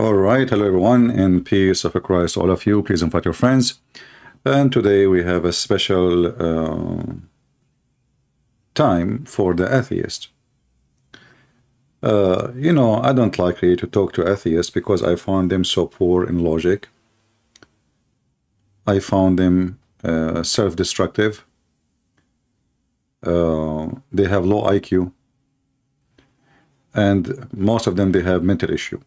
All right, hello everyone, and peace of Christ to all of you. Please invite your friends. And today we have a special time for the atheist. I don't like really to talk to atheists because I found them so poor in logic. I found them self-destructive. They have low IQ. And most of them, they have mental issue.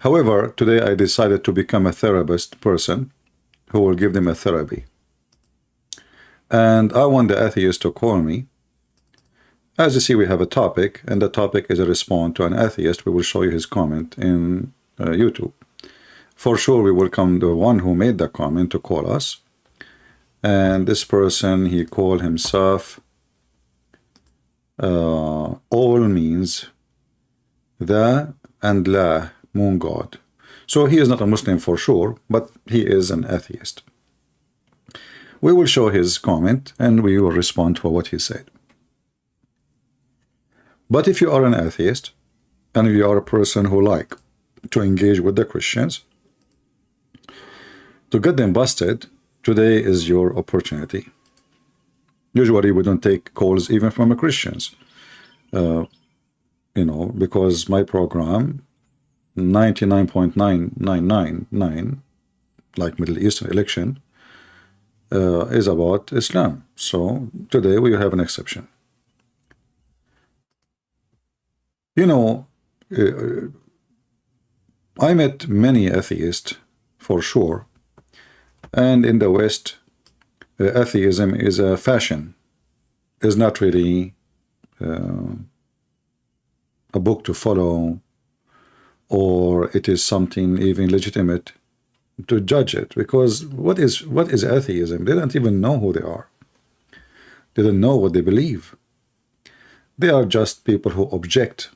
However, today I decided to become a therapist person who will give them a therapy. And I want the atheist to call me. As you see, we have a topic, and the topic is a response to an atheist. We will show you his comment in YouTube. For sure, we welcome the one who made the comment to call us. And this person, he called himself, all means the and la, moon god. So he is not a Muslim for sure, but he is an atheist. We will show his comment and we will respond to what he said. But if you are an atheist and you are a person who like to engage with the Christians, to get them busted, today is your opportunity. Usually we don't take calls even from Christians, because my program 99.9999, like Middle Eastern election, is about Islam. So today we have an exception. I met many atheists for sure, and in the West, atheism is a fashion, is not really a book to follow, or it is something even legitimate to judge it. Because what is atheism? They don't even know who they are. They don't know what they believe. They are just people who object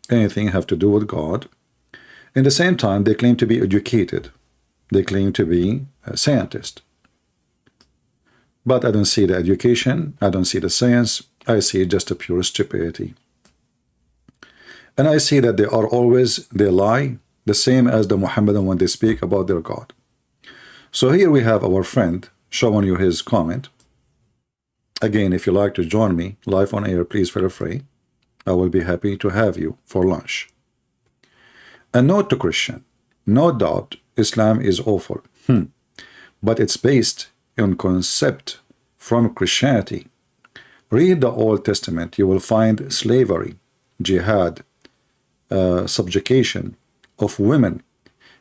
anything have to do with God. In the same time, they claim to be educated. They claim to be a scientist. But I don't see the education. I don't see the science. I see just a pure stupidity. And I see that they lie, the same as the Mohammedan when they speak about their God. So here we have our friend showing you his comment. Again, if you like to join me live on air, please feel free. I will be happy to have you for lunch. A note to Christian: no doubt Islam is awful, but it's based on concept from Christianity. Read the Old Testament, you will find slavery, jihad, subjugation of women.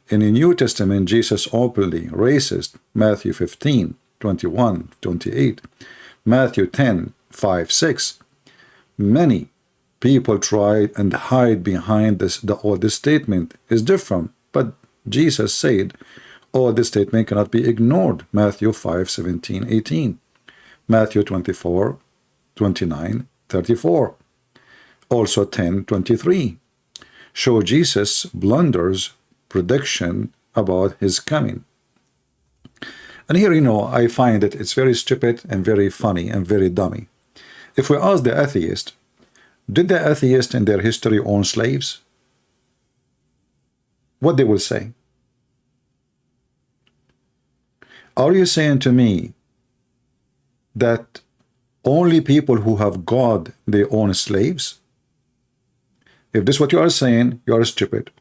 In the New Testament, Jesus openly racist, Matthew 15:21-28, Matthew 10:5-6. Many people try and hide behind this. This statement is different, but Jesus said all this statement cannot be ignored. Matthew 5:17-18, Matthew 24:29-34, also 10:23. Show Jesus blunders prediction about his coming. And here, I find that it's very stupid and very funny and very dummy. If we ask the atheist, did the atheist in their history own slaves? What they will say? Are you saying to me that only people who have God, they own slaves? If this is what you are saying, you are stupid.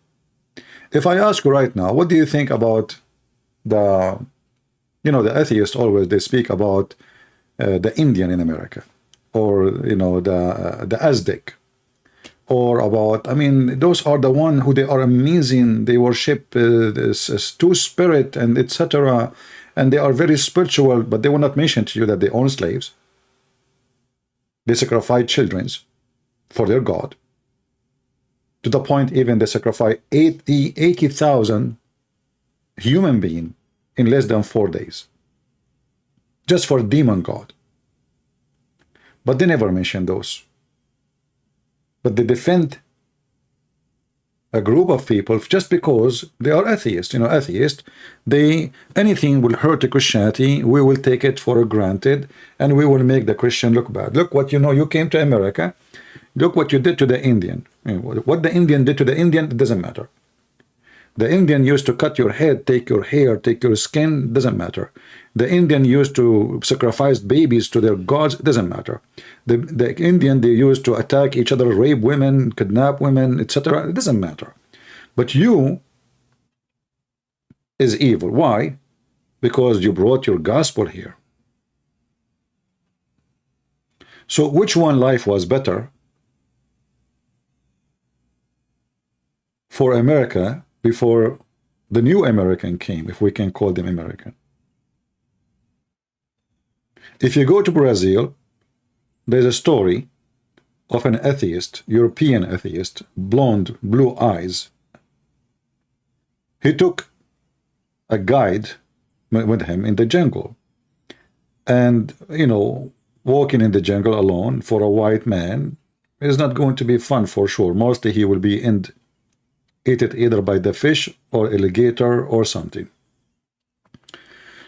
If I ask you right now, what do you think about the atheists always, they speak about the Indian in America, or, the Aztec, or about, those are the one who they are amazing, they worship this two-spirit and etc. And they are very spiritual, but they will not mention to you that they own slaves. They sacrifice children for their God. To the point even they sacrifice 80,000 human beings in less than 4 days. Just for demon God. But they never mention those. But they defend a group of people just because they are atheists. You know, atheists, they, anything will hurt Christianity, we will take it for granted, and we will make the Christian look bad. Look what, you know, you came to America, look what you did to the Indian. What the Indian did to the Indian, it doesn't matter. The Indian used to cut your head, take your hair, take your skin, doesn't matter. The Indian used to sacrifice babies to their gods, it doesn't matter. The Indian, they used to attack each other, rape women, kidnap women, etc. It doesn't matter. But you is evil. Why? Because you brought your gospel here. So which one life was better for America before the new American came, if we can call them American? If you go to Brazil, there's a story of an atheist, European atheist, blonde, blue eyes. He took a guide with him in the jungle. And, you know, walking in the jungle alone for a white man is not going to be fun for sure. Mostly he will be eaten either by the fish or alligator or something.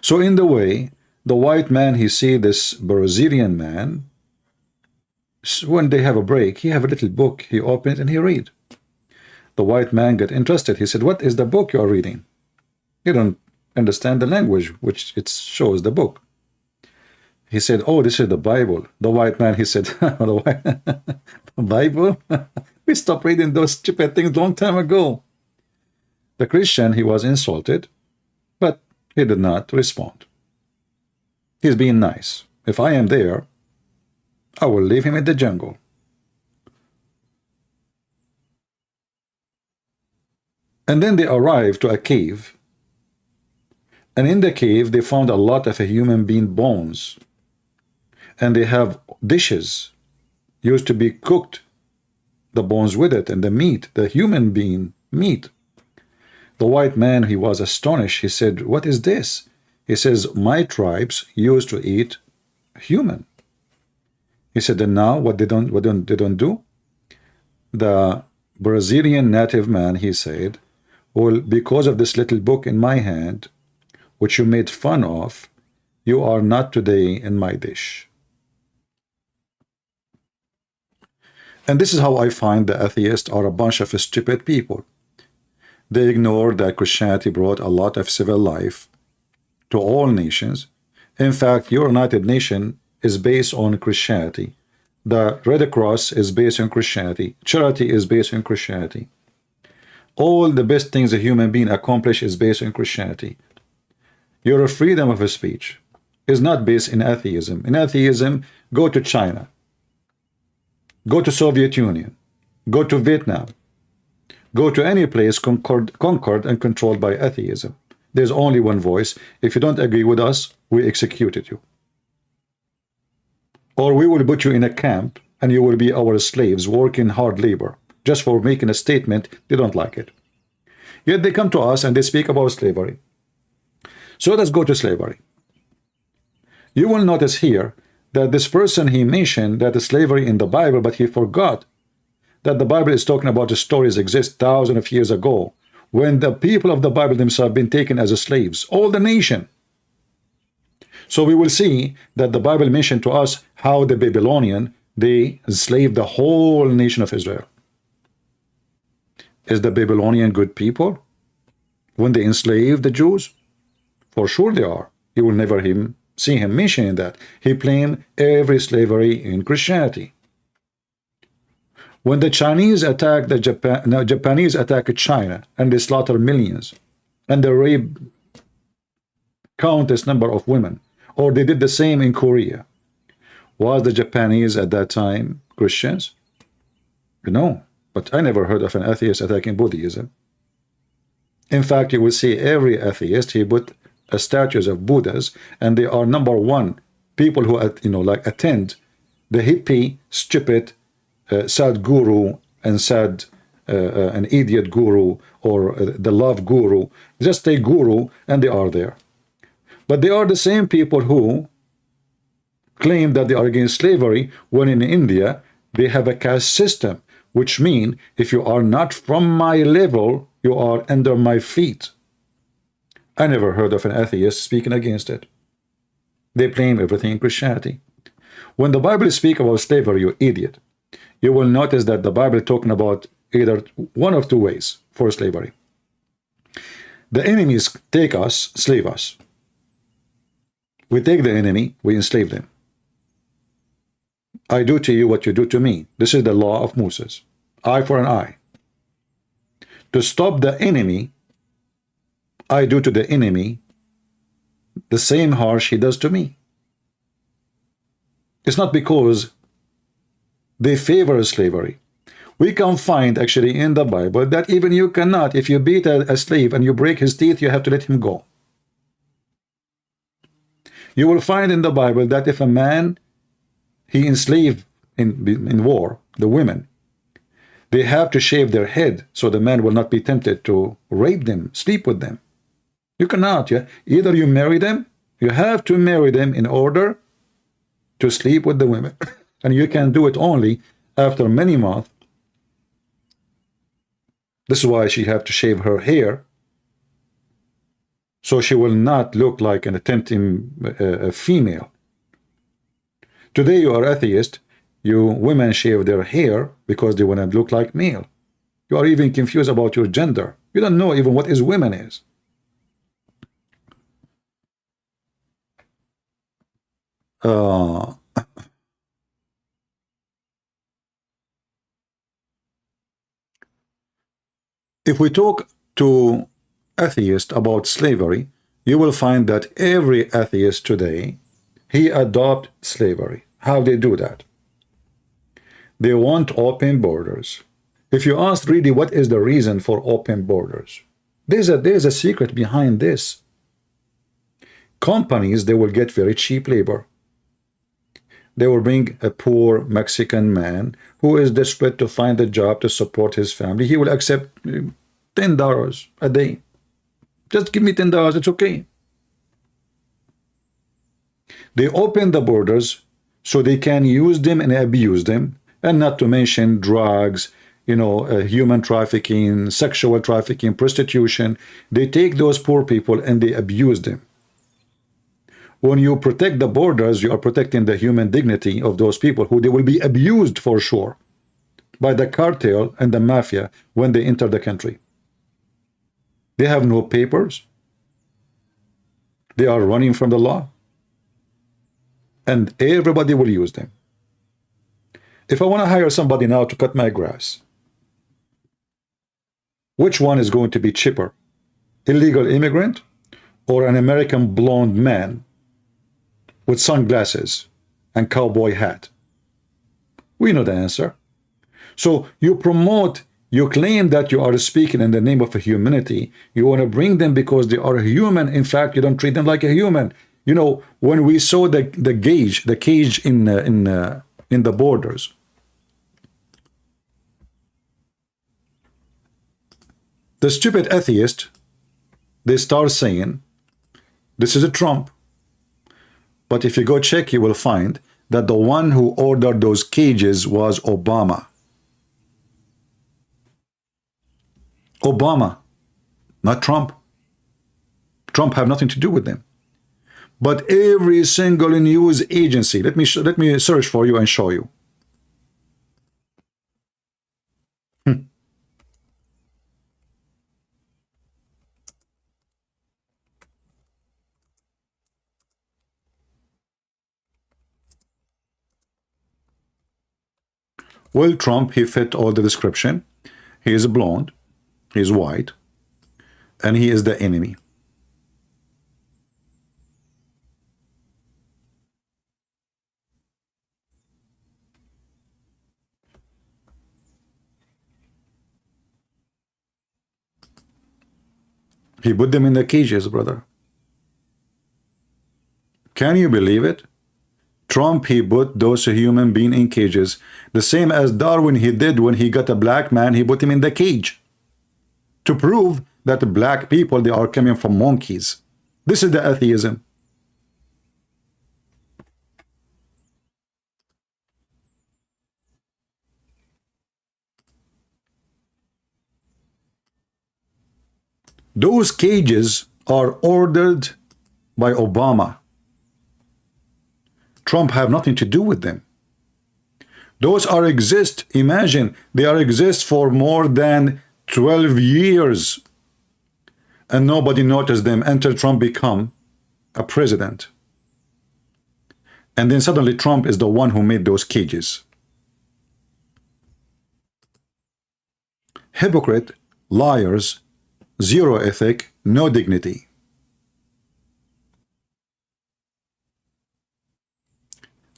So in the way, the white man, he see this Brazilian man. When they have a break, he have a little book, he open it and he read. The white man got interested. He said, what is the book you are reading? You don't understand the language which it shows the book. He said, oh, this is the Bible. The white man, he said, the Bible? We stopped reading those stupid things long time ago. The Christian, he was insulted, but he did not respond. He's being nice. If I am there, I will leave him in the jungle. And then they arrived to a cave. And in the cave, they found a lot of human being bones. And they have dishes used to be cooked, the bones with it, and the meat, the human being meat. The white man, he was astonished. He said, what is this? He says, my tribes used to eat human. He said, and now what they don't do? The Brazilian native man, he said, well, because of this little book in my hand, which you made fun of, you are not today in my dish. And this is how I find the atheists are a bunch of stupid people. They ignore that Christianity brought a lot of civil life to all nations. In fact, your United Nation is based on Christianity. The Red Cross is based on Christianity. Charity is based on Christianity. All the best things a human being accomplish is based on Christianity. Your freedom of speech is not based in atheism. In atheism, go to China. Go to Soviet Union. Go to Vietnam. Go to any place conquered and controlled by atheism. There's only one voice. If you don't agree with us, we executed you. Or we will put you in a camp and you will be our slaves working hard labor just for making a statement they don't like it. Yet they come to us and they speak about slavery. So let's go to slavery. You will notice here that this person, he mentioned that the slavery in the Bible, but he forgot that the Bible is talking about the stories exist thousands of years ago when the people of the Bible themselves have been taken as slaves, all the nation. So we will see that the Bible mentioned to us how the Babylonian, they enslaved the whole nation of Israel. Is the Babylonian good people when they enslaved the Jews? For sure they are. You will never see him mentioning that. He blamed every slavery in Christianity. When the Chinese attacked Japanese attacked China and they slaughtered millions and they raped countless number of women, or they did the same in Korea, was the Japanese at that time Christians? No, but I never heard of an atheist attacking Buddhism. In fact, you will see every atheist, he put statues of Buddhas, and they are number one people who attend the hippie, stupid, sad guru and sad an idiot guru or the love guru. Just take guru and they are there. But they are the same people who claim that they are against slavery when in India they have a caste system which mean if you are not from my level, you are under my feet. I never heard of an atheist speaking against it. They blame everything in Christianity. When the Bible speaks about slavery, you idiot, you will notice that the Bible is talking about either one of two ways for slavery. The enemies take us, slave us. We take the enemy, we enslave them. I do to you what you do to me. This is the law of Moses. Eye for an eye. To stop the enemy, I do to the enemy the same harsh he does to me. It's not because they favor slavery. We can find actually in the Bible that even you cannot, if you beat a slave and you break his teeth, you have to let him go. You will find in the Bible that if a man, he enslaved in war, the women, they have to shave their head so the man will not be tempted to rape them, sleep with them. You cannot, yeah? Either you marry them, you have to marry them in order to sleep with the women. And you can do it only after many months. This is why she have to shave her hair, so she will not look like an tempting female. Today you are atheist, you women shave their hair because they want to look like male. You are even confused about your gender. You don't know even what is women is. If we talk to atheists about slavery, you will find that every atheist today, he adopt slavery. How they do that? They want open borders. If you ask really what is the reason for open borders, there's a secret behind this. Companies, they will get very cheap labor. They will bring a poor Mexican man who is desperate to find a job to support his family. He will accept $10 a day. Just give me $10, it's okay. They open the borders so they can use them and abuse them, and not to mention drugs, human trafficking, sexual trafficking, prostitution. They take those poor people and they abuse them. When you protect the borders, you are protecting the human dignity of those people who they will be abused for sure by the cartel and the mafia when they enter the country. They have no papers. They are running from the law. And everybody will use them. If I want to hire somebody now to cut my grass, which one is going to be cheaper? Illegal immigrant or an American blonde man with sunglasses and cowboy hat? We know the answer. So you promote, you claim that you are speaking in the name of humanity. You want to bring them because they are human. In fact, you don't treat them like a human. When we saw the cage in the borders, the stupid atheist, they start saying, this is a Trump. But if you go check, you will find that the one who ordered those cages was Obama. Obama, not Trump. Trump have nothing to do with them. But every single news agency, let me search for you and show you. Well, Trump, he fit all the description. He is blonde, he is white, and he is the enemy. He put them in the cages, brother. Can you believe it? Trump, he put those human beings in cages. The same as Darwin he did when he got a black man, he put him in the cage. To prove that black people, they are coming from monkeys. This is the atheism. Those cages are ordered by Obama. Trump have nothing to do with them. Those are exist. Imagine they are exist for more than 12 years, and nobody noticed them until Trump become a president. And then suddenly Trump is the one who made those cages. Hypocrite, liars, zero ethic, no dignity.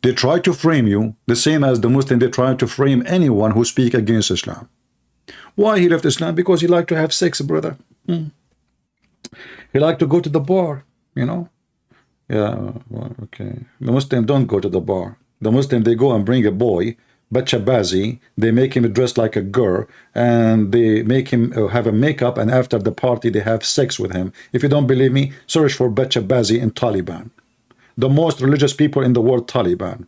They try to frame you the same as the Muslim. They try to frame anyone who speak against Islam. Why he left Islam? Because he liked to have sex, brother. He liked to go to the bar, you know. Yeah, well, okay. The Muslim don't go to the bar. The Muslim, they go and bring a boy, bachabazi, they make him dress like a girl, and they make him have a makeup, and after the party they have sex with him. If you don't believe me, search for bachabazi in Taliban. The most religious people in the world, Taliban.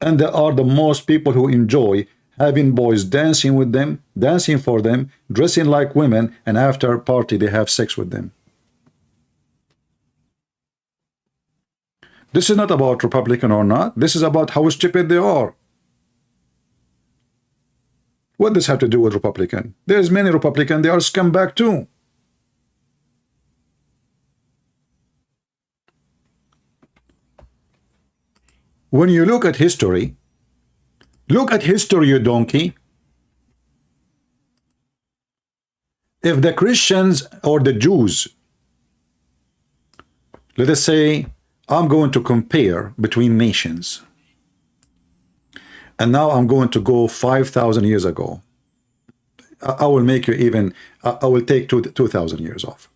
And they are the most people who enjoy having boys dancing with them, dancing for them, dressing like women, and after a party they have sex with them. This is not about Republican or not. This is about how stupid they are. What does this have to do with Republican? There's many Republican, they are scumbag too. When you look at history, you donkey. If the Christians or the Jews, let us say, I'm going to compare between nations, and now I'm going to go 5,000 years ago. I will make you even, I will take 2,000 years off,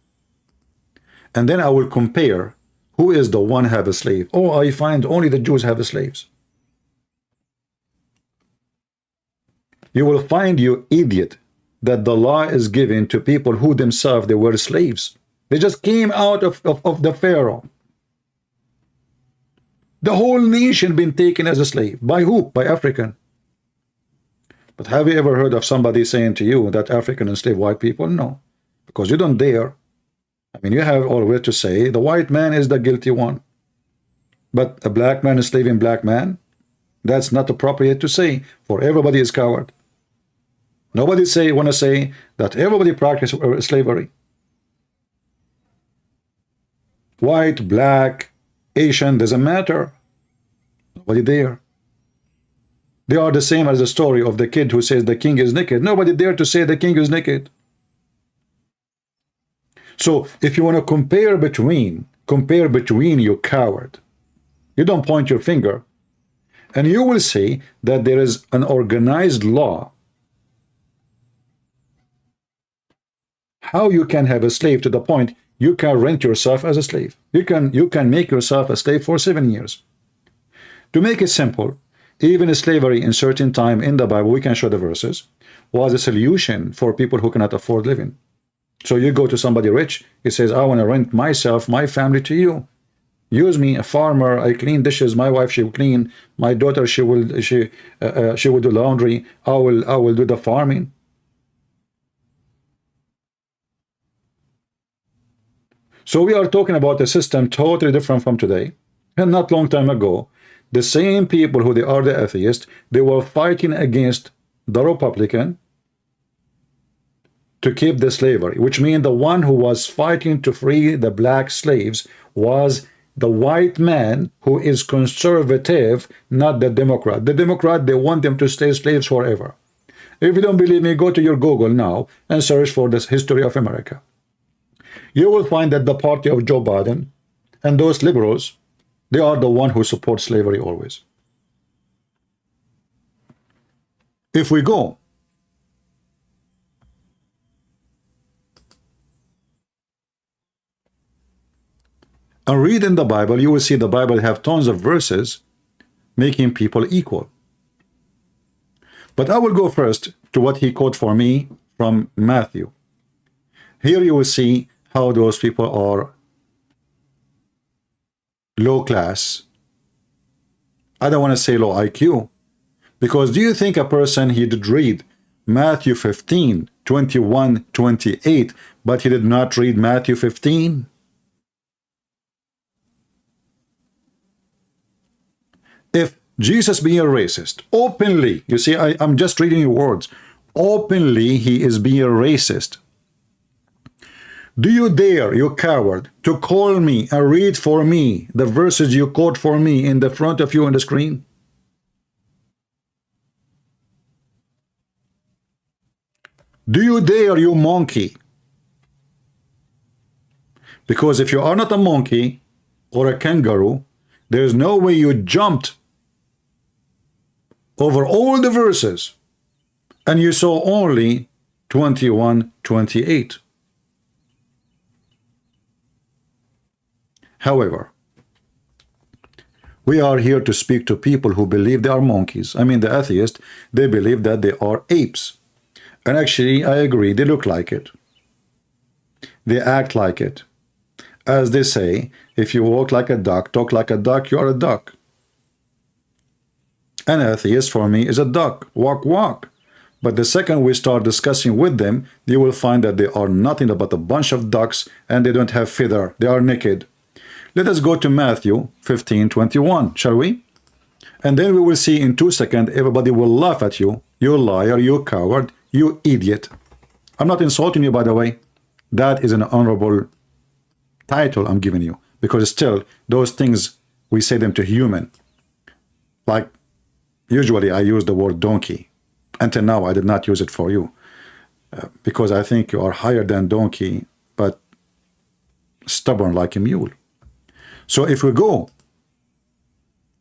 and then I will compare who is the one have a slave. Oh, I find only the Jews have the slaves. You will find, you idiot, that the law is given to people who themselves, they were slaves. They just came out of the Pharaoh. The whole nation been taken as a slave. By who? By African. But have you ever heard of somebody saying to you that African enslaved white people? No, because you don't dare. I mean, you have always to say the white man is the guilty one. But a black man enslaving black man, that's not appropriate to say, for everybody is coward. Nobody want to say that everybody practice slavery. White, black, Asian, doesn't matter. Nobody there. They are the same as the story of the kid who says the king is naked. Nobody dare to say the king is naked. So if you want to compare between, you coward. You don't point your finger, and you will see that there is an organized law. How you can have a slave to the point you can rent yourself as a slave. You can make yourself a slave for 7 years. To make it simple, even slavery in certain time in the Bible, we can show the verses, was a solution for people who cannot afford living. So you go to somebody rich, he says, I want to rent myself, my family to you. Use me, a farmer, I clean dishes, my wife, she will clean, my daughter, she will do laundry, I will do the farming. So we are talking about a system totally different from today. And not long time ago, the same people who they are the atheists, they were fighting against the Republican to keep the slavery, which means the one who was fighting to free the black slaves was the white man who is conservative, not the Democrat. The Democrat, they want them to stay slaves forever. If you don't believe me, go to your Google now and search for this history of America. You will find that the party of Joe Biden and those liberals, they are the one who support slavery always. If we go and read in the Bible, you will see the Bible have tons of verses making people equal. But I will go first to what he quoted for me from Matthew. Here you will see how those people are low class. I don't want to say low IQ, because do you think a person he did read Matthew 15, 21, 28, but he did not read Matthew 15. If Jesus being a racist, openly, you see, I'm just reading your words, openly he is being a racist. Do you dare, you coward, to call me and read for me the verses you quote for me in the front of you on the screen? Do you dare, you monkey? Because if you are not a monkey or a kangaroo, there's no way you jumped over all the verses and you saw only 21, 28. However, we are here to speak to people who believe they are monkeys. I mean, the atheists, they believe that they are apes. And actually, I agree, they look like it. They act like it. As they say, if you walk like a duck, talk like a duck, you are a duck. An atheist for me is a duck. Walk, walk. But the second we start discussing with them, you will find that they are nothing but a bunch of ducks and they don't have feather. They are naked. Let us go to Matthew 15:21, shall we? And then we will see in 2 seconds, everybody will laugh at you. You liar, you coward, you idiot. I'm not insulting you, by the way. That is an honorable title I'm giving you. Because still, those things, we say them to human. Like, usually I use the word donkey. Until now, I did not use it for you. Because I think you are higher than donkey, but stubborn like a mule. So if we go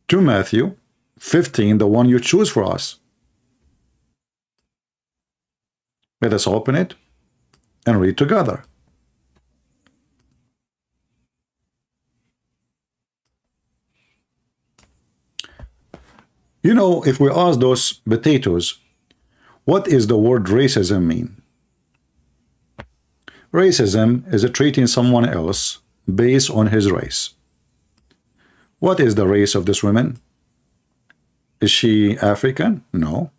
to Matthew 15, the one you choose for us, let us open it and read together. You know, if we ask those potatoes, what is the word racism mean? Racism is treating someone else based on his race. What is the race of this woman? Is she African? No.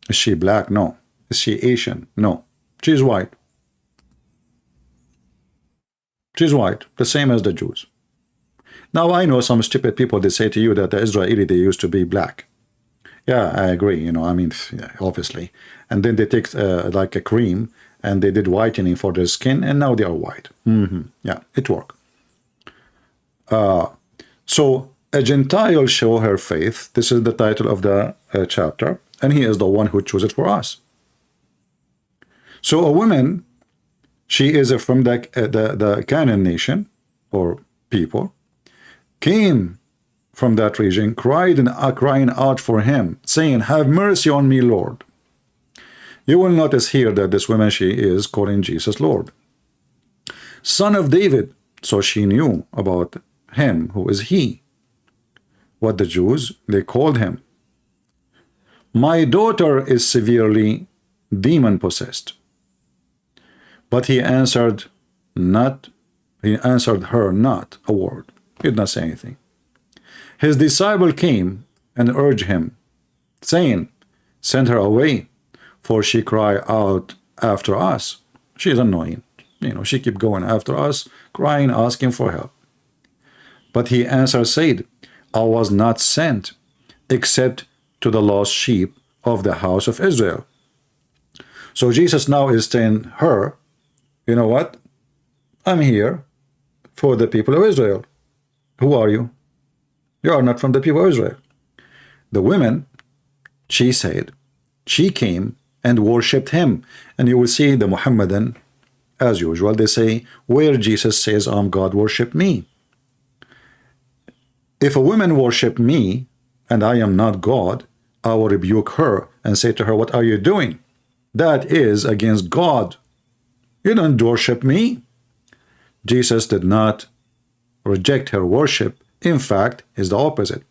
Is she black? No. Is she Asian? No. She's white. She's white, the same as the Jews. Now, I know some stupid people, they say to you that the Israeli, they used to be black. Yeah, I agree, you know, I mean, yeah, obviously. And then they take like a cream and they did whitening for their skin and now they are white. Yeah, it worked. So, a Gentile show her faith. This is the title of the chapter. And he is the one who chose it for us. So, a woman, she is from the Canaan nation, or people, came from that region, crying out for him, saying, "Have mercy on me, Lord." You will notice here that this woman, she is calling Jesus Lord. Son of David. So she knew about him, who is he. What the Jews, they called him. My daughter is severely demon-possessed. But he answered her not a word. He did not say anything. His disciple came and urged him, saying, "Send her away, for she cry out after us." She is annoying. You know, she keep going after us, crying, asking for help. But he answered, said, I was not sent, except to the lost sheep of the house of Israel. So Jesus now is telling her, you know what? I'm here for the people of Israel. Who are you? You are not from the people of Israel. The women, she said, she came and worshipped him. And you will see the Mohammedan, as usual, they say, where Jesus says, I'm God, worship me. If a woman worship me, and I am not God, I will rebuke her and say to her, what are you doing? That is against God. You don't worship me. Jesus did not reject her worship. In fact, it's the opposite.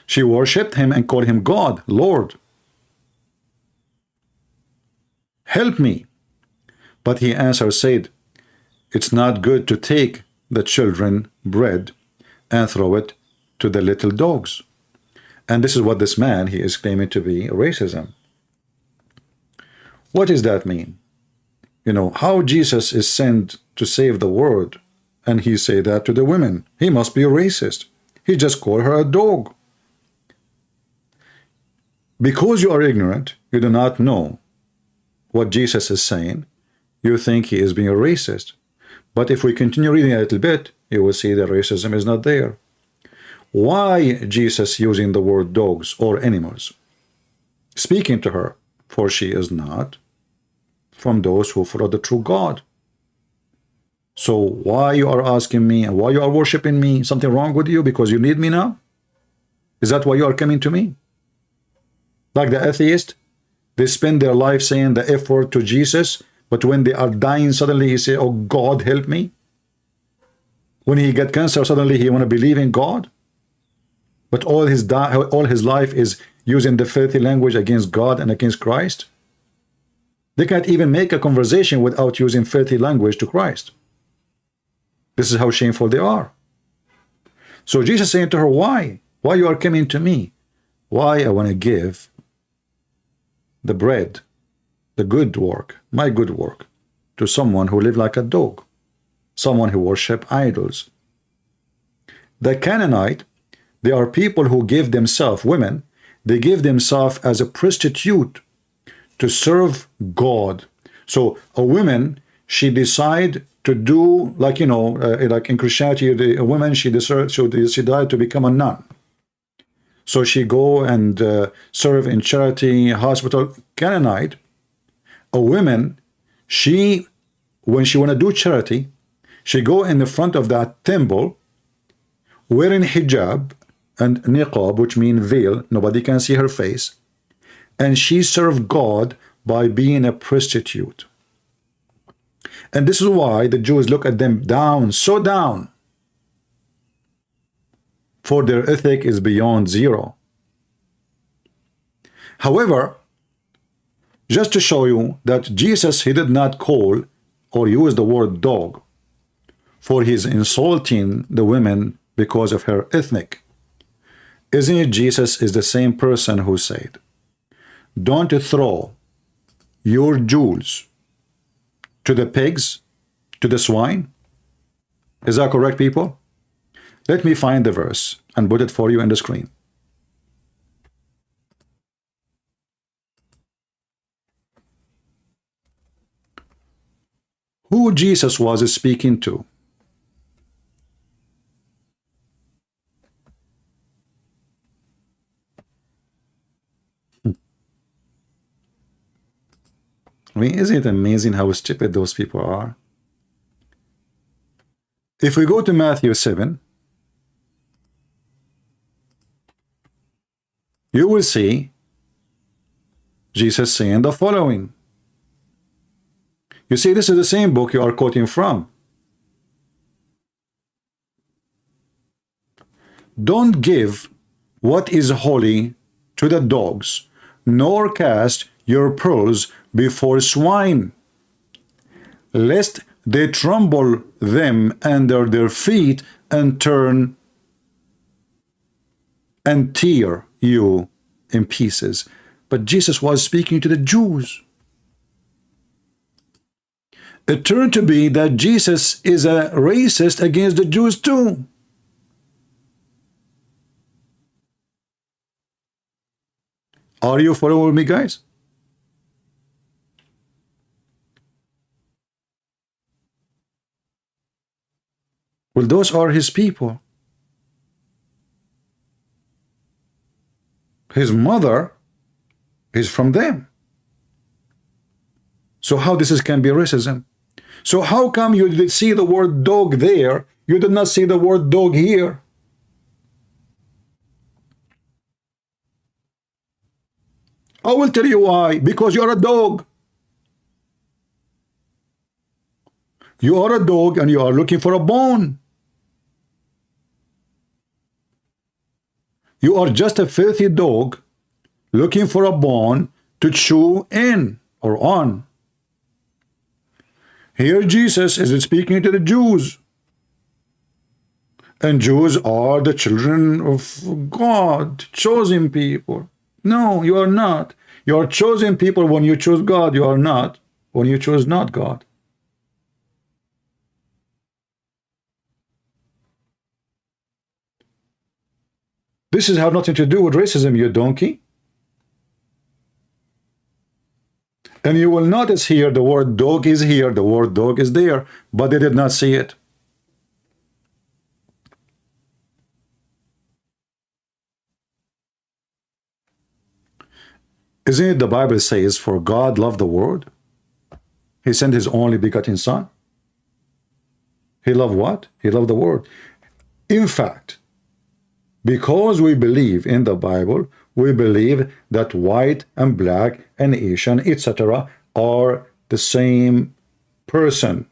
She worshipped him and called him God, Lord. Help me. But he answered, said, it's not good to take the children bread and throw it to the little dogs. And this is what this man, he is claiming to be racism. What does that mean? You know, how Jesus is sent to save the world, and he say that to the women. He must be a racist. He just called her a dog. Because you are ignorant, you do not know what Jesus is saying, you think he is being a racist. But if we continue reading a little bit, you will see that racism is not there. Why Jesus using the word dogs or animals? Speaking to her, for she is not from those who follow the true God. So why you are asking me and why you are worshiping me? Something wrong with you because you need me now? Is that why you are coming to me? Like the atheist, they spend their life saying the F word to Jesus, but when they are dying, suddenly he say, oh God, help me. When he get cancer, suddenly he want to believe in God. But all his life is using the filthy language against God and against Christ. They can't even make a conversation without using filthy language to Christ. This is how shameful they are. So Jesus saying to her, why? Why you are coming to me? Why I want to give the bread, the good work, my good work, to someone who live like a dog, someone who worship idols. The Canaanite, they are people who give themselves, women, they give themselves as a prostitute to serve God. So a woman, she decide to do, like, you know, like in Christianity, a woman, she decided to become a nun. So she go and serve in charity, hospital. Canaanite, a woman, she, when she want to do charity, she go in the front of that temple wearing hijab and niqab, which mean veil, nobody can see her face, and she serve God by being a prostitute. And this is why the Jews look at them down, so down, for their ethic is beyond zero. However, just to show you that Jesus, he did not call or use the word dog, for he's insulting the women because of her ethnic. Isn't it Jesus is the same person who said, don't throw your jewels to the pigs, to the swine? Is that correct, people? Let me find the verse and put it for you on the screen. Who Jesus was speaking to? I mean, isn't it amazing how stupid those people are? If we go to Matthew 7, you will see Jesus saying the following. You see, this is the same book you are quoting from. Don't give what is holy to the dogs, nor cast your pearls before swine, lest they trample them under their feet and turn and tear you in pieces. But Jesus was speaking to the Jews. It turned to be that Jesus is a racist against the Jews too. Are you following me, guys? Well, those are his people. His mother is from them. So how this can be racism? So how come you did see the word dog there, you did not see the word dog here? I will tell you why. Because you are a dog. You are a dog and you are looking for a bone. You are just a filthy dog looking for a bone to chew in or on. Here Jesus is speaking to the Jews. And Jews are the children of God, chosen people. No, you are not. You are chosen people when you choose God. You are not when you choose not God. This is have nothing to do with racism, you donkey. And you will notice here the word dog is here, the word dog is there, but they did not see it. Isn't it the Bible says, for God loved the world? He sent his only begotten son. He loved what? He loved the world. In fact, because we believe in the Bible, we believe that white and black and Asian, etc., are the same person,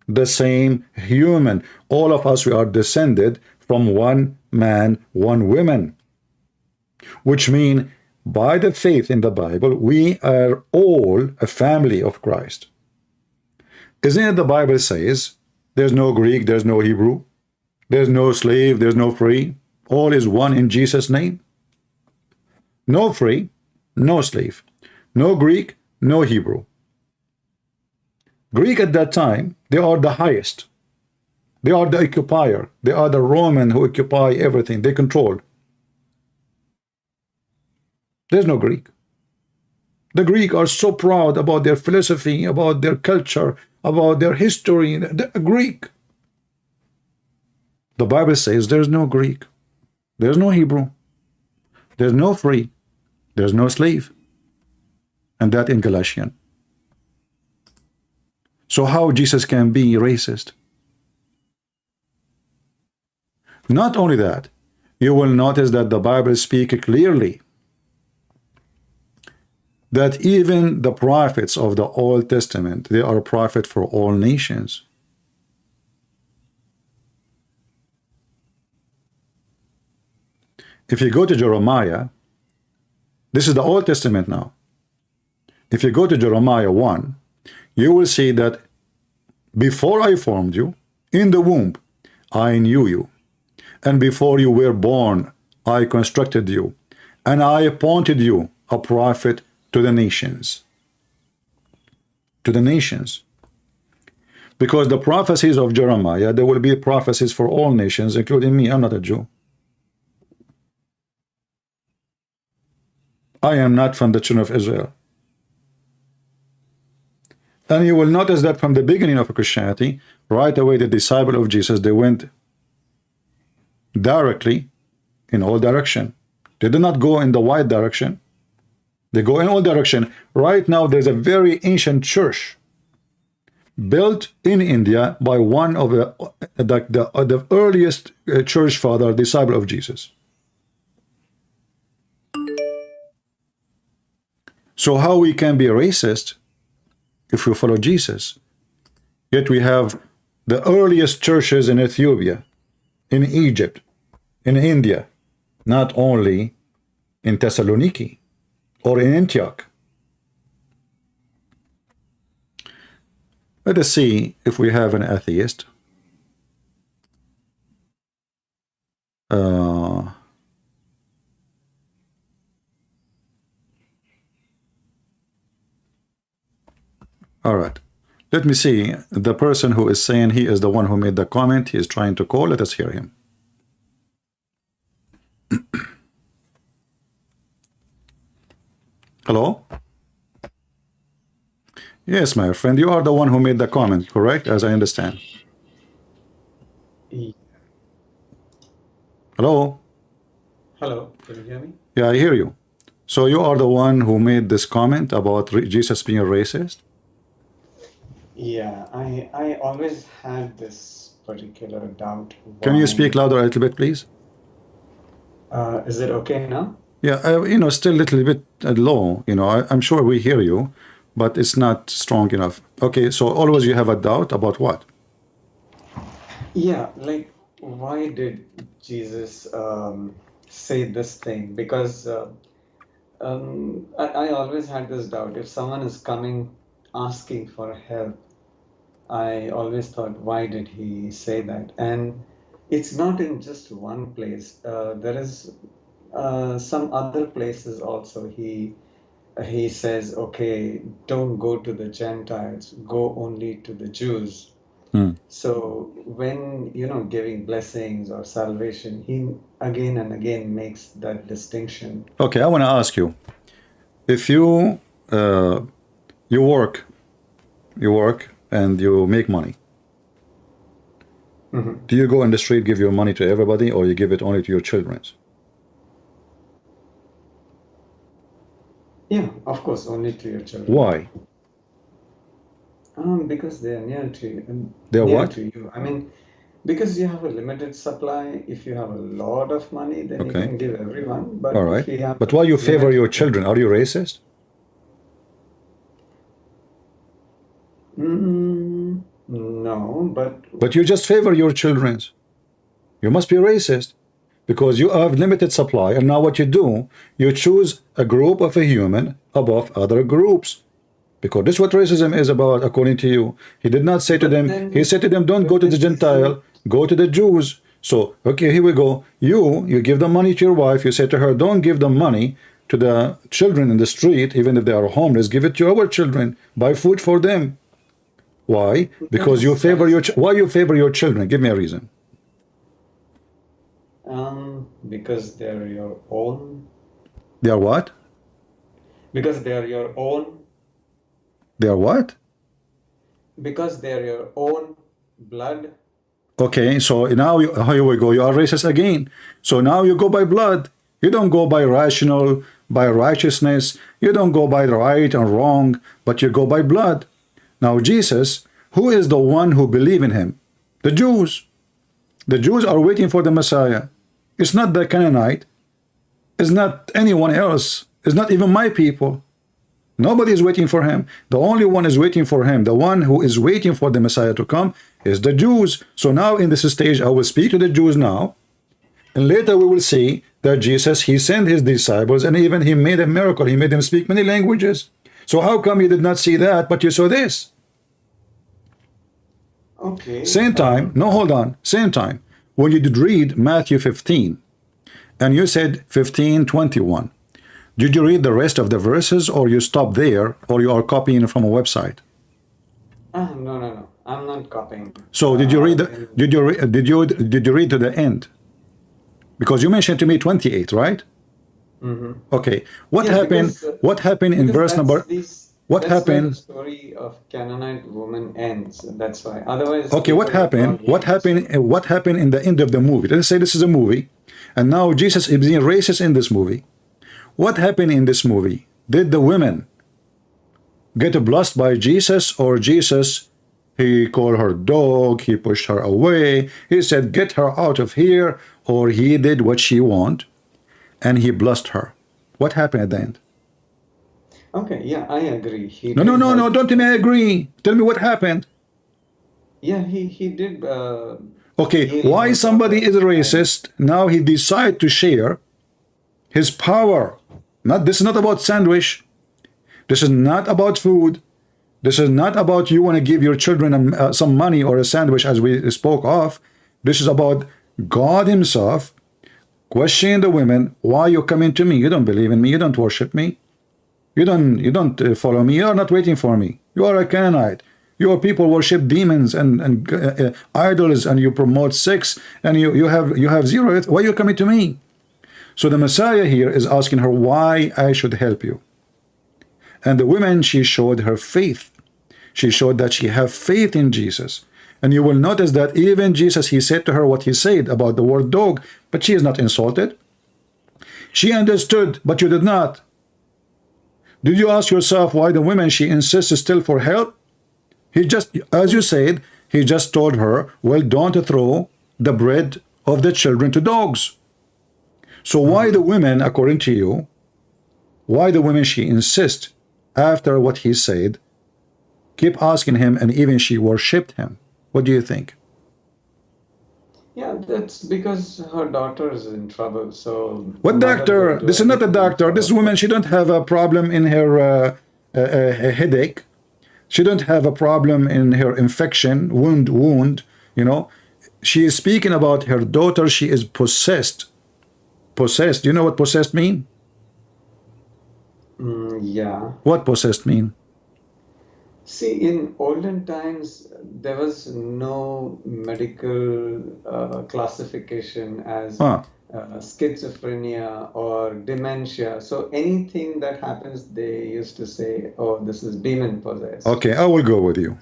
the same human. All of us, we are descended from one man, one woman, which means by the faith in the Bible, we are all a family of Christ. Isn't it the Bible says, there's no Greek, there's no Hebrew, there's no slave, there's no free, all is one in Jesus' name? No free, no slave, no Greek, no Hebrew. Greek at that time, they are the highest. They are the occupier. They are the Roman who occupy everything. They control. There's no Greek. The Greek are so proud about their philosophy, about their culture, about their history. The Greek. The Bible says there's no Greek. There's no Hebrew. There's no free. There's no slave. And that in Galatian. So how Jesus can be racist? Not only that, you will notice that the Bible speaks clearly that even the prophets of the Old Testament, they are a prophet for all nations. If you go to Jeremiah, this is the Old Testament now. If you go to Jeremiah 1, you will see that before I formed you in the womb, I knew you. And before you were born, I constructed you. And I appointed you a prophet to the nations. To the nations. Because the prophecies of Jeremiah, there will be prophecies for all nations, including me. I'm not a Jew. I am not from the children of Israel. And you will notice that from the beginning of Christianity, right away the disciple of Jesus, they went directly in all direction. They did not go in the white direction. They go in all direction. Right now there's a very ancient church built in India by one of the earliest church father, disciple of Jesus. So how we can be racist if we follow Jesus? Yet we have the earliest churches in Ethiopia, in Egypt, in India, not only in Thessaloniki or in Antioch. Let us see if we have an atheist. All right. Let me see. The person who is saying he is the one who made the comment, he is trying to call. Let us hear him. Hello? Yes, my friend, you are the one who made the comment, correct? As I understand. Hello? Hello, can you hear me? Yeah, I hear you. So you are the one who made this comment about Jesus being a racist? Yeah, I always had this particular doubt Can you speak why. louder a little bit, please? Is it okay now? Yeah, you know, still a little bit low. You know, I'm sure we hear you, but it's not strong enough. Okay, so always you have a doubt about what? Yeah, like why did Jesus say this thing? Because I always had this doubt. If someone is coming asking for help, I always thought, why did he say that? And it's not in just one place. There is some other places also he says, okay, don't go to the Gentiles, go only to the Jews. Hmm. So when, giving blessings or salvation, he again and again makes that distinction. Okay, I want to ask you, if you you work and you make money, do you go in the street, give your money to everybody, or you give it only to your children? Yeah, of course, only to your children. Why? Because they are near to you. They're Near what? to you. I mean, because you have a limited supply. If you have a lot of money, then you Okay. can give everyone. All But right. if you have But why you favor limited- your children? Are you racist? No, But you just favor your children. You must be racist because you have limited supply, and now what you do, you choose a group of a human above other groups. Because this is what racism is about, according to you. He did not say to But them, then- he said to them, don't but go to the this Gentile, go to the Jews. So, okay, here we go. You give the money to your wife. You say to her, don't give the money to the children in the street, even if they are homeless. Give it to our children. Buy food for them. Why? Because you favor your. Why you favor your children? Give me a reason. because they're your own. They are what? Because they are your own. They are what? Because they're your own blood. Okay, so now here we go. You are racist again. So now you go by blood. You don't go by rational, by righteousness. You don't go by right and wrong, but you go by blood. Now Jesus, who is the one who believe in him? The Jews. The Jews are waiting for the Messiah. It's not the Canaanite. It's not anyone else. It's not even my people. Nobody is waiting for him. The only one is waiting for him. The one who is waiting for the Messiah to come is the Jews. So now in this stage, I will speak to the Jews now. And later we will see that Jesus, he sent his disciples, and even he made a miracle. He made them speak many languages. So how come you did not see that, but you saw this? Okay. Same time, no, hold on, same time. When you did read Matthew 15, and you said 15:21, did you read the rest of the verses, or you stop there, or you are copying from a website? No. I'm not copying. So did you read the, did you read to the end? Because you mentioned to me 28, right? Mm-hmm. Okay. What Yeah, happened? because, What happened in verse number? What that's where happened? the story of Canaanite woman ends. That's why. Otherwise. Okay, what people would happened? not What read this. happened? What happened in the end of the movie? Let's say this is a movie, and now Jesus is being racist in this movie. What happened in this movie? Did the women get blessed by Jesus, or Jesus, he called her dog, he pushed her away, he said, get her out of here, or he did what she want, and he blessed her? What happened at the end? Okay, yeah, I agree. He No, did no, have- don't tell me I agree. Tell me what happened. Yeah, he did. Okay, healing why her somebody is daughter. racist, now he decide to share his power. This is not about sandwich. This is not about food. This is not about you want to give your children some money or a sandwich, as we spoke of. This is about God himself questioning the women. Why you coming to me? You don't believe in me. You don't worship me. You don't follow me. You are not waiting for me. You are a Canaanite. Your people worship demons and idols, and you promote sex, and you have zero. Why are you coming to me? So the Messiah here is asking her why I should help you. And the woman, she showed her faith. She showed that she have faith in Jesus. And you will notice that even Jesus, he said to her what he said about the word dog, but she is not insulted. She understood, but you did not. Did you ask yourself why the woman, she insists still for help? He just, as you said, he just told her, well, don't throw the bread of the children to dogs. So why the women, according to you, why the women, she insists after what he said, keep asking him, and even she worshipped him? What do you think? Yeah, that's because her daughter is in trouble. So What mother doctor? will do This is not a everything doctor. for This her. woman, she don't have a problem in her headache. She don't have a problem in her infection, wound, you know. She is speaking about her daughter. She is possessed. Possessed. You know what possessed mean? Yeah. What possessed mean? See, in olden times, there was no medical classification as Ah, schizophrenia or dementia. So anything that happens, they used to say, "Oh, this is demon possessed." okay, I will go with you.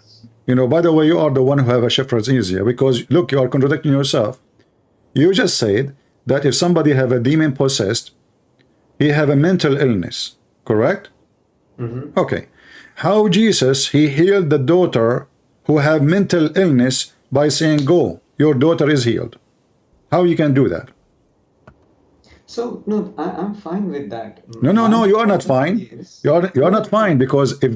You know, by the way, you are the one who have a shepherd's easier because look, you are contradicting yourself. You just said that if somebody have a demon possessed, he have a mental illness, correct? Okay. How Jesus, he healed the daughter who have mental illness by saying, go, your daughter is healed. How you can do that? So no, I'm fine with that. No, My you are not problem fine. is You are no, not fine because if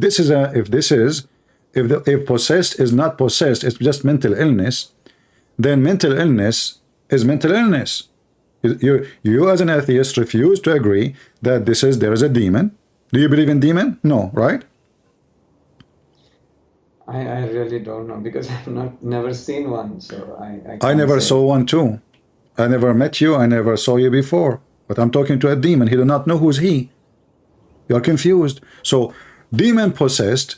possessed is not possessed, it's just mental illness, then mental illness is mental illness. You as an atheist refuse to agree that there is a demon. Do you believe in demon? No, right? I really don't know because I've never seen one, so I I can't never say. saw one too. I never met you. I never saw you before. But I'm talking to a demon. He do not know who's he. You're confused. So demon possessed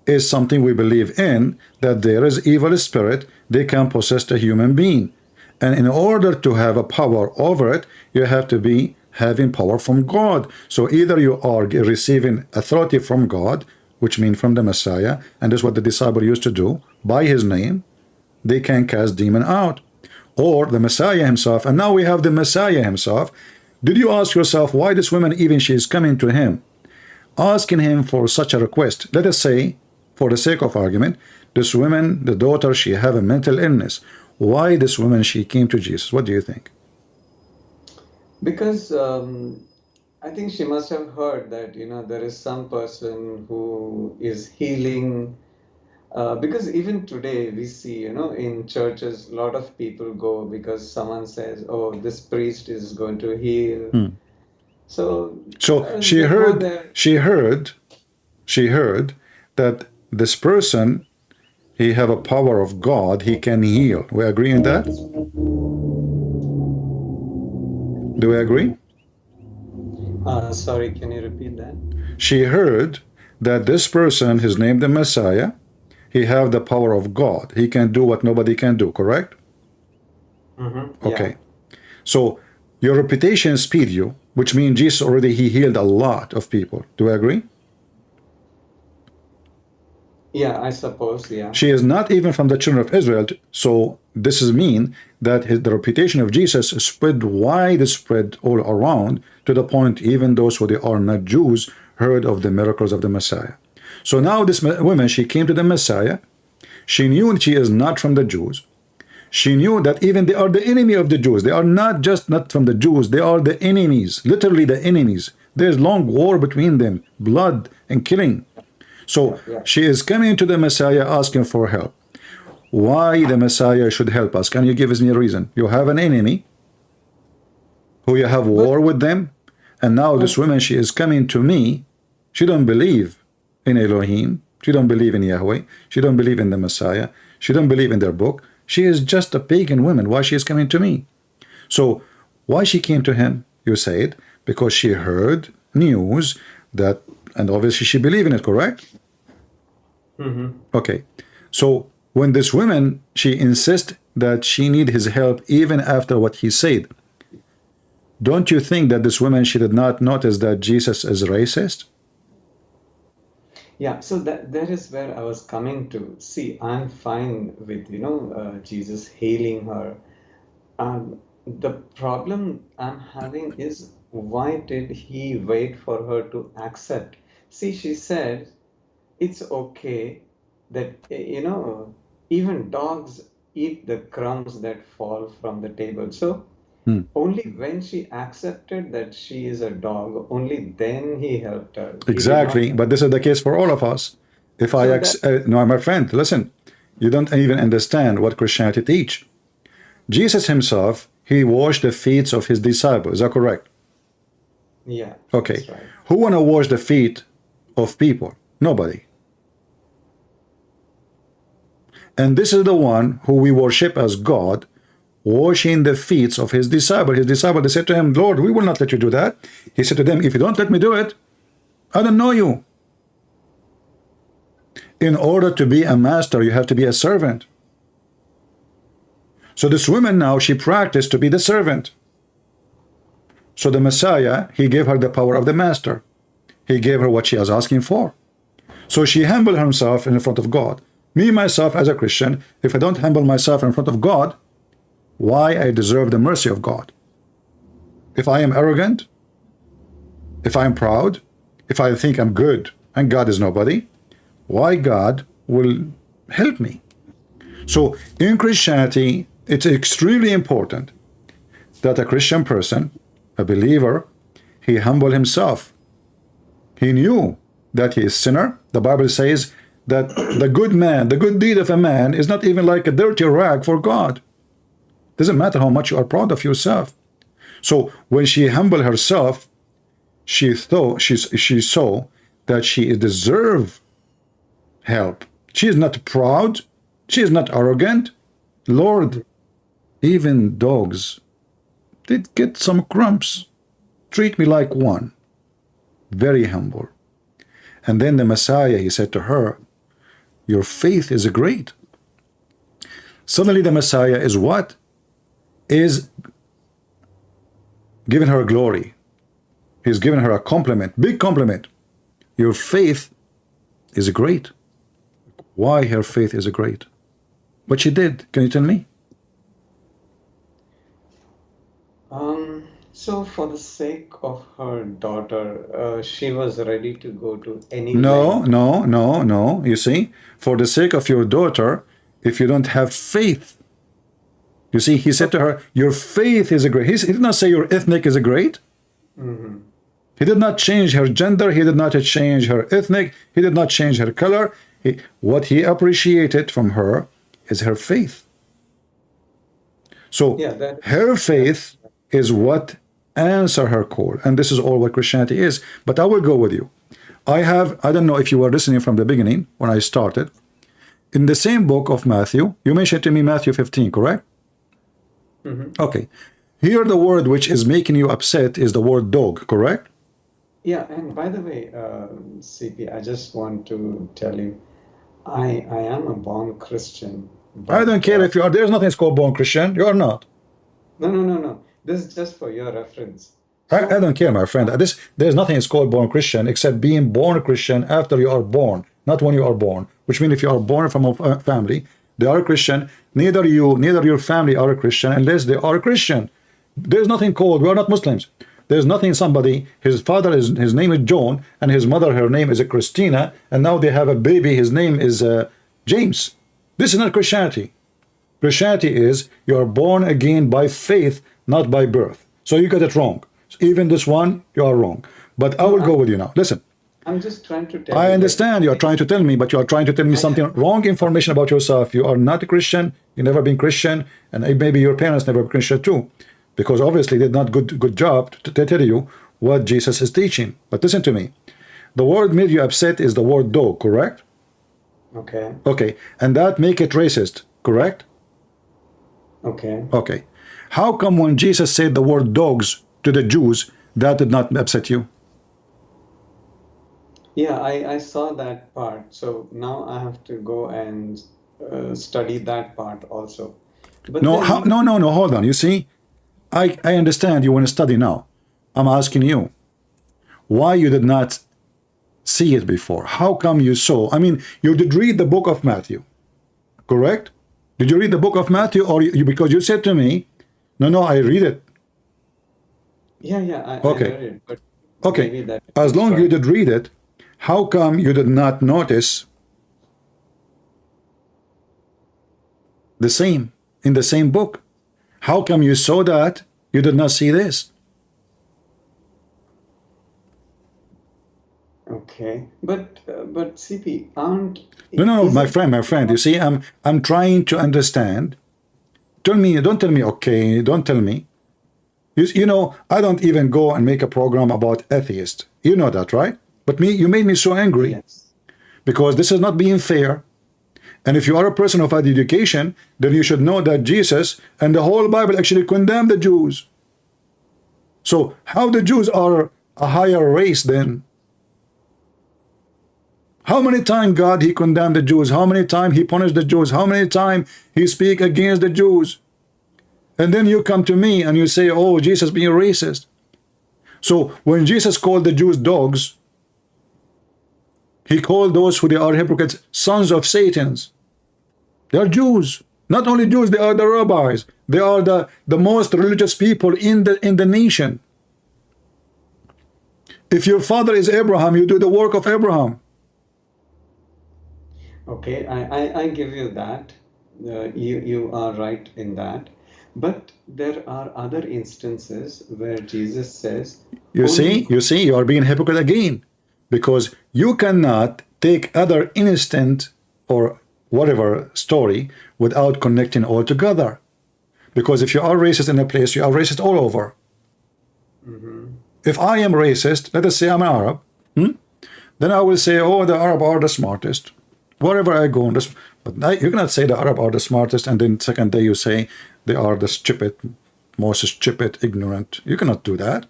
is something we believe in, that there is evil spirit. They can possess a human being. And in order to have a power over it, you have to be having power from God. So either you are receiving authority from God, which means from the Messiah, and that's what the disciple used to do, by his name, they can cast demon out. Or the Messiah himself, and now we have the Messiah himself. Did you ask yourself why this woman, even she is coming to him, asking him for such a request? Let us say, for the sake of argument, this woman, the daughter, she have a mental illness. Why this woman, she came to Jesus? What do you think? Because I think she must have heard that, there is some person who is healing. Because even today we see, in churches, a lot of people go because someone says, "Oh, this priest is going to heal." So So they go there. she heard that this person, he have a power of God, he can heal. We agree on that? Do we agree? Sorry, can you repeat that? She heard that this person, his name the Messiah, he have the power of God. He can do what nobody can do, correct? Yeah. Okay. So your reputation speed you, which means Jesus already he healed a lot of people. Do we agree? Yeah, I suppose, yeah. She is not even from the children of Israel. So this is mean that the reputation of Jesus spread widespread all around, to the point even those who they are not Jews heard of the miracles of the Messiah. So now this woman, she came to the Messiah. She knew she is not from the Jews. She knew that even they are the enemy of the Jews. They are not just not from the Jews. They are the enemies, literally the enemies. There's long war between them, blood and killing. So she is coming to the Messiah asking for help. Why the Messiah should help us? Can you give us me a reason? You have an enemy who you have war with them, and now this woman, she is coming to me. She don't believe in Elohim. She don't believe in Yahweh. She don't believe in the Messiah. She don't believe in their book. She is just a pagan woman. Why she is coming to me? So why she came to him? You said because she heard news that, and obviously she believed in it, correct? Okay. So when this woman, she insists that she need his help even after what he said, don't you think that this woman, she did not notice that Jesus is racist? Yeah, so that is where I was coming to. See, I'm fine with, Jesus healing her. The problem I'm having is, why did he wait for her to accept? See, she said, it's okay that, even dogs eat the crumbs that fall from the table. So only when she accepted that she is a dog, only then he helped her. He did not. Exactly. But this is the case for all of us. If I no, my friend, listen, you don't even understand what Christianity teach. Jesus himself, he washed the feet of his disciples. Is that correct? Yeah. Okay. That's right. Who wanna wash the feet of people? Nobody. And this is the one who we worship as God, washing the feet of his disciple. His disciple, they said to him, Lord, we will not let you do that. He said to them, if you don't let me do it, I don't know you. In order to be a master, you have to be a servant. So this woman now, she practiced to be the servant. So the Messiah, he gave her the power of the master. He gave her what she was asking for. So she humbled herself in front of God. Me, myself, as a Christian, if I don't humble myself in front of God, why I deserve the mercy of God? If I am arrogant, if I am proud, if I think I'm good and God is nobody, why God will help me? So in Christianity, it's extremely important that a Christian person, a believer, he humble himself. He knew that he is sinner. The Bible says that the good man, the good deed of a man is not even like a dirty rag for God. Doesn't matter how much you are proud of yourself. So when she humbled herself, she thought she saw that she deserved help. She is not proud. She is not arrogant. Lord, even dogs did get some crumbs. Treat me like one. Very humble. And then the Messiah, he said to her, your faith is great. Suddenly the Messiah is what? Is giving her glory. He's giving her a compliment, big compliment. Your faith is great. Why her faith is great? What she did, can you tell me? So for the sake of her daughter, she was ready to go to any No, length. no. You see, for the sake of your daughter, if you don't have faith, you see, he said to her, your faith is great. He did not say your ethnic is great. He did not change her gender. He did not change her ethnic. He did not change her color. What he appreciated from her is her faith. So Yeah, her faith is what answer her call. And this is all what Christianity is. But I will go with you. I don't know if you were listening from the beginning when I started. In the same book of Matthew, you mentioned to me Matthew 15, correct? Okay. Here the word which is making you upset is the word dog, correct? Yeah, and by the way, CP, I just want to tell you, I am a born Christian, I don't but care if you are. There's nothing called born Christian. You are not. no. This is just for your reference. I So, don't care, my friend. There's nothing is called born Christian except being born Christian after you are born, not when you are born. Which means if you are born from a family, they are Christian. Neither you, neither your family are a Christian unless they are Christian. There's nothing called. We are not Muslims. There's nothing. Somebody, his father his name is John, and his mother, her name is Christina, and now they have a baby. His name is James. This is not Christianity. Christianity is you are born again by faith, not by birth. So you got it wrong. So even this one, you are wrong. But I will go with you now. Listen, I'm just trying to tell I you that understand you are trying to tell me, but you are trying to tell me something wrong information about yourself. You are not a Christian. You never been Christian, and maybe your parents never been Christian too, because obviously they did not good job to tell you what Jesus is teaching. But listen to me. The word made you upset is the word dog, correct? okay, Okay, and that make it racist, correct? okay. Okay. How come when Jesus said the word dogs to the Jews, that did not upset you? Yeah, I saw that part. So now I have to go and study that part also. But No, then, no, hold on. You see, I understand you want to study now. I'm asking you, why you did not see it before? How come you saw? I mean, you did read the book of Matthew, correct? Did you read the book of Matthew, or because you said to me, no, I read it. yeah, I Okay, read it, but okay. maybe that As was long you right. did read it, how come you did not notice the same in the same book? How come you saw that you did not see this? Okay, but CP, aren't No, is my it friend. You see, I'm trying to understand. Don't tell me. Okay, don't tell me. You know, I don't even go and make a program about atheist. You know that, right? But you made me so angry yes, because this is not being fair. And if you are a person of high education, then you should know that Jesus and the whole Bible actually condemn the Jews. So how the Jews are a higher race then? How many times God he condemned the Jews? How many times he punished the Jews? How many times he speak against the Jews? And then you come to me and you say, oh, Jesus being racist. So when Jesus called the Jews dogs, he called those who they are hypocrites sons of Satans. They are Jews. Not only Jews, they are the rabbis. They are the most religious people in the nation. If your father is Abraham, you do the work of Abraham. Okay, I give you that. You are right in that. But there are other instances where Jesus says, you see, you are being hypocrite again, because you cannot take other instant or whatever story without connecting all together. Because if you are racist in a place, you are racist all over. If I am racist, let us say I'm an Arab, then I will say, oh, the Arab are the smartest. Wherever I go, but you cannot say the Arab are the smartest, and then second day you say they are the stupid, most stupid, ignorant. You cannot do that.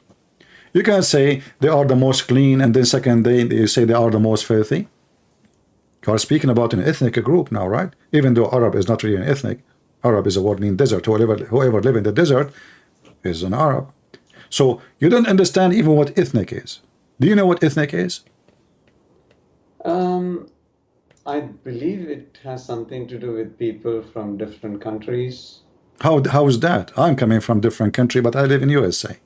You can say they are the most clean, and then second day you say they are the most filthy. You are speaking about an ethnic group now, right? Even though Arab is not really an ethnic. Arab is a word meaning desert. Whoever live in the desert is an Arab. So you don't understand even what ethnic is. Do you know what ethnic is? I believe it has something to do with people from different countries. How is that? I'm coming from different country, but I live in USA.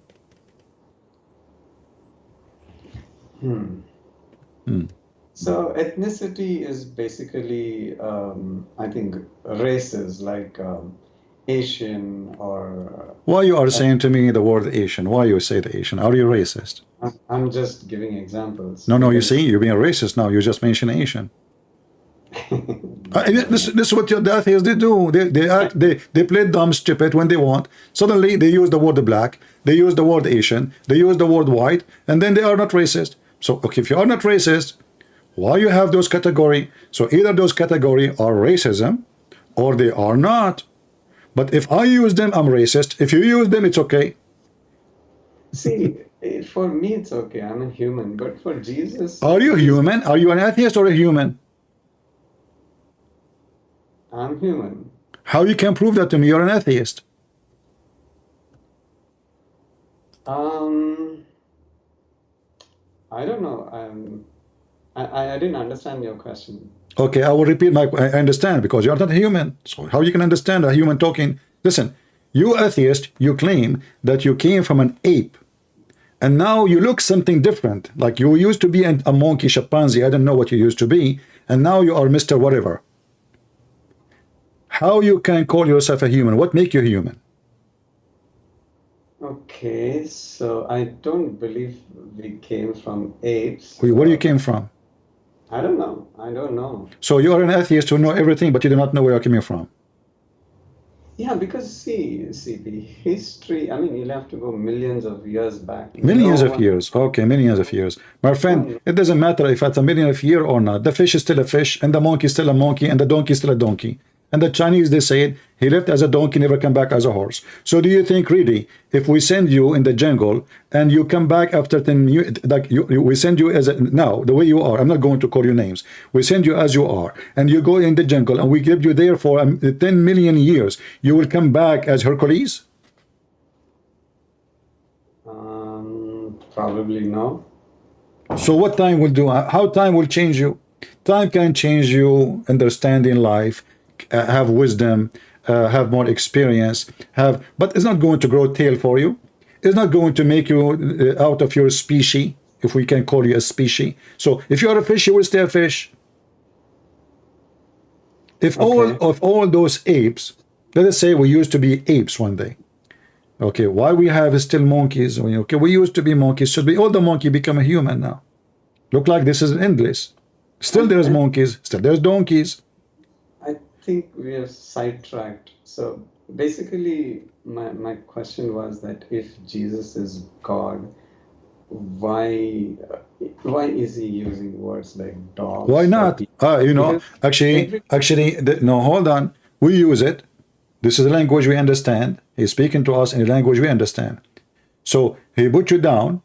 So ethnicity is basically, I think, races like Asian or... Why you are saying to me the word Asian? Why you say the Asian? Are you racist? I'm just giving examples. No, you see, you're being racist now. You just mentioned Asian. This is what the atheists they do. They play dumb, stupid when they want. Suddenly they use the word black, they use the word Asian, they use the word white, and then they are not racist. So okay, if you are not racist, why you have those category? So either those category are racism, or they are not. But if I use them, I'm racist. If you use them, it's okay. See, for me it's okay. I'm a human, but for Jesus... Are you human? Are you an atheist or a human? I'm human. How you can prove that to me? You're an atheist. I don't know. I didn't understand your question. Okay, I will repeat I understand, because you're not a human. So how you can understand a human talking? Listen, you atheist, you claim that you came from an ape, and now you look something different. Like you used to be a monkey, chimpanzee, I don't know what you used to be, and now you are Mr. Whatever. How you can call yourself a human? What make you human? Okay, so I don't believe we came from apes. Where you came from? I don't know. I don't know. So you are an atheist who know everything, but you do not know where you're coming from. Yeah, because see the history, I mean, you'll have to go millions of years back. Millions of years. Okay, millions of years. My friend, it doesn't matter if it's a million of years or not. The fish is still a fish, and the monkey is still a monkey, and the donkey is still a donkey. And the Chinese, they said, he left as a donkey, never come back as a horse. So do you think really, if we send you in the jungle and you come back after 10 years, like we send you as now, the way you are, I'm not going to call you names. We send you as you are, and you go in the jungle, and we keep you there for 10 million years. You will come back as Hercules? Probably no. So what time will do? How time will change you? Time can change you, understanding life, have wisdom, have more experience, but it's not going to grow tail for you. It's not going to make you out of your species, if we can call you a species. So if you are a fish, you will stay a fish. If all those apes, let us say we used to be apes one day. Okay, why we have still monkeys? Okay, we used to be monkeys. Should be all the monkey become a human now? Look like this is endless. Still there's monkeys, still there's donkeys. I think we are sidetracked. So basically, my question was that if Jesus is God, why is he using words like dogs Why or not? people? You know, Because actually, no, hold on. We use it. This is a language we understand. He's speaking to us in a language we understand. So he put you down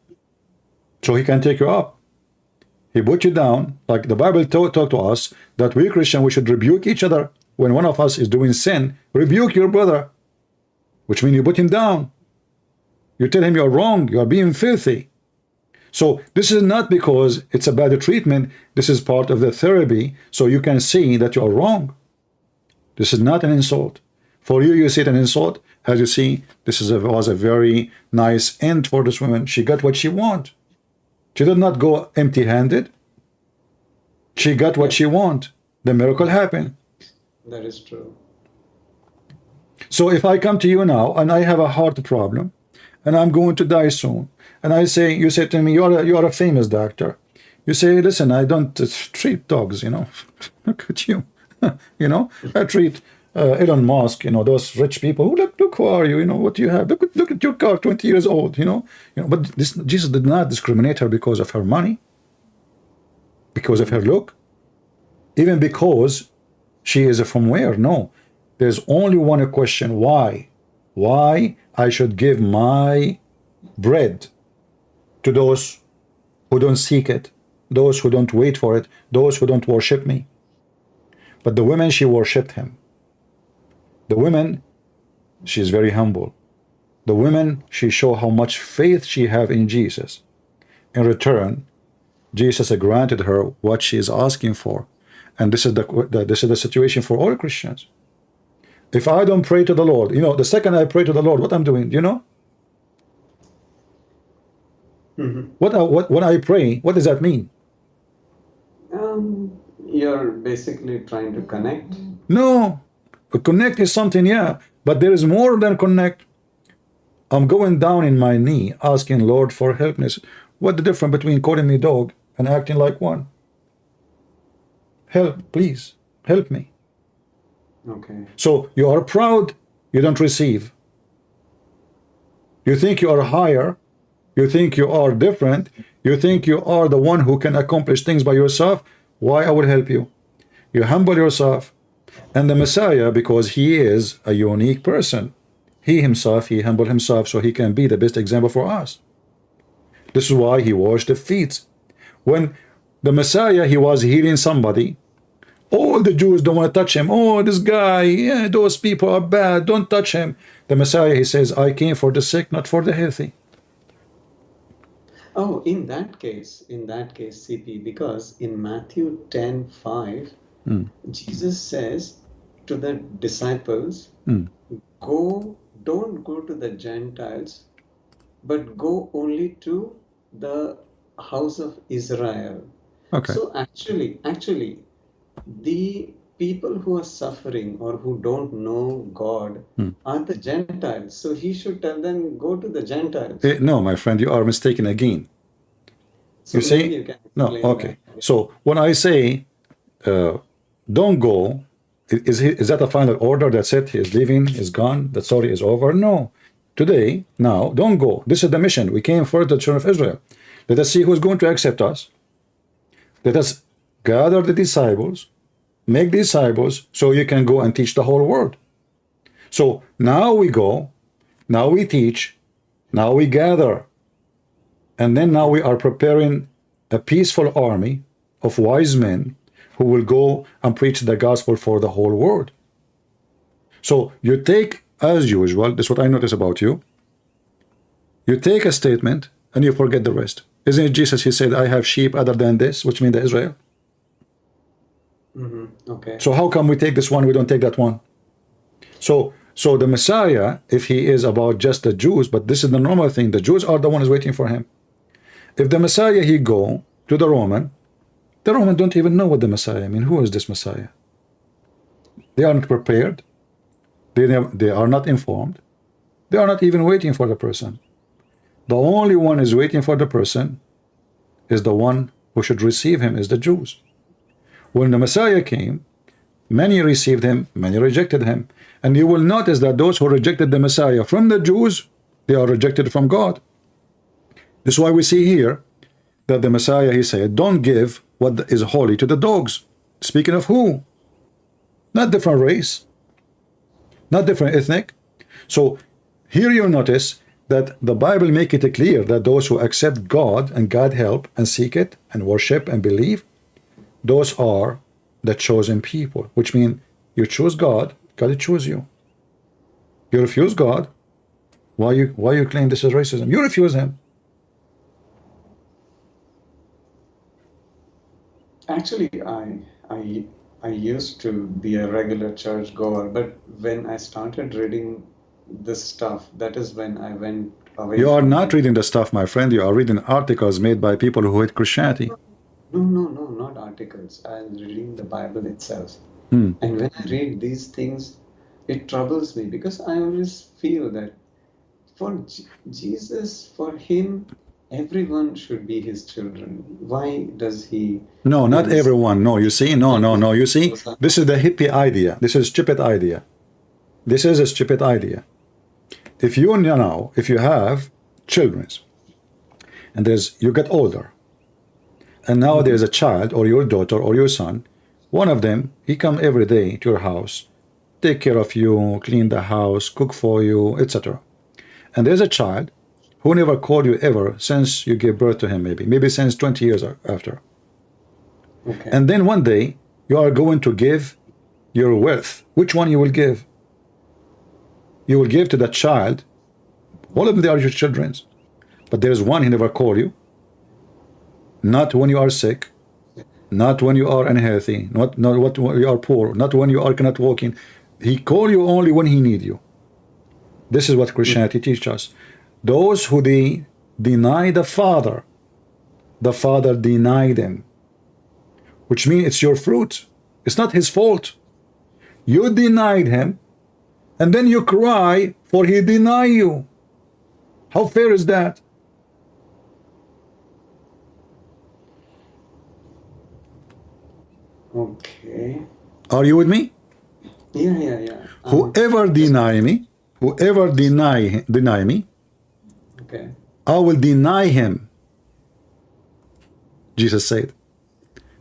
so he can take you up. He put you down, like the Bible taught to us that we Christian, we should rebuke each other. When one of us is doing sin, rebuke your brother, which means you put him down. You tell him you're wrong, you are being filthy. So this is not because it's a bad treatment. This is part of the therapy, so you can see that you are wrong. This is not an insult. For you, you see it an insult. As you see, this was a very nice end for this woman. She got what she want. She did not go empty-handed. She got what she want. The miracle happened. that is true. So if I come to you now and I have a heart problem and I'm going to die soon, and I say, you say to me, you are a famous doctor. You say, listen, I don't treat dogs, you know. Look at you. You know, I treat Elon Musk, you know, those rich people. Look, who are you? You know, what do you have? Look at your car, 20 years old, you know. But Jesus did not discriminate her because of her money, because of her look, even because she is from where? No. There's only one question. Why? Why I should give my bread to those who don't seek it, those who don't wait for it, those who don't worship me. But the women, she worshipped him. The women, she is very humble. The women, she show how much faith she have in Jesus. In return, Jesus granted her what she is asking for. And this is the situation for all Christians. If I don't pray to the Lord, you know, the second I pray to the Lord, what I'm doing, you know? What when I pray, what does that mean? You're basically trying to connect. No. Connect is something, yeah, but there is more than connect. I'm going down in my knee, asking Lord for helpness. What the difference between calling me dog and acting like one? Help, please, help me. Okay. So you are proud, you don't receive. You think you are higher, you think you are different, you think you are the one who can accomplish things by yourself. Why I will help you? You humble yourself. And the Messiah, because he is a unique person, he himself, he humbled himself so he can be the best example for us. This is why he washed the feet. When the Messiah, he was healing somebody, all the Jews don't want to touch him. Oh, this guy, yeah, those people are bad, don't touch him. The Messiah, he says, I came for the sick, not for the healthy. Oh, in that case, CP, because in Matthew 10:5, Jesus says to the disciples, don't go to the Gentiles, but go only to the house of Israel. Okay. So actually, the people who are suffering or who don't know God are the Gentiles. So he should tell them, go to the Gentiles. No, my friend, you are mistaken again. So You see? maybe you can No, explain okay. that. So when I say don't go, is that a final order that said he is leaving, is gone, the story is over? No. Today, now, don't go. This is the mission. We came for the children of Israel. Let us see who's going to accept us. Let us gather the disciples, make disciples, so you can go and teach the whole world. So now we go, now we teach, now we gather, and then now we are preparing a peaceful army of wise men who will go and preach the gospel for the whole world. So you take, as usual, this is what I notice about you, you take a statement and you forget the rest. Isn't it Jesus, he said, I have sheep other than this, which means the Israel? Okay. So how come we take this one, we don't take that one? So the Messiah, if he is about just the Jews, but this is the normal thing, the Jews are the ones waiting for him. If the Messiah, he go to the Roman don't even know what the Messiah, I mean, who is this Messiah? They aren't prepared. They are not informed. They are not even waiting for the person. The only one is waiting for the person is the one who should receive him, is the Jews. When the Messiah came, many received him, many rejected him. And you will notice that those who rejected the Messiah from the Jews, they are rejected from God. This is why we see here that the Messiah, he said, don't give what is holy to the dogs. Speaking of who? Not different race, not different ethnic. So here you notice that the Bible make it clear that those who accept God and God help and seek it and worship and believe, those are the chosen people, which means you choose God, God will choose you. You refuse God, why you claim this is racism? You refuse him. Actually, I used to be a regular church goer, but when I started reading this stuff, that is when I went away. You are from not it. reading the stuff, my friend. You are reading articles made by people who hate Christianity. No, not articles. I was reading the Bible itself. Hmm. And when I read these things, it troubles me because I always feel that for Jesus, for him, everyone should be his children. Why does he? No, not Yes. everyone. No, you see, no. You see, this is the hippie idea. This is a stupid idea. This is a stupid idea. If you now, if you have children, and you get older, and now there's a child or your daughter or your son, one of them, he come every day to your house, take care of you, clean the house, cook for you, etc. And there's a child who never called you ever since you gave birth to him, maybe since 20 years after. Okay. And then one day you are going to give your wealth. Which one you will give? You will give to that child. All of them, they are your children. But there's one he never called you. Not when you are sick, not when you are unhealthy, not when you are poor, not when you are not walking. He called you only when he need you. This is what Christianity teaches us. Those who they deny the Father deny them. Which means it's your fruit. It's not his fault. You denied him, and then you cry for he deny you. How fair is that? Okay. Are you with me? Yeah. Whoever deny me, whoever deny me, Okay. I will deny him. Jesus said.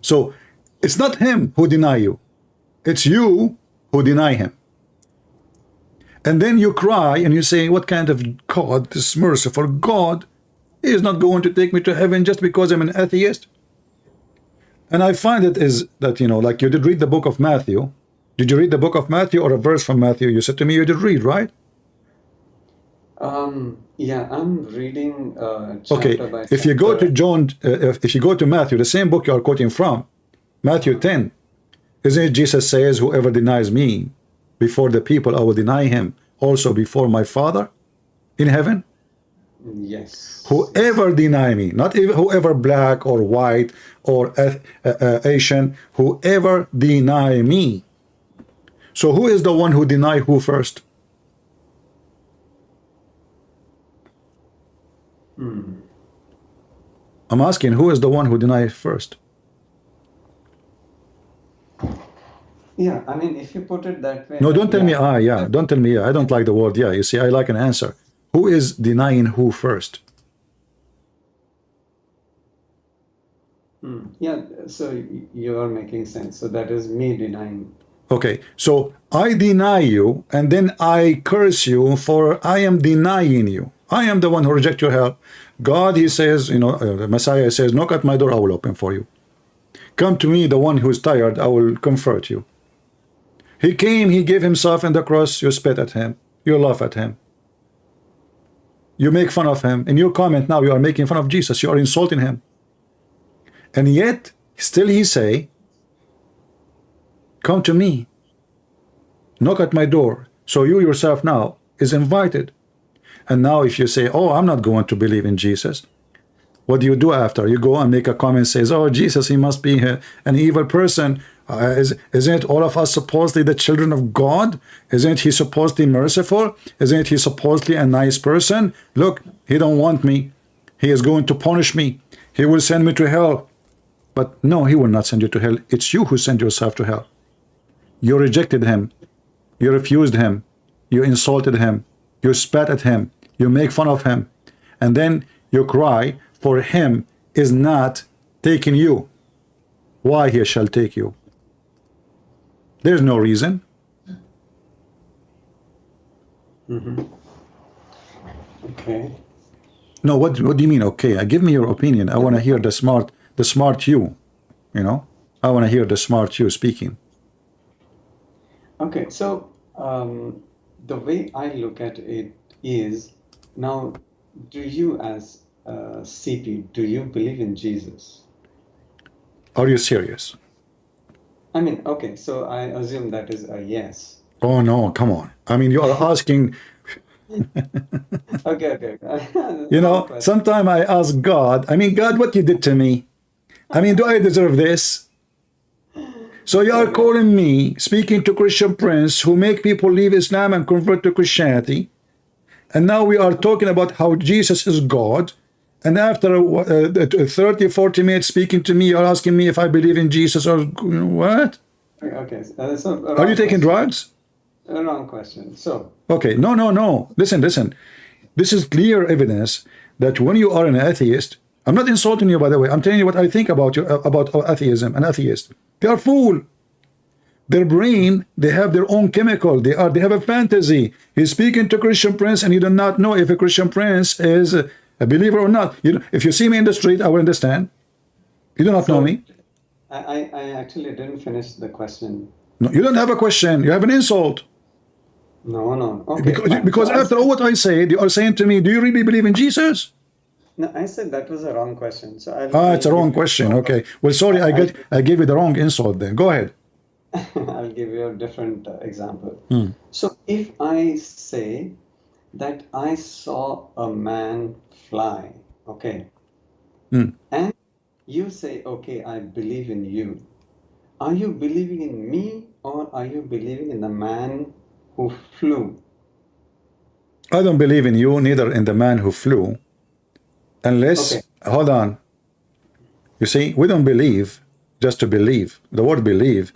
So it's not him who deny you. It's you who deny him. And then you cry and you say, what kind of God, this merciful God, is not going to take me to heaven just because I'm an atheist? And I find it is that, you know, like you did read the book of Matthew. Did you read the book of Matthew or a verse from Matthew? You said to me you did read, right? Yeah, I'm reading chapter Okay, by if you go chapter. to John, if you go to Matthew, the same book you are quoting from, Matthew 10, isn't it Jesus says, whoever denies me before the people, I will deny him also before my Father in heaven? Yes. Whoever deny me, not even whoever black or white or Asian, whoever deny me. So who is the one who deny who first? I'm asking, who is the one who denied first? Yeah, I mean, if you put it that way. No, then don't tell me yeah. yeah. Don't tell me yeah. I don't like the word yeah. You see, I like an answer. Who is denying who first? Yeah, so you are making sense. So that is me denying. Okay, so I deny you, and then I curse you for I am denying you. I am the one who reject your help. God, he says, you know, the Messiah says, knock at my door, I will open for you. Come to me, the one who is tired, I will comfort you. He came, he gave himself on the cross, you spit at him, you laugh at him. You make fun of him. In your comment now, you are making fun of Jesus, you are insulting him. And yet, still he say, come to me, knock at my door. So you yourself now is invited. And now if you say, oh, I'm not going to believe in Jesus, what do you do after? You go and make a comment, says, oh, Jesus, he must be an evil person. Isn't all of us supposedly the children of God? Isn't he supposedly merciful? Isn't he supposedly a nice person? Look, he don't want me. He is going to punish me. He will send me to hell. But no, he will not send you to hell. It's you who send yourself to hell. You rejected him. You refused him. You insulted him. You spat at him. You make fun of him. And then you cry for him is not taking you. Why he shall take you? There's no reason. Okay. No, what do you mean? Okay, give me your opinion. I want to hear the smart you. You know, I want to hear the smart you speaking. Okay, so the way I look at it is, now, do you as CP, do you believe in Jesus? Are you serious? I mean, okay, so I assume that is a yes. Oh no, come on. I mean, you are asking. Okay. You know, sometimes I ask God, I mean, God, what you did to me? I mean, do I deserve this? So you are calling me, speaking to Christian prince who make people leave Islam and convert to Christianity. And now we are talking about how Jesus is God. And after 30, 40 minutes speaking to me, you're asking me if I believe in Jesus or what? Okay, so Are you taking drugs? A wrong question. So okay, no. Listen. This is clear evidence that when you are an atheist, I'm not insulting you, by the way. I'm telling you what I think about you, about atheism and atheists. They are fool. Their brain, they have their own chemical. They have a fantasy. He's speaking to Christian prince, and you do not know if a Christian prince is a believer or not. You know, if you see me in the street, I will understand. You do not know me. I actually didn't finish the question. No, you don't have a question. You have an insult. No. Okay. Because after all what I said, you are saying to me, do you really believe in Jesus? No, I said that was a wrong question. So it's a wrong question. Okay. Well, sorry, I gave you the wrong insult then. Go ahead. I'll give you a different example. So if I say that I saw a man fly, okay, and you say, okay, I believe in you. Are you believing in me, or are you believing in the man who flew? I don't believe in you, neither in the man who flew. Unless, hold on. You see, we don't believe just to believe. The word believe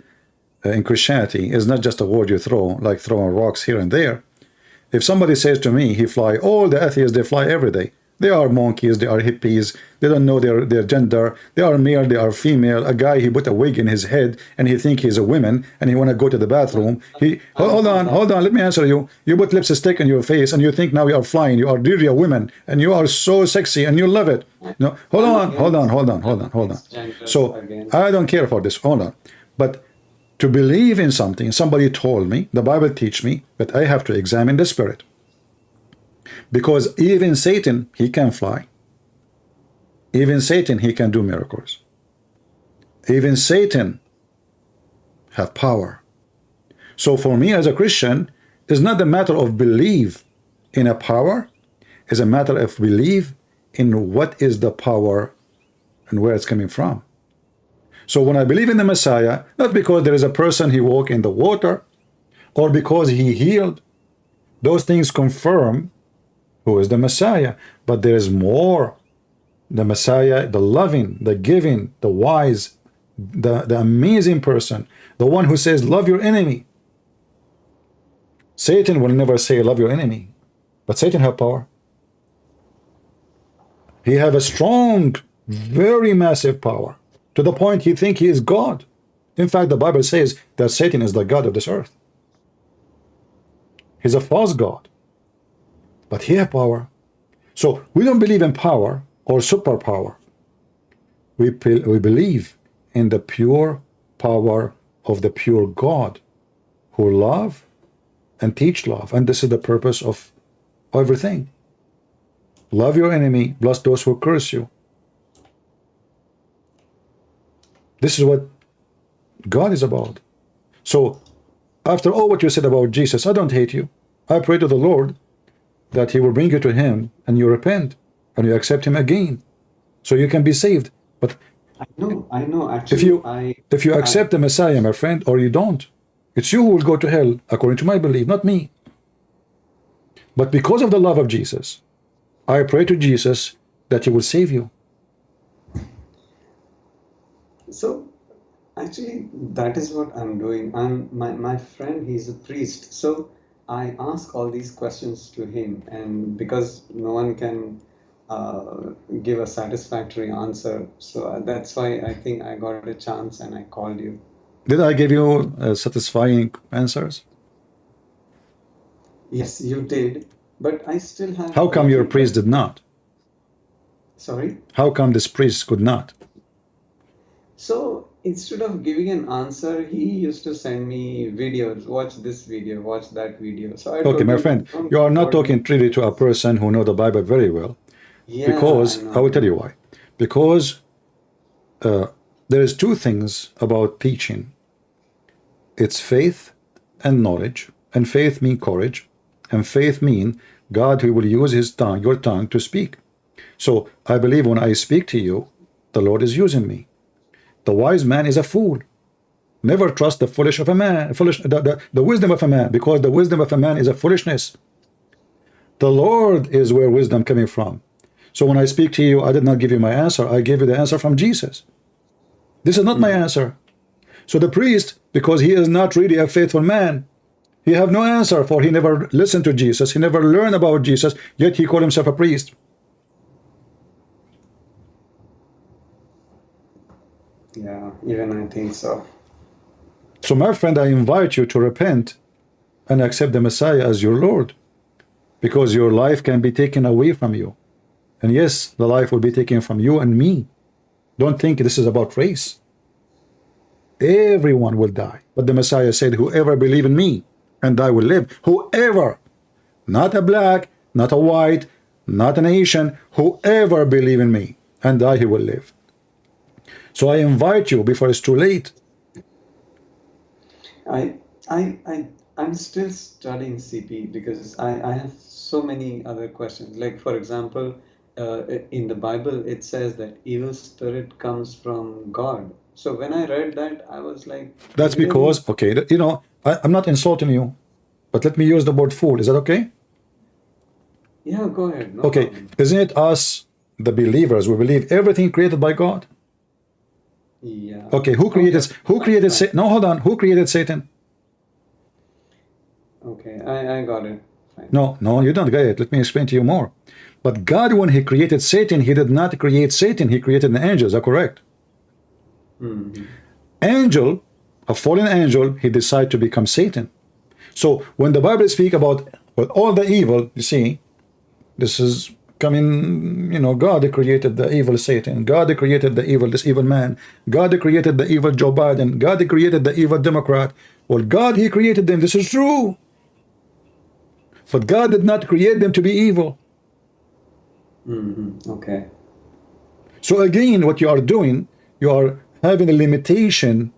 in Christianity is not just a word you throw, like throwing rocks here and there. If somebody says to me, he fly, all the atheists, they fly every day. They are monkeys, they are hippies, they don't know their gender, they are male, they are female. A guy, he put a wig in his head and he think he's a woman and he want to go to the bathroom. Hold on, let me answer you. You put lipstick on your face and you think now you are flying, you are really a woman and you are so sexy and you love it. No, hold on. So I don't care for this, hold on. But to believe in something, somebody told me, the Bible teach me that I have to examine the spirit. Because even Satan, he can fly. Even Satan, he can do miracles. Even Satan have power. So for me as a Christian, it's not a matter of belief in a power. It's a matter of belief in what is the power and where it's coming from. So when I believe in the Messiah, not because there is a person he walked in the water, or because he healed, those things confirm who is the Messiah. But there is more. The Messiah, the loving, the giving, the wise, the amazing person, the one who says, love your enemy. Satan will never say, love your enemy. But Satan have power. He have a strong, very massive power, to the point he think he is God. In fact, the Bible says that Satan is the God of this earth. He's a false God. But he has power. So we don't believe in power or superpower. We believe in the pure power of the pure God who love and teach love. And this is the purpose of everything. Love your enemy, bless those who curse you. This is what God is about. So after all what you said about Jesus, I don't hate you. I pray to the Lord that he will bring you to him and you repent and you accept him again so you can be saved. But I know actually, if you accept the Messiah, my friend, or you don't, it's you who will go to hell according to my belief, not me. But because of the love of Jesus, I pray to Jesus that he will save you. So actually that is what I'm doing. My friend, he's a priest, so I ask all these questions to him, and because no one can give a satisfactory answer. So that's why I think I got a chance and I called you. Did I give you satisfying answers? Yes, you did, but I still have How a come your little priest did not? Sorry? How come this priest could not? So instead of giving an answer, he used to send me videos. Watch this video, watch that video. So I Okay, told my him, friend, don't you are not record me. talking really to a person who know the Bible very well, Yeah, I because I will tell you know. why. Because there is two things about teaching. It's faith and knowledge, and faith mean courage, and faith mean God who will use his tongue, your tongue, to speak. So I believe when I speak to you, the Lord is using me. The wise man is a fool. Never trust the foolish of a man, the wisdom of a man, because the wisdom of a man is a foolishness. The Lord is where wisdom coming from. So when I speak to you, I did not give you my answer. I gave you the answer from Jesus. This is not my answer. So the priest, because he is not really a faithful man, he have no answer, for he never listened to Jesus. He never learned about Jesus, yet he called himself a priest. Yeah, even I think so. So my friend, I invite you to repent and accept the Messiah as your Lord, because your life can be taken away from you. And yes, the life will be taken from you and me. Don't think this is about race. Everyone will die. But the Messiah said, whoever believe in me and I will live. Whoever, not a black, not a white, not an Asian, whoever believe in me and I, he will live. So I invite you before it's too late. I'm still studying CP because I have so many other questions. Like, for example, in the Bible, it says that evil spirit comes from God. So when I read that, I was like, That's really? because, okay, you know, I'm not insulting you, but let me use the word fool. Is that okay? Yeah, go ahead, no Okay, problem. isn't it us, the believers, we believe everything created by God? Yeah. Okay, who Okay, created fine. Satan? No, hold on. Who created Satan? Okay, I got it. Fine. No, you don't get it. Let me explain to you more. But God, when he created Satan, he did not create Satan. He created an angel. Is that correct? Mm-hmm. Angel, a fallen angel, he decided to become Satan. So when the Bible speaks about all the evil, you see, this is coming, you know, God created the evil Satan. God created this evil man. God created the evil Joe Biden. God created the evil Democrat. Well, God, he created them. This is true. But God did not create them to be evil. Mm-hmm. Okay. So again, what you are doing, you are having a limitation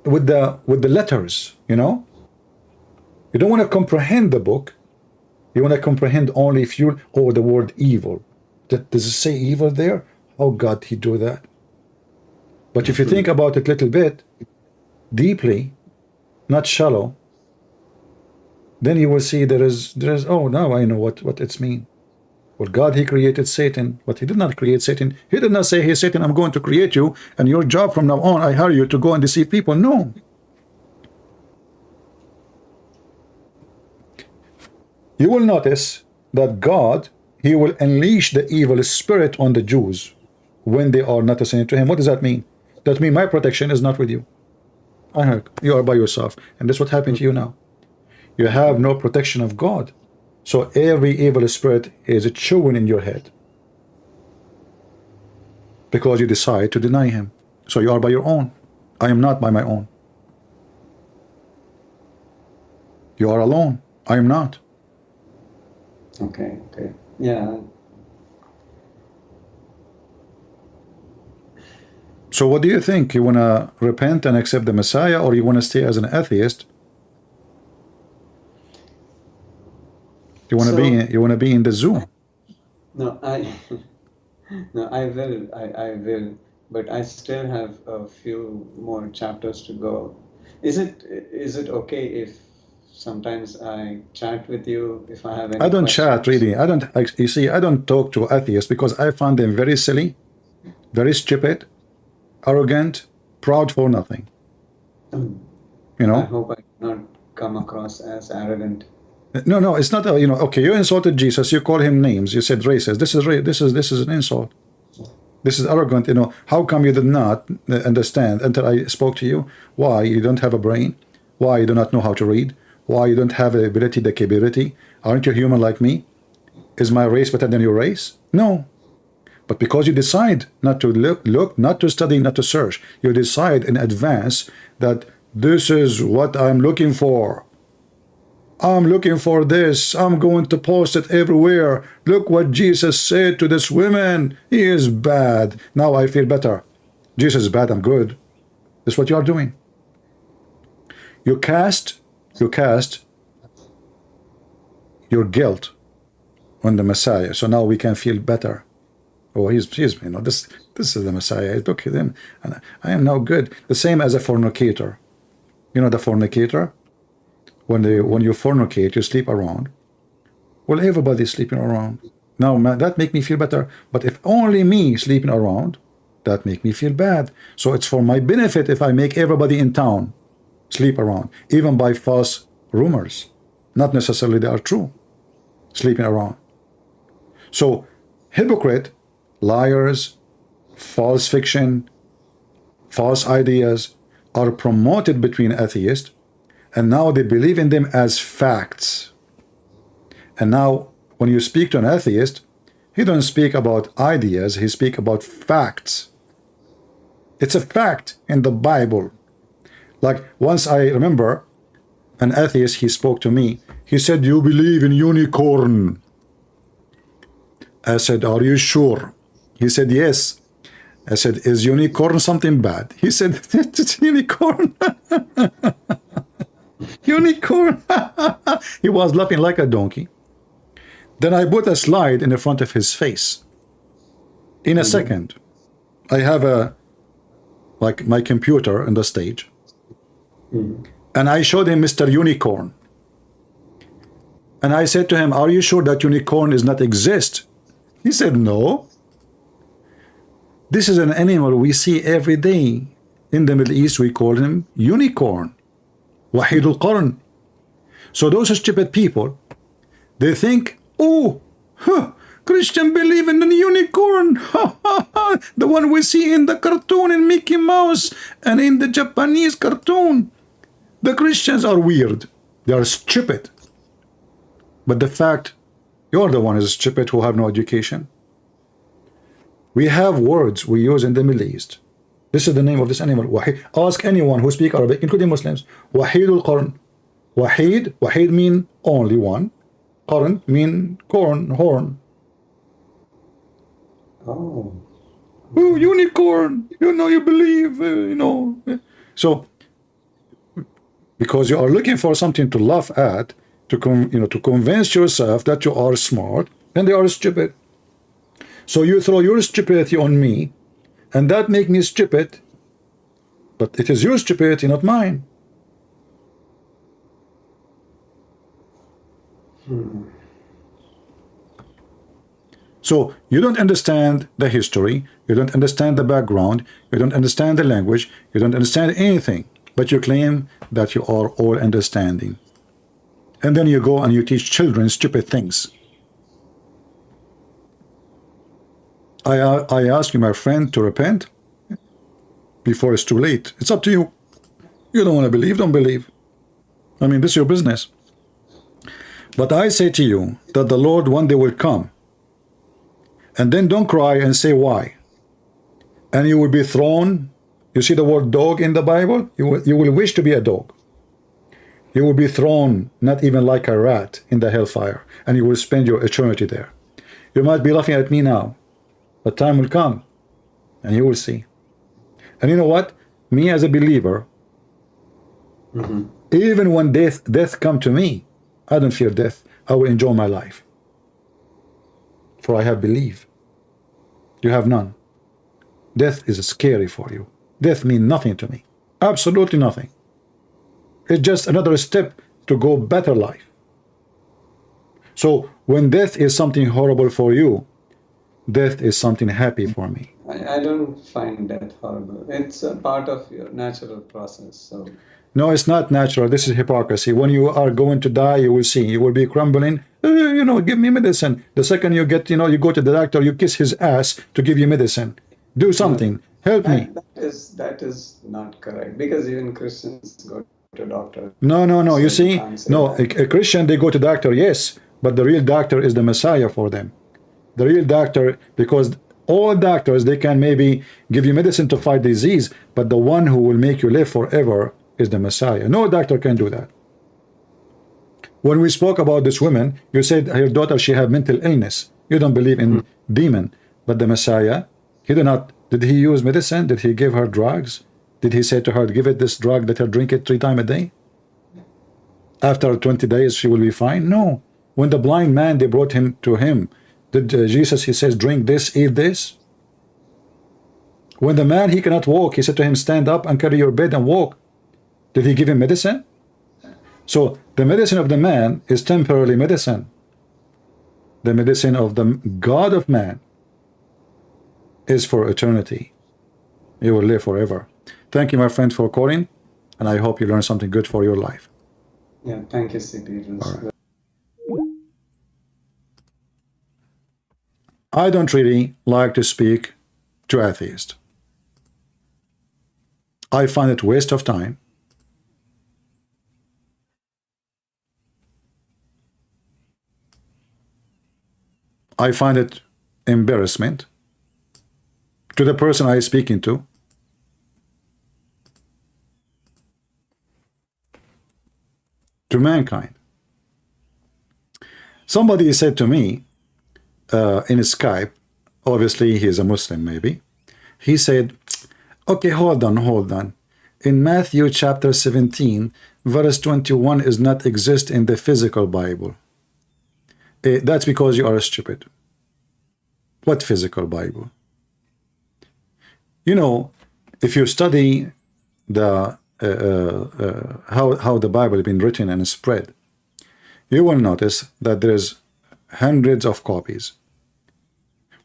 with the letters, you know? You don't want to comprehend the book. You want to comprehend only if you, oh, the word evil. Does it say evil there? How God he do that? But if you think about it a little bit, deeply, not shallow, then you will see there is, oh, now I know what it's mean. Well, God, he created Satan, but he did not create Satan. He did not say, hey, Satan, I'm going to create you, and your job from now on, I hire you to go and deceive people. No. You will notice that God, he will unleash the evil spirit on the Jews when they are not listening to him. What does that mean? That means my protection is not with you. I heard you are by yourself. And that's what happened to you now. You have no protection of God. So every evil spirit is chewing in your head because you decide to deny him. So you are by your own. I am not by my own. You are alone. I am not. Okay, okay. Yeah. So what do you think? You want to repent and accept the Messiah, or you want to stay as an atheist? You want to be So, you want to be in the zoo. no, no, I will, but I still have a few more chapters to go. Is it okay if sometimes I chat with you if I have I any don't chat questions? really. You see, I don't talk to atheists because I find them very silly, very stupid, arrogant, proud for nothing. Um, You I know? hope I not come across as arrogant. No, no, it's not. You know, okay, you insulted Jesus. You call him names. You said racist. This is an insult. This is arrogant. You know, how come you did not understand until I spoke to you? Why you don't have a brain? Why you do not know how to read? Why you don't have the ability, the capability? Aren't you human like me? Is my race better than your race? No. But because you decide not to look, not to study, not to search, you decide in advance that this is what I'm looking for. I'm looking for this. I'm going to post it everywhere. Look what Jesus said to this woman. He is bad. Now I feel better. Jesus is bad. I'm good. That's what you are doing. You cast your guilt on the Messiah. So now we can feel better. Oh, he's you know, this is the Messiah. Look at him. And I am now good. The same as a fornicator. You know the fornicator? When you fornicate, you sleep around. Well, everybody's sleeping around. Now, that make me feel better. But if only me sleeping around, that make me feel bad. So it's for my benefit if I make everybody in town sleep around, even by false rumors. Not necessarily they are true. Sleeping around. So, hypocrite, liars, false fiction, false ideas are promoted between atheists. And now they believe in them as facts. And now when you speak to an atheist, he don't speak about ideas, he speak about facts. It's a fact in the Bible. Like once I remember an atheist, he spoke to me. He said, "You believe in unicorn?" I said, "Are you sure?" He said, "Yes." I said, "Is unicorn something bad?" He said, "It's unicorn." Unicorn. He was laughing like a donkey. Then I put a slide in the front of his face. In a second, I have like my computer on the stage, and I showed him Mr. Unicorn. And I said to him, "Are you sure that unicorn does not exist?" He said, "No." This is an animal we see every day. In the Middle East, we call him unicorn. Wahid al-Qarn. So those stupid people, they think, oh, Christian believe in the unicorn. The one we see in the cartoon in Mickey Mouse and in the Japanese cartoon. The Christians are weird. They are stupid. But the fact, you're the one who is stupid who have no education. We have words we use in the Middle East. This is the name of this animal. Wahid. Ask anyone who speak Arabic, including Muslims. Wahid al-Qarn. Wahid mean only one. Qarn mean corn, horn. Oh. Oh, unicorn. You know, you believe, you know. So, because you are looking for something to laugh at, to convince yourself that you are smart, and they are stupid. So you throw your stupidity on me, and that make me stupid, but it is your stupidity, not mine. So you don't understand the history, you don't understand the background, you don't understand the language, you don't understand anything, but you claim that you are all understanding. And then you go and you teach children stupid things. I ask you, my friend, to repent before it's too late. It's up to you. You don't want to believe, don't believe. I mean, this is your business. But I say to you that the Lord one day will come. And then don't cry and say why. And you will be thrown. You see the word dog in the Bible? You will wish to be a dog. You will be thrown, not even like a rat, in the hellfire. And you will spend your eternity there. You might be laughing at me now. But time will come, and you will see. And you know what? Me as a believer, even when death come to me, I don't fear death. I will enjoy my life. For I have belief. You have none. Death is scary for you. Death means nothing to me. Absolutely nothing. It's just another step to go better life. So when death is something horrible for you, death is something happy for me. I don't find that horrible. It's a part of your natural process. So No, it's not natural. This is hypocrisy. When you are going to die, you will see. You will be crumbling. You know, give me medicine. The second you get, you know, you go to the doctor, you kiss his ass to give you medicine. Do something. Help me. That is not correct, because even Christians go to doctor. No, no, no. So You you see, can't say no, that. a Christian, they go to doctor, yes, but the real doctor is the Messiah for them. The real doctor, because all doctors, they can maybe give you medicine to fight disease, but the one who will make you live forever is the Messiah. No doctor can do that. When we spoke about this woman, you said her daughter, she had mental illness. You don't believe in demon, but the Messiah, he did he use medicine? Did he give her drugs? Did he say to her, give it this drug, let her drink it 3 times a day? After 20 days, she will be fine? No. When the blind man, they brought him to him, did Jesus, he says, drink this, eat this? When the man, he cannot walk, he said to him, stand up and carry your bed and walk. Did he give him medicine? So the medicine of the man is temporary medicine. The medicine of the God of man is for eternity. You will live forever. Thank you, my friend, for calling, and I hope you learned something good for your life. Yeah, thank you, CP. It was All right. I don't really like to speak to atheists. I find it waste of time. I find it embarrassment to the person I am speaking to. To mankind. Somebody said to me in Skype, obviously he is a Muslim maybe, he said, okay, hold on. In Matthew chapter 17, verse 21 is not exist in the physical Bible. That's because you are stupid. What physical Bible? You know, if you study the how the Bible has been written and spread, you will notice that there's hundreds of copies,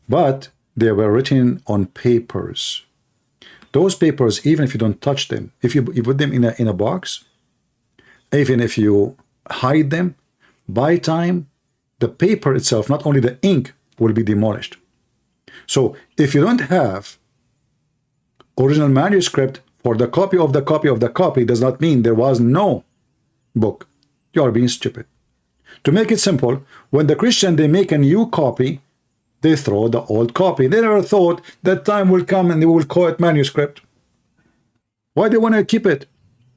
but they were written on papers. Those papers, even if you don't touch them, if you put them in a box, even if you hide them, by time the paper itself, not only the ink, will be demolished. So if you don't have original manuscript for the copy of the copy of the copy, does not mean there was no book. You are being stupid. To make it simple, when the Christian, they make a new copy, they throw the old copy. They never thought that time will come and they will call it manuscript. Why they want to keep it?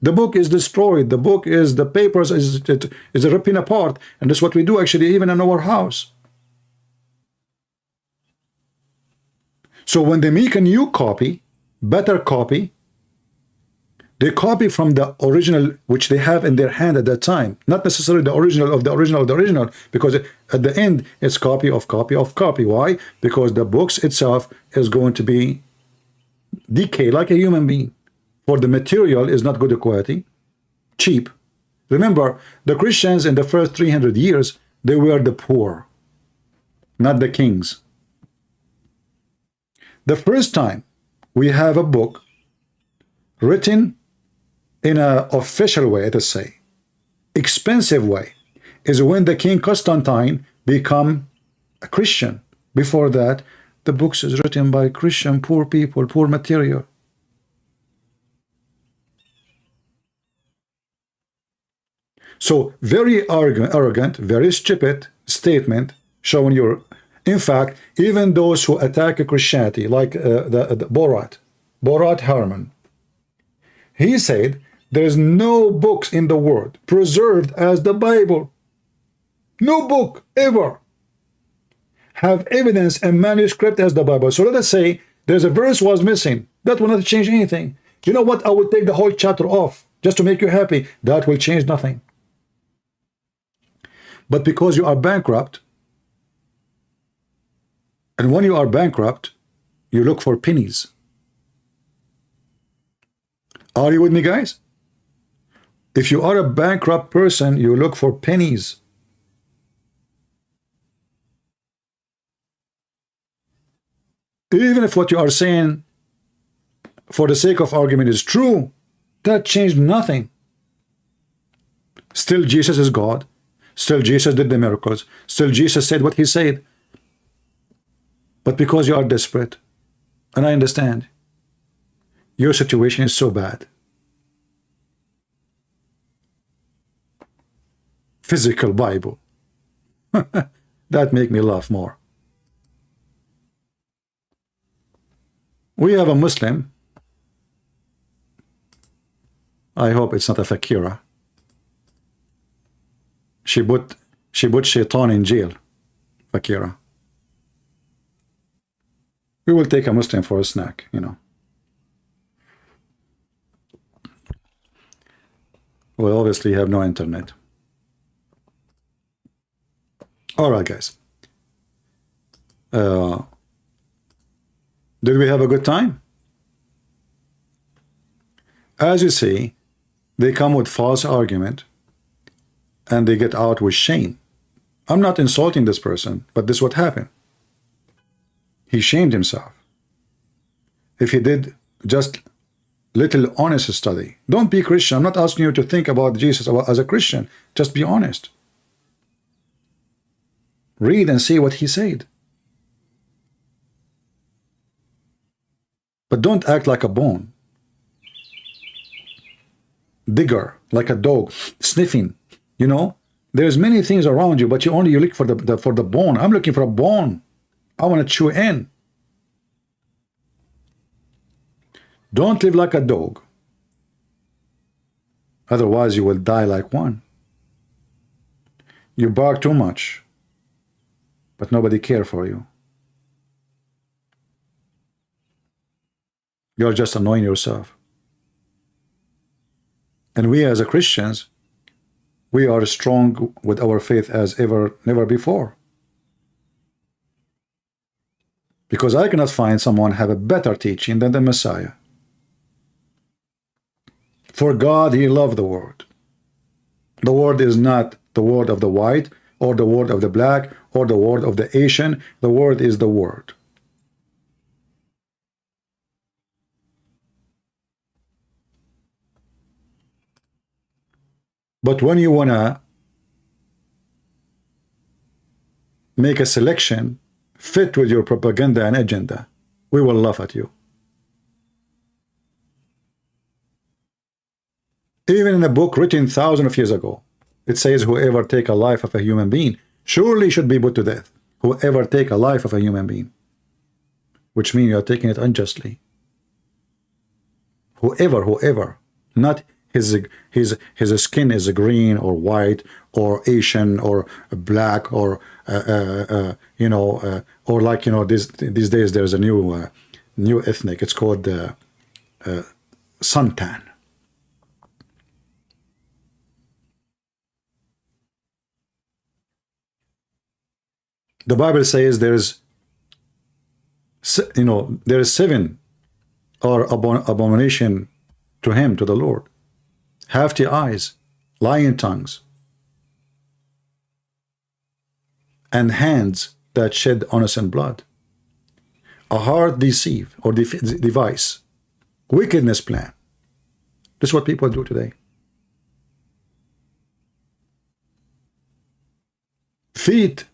The book is destroyed. The book is, the papers is ripping apart. And that's what we do actually even in our house. So when they make a new copy, better copy, they copy from the original which they have in their hand at that time, not necessarily the original of the original of the original, because at the end it's copy of copy of copy. Why? Because the books itself is going to be decay like a human being. For the material is not good quality, cheap. Remember, the Christians in the first 300 years, they were the poor, not the kings. The first time we have a book written in an official way, let us say, expensive way, is when the King Constantine become a Christian. Before that, the books is written by Christian, poor people, poor material. So very arrogant, very stupid statement showing your, in fact, even those who attack Christianity, like the Borat Harman, he said there is no books in the world preserved as the Bible. No book ever have evidence and manuscript as the Bible. So let us say there's a verse was missing. That will not change anything. You know what? I will take the whole chapter off just to make you happy. That will change nothing. But because you are bankrupt, and when you are bankrupt, you look for pennies. Are you with me, guys? If you are a bankrupt person, you look for pennies. Even if what you are saying, for the sake of argument, is true, that changed nothing. Still Jesus is God. Still Jesus did the miracles. Still Jesus said what he said. But because you are desperate, and I understand, your situation is so bad. Physical Bible. That make me laugh more. We have a Muslim. I hope it's not a fakira. She put shaitan in jail. Fakira. We will take a Muslim for a snack, you know. We obviously have no internet. All right, guys. Did we have a good time? As you see, they come with false argument and they get out with shame. I'm not insulting this person, but this is what happened. He shamed himself. If he did just little honest study. Don't be Christian. I'm not asking you to think about Jesus as a Christian. Just be honest. Read and see what he said. But don't act like a bone. Digger, like a dog, sniffing. You know, there's many things around you, but you look for the bone. I'm looking for a bone. I want to chew in. Don't live like a dog. Otherwise, you will die like one. You bark too much, but nobody cares for you. You're just annoying yourself. And we as a Christians, we are strong with our faith as never before. Because I cannot find someone have a better teaching than the Messiah. For God, he loved the world. The world is not the word of the white, or the word of the black, or the word of the Asian. The word is the word. But when you want to make a selection fit with your propaganda and agenda, we will laugh at you. Even in a book written thousands of years ago, it says whoever take a life of a human being surely should be put to death. Whoever take a life of a human being, which means you are taking it unjustly. Whoever, not his skin is green or white or Asian or black or or like these days there's a new ethnic. It's called suntan. The Bible says there's 7 are abomination to him, to the Lord. Hafty eyes, lying tongues, and hands that shed innocent blood, a heart deceive or device, wickedness plan. This is what people do today. Feet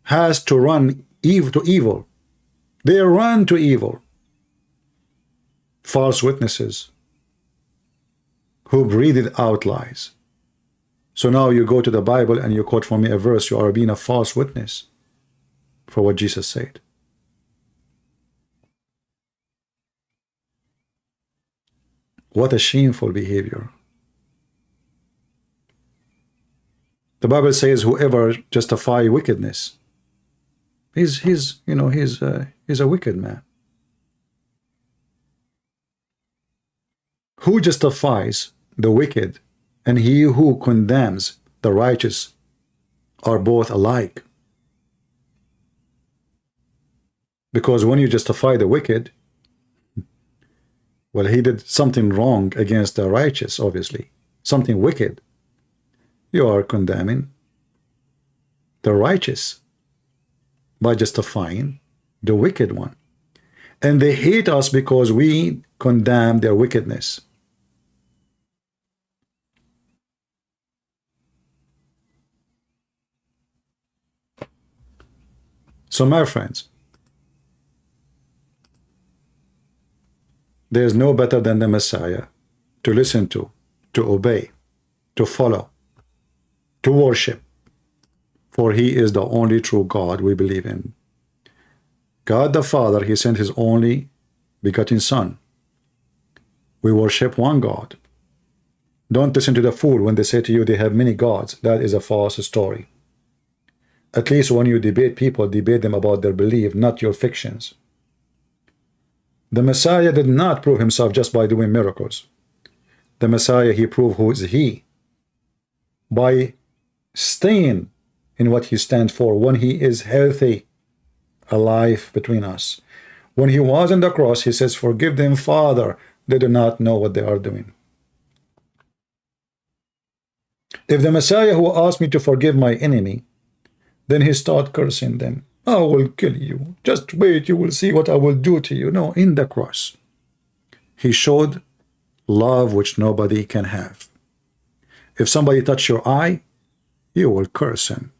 has to run evil to evil. They run to evil. False witnesses who breathed out lies. So now you go to the Bible and you quote for me a verse, you are being a false witness for what Jesus said. What a shameful behavior. The Bible says whoever justify wickedness, he's a wicked man. Who justifies the wicked and he who condemns the righteous are both alike. Because when you justify the wicked, well, he did something wrong against the righteous, obviously, something wicked. You are condemning the righteous by justifying the wicked one. And they hate us because we condemn their wickedness. So my friends, there is no better than the Messiah to listen to obey, to follow, to worship, for he is the only true God we believe in. God the Father, he sent his only begotten Son. We worship one God. Don't listen to the fool when they say to you they have many gods. That is a false story. At least when you debate people, debate them about their belief, not your fictions. The Messiah did not prove himself just by doing miracles. The Messiah, he proved who is he by staying in what he stands for when he is healthy, alive between us. When he was on the cross, he says, forgive them, Father, they do not know what they are doing. If the Messiah who asked me to forgive my enemy, then he start cursing them. I will kill you. Just wait, you will see what I will do to you. No, in the cross, he showed love which nobody can have. If somebody touch your eye, you will curse him.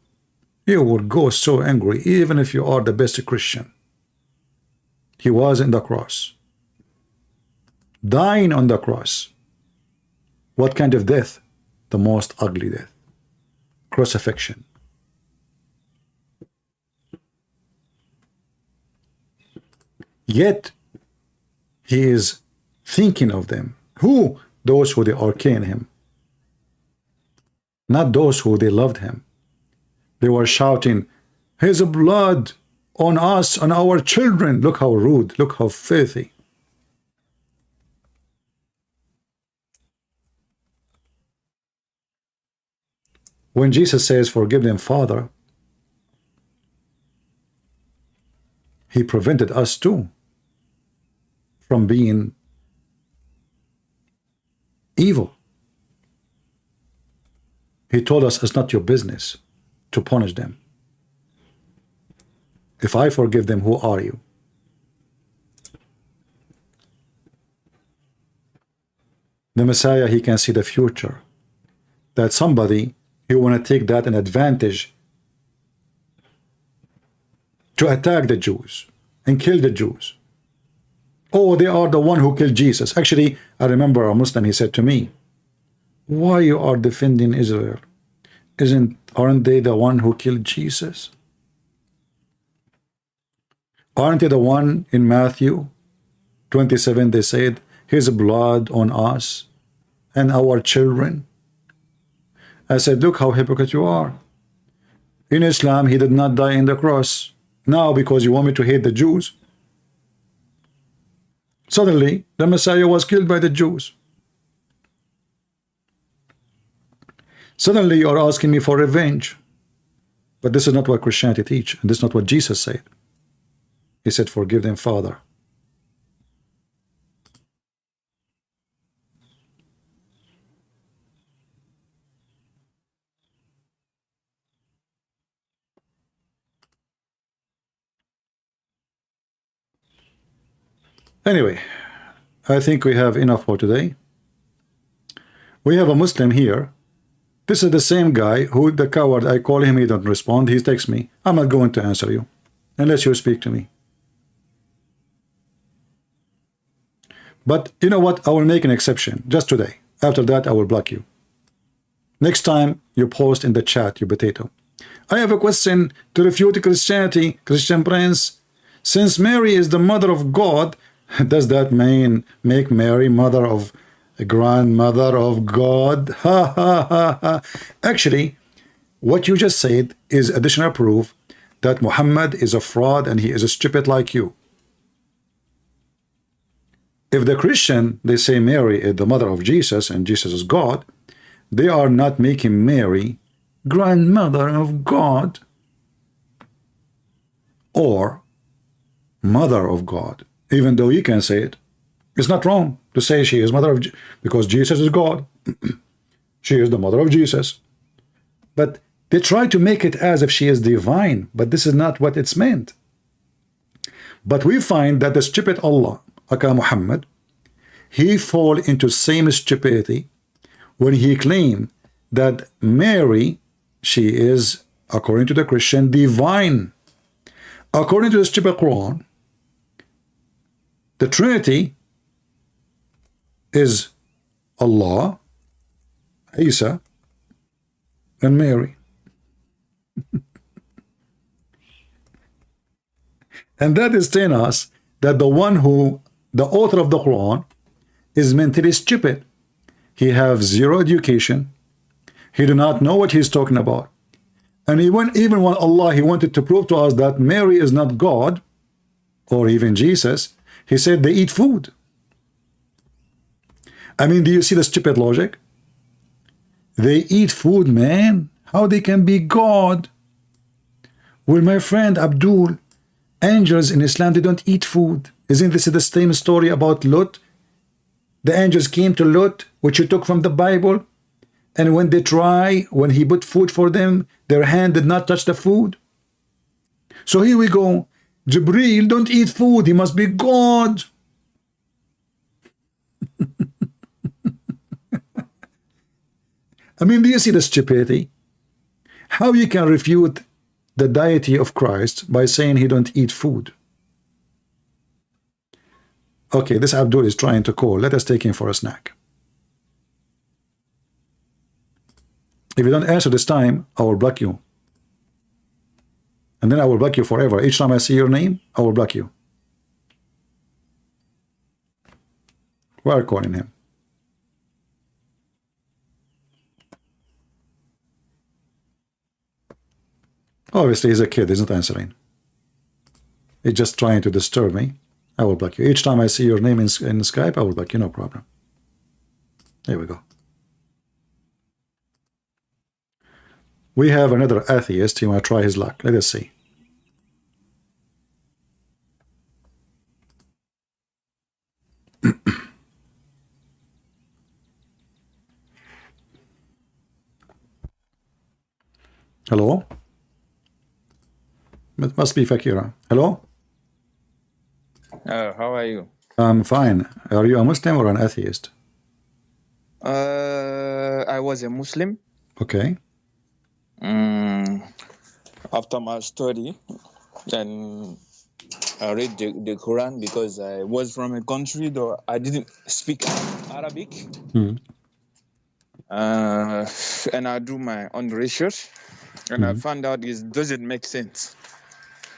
You will go so angry, even if you are the best Christian. He was in the cross, dying on the cross. What kind of death? The most ugly death. Crucifixion. Yet he is thinking of them. Who? Those who they are killing him. Not those who they loved him. They were shouting, his blood on us, on our children. Look how rude, look how filthy. When Jesus says, forgive them, Father, he prevented us too from being evil. He told us it's not your business to punish them. If I forgive them, who are you? The Messiah, he can see the future. That somebody, he want to take that an advantage to attack the Jews and kill the Jews. Oh, they are the one who killed Jesus. Actually, I remember a Muslim, he said to me, why you are defending Israel? Aren't they the one who killed Jesus? Aren't they the one in Matthew 27, they said, his blood on us and our children? I said, look how hypocrite you are. In Islam, he did not die in the cross. Now, because you want me to hate the Jews, suddenly the Messiah was killed by the Jews. Suddenly you are asking me for revenge. But this is not what Christianity teach, and this is not what Jesus said. He said, forgive them, Father. Anyway, I think we have enough for today. We have a Muslim here. This is the same guy who, the coward, I call him, he don't respond. He texts me, I'm not going to answer you unless you speak to me. But you know what? I will make an exception just today. After that, I will block you. Next time you post in the chat, you potato. I have a question to refute Christianity, Christian Prince. Since Mary is the mother of God, does that mean make Mary mother of a grandmother of God? Ha ha ha ha. Actually, what you just said is additional proof that Muhammad is a fraud and he is a stupid like you. If the Christian, they say Mary is the mother of Jesus and Jesus is God, they are not making Mary grandmother of God or mother of God, even though you can say it. It's not wrong to say she is mother of because Jesus is God. She is the mother of Jesus. But they try to make it as if she is divine, but this is not what it's meant. But we find that the stupid Allah, aka Muhammad, he fall into same stupidity when he claimed that Mary, she is, according to the Christian, divine. According to the stupid Quran, the Trinity is Allah, Isa, and Mary. And that is telling us that the author of the Quran is mentally stupid. He have zero education. He do not know what he's talking about. And even when Allah, he wanted to prove to us that Mary is not God, or even Jesus, he said they eat food. I mean, do you see the stupid logic? They eat food, man. How they can be God? Well, my friend Abdul, angels in Islam, they don't eat food. Isn't this the same story about Lot? The angels came to Lot, which you took from the Bible, and when he put food for them, their hand did not touch the food. So here we go. Jibreel don't eat food. He must be God. I mean, do you see the stupidity? How you can refute the deity of Christ by saying he don't eat food? Okay, this Abdul is trying to call. Let us take him for a snack. If you don't answer this time, I will block you. And then I will block you forever. Each time I see your name, I will block you. We are calling him. Obviously, he's a kid. He's not answering. He's just trying to disturb me. I will block you. Each time I see your name in Skype, I will block you. No problem. There we go. We have another atheist. He want to try his luck. Let us see. Hello? It must be Fakira. Hello? How are you? I'm fine. Are you a Muslim or an atheist? I was a Muslim. Okay. After my study, then I read the Quran because I was from a country though I didn't speak Arabic. And I do my own research, and I found out it doesn't make sense.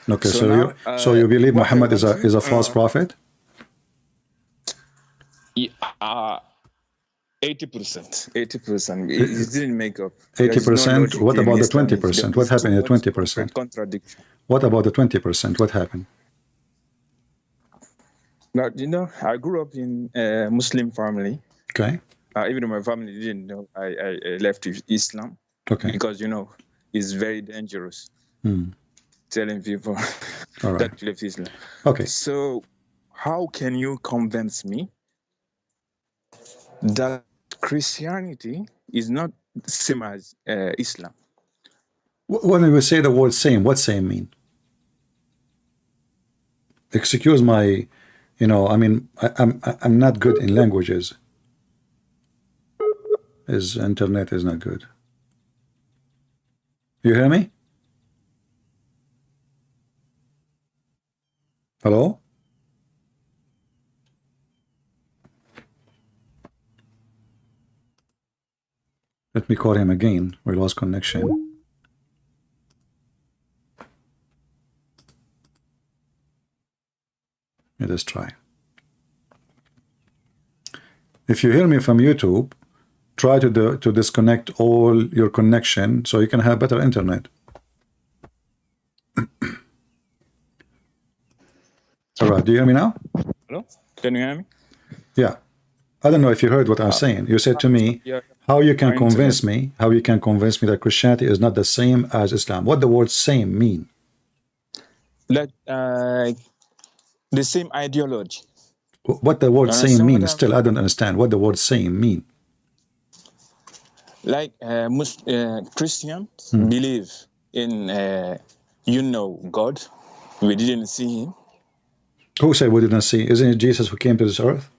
Okay, So now, so you believe what I Muhammad is want a to- false prophet? 80%. 80%. It didn't make up. There is no 80%. logic What in about the Islam. 20%? What happened in the 20%? Contradiction. What about the 20%? What happened? Now, I grew up in a Muslim family. Okay. Even though my family didn't know, I left Islam Okay. because, it's very dangerous telling people All right. that you left Islam. Okay. So how can you convince me that Christianity is not the same as Islam? When we say the word same, what same mean? Excuse my, I mean, I'm not good in languages. His internet is not good. You hear me? Hello? Let me call him again. We lost connection. Let us try. If you hear me from YouTube, try to disconnect all your connection so you can have better internet. All right, do you hear me now? Hello? Can you hear me? Yeah. I don't know if you heard what I'm saying. You said to me, how you can convince me that Christianity is not the same as Islam. What the word same mean? Like the same ideology. What the word You same understand mean? what I'm Still, I don't understand what the word same mean. Like Christians believe in God. We didn't see him. Who said we didn't see? Isn't it Jesus who came to this earth?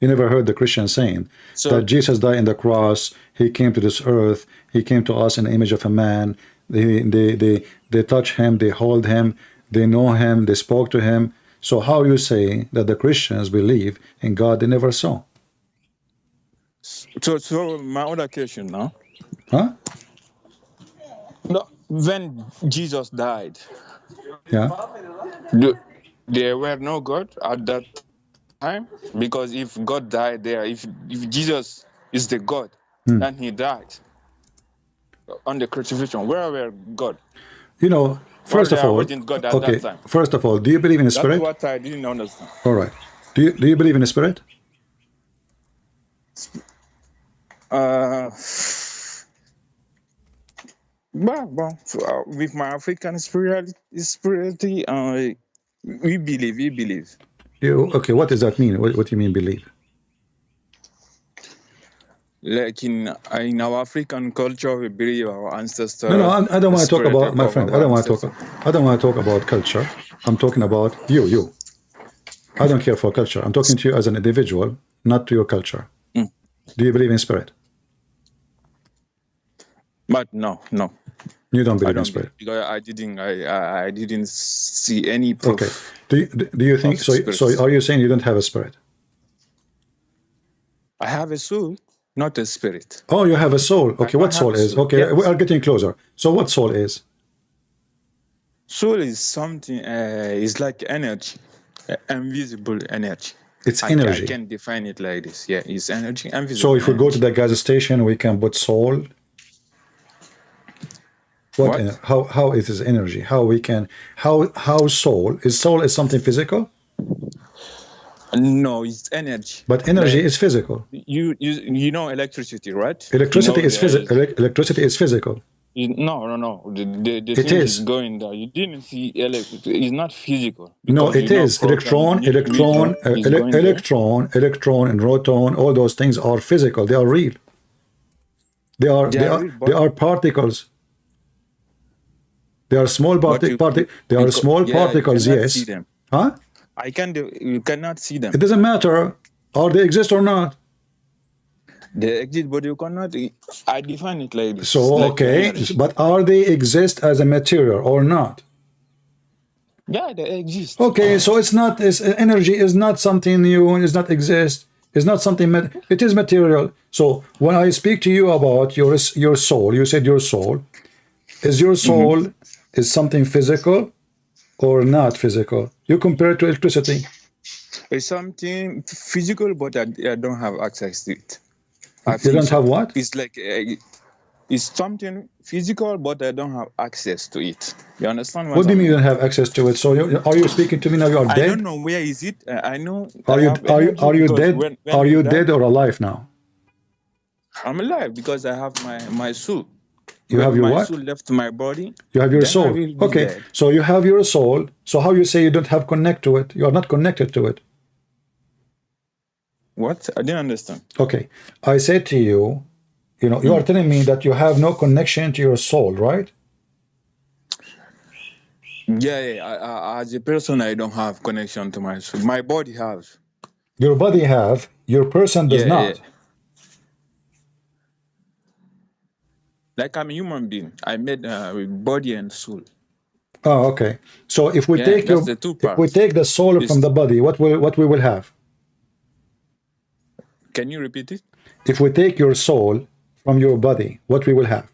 You never heard the Christian saying that Jesus died on the cross, he came to this earth, he came to us in the image of a man, they touch him, they hold him, they know him, they spoke to him. So how you say that the Christians believe in God they never saw? So my other question now. Huh? No, when Jesus died, Yeah. there were no God at that time, because if God died there, if Jesus is the God, and he died on the crucifixion, where were God? You know, first of all, wasn't God at okay, that time. first of all, do you believe in the That's spirit? what I didn't understand. All right. Do you believe in the spirit? With my African spirituality, we believe. Okay, what does that mean? What do you mean believe? Like in our African culture, we believe our ancestors. No, I don't want to talk about, my friend. I don't want to talk about culture. I'm talking about you. I don't care for culture. I'm talking to you as an individual, not to your culture. Do you believe in spirit? But no. You don't believe in spirit, because I didn't see any proof. Okay. Do you think so? So are you saying you don't have a spirit? I have a soul, not a spirit. Oh, you have a soul. Okay, what soul is? Okay, yes. We are getting closer. So what soul is? Soul is something. Is like energy, invisible energy. It's energy. I can define it like this. Yeah, it's energy, invisible. So if we go to the gas station, we can put soul. What? How it is energy? How we can? How soul is something physical? No, it's energy. But energy is physical. You know electricity, right? Electricity is physical. Electricity is physical. No. The thing is going there. You didn't see electricity. It's not physical. No, it is. Electron, and proton, all those things are physical. They are real. They are particles. They are small particles. Yes. Huh? You cannot see them. It doesn't matter. Or they exist or not. They exist, but you cannot. I define it like this. So okay, but are they exist as a material or not? Yeah, they exist. Okay, so it's not. Energy is not something new. It does not exist. It's not something. It is material. So when I speak to you about your soul, you said your soul. Is your soul is something physical or not physical? You compare it to electricity. It's something physical, but I don't have access to it. You don't have what? It's like it's something physical, but I don't have access to it. You understand what do you mean you don't have access to it? So are you speaking to me now? You are dead. I don't know where is it. I know. Are you dead? Are you dead or alive now? I'm alive because I have my soul. You have your my what? Soul left my body. You have your soul. Okay, dead. So you have your soul. So how you say you don't have connect to it? You are not connected to it. What? I didn't understand. Okay, I said to you, you are telling me that you have no connection to your soul, right? Yeah. As a person, I don't have connection to my soul. My body has. Your body have. Your person does not. Yeah. Like I'm a human being. I made body and soul. Oh, okay. So if we take the soul from the body, what we will have? Can you repeat it? If we take your soul from your body, what we will have?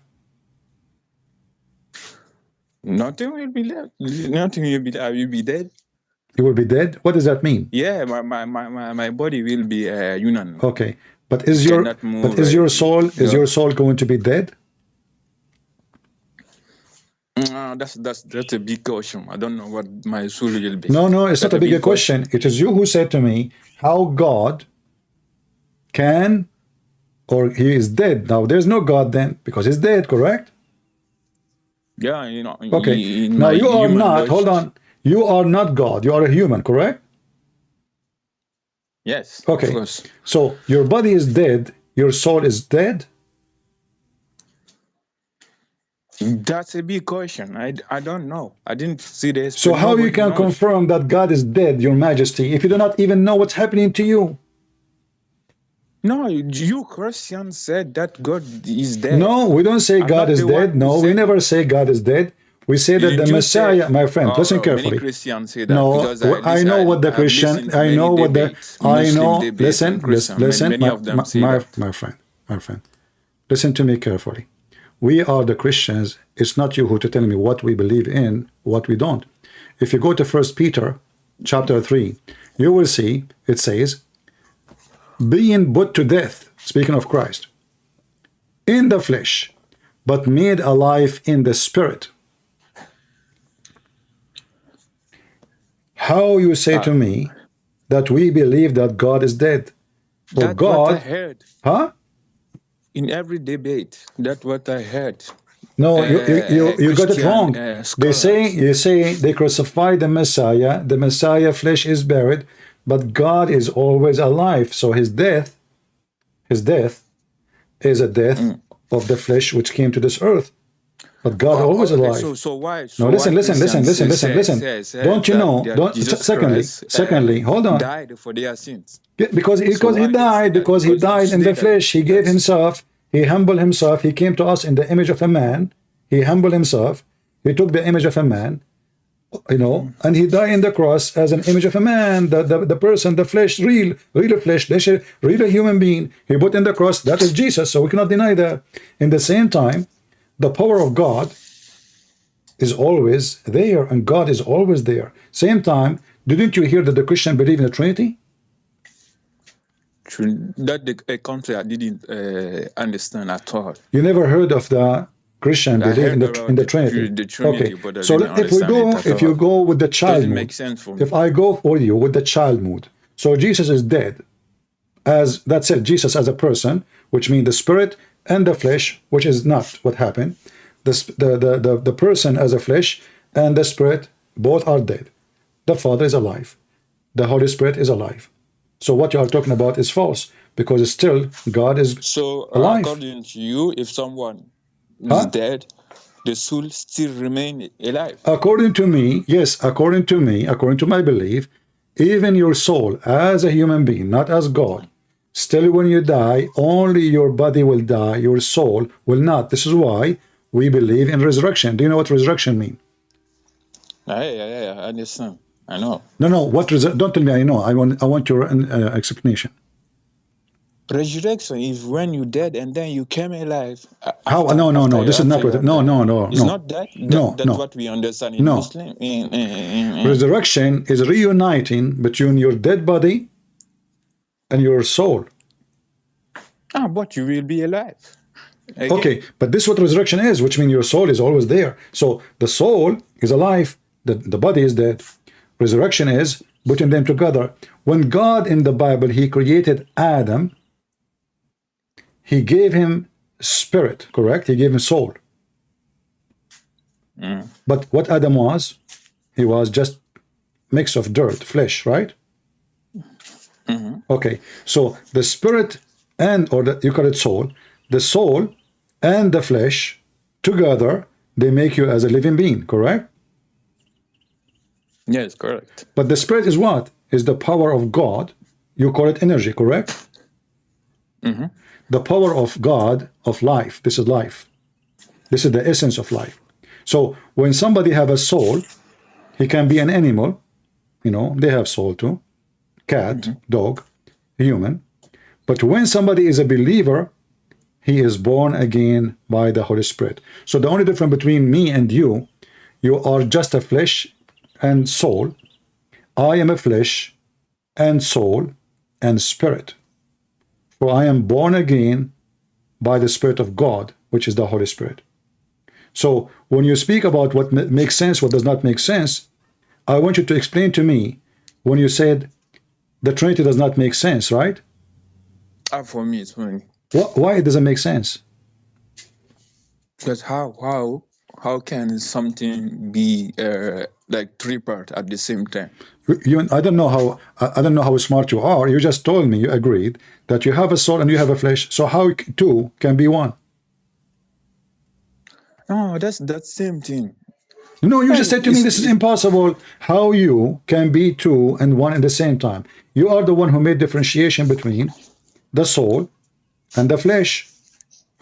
Nothing will be left. Nothing will be. I will be dead. You will be dead. What does that mean? Yeah, my body will be human. Okay, but is your soul going to be dead? That's a big question. I don't know what my soul will be. No, it's not a big question. It is you who said to me how God can, or he is dead. Now there's no God then because he's dead, correct? Yeah, Okay. Now you are not. Hold on. You are not God. You are a human, correct? Yes. Okay. Of course. So your body is dead. Your soul is dead. That's a big question. I don't know. I didn't see this. So how you can confirm that God is dead, Your Majesty, if you do not even know what's happening to you? No, you Christians said that God is dead. No, we don't say God is dead. No, we never say God is dead. We say that the Didn't you say, Messiah, my friend, listen many carefully. Christians say that? No, Because I know what the I've Christian, listened to I many know what the, debates, I Muslim know, debates listen, and Christian. listen, Many of them say that. my friend, listen to me carefully. We are the Christians. It's not you who to tell me what we believe in, what we don't. If you go to 1 Peter chapter 3, you will see it says, being put to death, speaking of Christ, in the flesh, but made alive in the spirit. How you say to me that we believe that God is dead? For That's God, what I heard. huh? In every debate, that's what I heard. No, you got it wrong. They say they crucified the Messiah. The Messiah flesh is buried, but God is always alive. So his death is a death of the flesh which came to this earth. But God always alive. So why? No, listen. Don't you know? Secondly, hold on. Died for their sins. Because he died in the flesh. He gave himself. He humbled himself. He came to us in the image of a man. He humbled himself. He took the image of a man, and he died in the cross as an image of a man. The person, the flesh, real flesh, real human being. He put in the cross. That is Jesus. So we cannot deny that. In the same time, the power of God is always there, and God is always there. Same time, didn't you hear that the Christian believe in the Trinity? That a country I didn't understand at all. You never heard of the Christian believe in the Trinity? The Trinity, okay. but So if you go with the child doesn't mood, make sense for me. if I go for you with the child mood, so Jesus is dead, as that's it. Jesus as a person, which means the spirit and the flesh, which is not what happened. The person as a flesh and the spirit both are dead. The Father is alive. The Holy Spirit is alive. So what you are talking about is false, because still God is alive. According to you, if someone is dead, the soul still remain alive. According to me, yes, according to my belief, even your soul as a human being, not as God, still when you die, only your body will die, your soul will not. This is why we believe in resurrection. Do you know what resurrection means? Yeah, I understand. I know. No. Don't tell me I know. I want your explanation. Resurrection is when you dead and then you came alive. How? No. This is not what. No. It's not that. That's what we understand in Muslim. Resurrection is reuniting between your dead body and your soul. But you will be alive. Again. Okay, but this is what resurrection is, which means your soul is always there. So the soul is alive, the body is dead. Resurrection is putting them together. When God in the Bible, he created Adam, he gave him spirit, correct? He gave him soul. But what Adam was, he was just mix of dirt, flesh, right? Okay, so the spirit you call it soul, the soul and the flesh together, they make you as a living being, correct? Yes, correct. But the spirit is what? Is the power of God. You call it energy, correct? The power of God, of life. This is life. This is the essence of life. So when somebody have a soul, he can be an animal. They have soul too. Cat, dog, human. But when somebody is a believer, he is born again by the Holy Spirit. So the only difference between me and you are just a flesh and soul. I am a flesh and soul and spirit. For I am born again by the Spirit of God, which is the Holy Spirit. So when you speak about what makes sense, what does not make sense, I want you to explain to me when you said the Trinity does not make sense, right? For me, it's funny. Why it doesn't make sense? Because how can something be like three parts at the same time? I don't know how smart you are. You just told me, you agreed that you have a soul and you have a flesh. So how two can be one? No, that's that same thing. No, you just said to me this is impossible. How you can be two and one at the same time? You are the one who made differentiation between the soul and the flesh.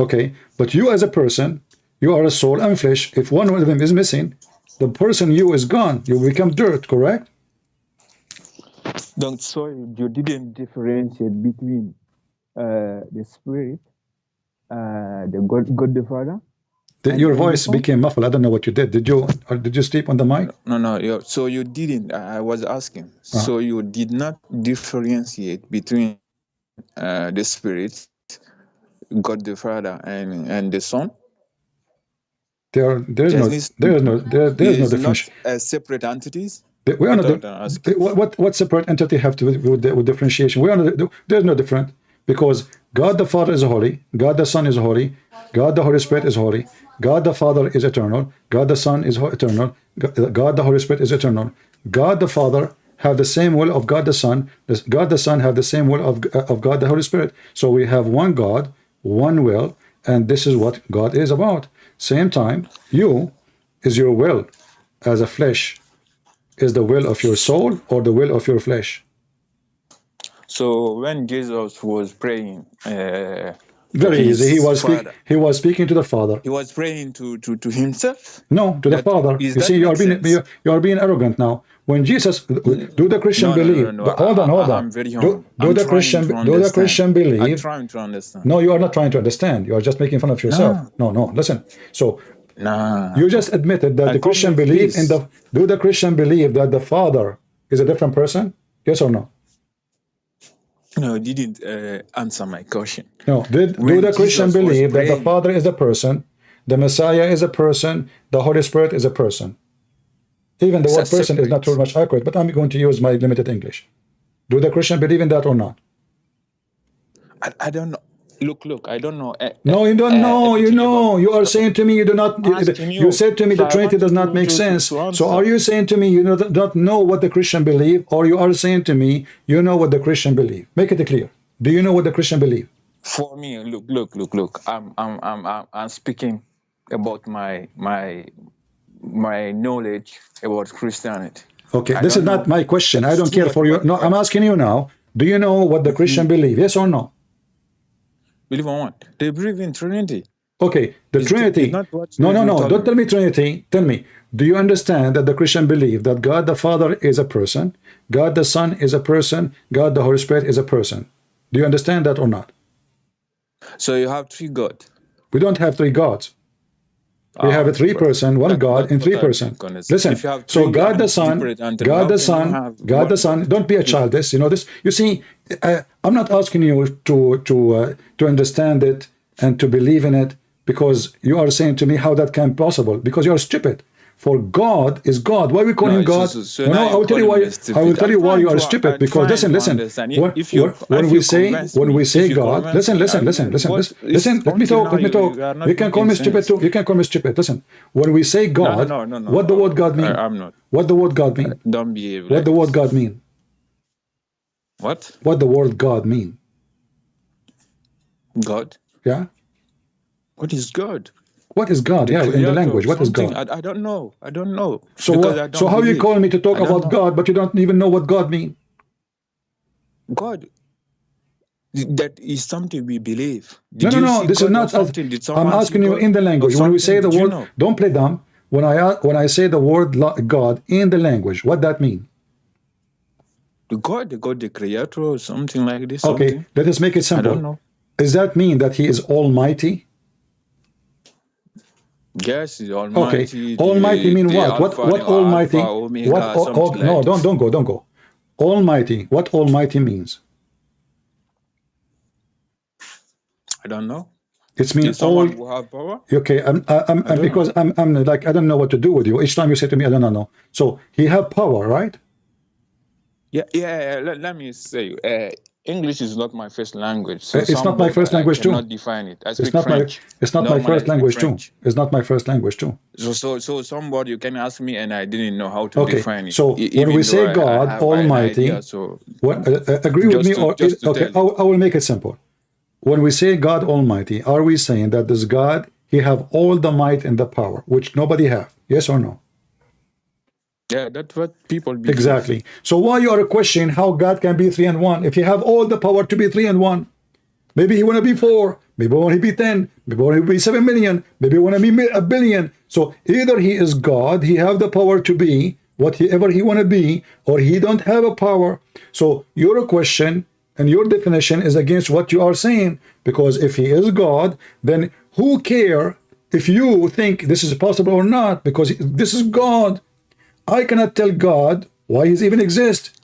Okay, but you as a person, You are a soul and flesh. If one of them is missing, the person you is gone. You become dirt, correct? Donc, so you didn't differentiate between the spirit, the God the Father. Your voice became muffled. I don't know what you did. Did you sleep on the mic? No. So you didn't. I was asking. So you did not differentiate between the spirit, God the Father, and the Son. There is no difference. Not separate entities. We are not. What separate entity have to do with differentiation? We are not. There's no different, because God the Father is holy, God the Son is holy, God the Holy Spirit is holy, God the Father is eternal, God the Son is eternal, God the Holy Spirit is eternal. God the Father have the same will of God the Son. God the Son have the same will of God the Holy Spirit. So we have one God, one will, and this is what God is about. Same time, you is your will as a flesh. Is the will of your soul or the will of your flesh? So when Jesus was praying, very easy. He was speaking to the Father. He was praying to himself. No, to the Father. You see, you are being arrogant now. When Jesus, do the Christian believe? No. Hold on. I'm very humble. Do the Christian believe? I'm trying to understand. No, you are not trying to understand. You are just making fun of yourself. No. Listen. So. You just admitted that the Christian believe in the. Do the Christian believe that the Father is a different person? Yes or no? No, you didn't answer my question. No. Do the Christian believe that the Father is a person, the Messiah is a person, the Holy Spirit is a person? Even the word person is not too much accurate, but I'm going to use my limited English. Do the Christian believe in that or not? I don't know. Look, I don't know. No, you don't know. You are saying to me you do not. You said to me the Trinity does not make sense. So are you saying to me you do not know what the Christian believe, or you are saying to me you know what the Christian believe? Make it clear. Do you know what the Christian believe? For me, look. I'm speaking about my knowledge about Christianity. Okay, this is not my question. I don't care for you. No, I'm asking you now. Do you know what the Christian believe? Yes or no? Believe on what? They believe in Trinity. Okay, the Trinity. No. Don't tell me Trinity. Tell me, do you understand that the Christian believe that God the Father is a person, God the Son is a person, God the Holy Spirit is a person? Do you understand that or not? So you have three gods. We don't have three gods. We have a three person, one God in three person. Listen, so God the Son, God the Son, don't be a childish, you know this. You see, I'm not asking you to understand it and to believe in it, because you are saying to me how that can be possible, because you are stupid. For God is God. Why we call him God? I will tell you why. I will tell you why you are stupid. Because listen. When we say God, listen. Let me talk. You can call me stupid too. You can call me stupid. Listen. When we say God, what the word God mean? I'm not. What the word God mean? Don't behave. What the word God mean? What? What the word God mean? God. Yeah. What is God? What is God? Yeah, in the language. What is God? I don't know. So how you call me to talk about God, but you don't even know what God means? God, that is something we believe. No. This is not. I'm asking you in the language. When we say the word, don't play dumb. When I say the word God in the language, what that mean? The God, the Creator, or something like this. Okay, let us make it simple. I don't know. Does that mean that He is Almighty? Yes, Almighty. Okay, Almighty mean what? What Almighty? No, don't go. Almighty. What Almighty means? I don't know. It's mean all. Who have power? Okay, because I'm like I don't know what to do with you. Each time you say to me, I don't know. So He have power, right? Yeah. Let me say. English is not my first language. So it's not my first language too. I cannot define it. I speak French. It's not my first language too. It's not my first language too. So somebody you can ask me and I didn't know how to define it. So when we say God Almighty, agree with me or okay? I will make it simple. When we say God Almighty, are we saying that this God, He have all the might and the power, which nobody have? Yes or no? Yeah, that's what people believe. Exactly. So why you are questioning how God can be 3 and 1 if He have all the power to be 3 and 1? Maybe he want to be 4. Maybe want to be 10. Maybe want to be 7 million. Maybe want to be a billion. So either he is God, he have the power to be whatever he want to be, or he don't have a power. So your question and your definition is against what you are saying. Because if he is God, then who care if you think this is possible or not? Because this is God. I cannot tell God why he's even exist.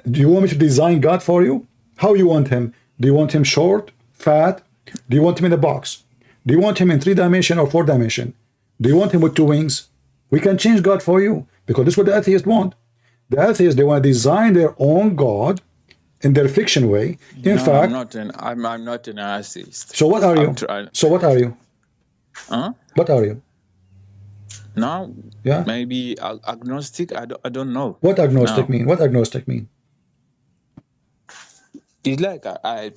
Do you want me to design God for you? How you want him? Do you want him short, fat? Do you want him in a box? Do you want him in 3 dimension or 4 dimension? Do you want him with 2 wings? We can change God for you, because this is what the atheists want. The atheists, they want to design their own God in their fiction way. In fact, I'm not an atheist. So what are you? So what are you? Huh? What are you? No. Yeah. Maybe agnostic. I don't know. What agnostic mean? What agnostic mean? It's like I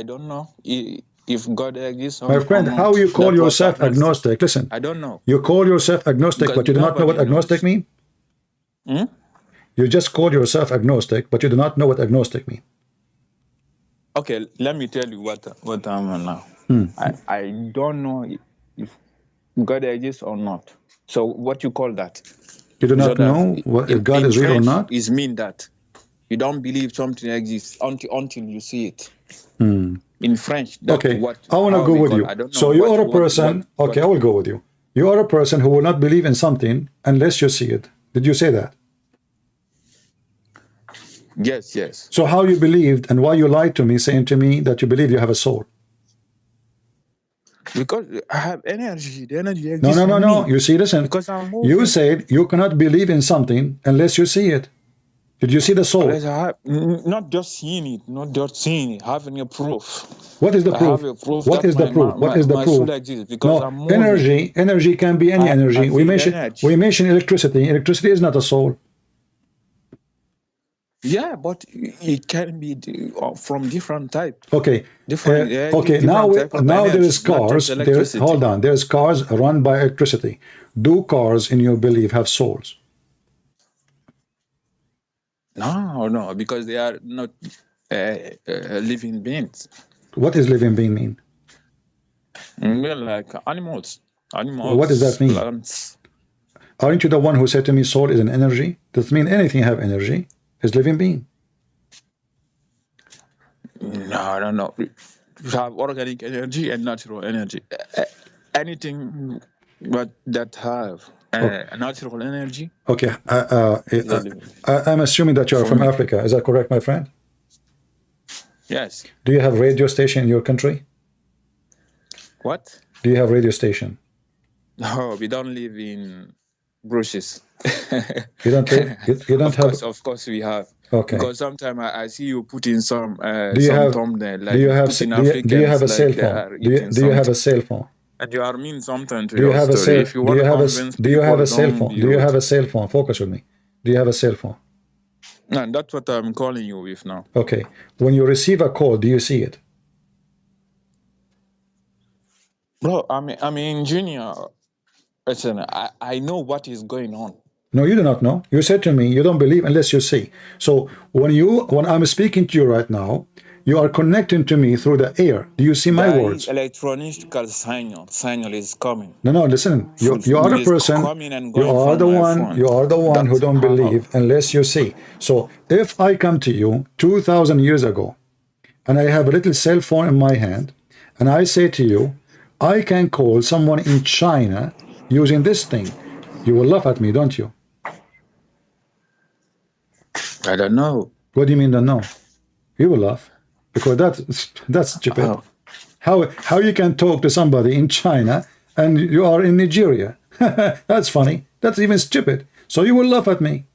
don't know if God exists. My friend, how you call yourself agnostic? Listen, I don't know. You call yourself agnostic, but you do not know what agnostic mean? You just call yourself agnostic, but you do not know what agnostic mean. Okay, let me tell you what I'm now. I don't know if God exists or not. So what you call that? You do not know if God is real or not? Is mean that you don't believe something exists until you see it. In French. Okay, I want to go with you. So you are a person, okay, I will go with you. You are a person who will not believe in something unless you see it. Did you say that? Yes, yes. So how you believed and why you lied to me, saying to me that you believe you have a soul? Because I have energy. The energy exists. No. You see, listen. Because I'm moving. You said you cannot believe in something unless you see it. Did you see the soul? Not just seeing it, having a proof. What is the proof? What is the proof? What is the proof? No, energy can be any energy. We mention electricity. Electricity is not a soul. Yeah, but it can be from different type. Okay. Okay. Now there is cars. Hold on. There's cars run by electricity. Do cars, in your belief, have souls? No, because they are not living beings. What does living being mean? Well, like animals. What does that mean? Plants. Aren't you the one who said to me soul is an energy? Does it mean anything have energy? Is living being? No. You have organic energy and natural energy. Anything but that have natural energy. Okay. I'm assuming that you are from Africa. Is that correct, my friend? Yes. Do you have radio station in your country? What? Do you have radio station? No, we don't live in bushes. You don't have. Of course we have. Okay. Because sometimes I see you putting some thumbnail. Like do you have a cell phone? Do you have a cell phone? And you are mean something to do you your have story. Do you have a cell phone? Do you have a cell phone? Focus with me. Do you have a cell phone? No, that's what I'm calling you with now. Okay. When you receive a call, do you see it? Bro, I'm an engineer. Listen, I know what is going on. No, you do not know. You said to me you don't believe unless you see. So when I'm speaking to you right now, you are connecting to me through the air. Do you see my words? Electronic signal is coming. No, listen. You are a person. You are the one who don't believe unless you see. So if I come to you 2,000 years ago, and I have a little cell phone in my hand, and I say to you, I can call someone in China using this thing, you will laugh at me, don't you? I don't know. What do you mean don't know? You will laugh. Because that's stupid. Oh. How you can talk to somebody in China and you are in Nigeria? That's funny. That's even stupid. So you will laugh at me.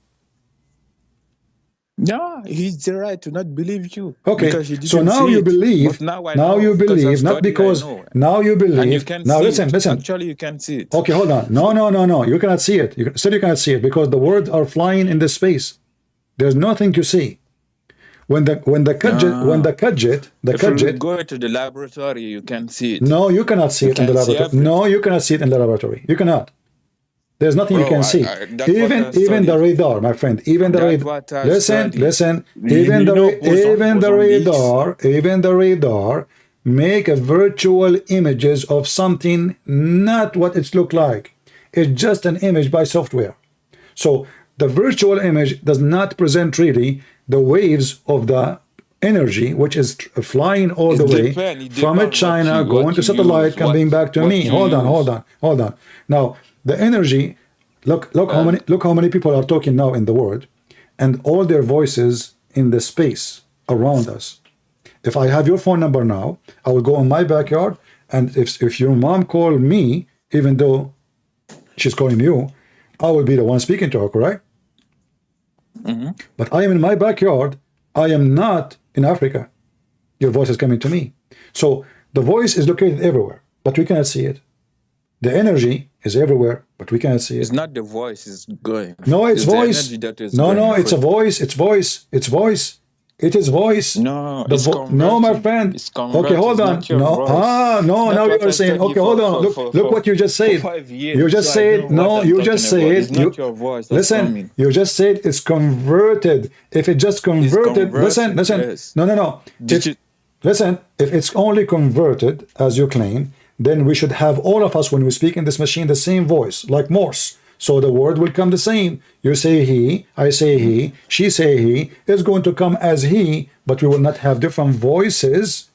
No, he's the right to not believe you. Okay, so now you believe. Now you believe, not because now you believe. And you can now see listen. Actually, you can see it. Okay, hold on. No. You cannot see it. You cannot see it because the words are flying in the space. There's nothing to see. When the Qadhi, if you go to the laboratory, you can see it. No, you cannot see it in the laboratory. No, you cannot see it in the laboratory. You cannot. There's nothing you Bro, can see. that's what I Even the studied. radar, my friend. Even the That's radar. what I Listen, studied. listen. You Even know the boson this? even the radar make a virtual images of something, not what it look like. It's just an image by software. So the virtual image does not present really the waves of the energy, which is flying all the way from China, going to satellite, coming back to me. Hold on. Now the energy, look how many people are talking now in the world, and all their voices in the space around us. If I have your phone number now, I will go in my backyard, and if your mom called me, even though she's calling you, I will be the one speaking to her, correct? But I am in my backyard. I am not in Africa. Your voice is coming to me. So the voice is located everywhere, but we cannot see it. The energy is everywhere, but we cannot see it. It's not the voice is going. No, it's voice. The energy that is No, going it's a voice. It's voice. It's voice. It is voice. No, the it's no, my friend. It's converted. Okay, hold on. No, no. Now you are saying. Okay, hold on. Look what you just said. 5 years, you just said. No, you just said. It's not your voice. Listen. You just said it's converted. If it just converted, listen. Yes. No. Listen. If it's only converted, as you claim, then we should have all of us, when we speak in this machine, the same voice, like Morse. So the word will come the same. You say he, I say he, she say he. It's going to come as he, but we will not have different voices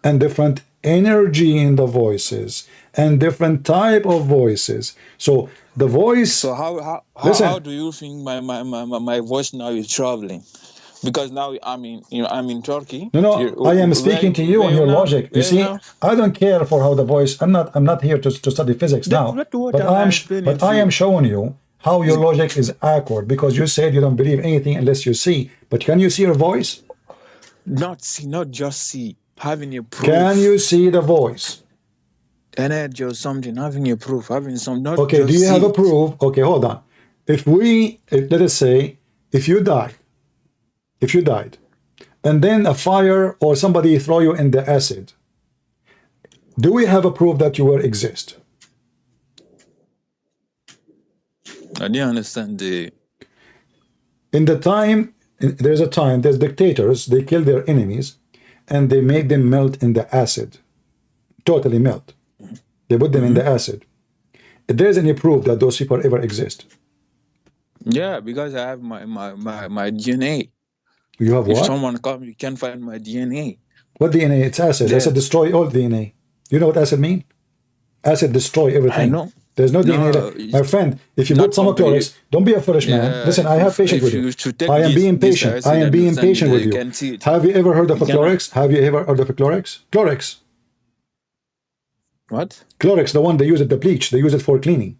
and different energy in the voices and different type of voices. So the voice. So how do you think my voice now is traveling? Because now I'm in Turkey. No. I am speaking to you and your logic. You see, I don't care for how the voice. I'm not here to study physics now. But I am showing you how your logic is awkward, because you said you don't believe anything unless you see. But can you see your voice? Not just see. Having a proof. Can you see the voice? Energy or something. Having a proof. Having some. Not okay. Just do you have see. A proof? Okay, hold on. Let us say, if you died, and then a fire or somebody throw you in the acid, do we have a proof that you will exist? I didn't understand there's dictators, they kill their enemies, and they make them melt in the acid, totally melt. They put them in the acid. If there's any proof that those people ever exist? Yeah, because I have my DNA. You have what? If someone comes, you can find my DNA. What DNA? It's acid. Acid destroy all DNA. You know what acid mean? Acid destroy everything. I know. There's no DNA there. My friend, if you put some chlorix, don't be a foolish man. Listen, I have patience with you. I am being patient. I am being patient with you. Have you ever heard of a chlorix? Have you ever heard of a chlorix? Chlorix. What? Chlorix, the one they use it, the bleach. They use it for cleaning.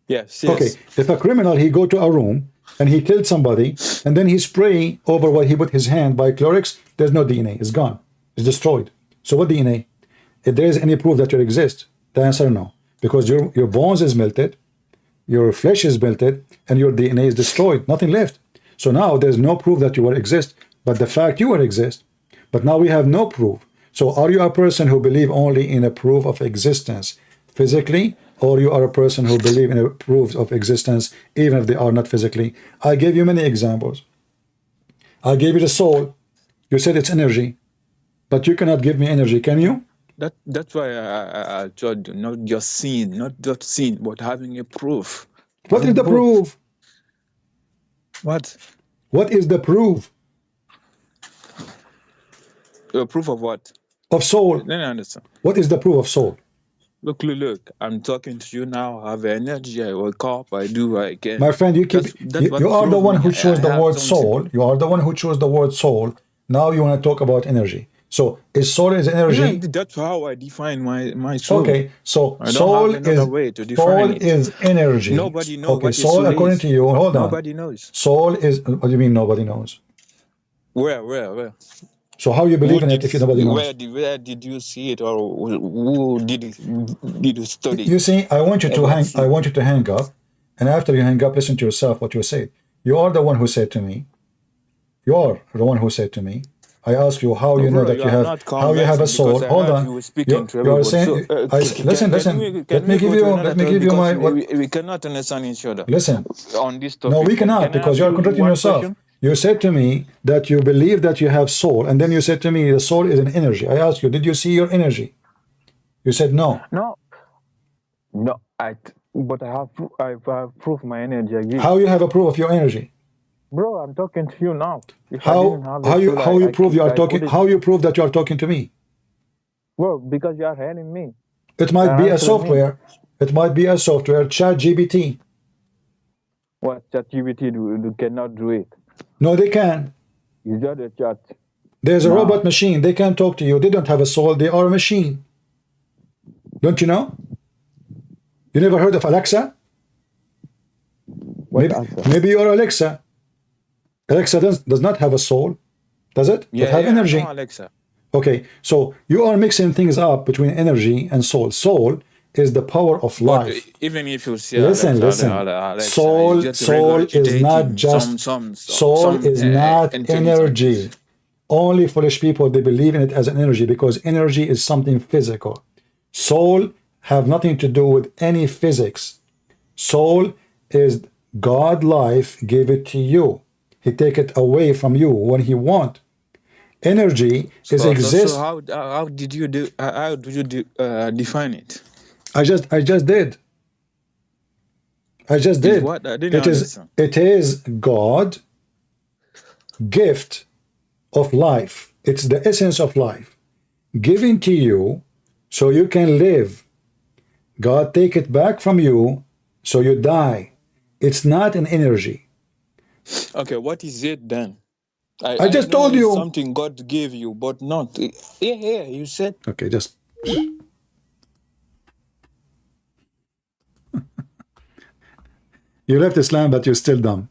Yes. Okay. If a criminal, he go to a room and he killed somebody, and then he spray over what he put his hand by chlorix, there's no DNA. It's gone. It's destroyed. So what DNA? If there is any proof that you exist, the answer no. Because your bones is melted, your flesh is melted, and your DNA is destroyed. Nothing left. So now there's no proof that you will exist, but the fact you will exist. But now we have no proof. So are you a person who believe only in a proof of existence physically, or you are a person who believe in a proof of existence even if they are not physically? I gave you many examples. I gave you the soul. You said it's energy, but you cannot give me energy, can you? That's why I told you, not just seeing, but having a proof. What is the proof? What? What is the proof? Proof of what? Of soul. Then I understand. What is the proof of soul? Look. I'm talking to you now. I have energy. I wake up. I can. My friend, you are the one who chose the word soul. You are the one who chose the word soul. Now you want to talk about energy. So is soul is energy? Yeah, that's how I define my soul. Okay, so soul is energy. Nobody knows. Okay, soul according to you. Hold on. Nobody knows. Soul is. What do you mean nobody knows? Where? So how you believe in it if nobody knows? Where did you see it, or who did you study? You see, I want you to hang up, and after you hang up, listen to yourself what you said. You are the one who said to me. You are the one who said to me, I ask you how No, you know bro, that you you are have, not how you have a convincing because soul. I Hold heard on. you were speaking to You are everybody. saying, So, listen, listen. Let me give you, let me give you because my, what, we cannot understand each other listen. on this No, topic. we cannot, Can I because ask you are you contradicting one yourself. question? You said to me that you believe that you have soul, and then you said to me the soul is an energy. I asked you, did you see your energy? You said no. No, no, but I have proof my energy exists. How you have a proof of your energy? Bro, I'm talking to you now. If I didn't have the soul, how you prove you are talking? couldn't. How you prove that you are talking to me? Well, because you are hearing me. It might You're be a answering me. software. It might be a software. ChatGPT. What ChatGPT cannot do it. No, they can. You just a chat. There's a No. robot machine. They can talk to you. They don't have a soul. They are a machine. Don't you know? You never heard of Alexa? Maybe you're Alexa. Alexa does not have a soul, does it? Yeah, it have energy. I know Alexa. Okay, so you are mixing things up between energy and soul. Soul is the power of life. But even if you see listen, Alexa, listen. Soul is not just soul is not energy. Only foolish people, they believe in it as an energy because energy is something physical. Soul have nothing to do with any physics. Soul is God life gave it to you. He take it away from you when he want. Energy is exist. So how did you define it? I just did. I just did. What? I didn't understand. It is God gift of life. It's the essence of life given to you so you can live. God take it back from you so you die. It's not an energy. Okay, what is it then? I just told you something God gave you, but not. Yeah, you said. Okay, just. You left Islam, but you're still dumb.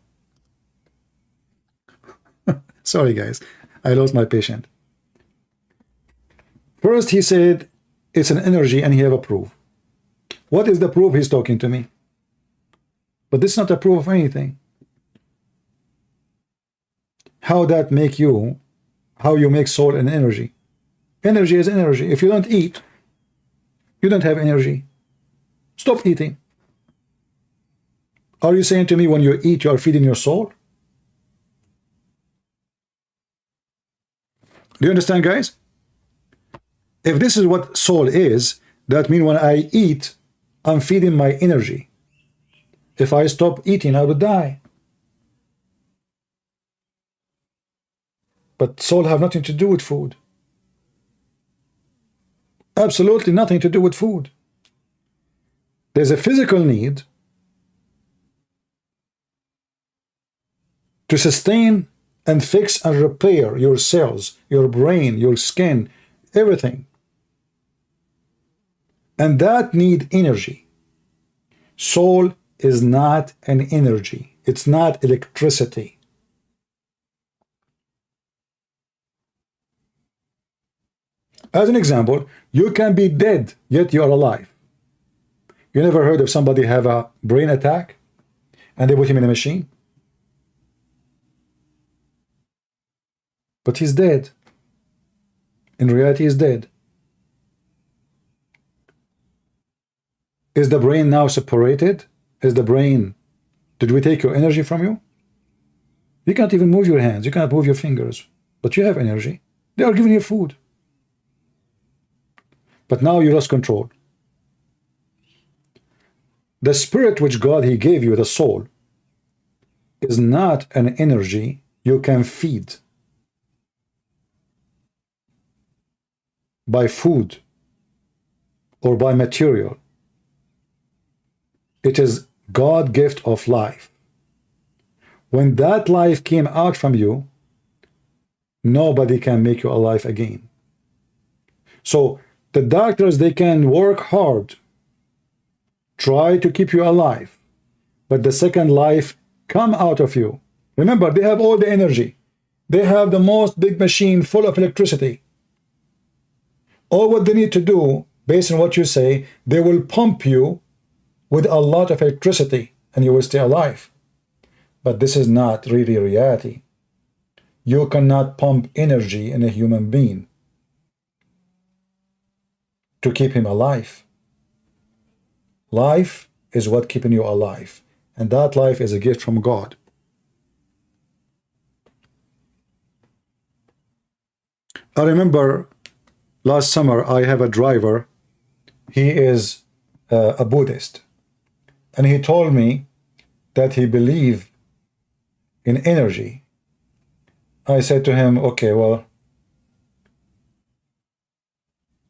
Sorry, guys. I lost my patient. First, he said it's an energy and he have a proof. What is the proof he's talking to me? But this is not a proof of anything. How that make you, how you make soul and energy? Energy is energy. If you don't eat, you don't have energy. Stop eating. Are you saying to me when you eat, you are feeding your soul? Do you understand, guys? If this is what soul is, that means when I eat, I'm feeding my energy. If I stop eating, I would die. But soul have nothing to do with food. Absolutely nothing to do with food. There's a physical need to sustain and fix and repair your cells, your brain, your skin, everything. And that need energy. Soul is not an energy. It's not electricity. As an example, you can be dead, yet you are alive. You never heard of somebody have a brain attack and they put him in a machine? But he's dead. In reality, he's dead. Is the brain now separated? Is the brain, did we take your energy from you? You can't even move your hands. You can't move your fingers. But you have energy. They are giving you food. But now you lost control. The spirit which God he gave you, the soul, is not an energy you can feed by food or by material. It is God gift of life. When that life came out from you, nobody can make you alive again. So the doctors, they can work hard, try to keep you alive, but the second life come out of you. Remember, they have all the energy. They have the most big machine full of electricity. All what they need to do, based on what you say, they will pump you with a lot of electricity and you will stay alive. But this is not really reality. You cannot pump energy in a human being to keep him alive. Life is what keeping you alive, and that life is a gift from God. I remember last summer I have a driver. He is a Buddhist, and he told me that he believed in energy. I said to him, okay, well,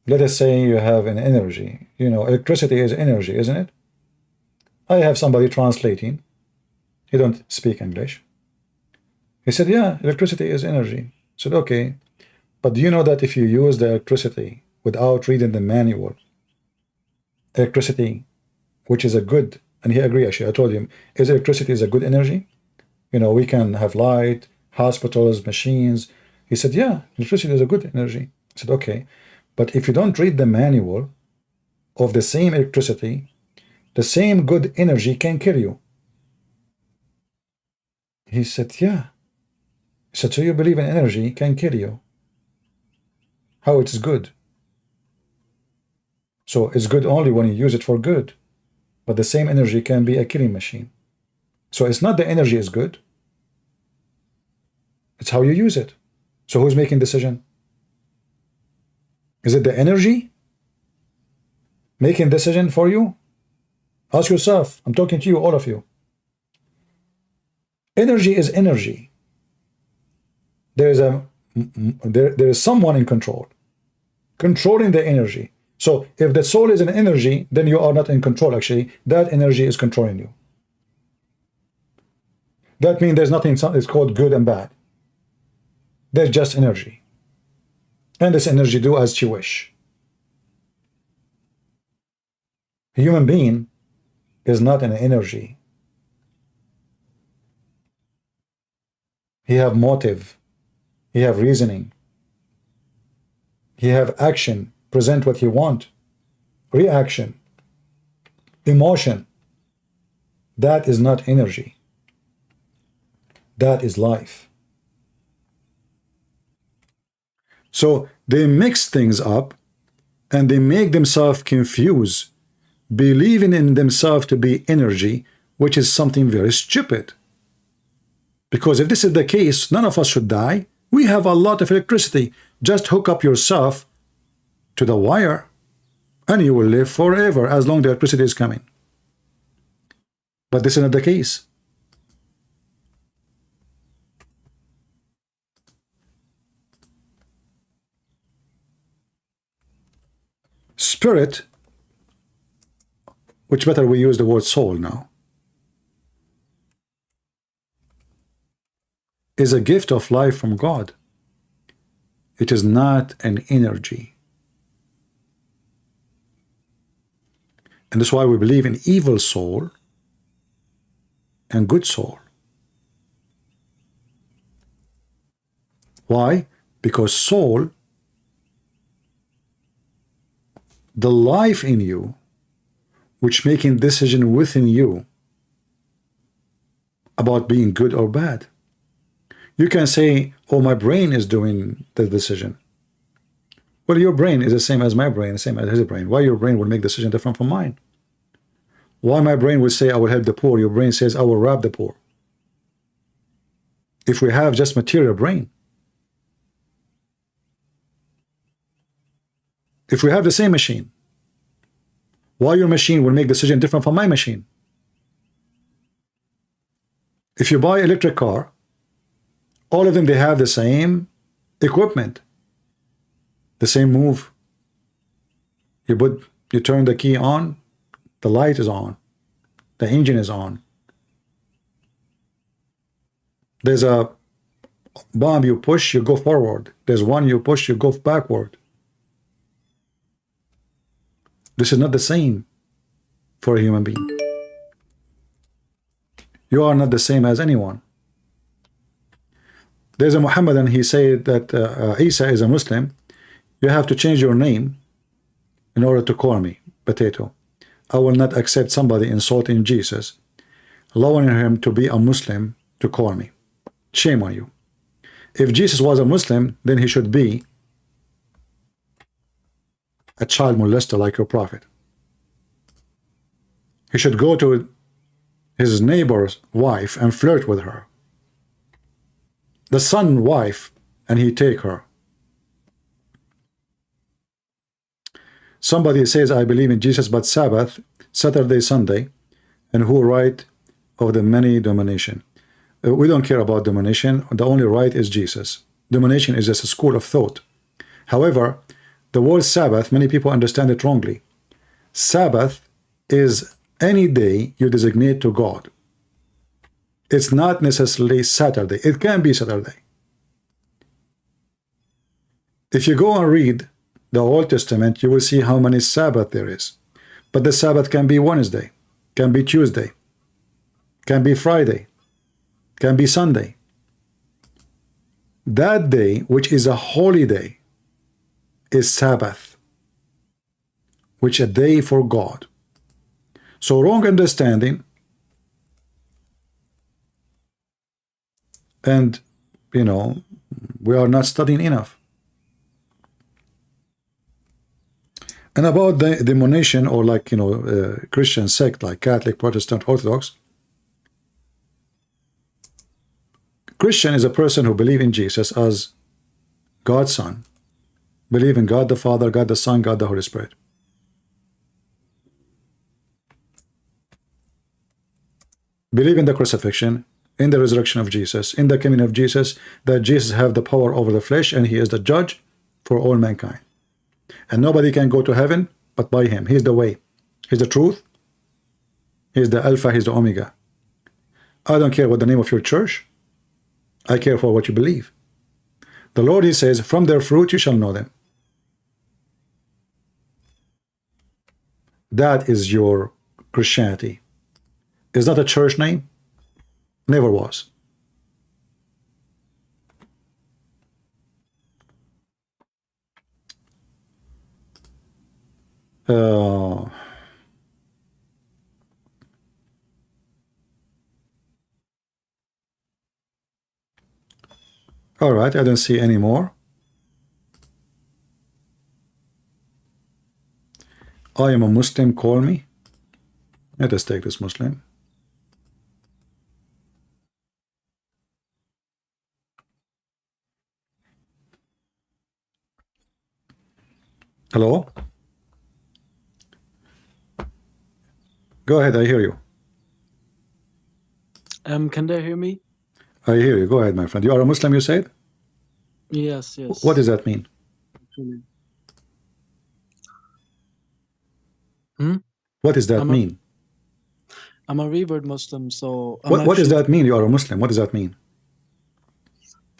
let us say you have an energy. You know, electricity is energy, isn't it? I have somebody translating. He don't speak English. He said, yeah, electricity is energy. I said, okay, but do you know that if you use the electricity without reading the manual, electricity, which is a good, and he agreed actually, I told him, is electricity is a good energy? You know, we can have light, hospitals, machines. He said, yeah, electricity is a good energy. I said, okay, but if you don't read the manual of the same electricity, the same good energy can kill you. He said, yeah. He said, so you believe in energy can kill you. How it's good? So it's good only when you use it for good. But the same energy can be a killing machine. So it's not the energy is good. It's how you use it. So who's making decision? Is it the energy making decision for you? Ask yourself. I'm talking to you, all of you. Energy is energy. There is someone in control, controlling the energy. So if the soul is an energy, then you are not in control. Actually, that energy is controlling you. That means there's nothing. It's called good and bad. There's just energy, and this energy do as you wish. A human being is not an energy. He have motive. He have reasoning. He have action. Present what he want. Reaction. Emotion. That is not energy. That is life. So they mix things up and they make themselves confused, believing in themselves to be energy, which is something very stupid. Because if this is the case, none of us should die. We have a lot of electricity. Just hook up yourself to the wire and you will live forever as long as the electricity is coming. But this is not the case. Spirit, which better we use the word soul now, is a gift of life from God. It is not an energy. And that's why we believe in evil soul and good soul. Why? Because soul, the life in you, which making decision within you about being good or bad. You can say, oh, my brain is doing the decision. Well, your brain is the same as my brain, the same as his brain. Why your brain will make decision different from mine? Why my brain will say, I will help the poor? Your brain says, I will rob the poor. If we have just material brain. If we have the same machine, why your machine will make decision different from my machine? If you buy electric car, all of them, they have the same equipment, the same move. You turn the key on, the light is on, the engine is on. There's a bomb you push, you go forward. There's one you push, you go backward. This is not the same for a human being. You are not the same as anyone. There's a Mohammed, and he said that Isa is a Muslim. You have to change your name in order to call me potato. I will not accept somebody insulting Jesus, allowing him to be a Muslim to call me. Shame on you. If Jesus was a Muslim, then he should be a child molester like your prophet. He should go to his neighbor's wife and flirt with her. The son's wife, and he take her. Somebody says, I believe in Jesus, but Sabbath, Saturday, Sunday, and who right of the many domination? We don't care about domination. The only right is Jesus. Domination is just a school of thought. However, the word Sabbath, many people understand it wrongly. Sabbath is any day you designate to God. It's not necessarily Saturday. It can be Saturday. If you go and read the Old Testament, you will see how many Sabbath there is. But the Sabbath can be Wednesday, can be Tuesday, can be Friday, can be Sunday. That day, which is a holy day, is Sabbath, which is a day for God. So wrong understanding, and we are not studying enough. And about the denomination, or like Christian sect like Catholic, Protestant, Orthodox. Christian is a person who believes in Jesus as God's Son, believe in God the Father, God the Son, God the Holy Spirit. Believe in the crucifixion, in the resurrection of Jesus, in the coming of Jesus, that Jesus have the power over the flesh and he is the judge for all mankind. And nobody can go to heaven but by him. He's the way. He's the truth. He's the Alpha. He's the Omega. I don't care what the name of your church. I care for what you believe. The Lord, he says, from their fruit you shall know them. That is your Christianity. Is that a church name? Never was. All right, I don't see any more. I am a Muslim, call me. Let us take this Muslim. Hello? Go ahead, I hear you. Can they hear me? I hear you. Go ahead, my friend. You are a Muslim, you said? Yes, yes. What does that mean? What does that mean? I'm a revert Muslim, so... What does that mean, you are a Muslim? What does that mean?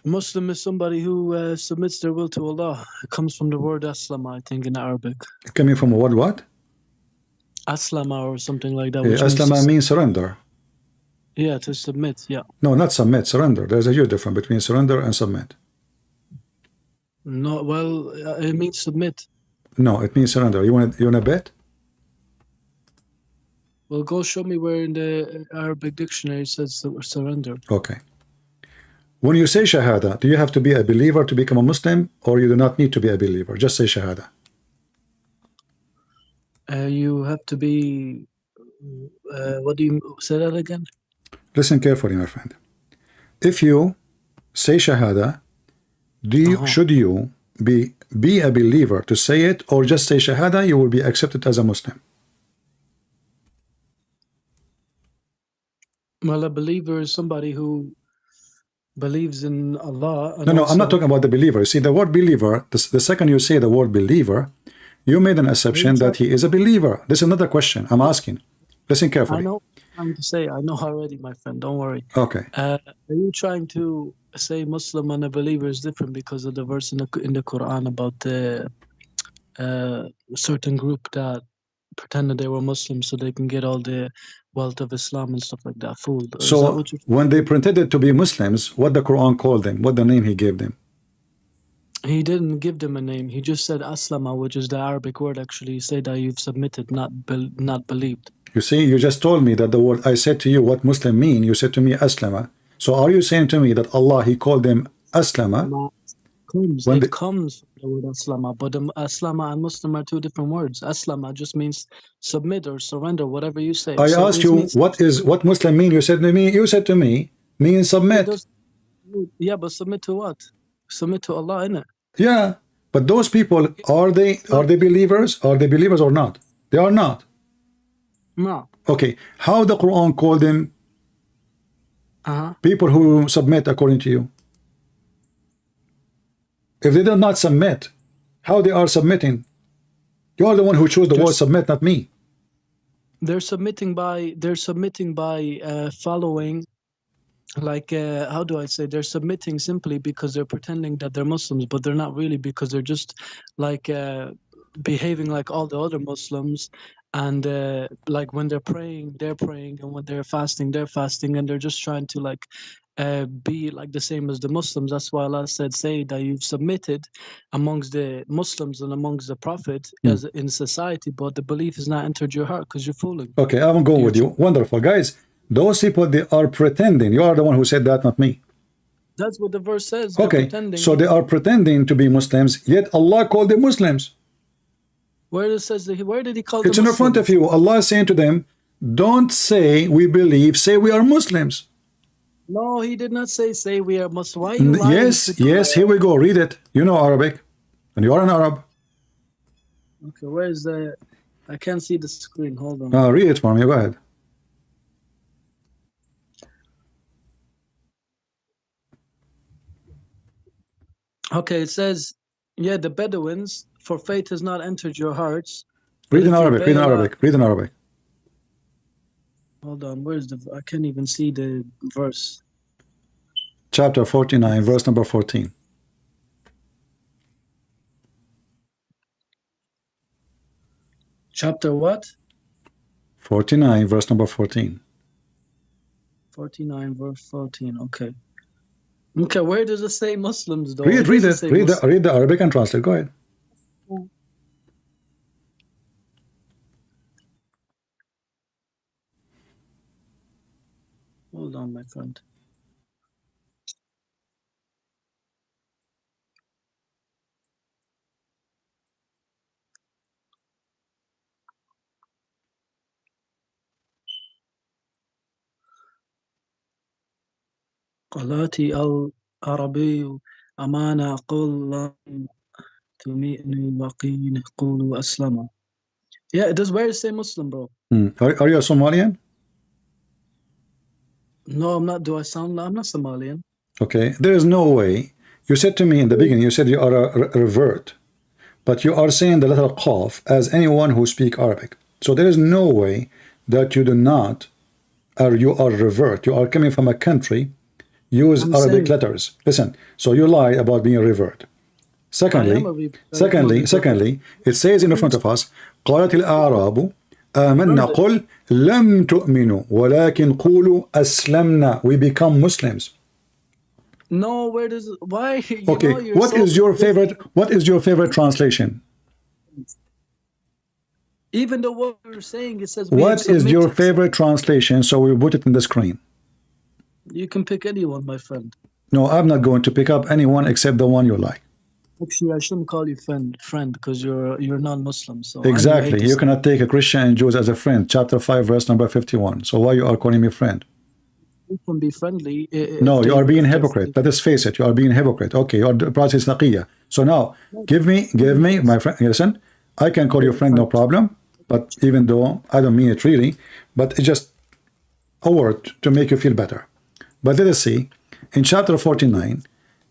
Muslim is somebody who submits their will to Allah. It comes from the word Aslama, I think, in Arabic. Coming from a word what? Aslama or something like that. Aslama means surrender. Yeah, to submit, yeah. No, not submit, surrender. There's a huge difference between surrender and submit. No, well, it means submit. No, it means surrender. You want to bet? Well, go show me where in the Arabic dictionary it says surrender. Okay. When you say Shahada, do you have to be a believer to become a Muslim, or you do not need to be a believer? Just say Shahada. You have to be... what do you... Say that again? Listen carefully, my friend. If you say Shahada, should you be a believer to say it, or just say Shahada, you will be accepted as a Muslim? Well, a believer is somebody who believes in Allah. No, I'm not talking about the believer. See, the word believer, the second you say the word believer, you made an assumption that he is a believer. This is another question I'm asking. Listen carefully. I know. I'm to say, I know already, my friend. Don't worry. Okay. Are you trying to say Muslim and a believer is different because of the verse in the Quran about the certain group that pretended they were Muslims so they can get all the wealth of Islam and stuff like that? Fool. So when they pretended to be Muslims, what the Quran called them? What the name he gave them? He didn't give them a name. He just said Aslama, which is the Arabic word. Actually, say that you've submitted, not believed. You see, you just told me that the word, I said to you what Muslim mean, you said to me Aslama. So are you saying to me that Allah, he called them aslama, comes. when It the, comes from the word aslama, but aslama and Muslim are two different words. Aslama just means submit or surrender, whatever you say. I So ask it you means what Muslim mean? You said to me means it submit. does. Yeah, but submit to what? Submit to Allah, innit? Yeah, but those people are they No, believers? Are they believers or not? They are not. no. Okay, how the Quran called them people who submit according to you? If they did not submit, how they are submitting? You are the one who chose the word submit, not me. They're submitting by following, like how do I say, they're submitting simply because they're pretending that they're Muslims, but they're not really, because they're just like behaving like all the other Muslims, and like when they're praying, and when they're fasting, and they're just trying to like be like the same as the Muslims. That's why Allah said, say that you've submitted amongst the Muslims and amongst the Prophet as in society, but the belief has not entered your heart because you're fooling. Okay, I'm going with you. Wonderful, guys. Those people, they are pretending. You are the one who said that, not me. That's what the verse says. They're Okay, pretending. so they are pretending to be Muslims, yet Allah called them Muslims. Where it says that where did he call It's them in front of you. Allah is saying to them, don't say we believe, say we are Muslims. No, he did not say we are Muslim. Why are you lying? Yes, here we go. Read it. You know Arabic, and you are an Arab. Okay, where is the... I can't see the screen. Hold on. Read it for me. Go ahead. Okay, it says, yeah, the Bedouins, for faith has not entered your hearts. Read in Arabic. Read in Arabic. Read in Arabic. Hold on. Where's the... I can't even see the verse. Chapter 49, verse number 14. Chapter what? 49, verse number 14. 49, verse 14. Okay. Okay, where does it say Muslims, though? Read it. Read the Arabic and translate. Go ahead. Hold on, my friend. قلاتي العربي أمانة قل لم تمئني وقيل قولوا أسلم. Yeah, it does. Where does it say Muslim, bro? Are you a Somalian? No, I'm not. Do I sound? I'm not Somalian. Okay, there is no way. You said to me in the beginning, you said you are a revert, but you are saying the letter Qaf as anyone who speak Arabic. So there is no way that you do not, or you are revert. You are coming from a country, use Arabic letters. Listen, so you lie about being a revert. Secondly, it says in front of us, قالت الأعراب آمنا قل لم تؤمنوا ولكن قولوا أسلمنا. We become Muslims. No, where does it, why? Okay, what is your favorite translation? Even though what you're saying, it says. What is your favorite translation? So we put it in the screen. You can pick anyone, my friend. No, I'm not going to pick up anyone except the one you like. Actually, I shouldn't call you friend because you're non-Muslim. So exactly, you cannot take a Christian and Jews as a friend. Chapter 5, verse number 51. So why you are calling me friend? You can be friendly. No, you are being hypocrite. Let us face it. You are being hypocrite. Okay, you are the process taqiyya. So now, give me, my friend. Listen, I can call you friend, no problem. But even though I don't mean it really, but it's just a word to make you feel better. But let us see. In chapter 49,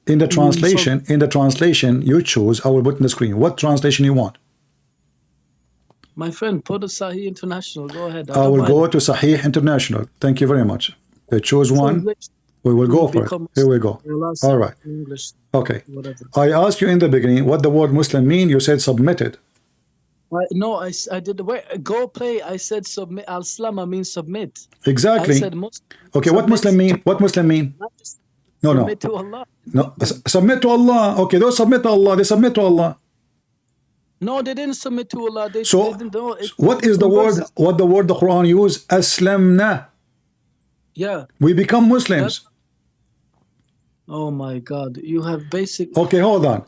in the translation, you choose. I will put in the screen. What translation you want? My friend, put a Sahih International. Go ahead. I will go to Sahih International. Thank you very much. Choose one. We will go for it. Here we go. All right. Okay. I asked you in the beginning what the word Muslim mean. You said submitted. No, I did the way. Go play. I said submit. Al-Slama means submit. Exactly. I said Muslim. Okay. What Muslim mean? What Muslim mean? No. Submit to Allah. No. Submit to Allah. Okay. Those submit to Allah. They submit to Allah. No, they didn't submit to Allah. They didn't know. What is the word? What the word the Quran use? Aslamna. Yeah. We become Muslims. Oh my God, you have basic. Okay, hold on.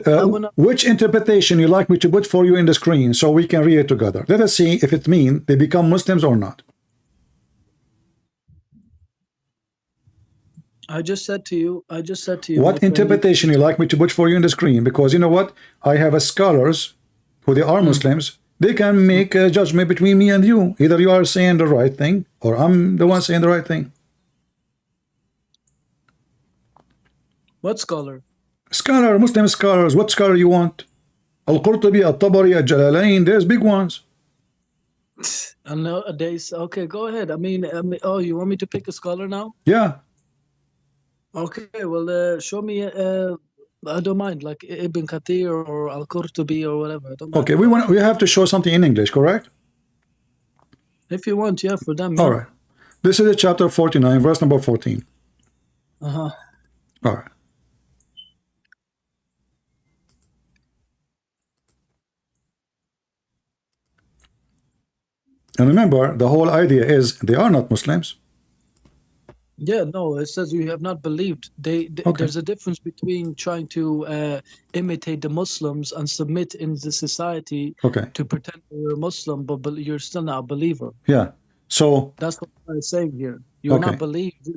I wanna. Which interpretation you like me to put for you in the screen so we can read it together? Let us see if it means they become Muslims or not. I just said to you. I just said to you. What interpretation you like me to put for you in the screen? Because you know what? I have a scholars who they are Muslims. They can make a judgment between me and you. Either you are saying the right thing or I'm the one saying the right thing. What scholar? Scholar, Muslim scholars. What scholar you want? Al-Qurtubi, Al-Tabari, Al-Jalalain. There's big ones. And nowadays, okay, go ahead. I mean, oh, you want me to pick a scholar now? Yeah. Okay, well, show me. I don't mind, like Ibn Kathir or Al-Qurtubi or whatever. I don't mind. Okay, we have to show something in English, correct? If you want, yeah, for them. Yeah. All right. This is chapter 49, verse number 14. Uh-huh. All right. And remember, the whole idea is they are not Muslims. Yeah, no, it says you have not believed. Okay. There's a difference between trying to imitate the Muslims and submit in the society Okay. to pretend you're a Muslim, but you're still not a believer. Yeah. So That's what I'm saying here. You're Okay. not believe. You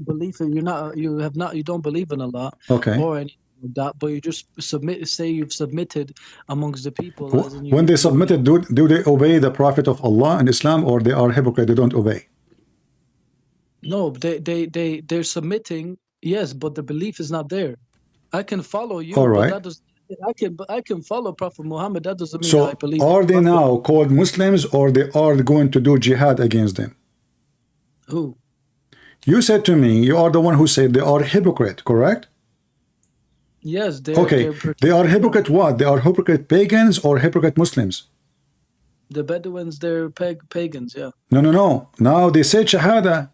don't believe in Allah okay. or anything like that, but you just say you've submitted amongst the people. as in When they submitted, do they obey the Prophet of Allah in Islam, or they are hypocrite? They don't obey. No, they're submitting, yes, but the belief is not there. I can follow you, All right. but that does I can follow Prophet Muhammad. That doesn't mean So I believe. are they now called Muslims, or they are going to do jihad against them? Who? You said to me, you are the one who said they are hypocrite, correct? Yes, Okay, they are hypocrite what? They are hypocrite pagans or hypocrite Muslims? The Bedouins, they're pagans, yeah. No. Now they say shahada.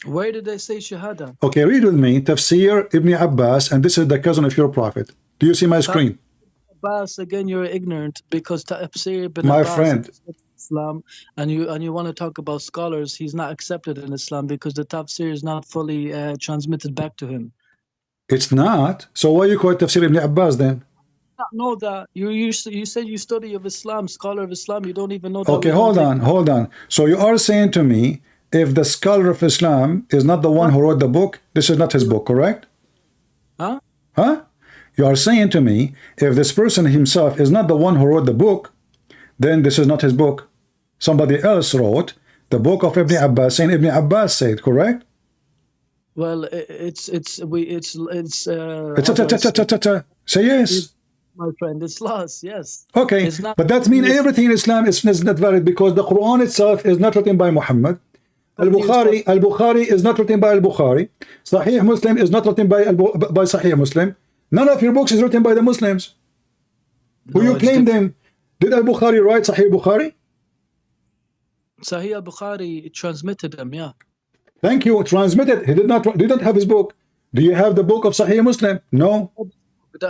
Where did they say shahada? Okay, read with me Tafsir Ibn Abbas, and this is the cousin of your prophet. Do you see my screen? Abbas, again, you're ignorant because Tafsir ibn My Abbas friend. is Islam, and you want to talk about scholars. He's not accepted in Islam because the Tafsir is not fully transmitted back to him. It's not. So why you call it Tafsir Ibn Abbas then? I know that you said you study of Islam, scholar of Islam. You don't even know that. Okay, hold on. So you are saying to me, if the scholar of Islam is not the one who wrote the book, this is not his book, correct? Huh? Huh? You are saying to me, if this person himself is not the one who wrote the book, then this is not his book. Somebody else wrote the book of Ibn Abbas, saying Ibn Abbas said, correct? Well, Say yes. my friend, it's lost. Yes. Okay, It's not. but that means everything in Islam is not valid because the Quran itself is not written by Muhammad. Al-Bukhari is not written by Al-Bukhari. Sahih Muslim is not written by Sahih Muslim. None of your books is written by the Muslims. Who No, you it's claim them? Did Al-Bukhari write Sahih Bukhari? Sahih al-Bukhari transmitted them. Yeah. Thank you. Transmitted. He didn't have his book. Do you have the book of Sahih Muslim? No.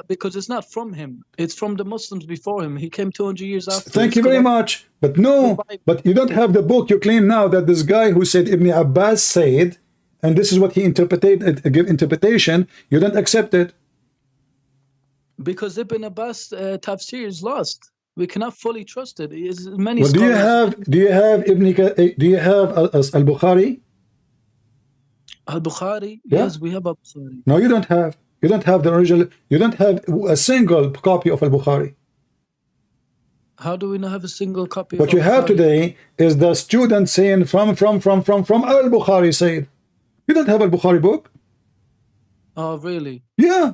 Because it's not from him. It's from the Muslims before him. He came 200 years after. Thank you very much. But no, but you don't have the book. You claim now that this guy who said Ibn Abbas said, and this is what he interpreted, give interpretation, you don't accept it. Because Ibn Abbas tafsir is lost. We cannot fully trust it. Many Well, do you have Al-Bukhari? Al-Bukhari? Yeah. Yes, we have Al-Bukhari. No, you don't have. You don't have the original. You don't have a single copy of Al-Bukhari. How do we not have a single copy? What of you have Al-Bukhari? today is the student saying from Al-Bukhari said. You don't have Al-Bukhari book. Oh, really? Yeah.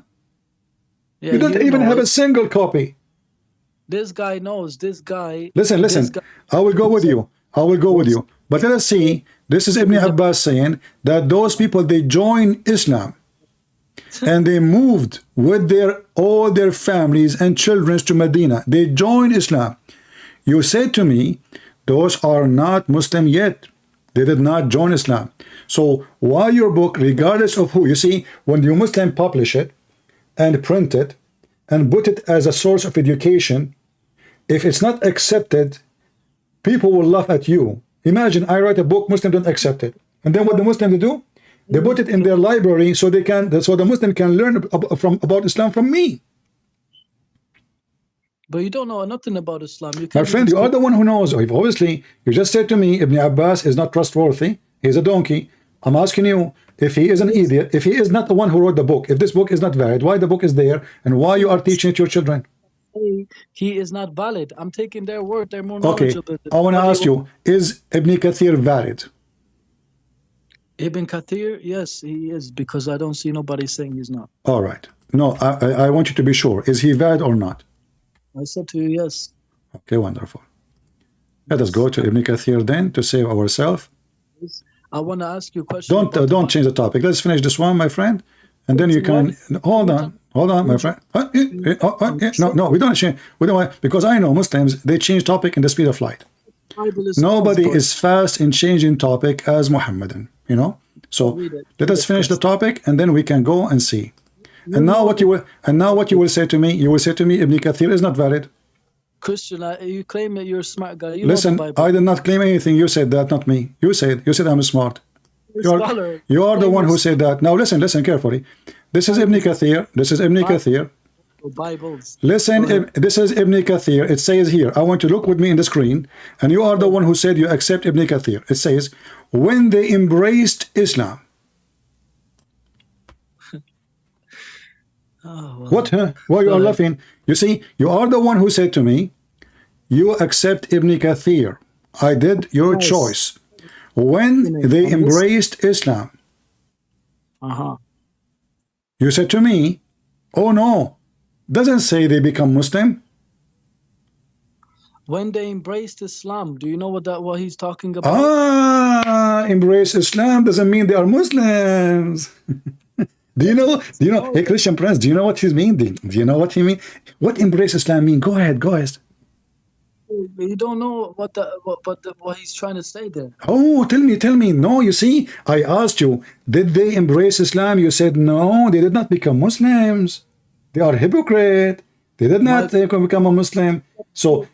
Yeah, You don't even know have it. a single copy. This guy knows. This guy. Listen. this guy- I will go with you. But let us see. This is Ibn Abbas saying that those people, they join Islam and they moved with all their families and children to Medina. They joined Islam. You said to me, those are not Muslim yet. They did not join Islam. So why your book, regardless of who, you see, when you Muslim publish it and print it and put it as a source of education, if it's not accepted, people will laugh at you. Imagine I write a book, Muslims don't accept it. And then what the Muslims do? They put it in their library so they can, so the Muslim can learn about Islam from me. But you don't know nothing about Islam. You My can't friend, even you are speak. the one who knows. Obviously, you just said to me, Ibn Abbas is not trustworthy. He's a donkey. I'm asking you, if he is an idiot, if he is not the one who wrote the book, if this book is not valid, why the book is there, and why you are teaching it to your children? He is not valid. I'm taking their word. They're more Okay, knowledgeable. I want to ask you, is Ibn Kathir valid? Ibn Kathir, yes, he is, because I don't see nobody saying he's not. All right. No, I want you to be sure. Is he valid or not? I said to you, yes. Okay, wonderful. Let us go to Ibn Kathir then to save ourselves. I want to ask you a question. Don't change the topic. Let's finish this one, my friend, and then you can hold on, my friend. No, we don't change. We don't want, because I know Muslims, they change topic in the speed of light. Nobody is fast in changing topic as Muhammadan, you know. So let us finish the topic, and then we can go and see. And now what you will say to me? You will say to me, Ibn Kathir is not valid. Christian, you claim that you're a smart guy. You Listen, know the Bible. I did not claim anything. You said that, not me. You said I'm smart. You are the one who said that. Now listen carefully. This is Ibn Kathir. This is Ibn Kathir. Bibles. Listen, this is Ibn Kathir. It says here, I want you to look with me in the screen, and you are the one who said you accept Ibn Kathir. It says, when they embraced Islam. Oh, well. What, huh? Why you are laughing? You see, you are the one who said to me, you accept Ibn Kathir. I did your choice. When they embraced Islam. You said to me, oh no, doesn't say they become Muslim. When they embraced Islam, do you know what he's talking about? Embrace Islam doesn't mean they are Muslims. Do you know? Hey, Christian Prince, do you know what he mean? Do you know what he mean? What embrace Islam mean? Go ahead. You don't know what he's trying to say there. Oh, tell me. No, you see, I asked you, did they embrace Islam? You said no, they did not become Muslims. They are hypocrite. They did not become a Muslim. So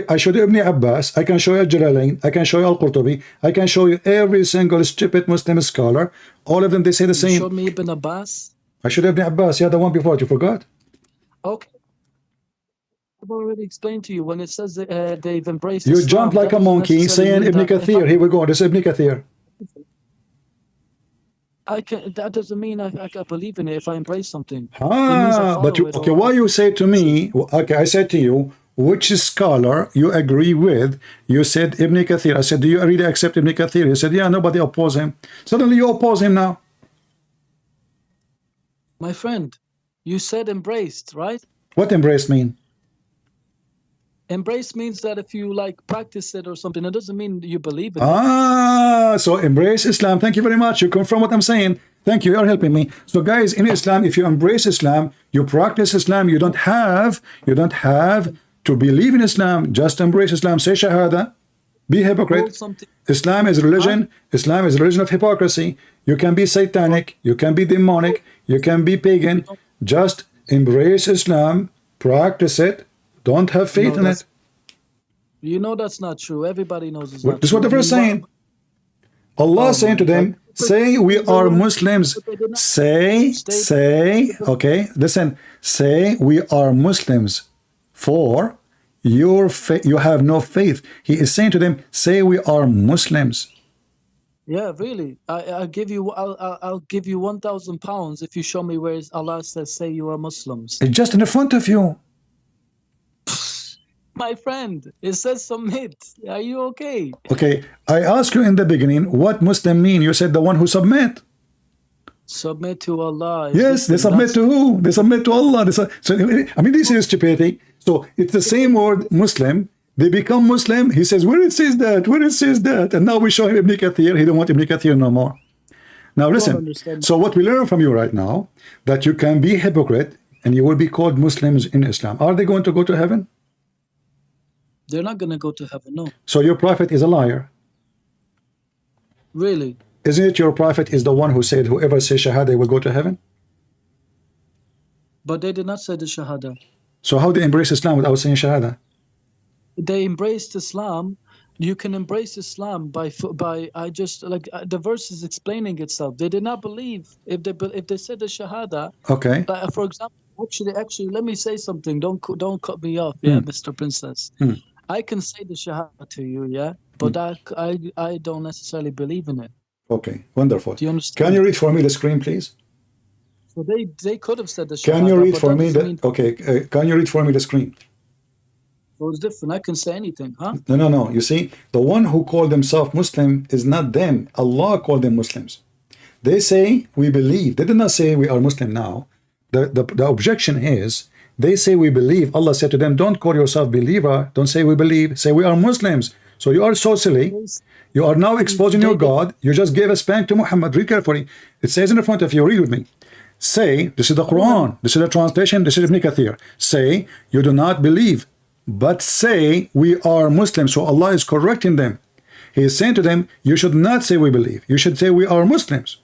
I showed you Ibn Abbas, I can show you Jalalain, I can show you Al-Qurtubi, I can show you every single stupid Muslim scholar. All of them, they say the same. You showed me Ibn Abbas? I showed you Ibn Abbas, yeah, the one before it, you forgot? Okay. I've already explained to you when it says they've embraced You Islam, jump like a monkey saying Ibn Kathir. Here we go, this is Ibn Kathir. That doesn't mean I believe in it if I embrace something. But okay, why you say to me, okay, I said to you, which scholar you agree with? You said Ibn Kathir. I said, do you really accept Ibn Kathir? You said, yeah, nobody oppose him. Suddenly you oppose him now. My friend, you said embraced, right? What embrace mean? Embrace means that if you practice it or something, it doesn't mean you believe in it. So embrace Islam. Thank you very much. You confirm what I'm saying. Thank you. You're helping me. So guys, in Islam, if you embrace Islam, you practice Islam, you don't have to believe in Islam. Just embrace Islam. Say Shahada. Be hypocrite. Islam is religion. Islam is a religion of hypocrisy. You can be satanic. You can be demonic. You can be pagan. Just embrace Islam. Practice it. Don't have faith in it. You know that's not true. Everybody knows it's not true. This is what the verse saying. Allah saying to them, say we are Muslims. Say, okay, listen. Say we are Muslims for you have no faith. He is saying to them, say we are Muslims. Yeah, really. I'll give you 1,000 pounds if you show me where Allah says say you are Muslims. It's just in front of you. My friend, it says submit. Are you okay? Okay, I asked you in the beginning, what Muslim mean? You said the one who submit. Submit to Allah. Yes, they submit to who? They submit to Allah. So, I mean, this is stupidity. So it's the same word Muslim. They become Muslim. He says, where it says that? Where it says that? And now we show him Ibn Kathir. He don't want Ibn Kathir no more. Now listen. So what we learn from you right now, that you can be hypocrite and you will be called Muslims in Islam. Are they going to go to heaven? They're not going to go to heaven, no. So your prophet is a liar. Really? Isn't it your prophet is the one who said whoever says Shahada will go to heaven? But they did not say the Shahada. So how they embrace Islam without saying Shahada? They embraced Islam You can embrace Islam by the verse is explaining itself. They did not believe if they said the Shahada. Okay. Like, for example, actually, let me say something. Don't cut me off, yeah, Mr. Princess. I can say the Shahada to you, yeah, but I don't necessarily believe in it. Okay, wonderful. Do you understand? Can you read for me the screen, please? So they could have said the Shahada. Can you read for me can you read for me the screen? Well, it's different. I can say anything, huh? No. You see, the one who called themselves Muslim is not them. Allah called them Muslims. They say we believe. They did not say we are Muslim now. The objection is they say we believe. Allah said to them, don't call yourself believer. Don't say we believe. Say we are Muslims. So you are so silly. You are now exposing your God. You just gave a spank to Muhammad. Read carefully. It says in the front of you. Read with me. Say, this is the Quran. This is the translation. This is Ibn Kathir. Say, you do not believe, but say we are Muslims. So Allah is correcting them. He is saying to them, you should not say we believe. You should say we are Muslims.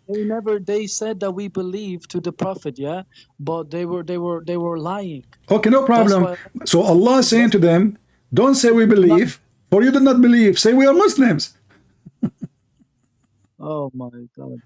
They said that we believe to the Prophet, yeah, but they were lying. Okay, no problem. So Allah is saying to them, don't say we believe, for you do not believe. Say we are Muslims. Oh my God.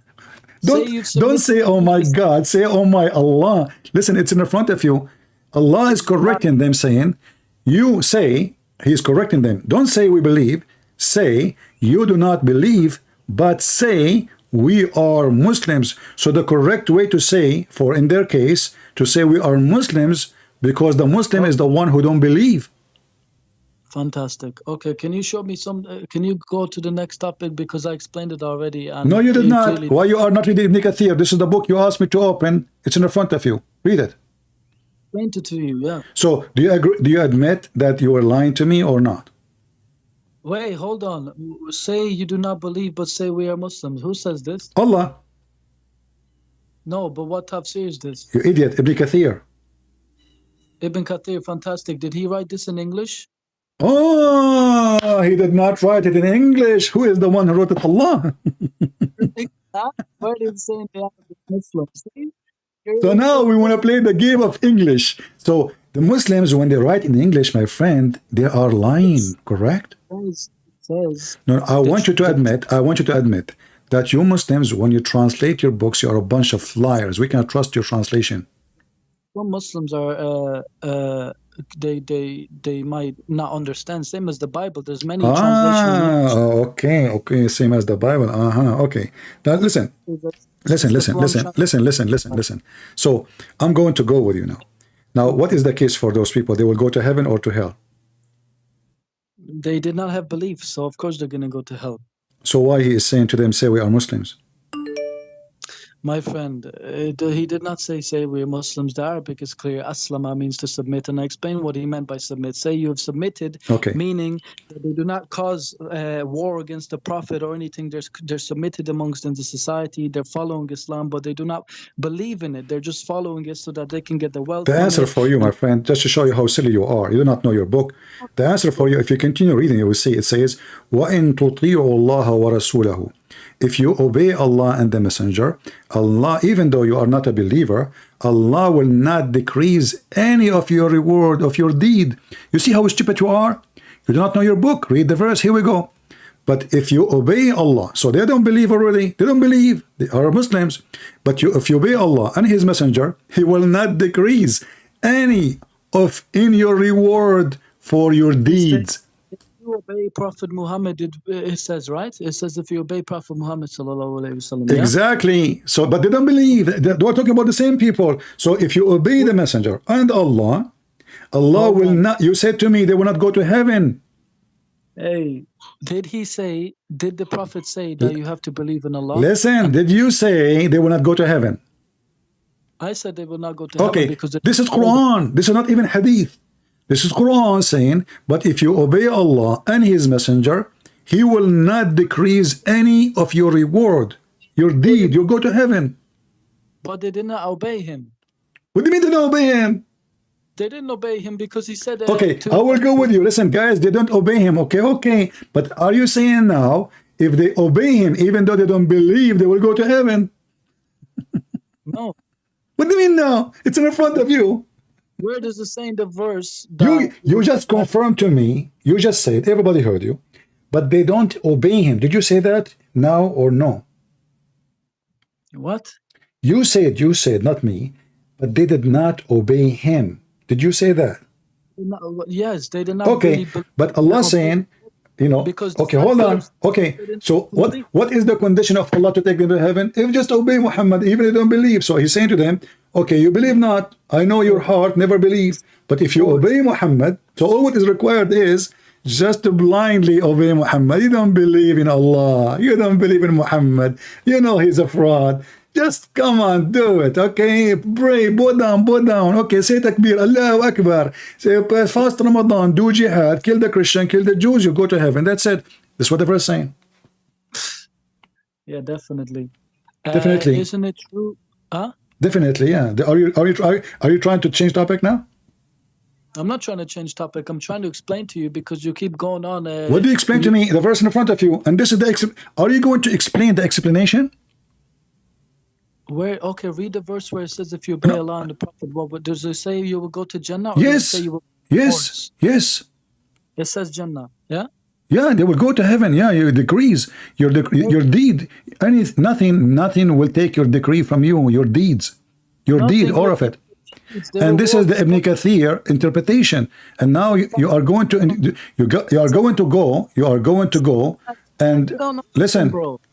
Don't say oh my God. Say oh my Allah. Listen, it's in the front of you. Allah is correcting them, saying, you say, He is correcting them. Don't say we believe. Say you do not believe, but say we are Muslims. So the correct way to say, for in their case, to say we are Muslims, because the Muslim is the one who don't believe. Fantastic. Okay, can you show me some? Can you go to the next topic, because I explained it already? And no, you did not. Why you are not reading Ibn Kathir? This is the book you asked me to open. It's in the front of you. Read it. Explained it to you, yeah. So do you agree? Do you admit that you were lying to me or not? Wait, hold on. Say you do not believe, but say we are Muslims. Who says this? Allah. No, but what tafsir is this? You idiot, Ibn Kathir. Ibn Kathir, fantastic. Did he write this in English? Oh, he did not write it in English. Who is the one who wrote it? Allah. Where did it say they are Muslims? So now we want to play the game of English. So the Muslims, when they write in English, my friend, they are lying, correct? No, I want you to admit that you Muslims, when you translate your books, you are a bunch of liars. We cannot trust your translation. Some Muslims are they might not understand. Same as the Bible. There's many translations. Okay, same as the Bible. Okay. Now listen. Listen. So I'm going to go with you now. Now, what is the case for those people? They will go to heaven or to hell? They did not have belief, so of course they're going to go to hell. So why he is saying to them, say we are Muslims? My friend, he did not say we're Muslims. The Arabic is clear. Aslama means to submit, and I explain what he meant by submit. Say you have submitted, meaning that they do not cause war against the Prophet or anything. They're submitted amongst in the society. They're following Islam, but they do not believe in it. They're just following it so that they can get the wealth. The answer for you, my friend, just to show you how silly you are. You do not know your book. The answer for you, if you continue reading, you will see it says, وَإِن تُطِيعُوا اللَّهَ وَرَسُولَهُ. If you obey Allah and the Messenger, Allah, even though you are not a believer, Allah will not decrease any of your reward, of your deed. You see how stupid you are? You do not know your book. Read the verse. Here we go. But if you obey Allah, so they don't believe already. They don't believe. They are Muslims. But if you obey Allah and His Messenger, He will not decrease any of in your reward for your deeds. You obey Prophet Muhammad, it says, right? It says if you obey Prophet Muhammad sallallahu alaihi wasallam. Exactly. So, but they don't believe. We're talking about the same people. So, if you obey the Messenger and Allah, Allah will not. You said to me, they will not go to heaven. Hey, did the Prophet say that you have to believe in Allah? Listen, did you say they will not go to heaven? I said they will not go to heaven because this is Quran. This is not even Hadith. This is Quran saying, but if you obey Allah and His Messenger, He will not decrease any of your reward, your deed. You'll go to heaven. But they did not obey Him. What do you mean they didn't obey Him? They didn't obey Him because He said... okay, I will go with you. Listen, guys, they don't obey Him. Okay. But are you saying now, if they obey Him, even though they don't believe, they will go to heaven? No. What do you mean no? It's in front of you. Where does it say in the verse You just confirmed to me, you just said, everybody heard you, but they don't obey him. Did you say that now or no? What? You said, not me, but they did not obey him. Did you say that? No, yes, they did not Okay, really believe but Allah saying, you know, because okay, hold on. Okay, they didn't so believe. what is the condition of Allah to take them to heaven? If just obey Muhammad, even if they don't believe. So he's saying to them, okay, you believe not. I know your heart never believe. But if you obey Muhammad, so all what is required is just to blindly obey Muhammad. You don't believe in Allah. You don't believe in Muhammad. You know he's a fraud. Just come on, do it. Okay, pray, bow down. Okay, say takbir, Allahu Akbar. Say fast Ramadan, do jihad, kill the Christian, kill the Jews, you go to heaven. That's it. That's what the verse is saying. Yeah, definitely. Definitely. Isn't it true? Huh? Definitely, yeah. Are you trying to change topic now? I'm not trying to change topic. I'm trying to explain to you because you keep going on. What do you explain to me? The verse in front of you, and this is the. Are you going to explain the explanation? Where? Okay, read the verse where it says if you obey Allah and the Prophet. What does it say? You will go to Jannah. Or Yes. Does it say you will Yes. It says Jannah. Yeah. Yeah, they will go to heaven. Yeah, your decrees, your deed, nothing will take your decree from you. Your deeds, your deed, all of it. And this is the Ibn Kathir interpretation. And now you are going to go and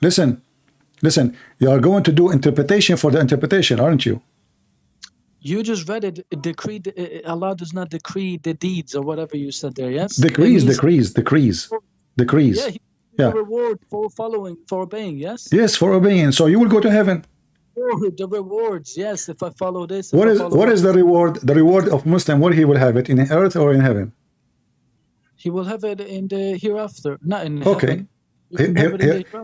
listen. You are going to do interpretation for the interpretation, aren't you? You just read it. Allah does not decree the deeds or whatever you said there. Yes. Decrees. Yeah. Reward for following, for obeying. Yes. Yes, for obeying. So you will go to heaven. The rewards, yes. If I follow this. What is the reward? The reward of Muslim. Where he will have it, in earth or in heaven? He will have it in the hereafter, not in heaven. Okay.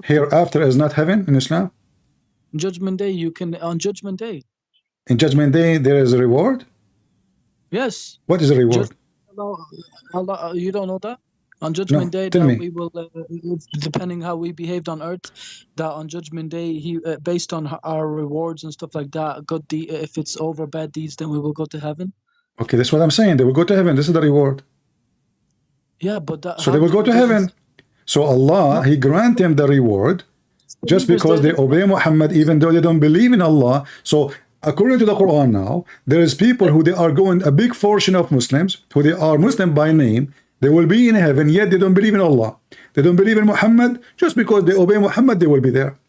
Hereafter is not heaven in Islam. Judgment Day, you can on Judgment Day. In Judgment Day, there is a reward. Yes. What is the reward? Allah, you don't know that? On Judgment Day, that we will, depending how we behaved on earth, that on Judgment Day, he based on our rewards and stuff like that, if it's over bad deeds, then we will go to heaven. Okay, that's what I'm saying. They will go to heaven. This is the reward. Yeah, but so they will go to heaven. So Allah, He grant them the reward just because they obey Muhammad, even though they don't believe in Allah. So according to the Quran now, there is people who they are going, a big portion of Muslims, who they are Muslim by name, they will be in heaven, yet they don't believe in Allah. They don't believe in Muhammad. Just because they obey Muhammad, they will be there.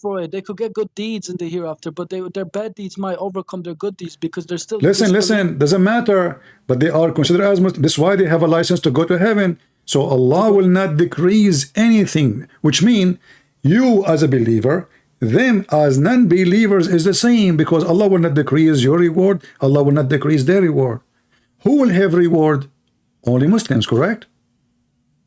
For it. They could get good deeds in the hereafter, but their bad deeds might overcome their good deeds because they're still... Listen, doesn't matter. But they are considered as Muslims. That's why they have a license to go to heaven. So Allah will not decrease anything, which means you as a believer, them as non-believers is the same, because Allah will not decrease your reward. Allah will not decrease their reward. Who will have reward? Only Muslims, correct?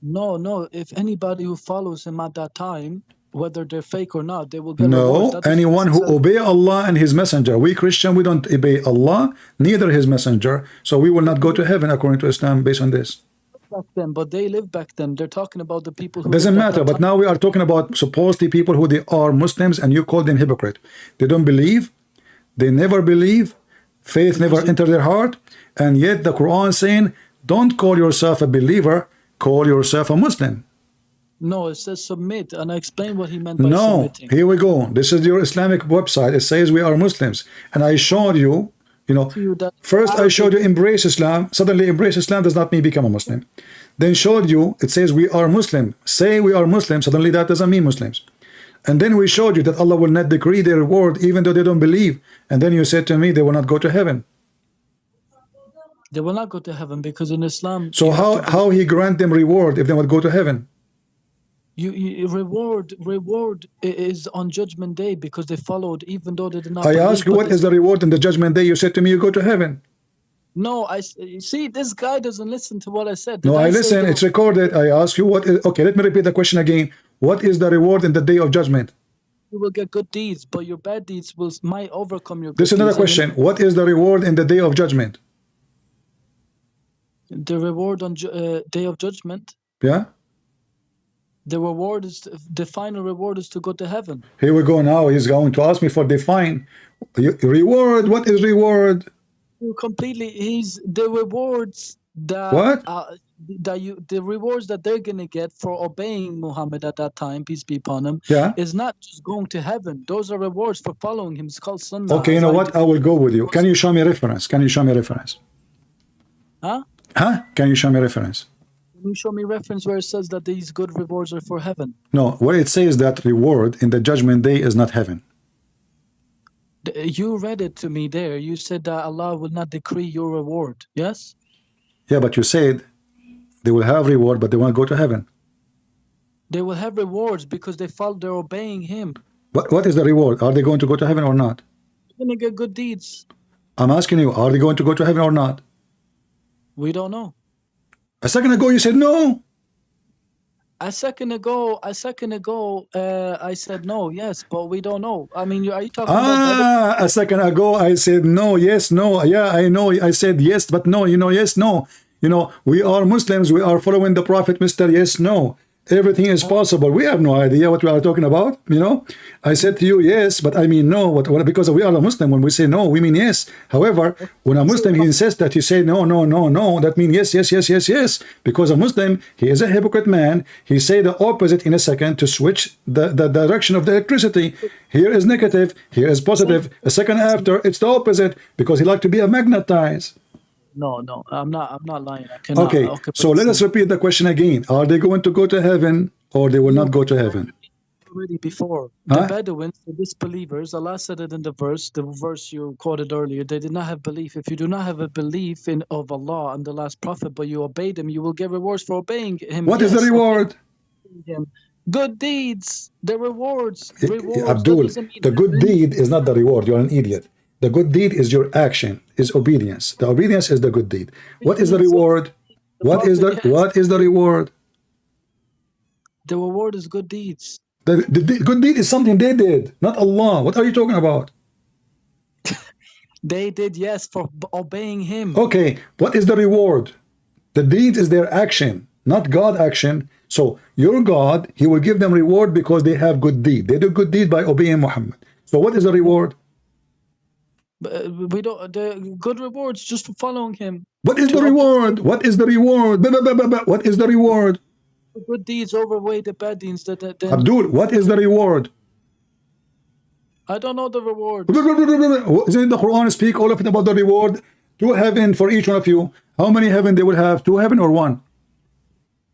No. If anybody who follows him at that time, whether they're fake or not, they will get reward. Anyone who obey Allah and His Messenger. We Christian, we don't obey Allah, neither His Messenger. So we will not go to heaven according to Islam based on this. Back then, but they live back then. They're talking about the people who... Doesn't matter, but now we are talking about supposedly people who they are Muslims, and you call them hypocrite. They don't believe. They never believe. Faith never entered their heart. And yet the Quran saying, don't call yourself a believer, call yourself a Muslim. No, it says submit, and I explained what he meant by submitting. Here we go. This is your Islamic website. It says we are Muslims. And I showed you, first I showed you embrace Islam. Suddenly embrace Islam does not mean become a Muslim. Then showed you, it says we are Muslim. Say we are Muslim, suddenly that doesn't mean Muslims. And then we showed you that Allah will not decree their reward even though they don't believe. And then you said to me they will not go to heaven. They will not go to heaven because in Islam... So how He grant them reward if they would go to heaven? Reward is on Judgment Day because they followed even though they did not... I asked you what is the reward in the Judgment Day. You said to me you go to heaven. No, see, this guy doesn't listen to what I said. No, I listen. It's recorded. I ask you what is... Okay, let me repeat the question again. What is the reward in the Day of Judgment? You will get good deeds, but your bad deeds might overcome your good deeds. This is another question. What is the reward in the Day of Judgment? The reward on Day of Judgment? Yeah? The final reward is to go to heaven. Here we go now. He's going to ask me for the fine. Reward, what is reward? You completely. He's the rewards that What? the rewards that they're gonna get for obeying Muhammad at that time, peace be upon him, Yeah. is not just going to heaven. Those are rewards for following him. It's called sunnah. Okay, you as know I what? do. I will go with you. Can you show me a reference? Can you show me a reference? Huh? Huh? Can you show me a reference? Can you show me reference where it says that these good rewards are for heaven? No, where it says that reward in the judgment day is not heaven. You read it to me there. You said that Allah will not decree your reward. Yes? Yeah, but you said they will have reward, but they won't go to heaven. They will have rewards because they're obeying him. What is the reward? Are they going to go to heaven or not? They're gonna get good deeds. I'm asking you, are they going to go to heaven or not? We don't know. A second ago you said no. A second ago, I said no, yes, but we don't know. I mean, are you talking about A second ago I said no, yes, no. Yeah, I know. I said yes, but no. You know, yes, no. You know, we are Muslims. We are following the Prophet, Mr. Yes, no. Everything is possible. We have no idea what we are talking about. You know, I said to you yes, but I mean no. Because we are a Muslim. When we say no, we mean yes. However, when a Muslim he insists that you say no, no, no, no, that means yes, yes, yes, yes, yes. Because a Muslim, he is a hypocrite man. He say the opposite in a second to switch the direction of the electricity. Here is negative. Here is positive. A second after, it's the opposite because he like to be a magnetized. No, I'm not lying. I cannot. Okay, so let us repeat the question again. Are they going to go to heaven or they will not go to heaven? Already before. Huh? The Bedouins, the disbelievers, Allah said it in the verse you quoted earlier, they did not have belief. If you do not have a belief of Allah and the last prophet, but you obeyed him, you will get rewards for obeying him. What is the reward? Good deeds, the rewards. Abdul, the good deed is not the reward. You're an idiot. The good deed is your action, is obedience. The obedience is the good deed. What is the reward? What is the reward? The reward is good deeds. The good deed is something they did, not Allah. What are you talking about? They did, yes, for obeying him. Okay, what is the reward? The deed is their action, not God action. So your God, he will give them reward because they have good deed. They do good deed by obeying Muhammad. So what is the reward? We don't the good rewards just for following him. What is the reward? What is the reward? What is the reward? Good deeds overweigh the bad deeds. Abdul, what is the reward? I don't know the reward. Isn't the Quran speak all of it about the reward? 2 heaven for each one of you. How many heaven they will have? 2 heaven or 1?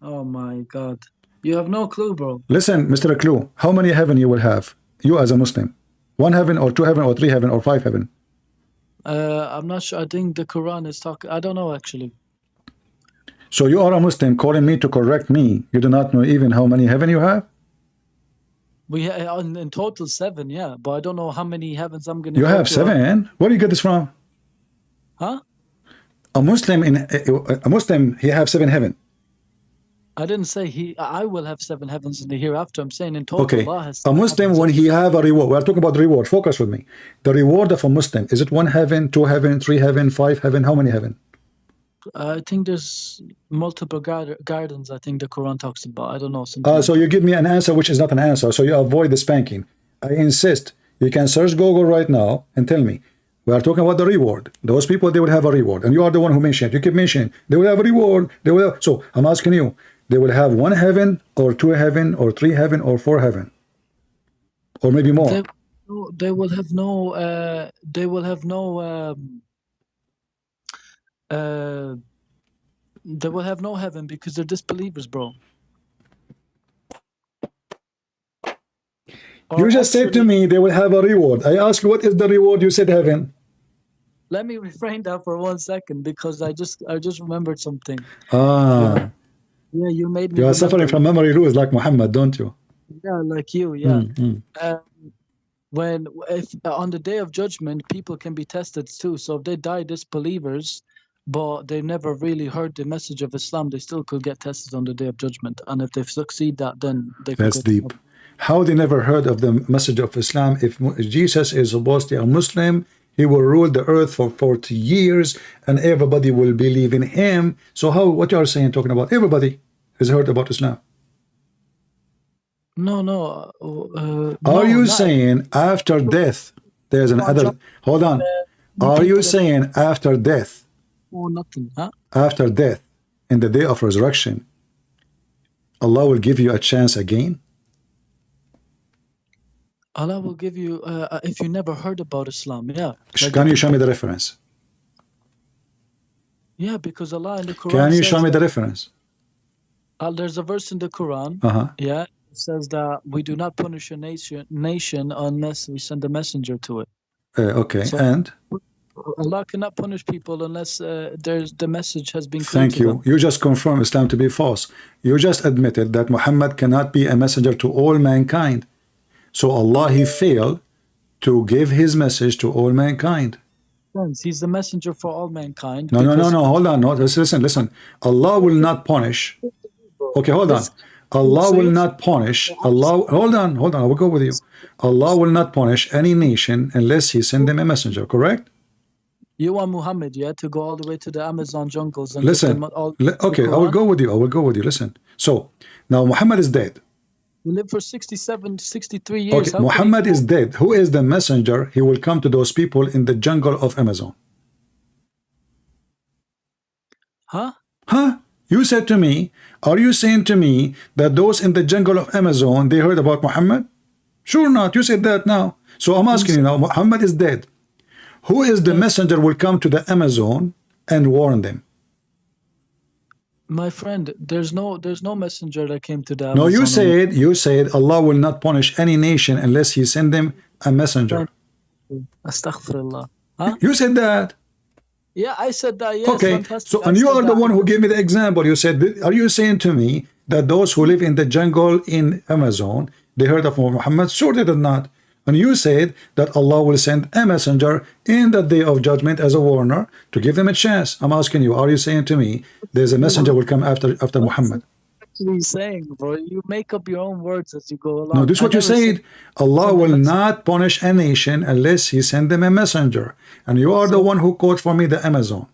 Oh my God. You have no clue, bro. Listen, Mr. Clue, how many heaven you will have? You as a Muslim. 1 heaven or 2 heaven or 3 heaven or 5 heaven? I'm not sure. I think the Quran is talking. I don't know actually. So you are a Muslim calling me to correct me. You do not know even how many heaven you have? We have in total 7, yeah. But I don't know how many heavens I'm gonna. You have 7? Where do you get this from? Huh? A Muslim he have 7 heaven. I didn't say I will have 7 heavens in the hereafter. I'm saying in total. Okay. Allah has A Muslim when he have a reward. We are talking about reward. Focus with me. The reward of a Muslim, is it 1 heaven, 2 heaven, 3 heaven, 5 heaven? How many heaven? I think there's multiple gardens. I think the Quran talks about. I don't know. So you give me an answer which is not an answer. So you avoid the spanking. I insist. You can search Google right now and tell me. We are talking about the reward. Those people, they will have a reward. And you are the one who mentioned. You keep mentioning. They will have a reward. They will have, so I'm asking you. They will have 1 heaven or 2 heaven or 3 heaven or 4 heaven. Or maybe more. They will have no. They will have no. They will have no heaven because they're disbelievers, bro. You just said to me they will have a reward. I asked you what is the reward. You said heaven. Let me refrain that for 1 second because I just remembered something. Yeah, you made me. You are suffering from memory lose like Mohammed, don't you? Yeah, like you. Yeah. If on the day of judgment, people can be tested too. So if they die disbelievers, but they never really heard the message of Islam, they still could get tested on the day of judgment. And if they succeed that, then they could. That's deep. How they never heard of the message of Islam? If Jesus is supposed to be a Muslim, he will rule the earth for 40 years and everybody will believe in him. So how, what you are saying, talking about everybody has heard about Islam? No. Are you saying after death, there's another, hold on. Are you people that saying after death, know nothing, huh? after death, in the day of resurrection, Allah will give you a chance again? Allah will give you, if you never heard about Islam, yeah. Like Can the you show me people, the reference? yeah, because Allah in the Quran Can you show says me the that, reference? there's a verse in the Quran, Uh-huh. yeah, it says that we do not punish a nation unless we send a messenger to it. Okay, So and? Allah cannot punish people unless the message has been clear Thank to you. them. You just confirmed Islam to be false. You just admitted that Muhammad cannot be a messenger to all mankind. So Allah, he failed to give his message to all mankind. He's the messenger for all mankind. No, because hold on. No, listen. Allah will not punish. Okay, hold on. Allah will not punish. Hold on. I will go with you. Allah will not punish any nation unless he send them a messenger, correct? You want Muhammad, yeah, to go all the way to the Amazon jungles and Listen. give them all Okay, I will go with you. Listen. So, now Muhammad is dead. He lived for 67, 63 years. Okay, Muhammad is dead. Who is the messenger? He will come to those people in the jungle of Amazon. Huh? Huh? You said to me, are you saying to me that those in the jungle of Amazon, they heard about Muhammad? Sure not. You said that now. So I'm asking you now, Muhammad is dead. Who is the messenger will come to the Amazon and warn them? My friend, there's no messenger that came to the Amazon. No, you said Allah will not punish any nation unless he send them a messenger. Astaghfirullah. Huh? You said that. Yeah, I said that. Yes, okay, fantastic. so and you are the one who gave me the example. You said, are you saying to me that those who live in the jungle in Amazon, they heard of Muhammad? Sure they did not. And you said that Allah will send a messenger in the day of judgment as a warner to give them a chance. I'm asking you, are you saying to me there's a messenger will come after Muhammad? Actually saying, bro, you make up your own words as you go along. No, this is what you said. Allah will not punish a nation unless he send them a messenger. And you are the one who quote for me the Amazon.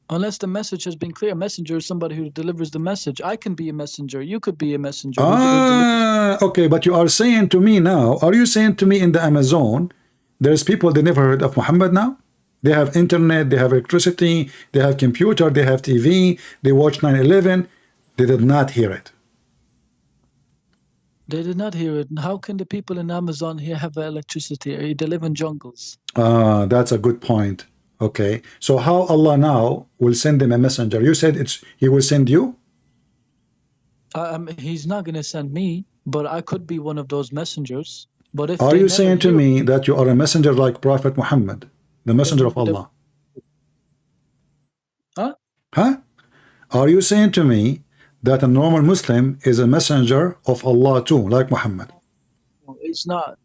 Unless the message has been clear. A messenger is somebody who delivers the message. I can be a messenger. You could be a messenger. Okay, but you are saying to me now, are you saying to me in the Amazon, there's people they never heard of Muhammad now? They have internet, they have electricity, they have computer, they have TV, they watch 9/11. They did not hear it. They did not hear it. How can the people in Amazon here have electricity? They live in jungles. That's a good point. Okay, so how Allah now will send them a messenger? You said he will send you? He's not going to send me, but I could be one of those messengers. But if are you saying to me that you are a messenger like Prophet Muhammad, the messenger of Allah? Huh? Are you saying to me that a normal Muslim is a messenger of Allah too, like Muhammad? It's not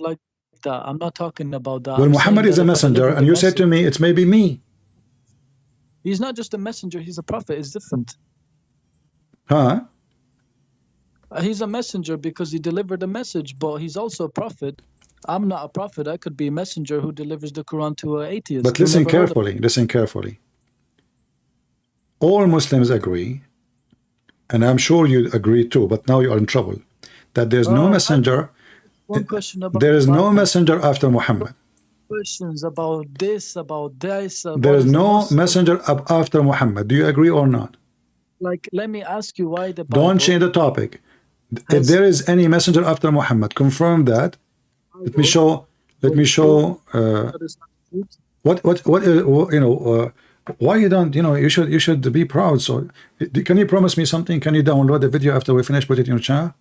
like that. I'm not talking about that. Well, Muhammad is a messenger, and you said to me, it's maybe me. He's not just a messenger, he's a prophet. It's different. Huh? He's a messenger because he delivered a message, but he's also a prophet. I'm not a prophet. I could be a messenger who delivers the Quran to an atheist. But listen carefully. All Muslims agree, and I'm sure you agree too, but now you are in trouble, that there's no messenger. One question about there is no messenger after Muhammad. Questions about this, about this. There is no messenger after Muhammad. Do you agree or not? Like, let me ask you why the Bible. Don't change the topic. If there is any messenger after Muhammad, confirm that. Let me show. Why you don't? You should be proud. So, can you promise me something? Can you download the video after we finish? Put it in your channel.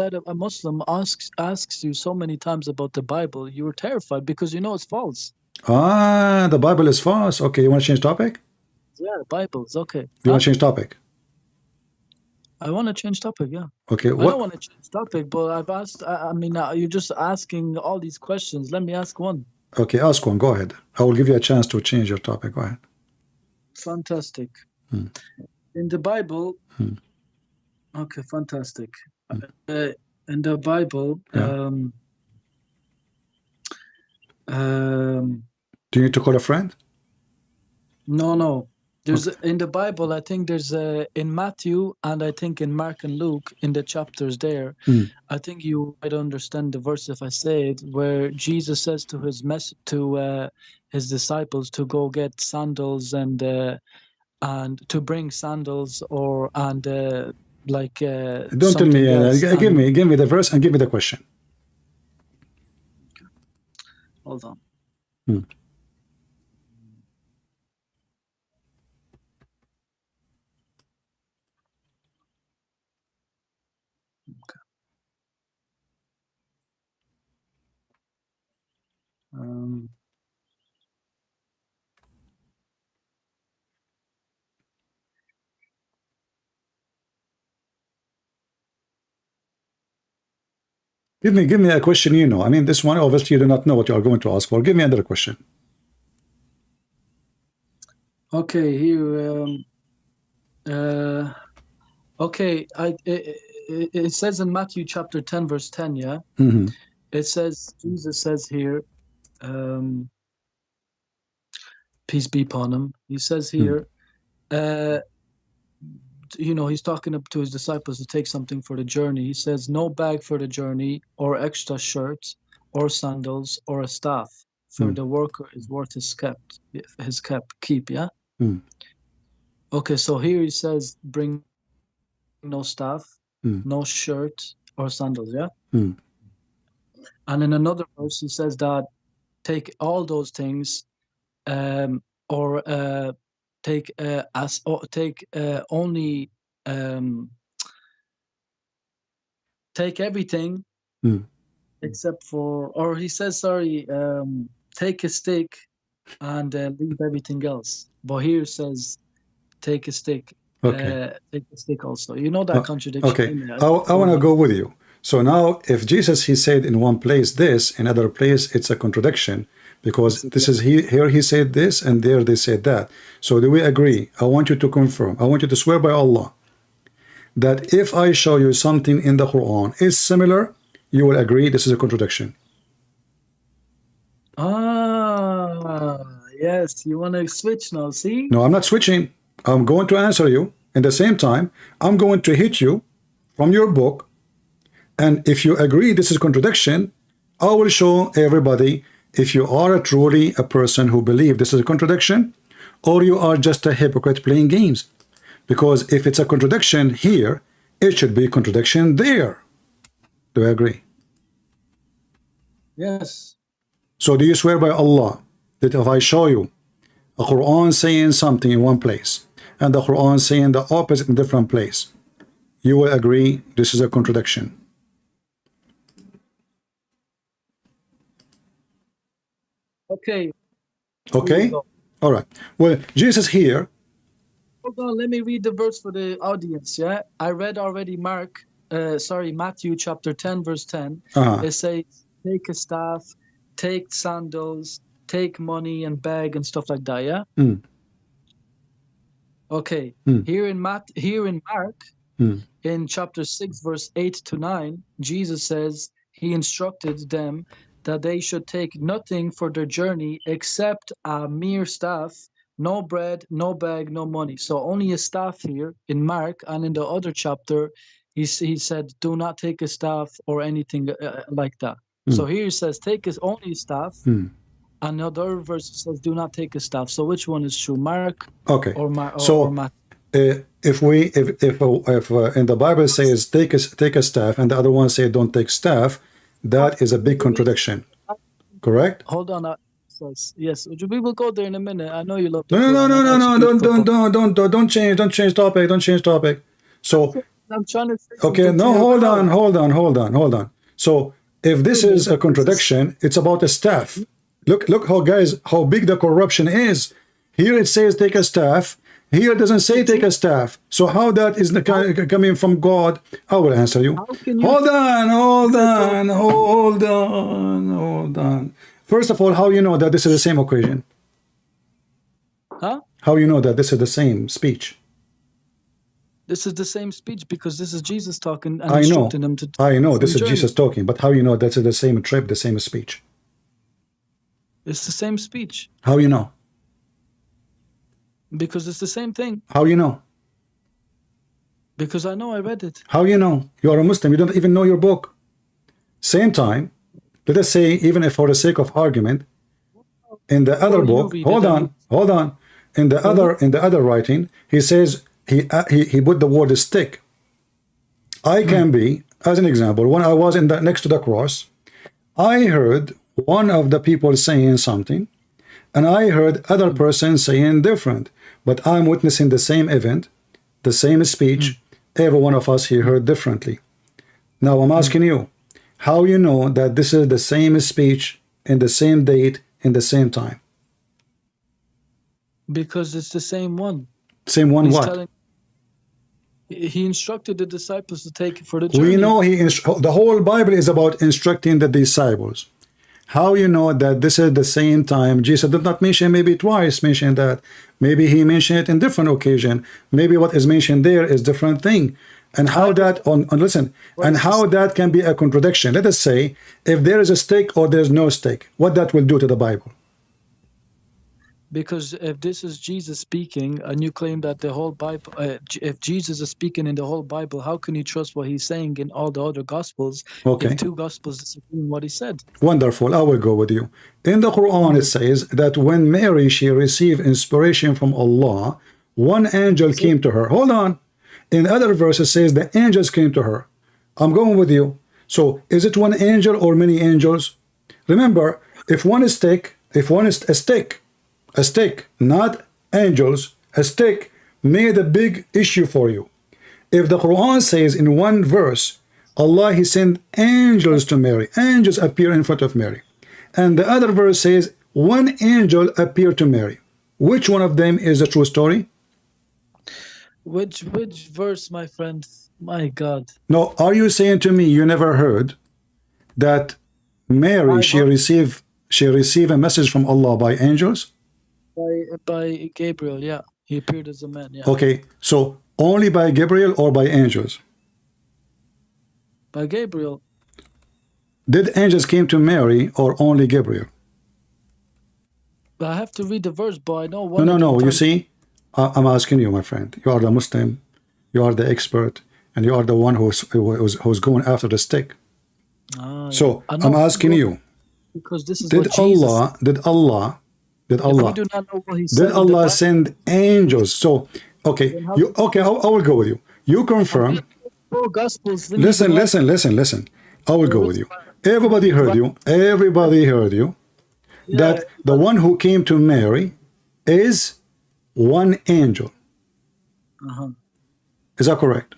Let a Muslim asks you so many times about the Bible, you were terrified because you know it's false. The Bible is false. Okay, you want to change topic? Yeah, Bible's okay. You want to change topic? I want to change topic, yeah. Okay, I don't want to change topic, but I've asked, you're just asking all these questions. Let me ask one. Okay, ask one. Go ahead. I will give you a chance to change your topic. Go ahead. Fantastic. In the Bible, okay, fantastic. In the Bible, do you need to call a friend? No. There's in the Bible, I think there's in Matthew and I think in Mark and Luke in the chapters there. I think you might understand the verse if I say it, where Jesus says to his disciples to go get sandals and to bring sandals Don't tell me. Give me the verse and give me the question. Hold on. Give me a question you know. I mean, this one, obviously, you do not know what you are going to ask for. Give me another question. Okay, here. Okay, it says in Matthew chapter 10, verse 10, yeah? It says, Jesus says here, peace be upon him. He says here, you know, he's talking up to his disciples to take something for the journey. He says, no bag for the journey, or extra shirt, or sandals, or a staff, for the worker is worth his keep, yeah? Okay, so here he says, bring no staff, no shirt, or sandals, yeah? And in another verse, he says that take all those things, take everything except for, or he says, sorry, take a stick and leave everything else. But here it says, take a stick. Okay. Take a stick also. You know that contradiction. Okay. I want to go with you. So now, if Jesus, he said in one place this, in other place it's a contradiction, because this is here he said this and there they said that. So do we agree? I want you to confirm. I want you to swear by Allah that if I show you something in the Quran is similar, you will agree this is a contradiction. Yes. You want to switch now? See? No, I'm not switching. I'm going to answer you. At the same time, I'm going to hit you from your book. And if you agree this is contradiction, I will show everybody if you are truly a person who believes this is a contradiction, or you are just a hypocrite playing games. Because if it's a contradiction here, it should be a contradiction there. Do I agree? Yes. So do you swear by Allah that if I show you a Quran saying something in one place and the Quran saying the opposite in a different place, you will agree this is a contradiction? Okay. Okay? All right. Well, Jesus here. Hold on, let me read the verse for the audience, yeah? I read already Matthew chapter 10, verse 10. It says, take a staff, take sandals, take money and bag and stuff like that, yeah? Okay. Here in Mark, in chapter 6, verse 8 to 9, Jesus says he instructed them that they should take nothing for their journey except a mere staff, no bread, no bag, no money. So only a staff here in Mark, and in the other chapter, he said, do not take a staff or anything like that. So here he says, take only staff. Another verse says, do not take a staff. So which one is true, Mark or Matthew? If in the Bible says take a staff and the other one say don't take staff, that is a big contradiction. Correct? Hold on. Yes, we will go there in a minute. I know you love. No. Don't change topic. So I'm trying to. Okay, no, hold on. So if this is a contradiction, it's about a staff. Look how big the corruption is. Here it says take a staff. Here it doesn't say take a staff. So how that is coming from God? I will answer you. Hold on. First of all, how you know that this is the same occasion? Huh? How you know that this is the same speech? This is the same speech because this is Jesus talking and I know. instructing them to. I know this is Jesus talking, but how you know that's the same trip, the same speech? It's the same speech. How you know? Because it's the same thing. How you know? Because I know I read it. How you know? You are a Muslim. You don't even know your book. Same time, let us say, even if for the sake of argument, in the other book, hold on. In the other writing, he says he put the word stick. I can be, as an example, when I was next to the cross, I heard one of the people saying something, and I heard other person saying different, but I'm witnessing the same event, the same speech. Every one of us here heard differently. Now I'm asking you, how you know that this is the same speech in the same date in the same time? Because it's the same one. Same one. What? He instructed the disciples to take it for the journey. We know the whole Bible is about instructing the disciples. How you know that this is the same time? Jesus did not mention, maybe twice mention that. Maybe he mentioned it in different occasion. Maybe what is mentioned there is different thing. And how that how that can be a contradiction. Let us say if there is a stick or there's no stick, what that will do to the Bible. Because if this is Jesus speaking, and you claim that the whole Bible, if Jesus is speaking in the whole Bible, how can you trust what he's saying in all the other Gospels? Okay. If two Gospels disagree in what he said. Wonderful. I will go with you. In the Quran, it says that when Mary, she received inspiration from Allah, one angel came to her. Hold on. In other verses, it says the angels came to her. I'm going with you. So is it one angel or many angels? Remember, if one is a stick, not angels, a stick made a big issue for you. If the Quran says in one verse, Allah, he sent angels to Mary, angels appear in front of Mary, and the other verse says one angel appeared to Mary, which one of them is the true story? Which verse, my friend? My God. No, are you saying to me you never heard that Mary, she received a message from Allah by angels? By Gabriel, yeah. He appeared as a man, yeah. Okay, so only by Gabriel or by angels? By Gabriel. Did angels came to Mary or only Gabriel? I have to read the verse, but I know one. No. You see, I'm asking you, my friend. You are the Muslim, you are the expert, and you are the one who's going after the stick. So I'm asking you, because this is did Allah send angels? So okay, I will go with you. You confirm. Listen. I will go with you. Everybody heard you. That the one who came to Mary is one angel. Is that correct?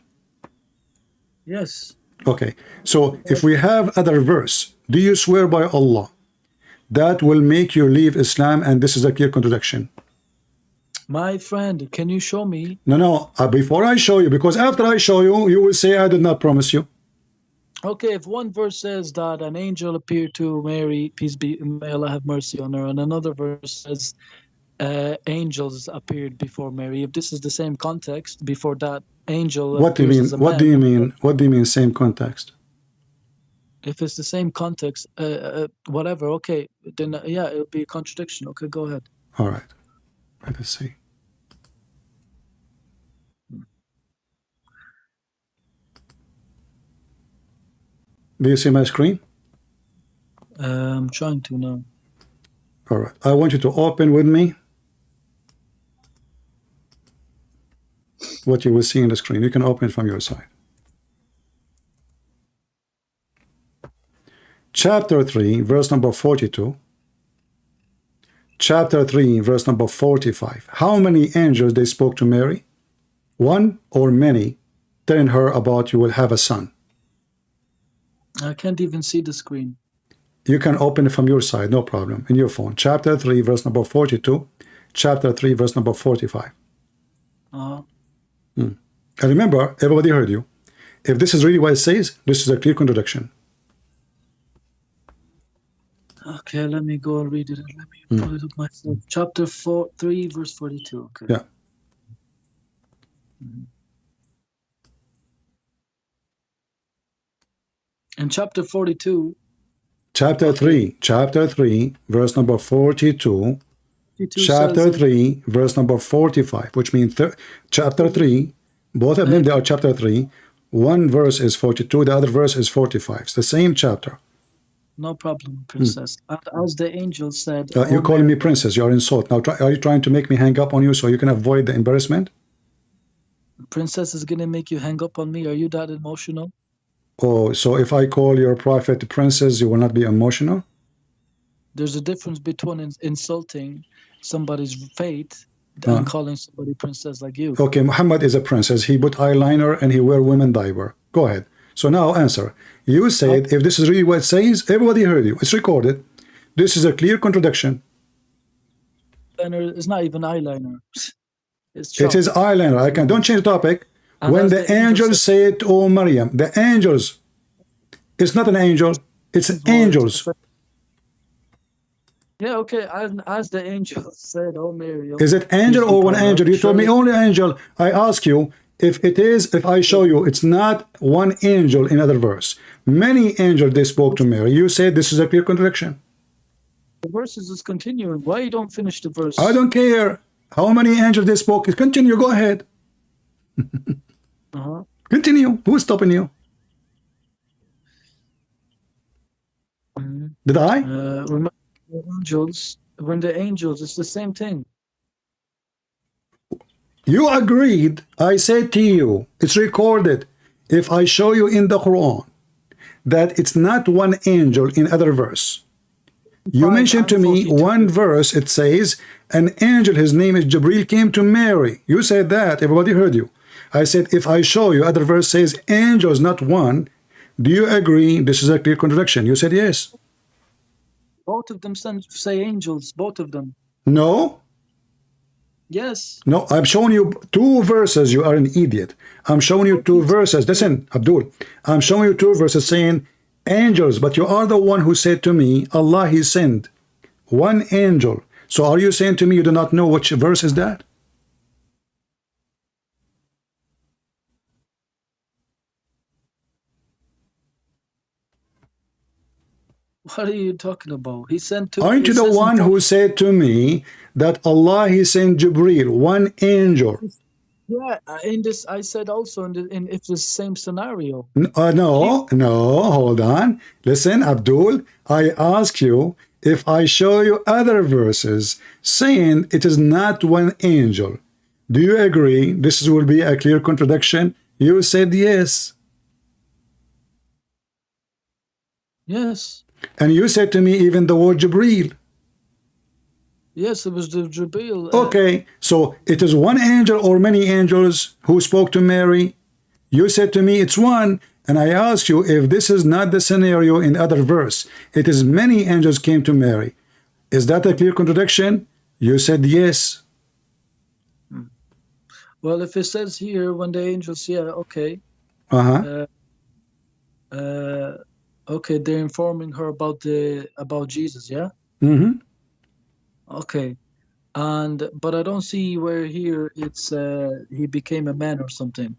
Yes. Okay. So if we have other verse, do you swear by Allah that will make you leave Islam, and this is a clear contradiction? My friend, can you show me? No. Before I show you, because after I show you, you will say I did not promise you. Okay, if one verse says that an angel appeared to Mary, peace be, may Allah have mercy on her, and another verse says angels appeared before Mary. If this is the same context, before that angel. What do you mean? What do you mean? What do you mean? Same context? If it's the same context, whatever. Okay, then yeah, it'll be a contradiction. Okay, go ahead. All right. Let us see. Do you see my screen? I'm trying to now. All right. I want you to open with me what you will see in the screen. You can open it from your side. Chapter 3, verse number 42. Chapter 3, verse number 45. How many angels they spoke to Mary? One or many, telling her about you will have a son. I can't even see the screen. You can open it from your side, no problem, in your phone. Chapter 3, verse number 42. Chapter 3, verse number 45. And remember, everybody heard you. If this is really what it says, this is a clear contradiction. Okay, let me go and read it. Let me pull it up myself. Chapter 3, verse 42. Okay. Yeah. In chapter 42. Chapter 3, verse number 42. 52 chapter says, 3, verse number 45, which means chapter 3, both of them, they are chapter 3. One verse is 42, the other verse is 45. It's the same chapter. no problem, princess. And as the angel said, You're "O calling me Mary," princess. You are insult. Now, are you trying to make me hang up on you so you can avoid the embarrassment? princess is going to make you hang up on me. Are you that emotional? Oh, so if I call your prophet princess, you will not be emotional? There's a difference between insulting somebody's faith and calling somebody princess like you. Okay, Muhammad is a princess. He put eyeliner and he wear women diaper. Go ahead. So now answer. You said, if this is really what it says, everybody heard you. It's recorded. This is a clear contradiction. Eyeliner is not even eyeliner. It's It is eyeliner. I can don't change the topic. And when as the the angel angels said, "Oh Maryam," the angels, it's not an angel, it's angels. Yeah, okay. As the angel said, "Oh Mary." Is it angel or one angel? You told me only angel. I ask you if it is, if I show you it's not one angel in other verse. Many angels they spoke to Mary. You said this is a clear contradiction. The verses is continuing. Why you don't finish the verse? I don't care how many angels they spoke. Continue. Go ahead. Continue. Who's stopping you? Did I? Remember the angels. When the angels, it's the same thing. You agreed. I said to you, it's recorded. If I show you in the Quran that it's not one angel in other verse, you mentioned to me one verse, it says, an angel, his name is Jibril, came to Mary. You said that. Everybody heard you. I said, if I show you, other verse says angels, not one. Do you agree this is a clear contradiction? You said yes. Both of them say angels. Both of them. No. Yes. No, I'm showing you two verses. You are an idiot. I'm showing you two verses. Listen, Abdul, I'm showing you two verses saying angels, but you are the one who said to me, Allah, he sent one angel. So are you saying to me you do not know which verse is that? What are you talking about? He sent to. Aren't you the one who said to me that Allah, he sent Jibril, one angel? Yeah, in this, I said also in if the same scenario. No, hold on. Listen, Abdul, I ask you if I show you other verses saying it is not one angel. Do you agree this will be a clear contradiction? You said yes. Yes. And you said to me even the word Jibril. Yes, it was the Jibril. Okay, so it is one angel or many angels who spoke to Mary. You said to me it's one, and I asked you if this is not the scenario in the other verse. It is many angels came to Mary. Is that a clear contradiction? You said yes. Well, if it says here when the angels, yeah, okay. Okay, they're informing her about Jesus, yeah? Okay. But I don't see where here it's he became a man or something.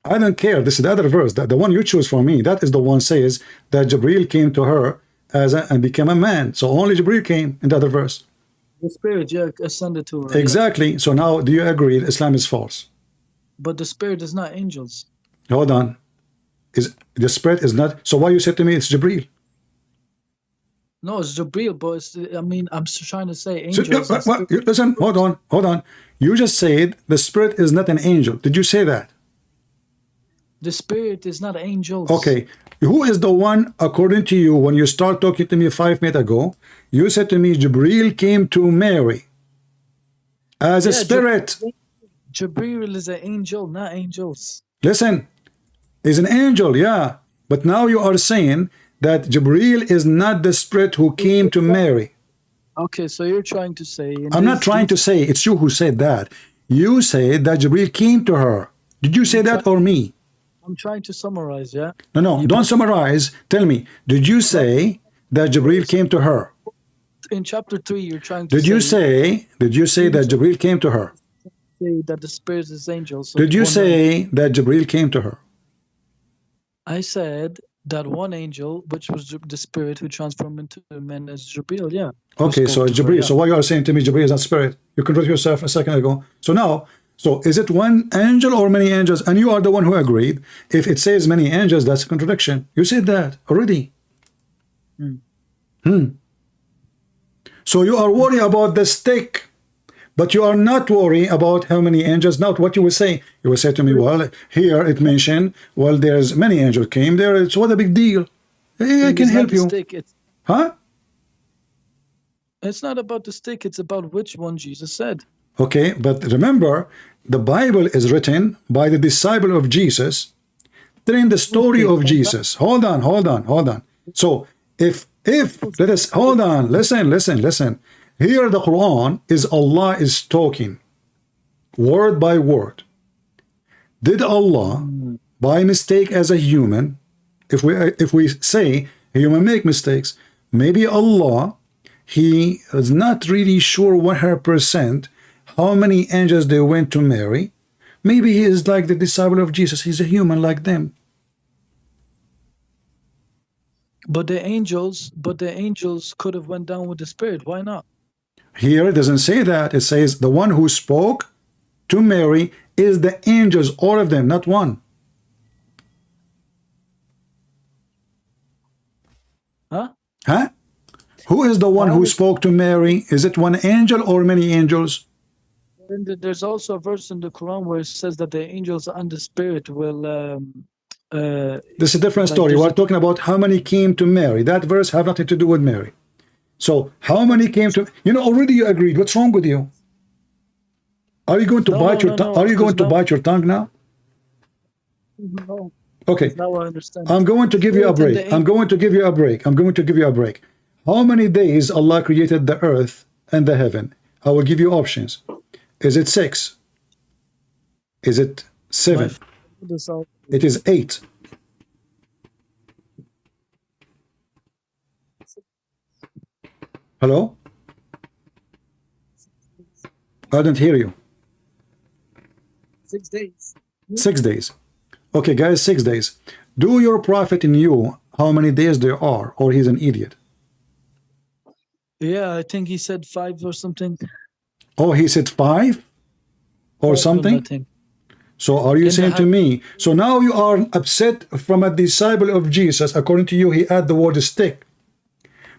I don't care. This is the other verse. The one you choose for me, that is the one says that Jibril came to her and became a man. So only Jibril came in the other verse. The spirit, yeah, ascended to her. Exactly. Yeah. So now do you agree that Islam is false? But the spirit is not angels. Hold on. The spirit is not. So why you said to me it's Jibril? No, it's Jibril, but I mean, I'm trying to say angels. So, listen, hold on. You just said the spirit is not an angel. Did you say that? The spirit is not angels. Okay. Who is the one, according to you, when you start talking to me 5 minutes ago, you said to me Jibril came to Mary as a spirit. Jibril is an angel, not angels. Listen, he's an angel, yeah. But now you are saying that Jibril is not the spirit who came to Mary. Okay, so you're trying to say... I'm not trying to say, it's you who said that. You said that Jibril came to her. Did you say that or me? I'm trying to summarize, yeah? No, don't summarize. Tell me, did you say that Jibril came to her? In chapter 3, you're trying to Did you say that Jibril came to her? Say that the spirit is angels. So did you say that Jibril came to her? I said that one angel, which was the spirit who transformed into men, as Jibril. Yeah. Okay, so it's Jibril. So what you are saying to me, Jibril is not spirit. You contradict yourself a second ago. So now, so is it one angel or many angels? And you are the one who agreed. If it says many angels, that's a contradiction. You said that already. So you are worried about the stick, but you are not worried about how many angels. Not what you will say. You will say to me, well, here it mentioned, well, there's many angels came there. It's what a big deal. I can help you. Huh? It's not about the stick. It's about which one Jesus said. Okay, but remember, the Bible is written by the disciple of Jesus, telling the story of Jesus. Hold on. So if let us hold on, listen. Here the Quran is Allah is talking word by word. Did Allah by mistake as a human, if we say a human make mistakes, maybe Allah, he is not really sure 100% how many angels they went to Mary. Maybe he is like the disciple of Jesus. He's a human like them. But the angels could have went down with the spirit. Why not? Here it doesn't say that. It says the one who spoke to Mary is the angels, all of them, not one. Huh? Who is the one who spoke to Mary? Is it one angel or many angels? There's also a verse in the Quran where it says that the angels and the spirit will this is a different story. We're talking about how many came to Mary. That verse have nothing to do with Mary. So how many came to, already you agreed. What's wrong with you? Are you going to bite your tongue? Are you going to bite your tongue now? No. Okay. Now I understand. I'm going to give you a break. I'm going to give you a break. How many days Allah created the earth and the heaven? I will give you options. Is it 6? Is it 7? It is 8. Hello? I didn't hear you. 6 days. 6 days. Okay, guys, 6 days. Do your prophet knew how many days there are, or he's an idiot? Yeah, I think he said 5 or something. Oh, he said 5 or something? So are you saying to me, so now you are upset from a disciple of Jesus, according to you, he add the word stick.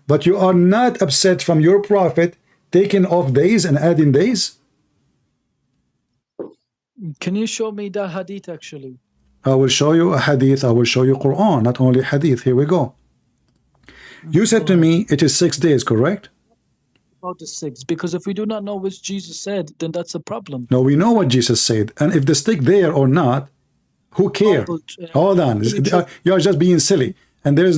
But you are not upset from your prophet taking off days and adding days? Can you show me that hadith actually? I will show you a hadith, I will show you Quran, not only hadith. Here we go. You said to me, it is 6 days, correct? About the 6, because if we do not know what Jesus said, then that's a problem. No, we know what Jesus said, and if the stick there or not, who care? Hold on, you are just being silly, and this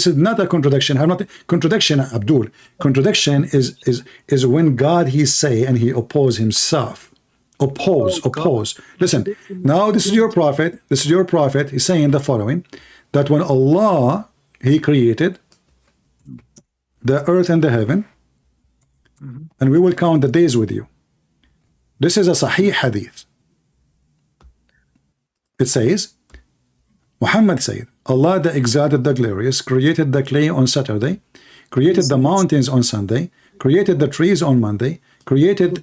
is not a contradiction. I'm not contradiction, Abdul. Contradiction is when God he say and he oppose himself. Oppose. Listen, now this is your prophet. He's saying the following: that when Allah he created the earth and the heaven, and we will count the days with you. This is a Sahih hadith. It says, Muhammad said, Allah the Exalted, the Glorious, created the clay on Saturday, created the mountains on Sunday, created the trees on Monday, created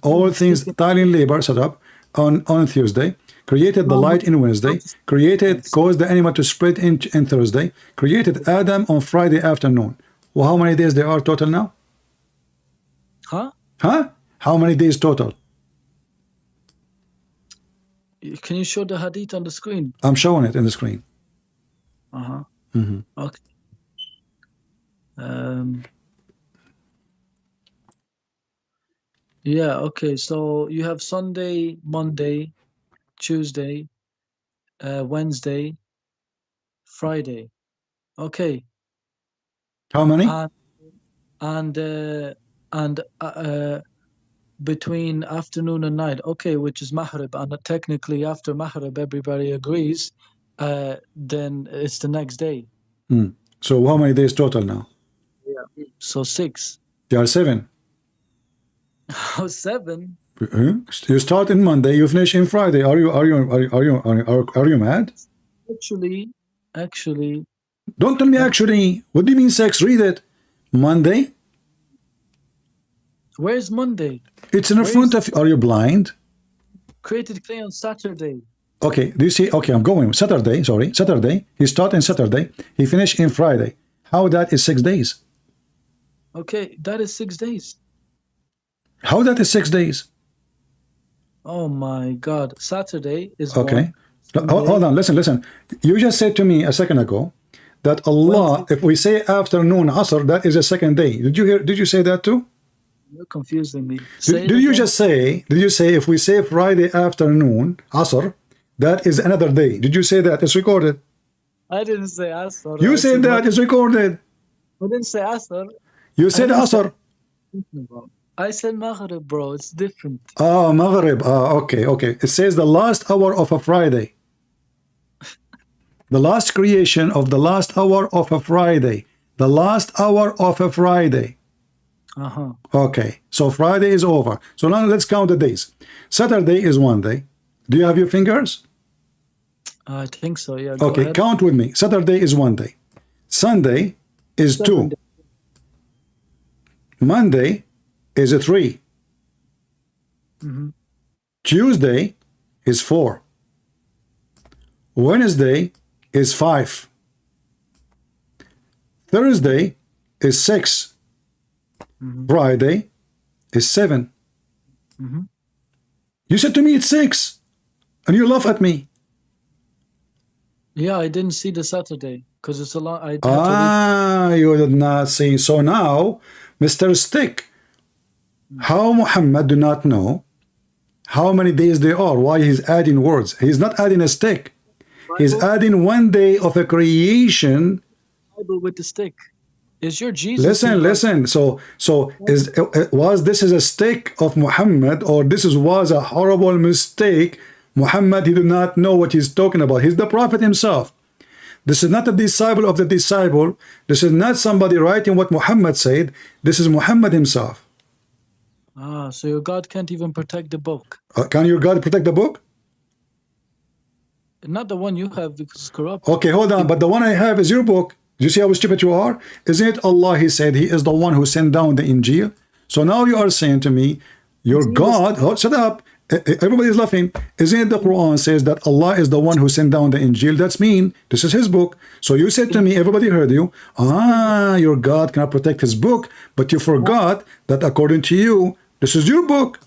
all things, tiling labor set up on Tuesday, created the light in Wednesday, caused the animal to spread in Thursday, created Adam on Friday afternoon. Well, how many days there are total now? Huh? How many days total? Can you show the hadith on the screen? I'm showing it in the screen. Okay. Yeah, okay. So you have Sunday, Monday, Tuesday, Wednesday, Friday. Okay. How many? And between afternoon and night, okay, which is Maghrib, and technically after Maghrib everybody agrees, then it's the next day. So how many days total now? Yeah. So 6. There are 7. Oh, 7? You start in Monday, you finish in Friday. Are you mad? Actually, Don't tell me actually. What do you mean 6? Read it. Monday. where's Monday? It's in the front of. Are you blind? Created clay on Saturday. Okay. Do you see? Okay, I'm going. Saturday. Sorry, Saturday. He started in Saturday. He finished in Friday. How that is 6 days? Okay, that is 6 days. How that is 6 days? Oh my God. Saturday is Okay. one. Hold on. Listen. You just said to me a second ago that Allah, if we say afternoon, Asr, that is a second day. Did you hear? Did you say that too? You're confusing me. Did you just say? Did you say if we say Friday afternoon, Asr, that is another day? Did you say that? It's recorded. I didn't say Asr. You said that. It's recorded. I didn't say Asr. You said Asr. I said Maghrib, bro. It's different. Ah, Maghrib. Ah, okay. It says the last hour of a Friday. The last creation of the last hour of a Friday. The last hour of a Friday. Uh-huh. Okay. So Friday is over. So now let's count the days. Saturday is 1 day. Do you have your fingers? I think so, yeah. Go Okay, ahead. count with me. Saturday is 1 day. Sunday is 2. Monday is a 3. Tuesday is 4. Wednesday is 5. Thursday is 6. Friday is 7. You said to me it's 6, and you laugh at me. Yeah, I didn't see the Saturday because it's a lot. I had Ah, you did not see. So now, Mr. Stick, how Muhammad do not know how many days there are? Why he's adding words? He's not adding a stick. He's adding 1 day of a creation. Bible with the stick. Is your Jesus? Listen. So was this is a stick of Muhammad, or was a horrible mistake? Muhammad, he did not know what he's talking about. He's the prophet himself. This is not a disciple of the disciple. This is not somebody writing what Muhammad said. This is Muhammad himself. Ah, so your God can't even protect the book. Can your God protect the book? Not the one you have because it's corrupt. Okay, hold on. But the one I have is your book. Do you see how stupid you are? Isn't it Allah, he said, he is the one who sent down the Injil? So now you are saying to me, your God, shut up. Everybody is laughing. Isn't it the Quran says that Allah is the one who sent down the Injil? That's mean. This is his book. So you said to me, everybody heard you. Ah, your God cannot protect his book, but you forgot that according to you, this is your book.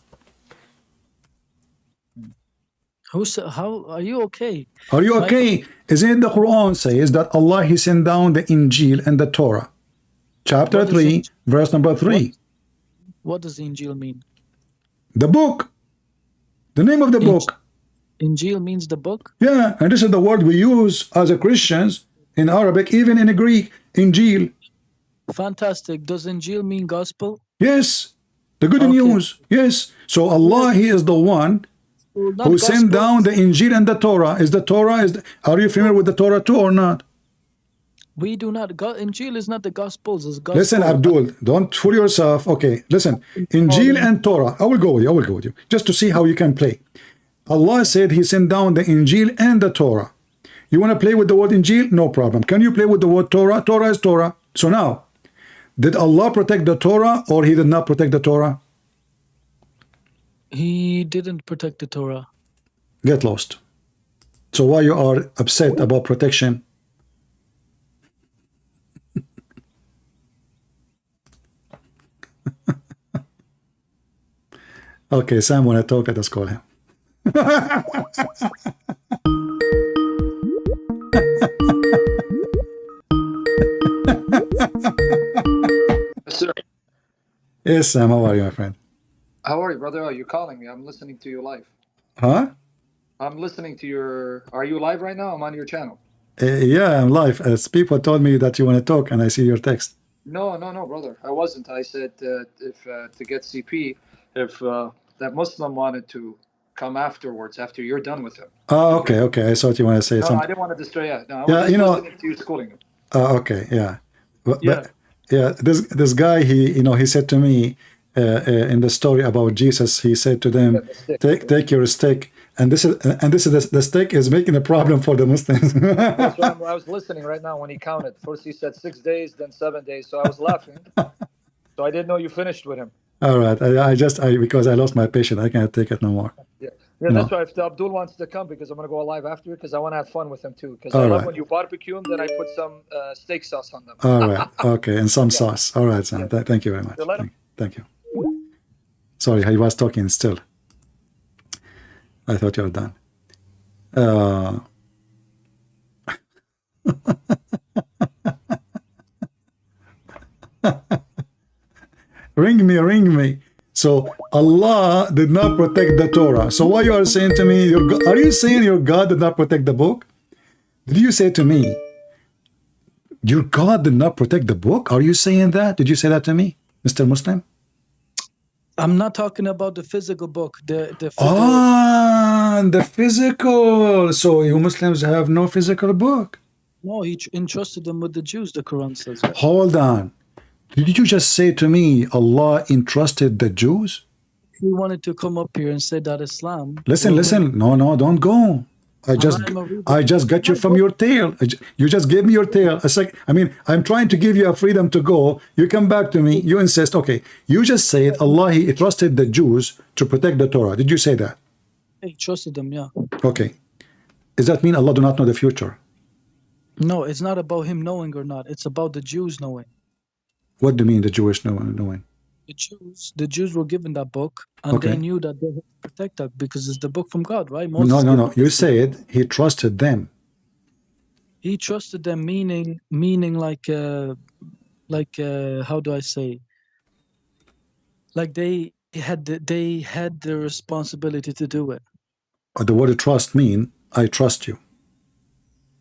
How are you okay? Are you okay? Isn't it the Quran says that Allah, he sent down the Injil and the Torah? Chapter 3, verse number 3. What does Injil mean? The book. The name of the book. Injil means the book? Yeah, and this is the word we use as a Christians in Arabic, even in Greek, Injil. Fantastic. Does Injil mean gospel? Yes, the good news. Yes. So Allah, he is the one who sent down the Injil and the Torah. Are you familiar with the Torah too or not? We do not. Injil is not the Gospels. It's gospel. Listen, Abdul, don't fool yourself. Okay, listen. Injil and Torah. I will go with you. Just to see how you can play. Allah said he sent down the Injil and the Torah. You want to play with the word Injil? No problem. Can you play with the word Torah? Torah is Torah. So now, did Allah protect the Torah or he did not protect the Torah? He didn't protect the Torah. Get lost. So why you are upset about protection? Okay, Sam, when I talk, let us call him. Sir. Yes, Sam, how are you, my friend? How are you, brother? Are you calling me? I'm listening to you live. Huh? I'm listening to your... Are you live right now? I'm on your channel. Yeah, I'm live. As people told me that you want to talk, and I see your text. No, brother. I wasn't. I said if to get CP, if that Muslim wanted to come afterwards, after you're done with him. Oh, okay. I thought you want to say something. No, I didn't want to destroy it. No, I was Yeah, just listening to you schooling him. Okay, yeah. But this guy, he said to me in the story about Jesus, he said to them, take your stick And this is the stick is making a problem for the Muslims. That's why I was listening right now when he counted. First he said 6 days, then 7 days. So I was laughing. So I didn't know you finished with him. All right, because I lost my patience, I can't take it no more. Yeah, No. that's why if the Abdul wants to come, because I'm going to go live after it, because I want to have fun with him too. Because I All love right. when you barbecue them, then I put some steak sauce on them. All right, okay, and some sauce. All right, son. Thank you very much. So let him- Thank you. Sorry, he was talking still. I thought you were done. Ring me. So Allah did not protect the Torah. So what you are saying to me, are you saying your God did not protect the book? Did you say to me, your God did not protect the book? Are you saying that? Did you say that to me, Mr. Muslim? I'm not talking about the physical book. The physical. So you Muslims have no physical book. No, he entrusted them with the Jews, the Quran says. Right? Hold on. Did you just say to me Allah entrusted the Jews? He wanted to come up here and say that Islam. Listen. No, don't go. I just got you from your tail. You just gave me your tail. I'm trying to give you a freedom to go. You come back to me. You insist. Okay. You just said Allah, he trusted the Jews to protect the Torah. Did you say that? He trusted them, yeah. Okay. Does that mean Allah do not know the future? No, it's not about him knowing or not. It's about the Jews knowing. What do you mean the Jewish knowing? The Jews were given that book, and they knew that they had to protect that because it's the book from God, right? No. You said he trusted them. He trusted them, meaning like how do I say? Like they had the responsibility to do it. The word trust mean I trust you.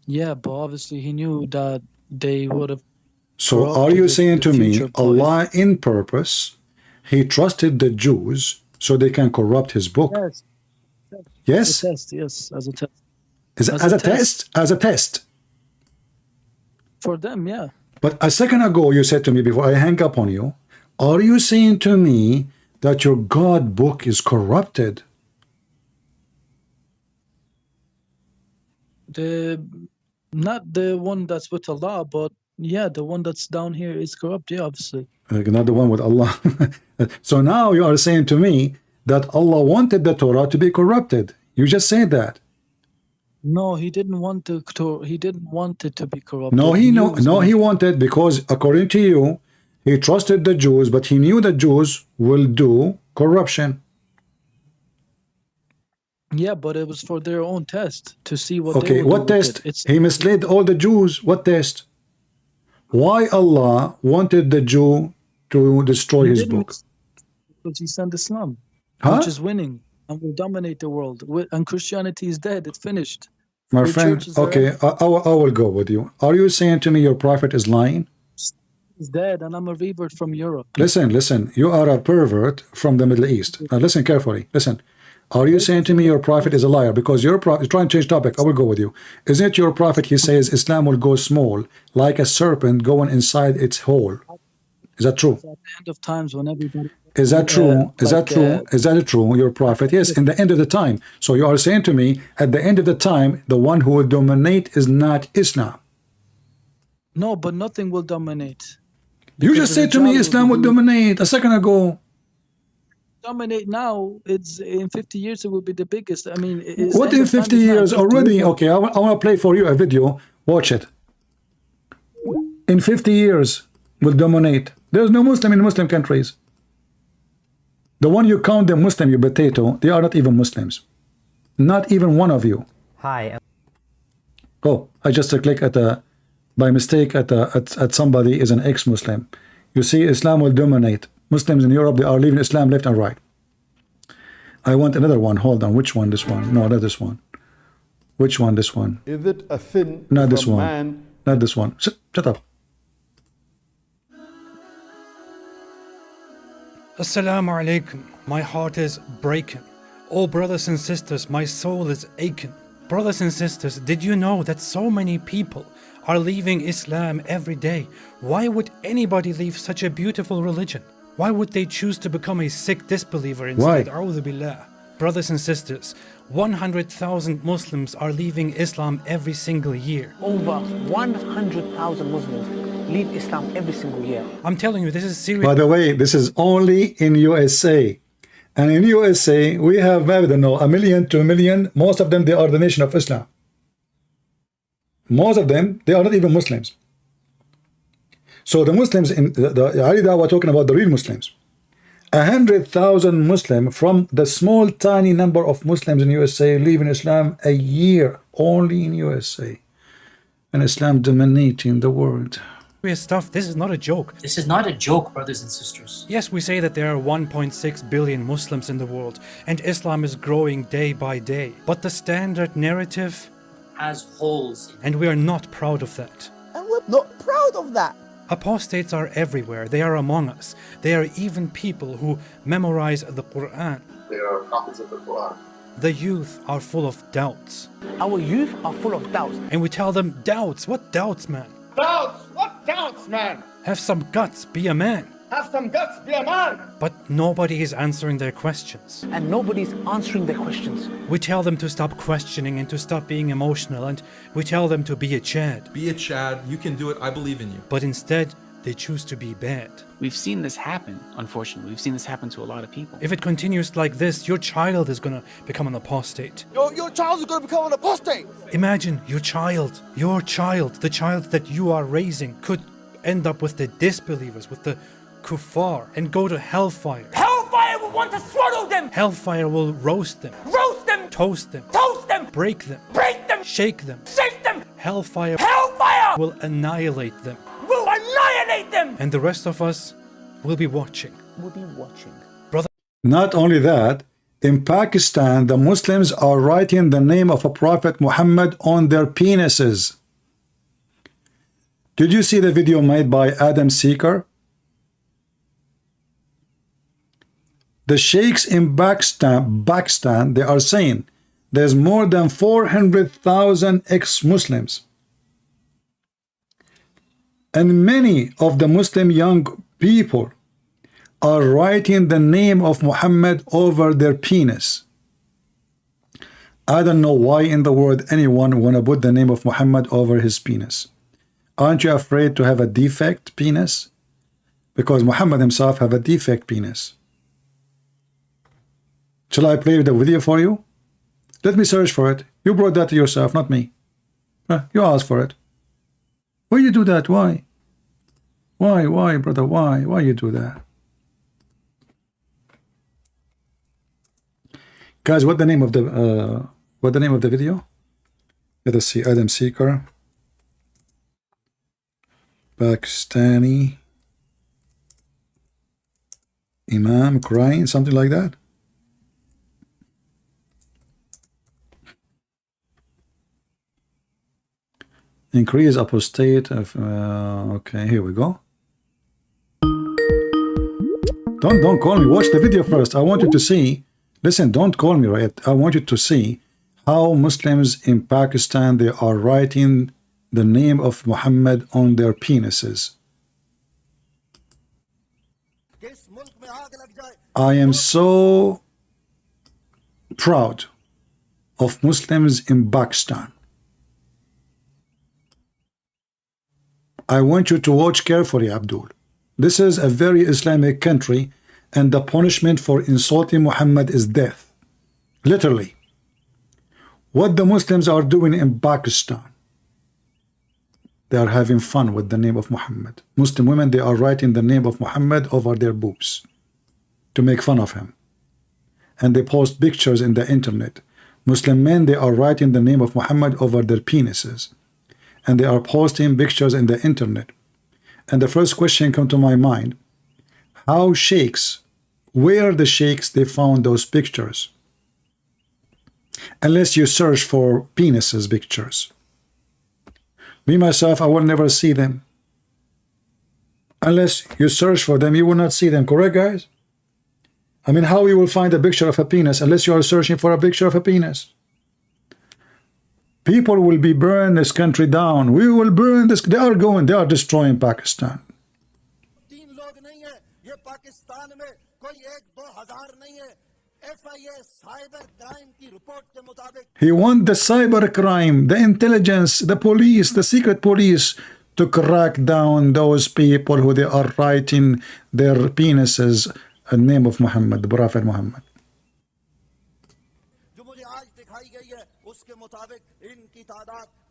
Yeah, but obviously he knew that they would have. So are you saying to me, Allah in purpose, he trusted the Jews so they can corrupt his book? Yes. Yes? Yes, as a test. As a test. For them, yeah. But a second ago you said to me, before I hang up on you, are you saying to me that your God book is corrupted? Not the one that's with Allah, but yeah, the one that's down here is corrupt, yeah, obviously. Not the one with Allah. So now you are saying to me that Allah wanted the Torah to be corrupted. You just said that. No, he didn't want he didn't want it to be corrupted. He wanted, because according to you, he trusted the Jews, but he knew the Jews will do corruption. Yeah, but it was for their own test to see what. Okay, what test? He misled all the Jews. What test? Why Allah wanted the Jew to destroy his book? Because he sent Islam, huh? which is winning and will dominate the world. And Christianity is dead. It's finished. My friend, okay, I will go with you. Are you saying to me your prophet is lying? He's dead, and I'm a revert from Europe. Listen. You are a pervert from the Middle East. Now listen carefully. Listen. Are you saying to me your prophet is a liar? Because your prophet, trying to change topic, I will go with you. Isn't it your prophet, he says Islam will go small, like a serpent going inside its hole? Is that true? At the end of times, when everybody... Is that true? Is that true, your prophet? Yes, in the end of the time. So you are saying to me, at the end of the time, the one who will dominate is not Islam. No, but nothing will dominate. You just said to me Islam will dominate a second ago. Dominate now, it's in 50 years it will be the biggest. I mean, what in 50 years already? Okay, I want to play for you a video. Watch it. In 50 years will dominate. There's no Muslim in Muslim countries. The one you count them Muslim, you potato, they are not even Muslims. Not even one of you. Hi. Oh, I just click at by mistake at somebody is an ex-Muslim. You see, Islam will dominate. Muslims in Europe, they are leaving Islam left and right. I want another one. Hold on. Which one? This one? No, not this one. Which one? This one? Is it a sin? Not this one. Man? Not this one. Shut up. Assalamu alaikum. My heart is breaking. Oh, brothers and sisters, my soul is aching. Brothers and sisters, did you know that so many people are leaving Islam every day? Why would anybody leave such a beautiful religion? Why would they choose to become a sick disbeliever instead? Why? A'udhu billah. Brothers and sisters, 100,000 Muslims are leaving Islam every single year. Over 100,000 Muslims leave Islam every single year. I'm telling you, this is serious. By the way, this is only in USA. And in USA, we have, I don't know, 1 million, 2 million. Most of them, they are the nation of Islam. Most of them, they are not even Muslims. So the Muslims in the Ali Dawah talking about the real Muslims. 100,000 Muslims from the small tiny number of Muslims in USA live in Islam a year, only in USA. And Islam dominating the world. Stuff. This is not a joke. This is not a joke, brothers and sisters. Yes, we say that there are 1.6 billion Muslims in the world, and Islam is growing day by day. But the standard narrative has holes. And we are not proud of that. And we're not proud of that. Apostates are everywhere. They are among us. They are even people who memorize the Quran. They are copies of the Quran. The youth are full of doubts. Our youth are full of doubts. And we tell them, doubts? What doubts, man? Doubts? What doubts, man? Have some guts, be a man. Have some guts, be a man. But nobody is answering their questions. And nobody's answering their questions. We tell them to stop questioning and to stop being emotional, and we tell them to be a Chad. Be a Chad, you can do it, I believe in you. But instead, they choose to be bad. We've seen this happen, unfortunately. We've seen this happen to a lot of people. If it continues like this, your child is going to become an apostate. Your child is going to become an apostate. Imagine your child, the child that you are raising could end up with the disbelievers, with the kuffar, and go to hellfire. Hellfire will want to swallow them. Hellfire will roast them. Roast them. Toast them. Toast them. Break them. Break them. Shake them. Shake them. Hellfire will annihilate them. Will annihilate them. And the rest of us will be watching. Brother. Not only that, in Pakistan, the Muslims are writing the name of a Prophet Muhammad on their penises. Did you see the video made by Adam Seeker? The sheikhs in Pakistan, they are saying there's more than 400,000 ex-Muslims. And many of the Muslim young people are writing the name of Muhammad over their penis. I don't know why in the world anyone want to put the name of Muhammad over his penis. Aren't you afraid to have a defect penis? Because Muhammad himself have a defect penis. Shall I play the video for you? Let me search for it. You brought that to yourself, not me. You asked for it. Why you do that? Why? Why, brother? Why you do that? Guys, what the name of the video? Let us see. Adam Seeker, Pakistani Imam crying, something like that. Increase apostate of okay, here we go. Don't call me. Watch the video first. I want you to see. Listen, don't call me, right? I want you to see how Muslims in Pakistan, they are writing the name of Muhammad on their penises. I am so proud of Muslims in Pakistan. I want you to watch carefully, Abdul. This is a very Islamic country, and the punishment for insulting Muhammad is death. Literally. What the Muslims are doing in Pakistan, they are having fun with the name of Muhammad. Muslim women, they are writing the name of Muhammad over their boobs to make fun of him. And they post pictures in the internet. Muslim men, they are writing the name of Muhammad over their penises. And they are posting pictures in the internet. And the first question come to my mind, how sheikhs, where the sheikhs they found those pictures? Unless you search for penises pictures. Me myself, I will never see them. Unless you search for them, you will not see them, correct guys? I mean, how you will find a picture of a penis unless you are searching for a picture of a penis? People will be burning this country down. We will burn this. They are destroying Pakistan. He want the cyber crime, the intelligence, the police, the secret police to crack down those people who they are writing their penises in the name of Muhammad, the Prophet Muhammad.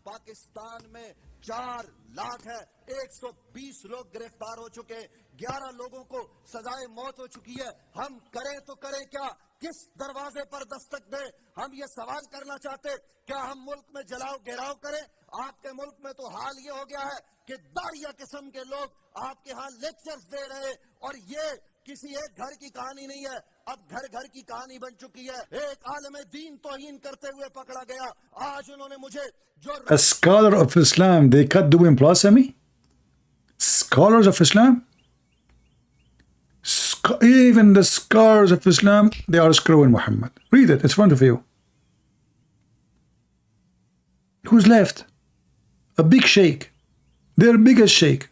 Pakistan में 4 लाख है, 120 लोग गिरफ्तार हो चुके, 11 लोगों को सजाए मौत हो चुकी है। हम करें तो करें क्या, किस दरवाजे पर दस्तक दे? हम ये सवाल करना चाहते, क्या हम मुल्क में जलाओ घेराव करें? आपके मुल्क में तो हाल ये हो गया है कि दारिया किस्म के लोग आपके यहाँ लेक्चर्स दे रहे, और ये किसी एक घर की कहानी नहीं है, अब घर घर की कहानी बन चुकी है। एक आलम दीन तौहीन करते हुए पकड़ा गया। आज उन्होंने मुझे जो A scholar of Islam, they cut doing blasphemy? Scholars of Islam? Even the scholars of Islam, they are screwing Muhammad. Read it, it's in front of you. Who's left? A big sheikh. Their biggest sheikh.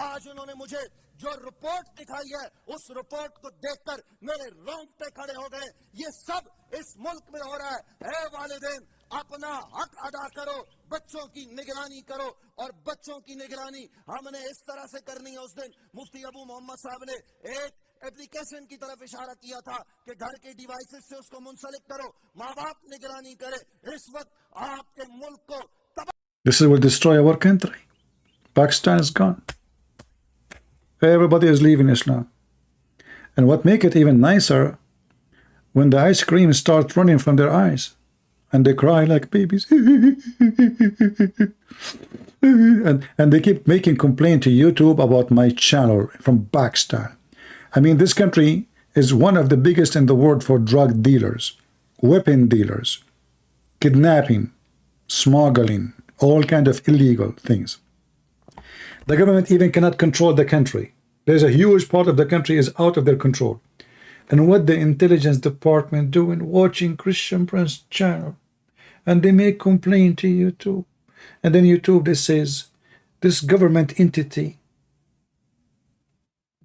आज उन्होंने मुझे जो report दिखाई है, उस report को देखकर मेरे रोंगटे खड़े हो गए। ये सब इस मुल्क में हो रहा है। ऐ वालिदैन, अपना हक अदा करो, बच्चों की निगरानी करो, और बच्चों की निगरानी हमने इस तरह से करनी है। उस दिन मुफ्ती अबू मोहम्मद साहब ने एक एप्लीकेशन की तरफ इशारा किया था कि घर के डिवाइसेस से उसको मुंसलिक करो, माँ बाप निगरानी करे। इस वक्त आपके मुल्क को This will destroy our country. Pakistan is gone. Everybody is leaving Islam. And what make it even nicer, when the ice cream starts running from their eyes and they cry like babies and they keep making complaint to YouTube about my channel from Pakistan. I mean, this country is one of the biggest in the world for drug dealers, weapon dealers, kidnapping, smuggling, all kind of illegal things. The government even cannot control the country. There's a huge part of the country is out of their control. And what the intelligence department doing, watching Christian Prince channel, and they make complaint to YouTube, and then YouTube they says this government entity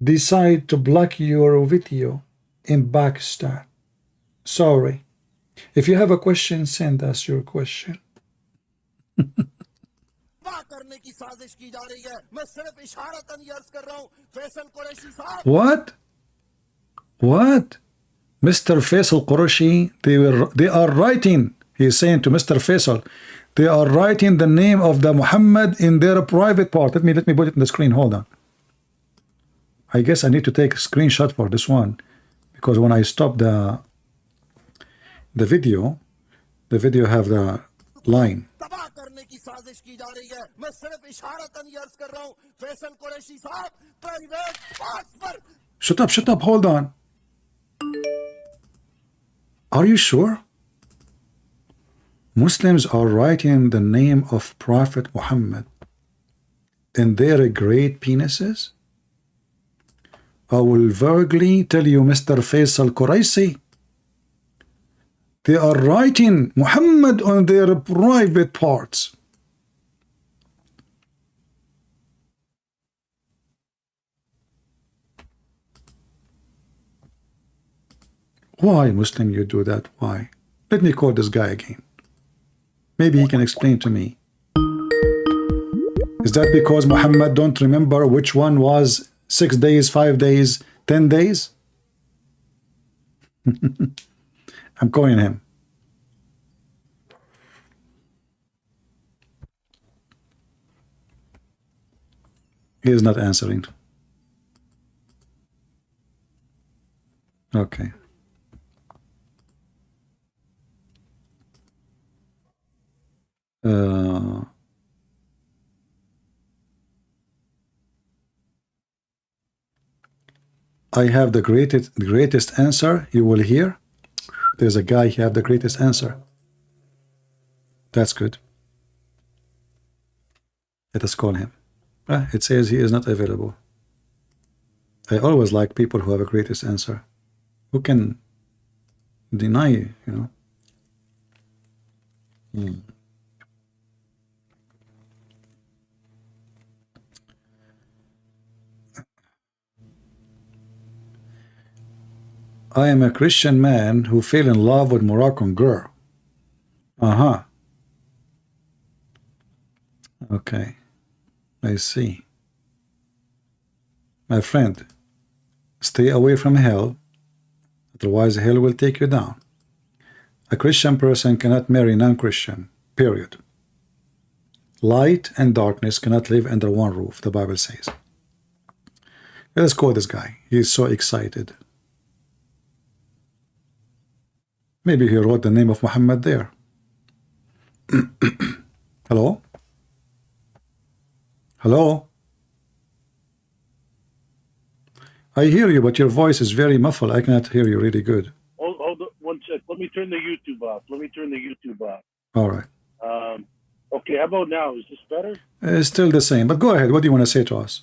decide to block your video in Pakistan. Sorry, if you have a question, send us your question. What? What? Mr. Faisal Qureshi, they are writing, he is saying to Mr. Faisal, they are writing the name of the Muhammad in their private part. Let me put it in the screen. Hold on. I guess I need to take a screenshot for this one, because when I stop the video have the line. Shut up, hold on. Are you sure? Muslims are writing the name of Prophet Muhammad in their great penises? I will vaguely tell you, Mr. Faisal Quraisi, they are writing Muhammad on their private parts. Why, Muslim, you do that? Why? Let me call this guy again. Maybe he can explain to me. Is that because Muhammad don't remember which one was 6 days, 5 days, 10 days? I'm calling him. He is not answering. Okay. I have the greatest answer you will hear. There's a guy who have the greatest answer. That's good. Let us call him. It says he is not available. I always like people who have a greatest answer. Who can deny, you know? I am a Christian man who fell in love with Moroccan girl. Okay, I see. My friend, stay away from hell, otherwise hell will take you down. A Christian person cannot marry non-Christian, period. Light and darkness cannot live under one roof, the Bible says. Let's call this guy. He is so excited. Maybe he wrote the name of Mohammed there. Hello? Hello? I hear you, but your voice is very muffled. I cannot hear you really good. Hold on one sec. Let me turn the YouTube off. All right. Okay, how about now? Is this better? It's still the same, but go ahead. What do you want to say to us?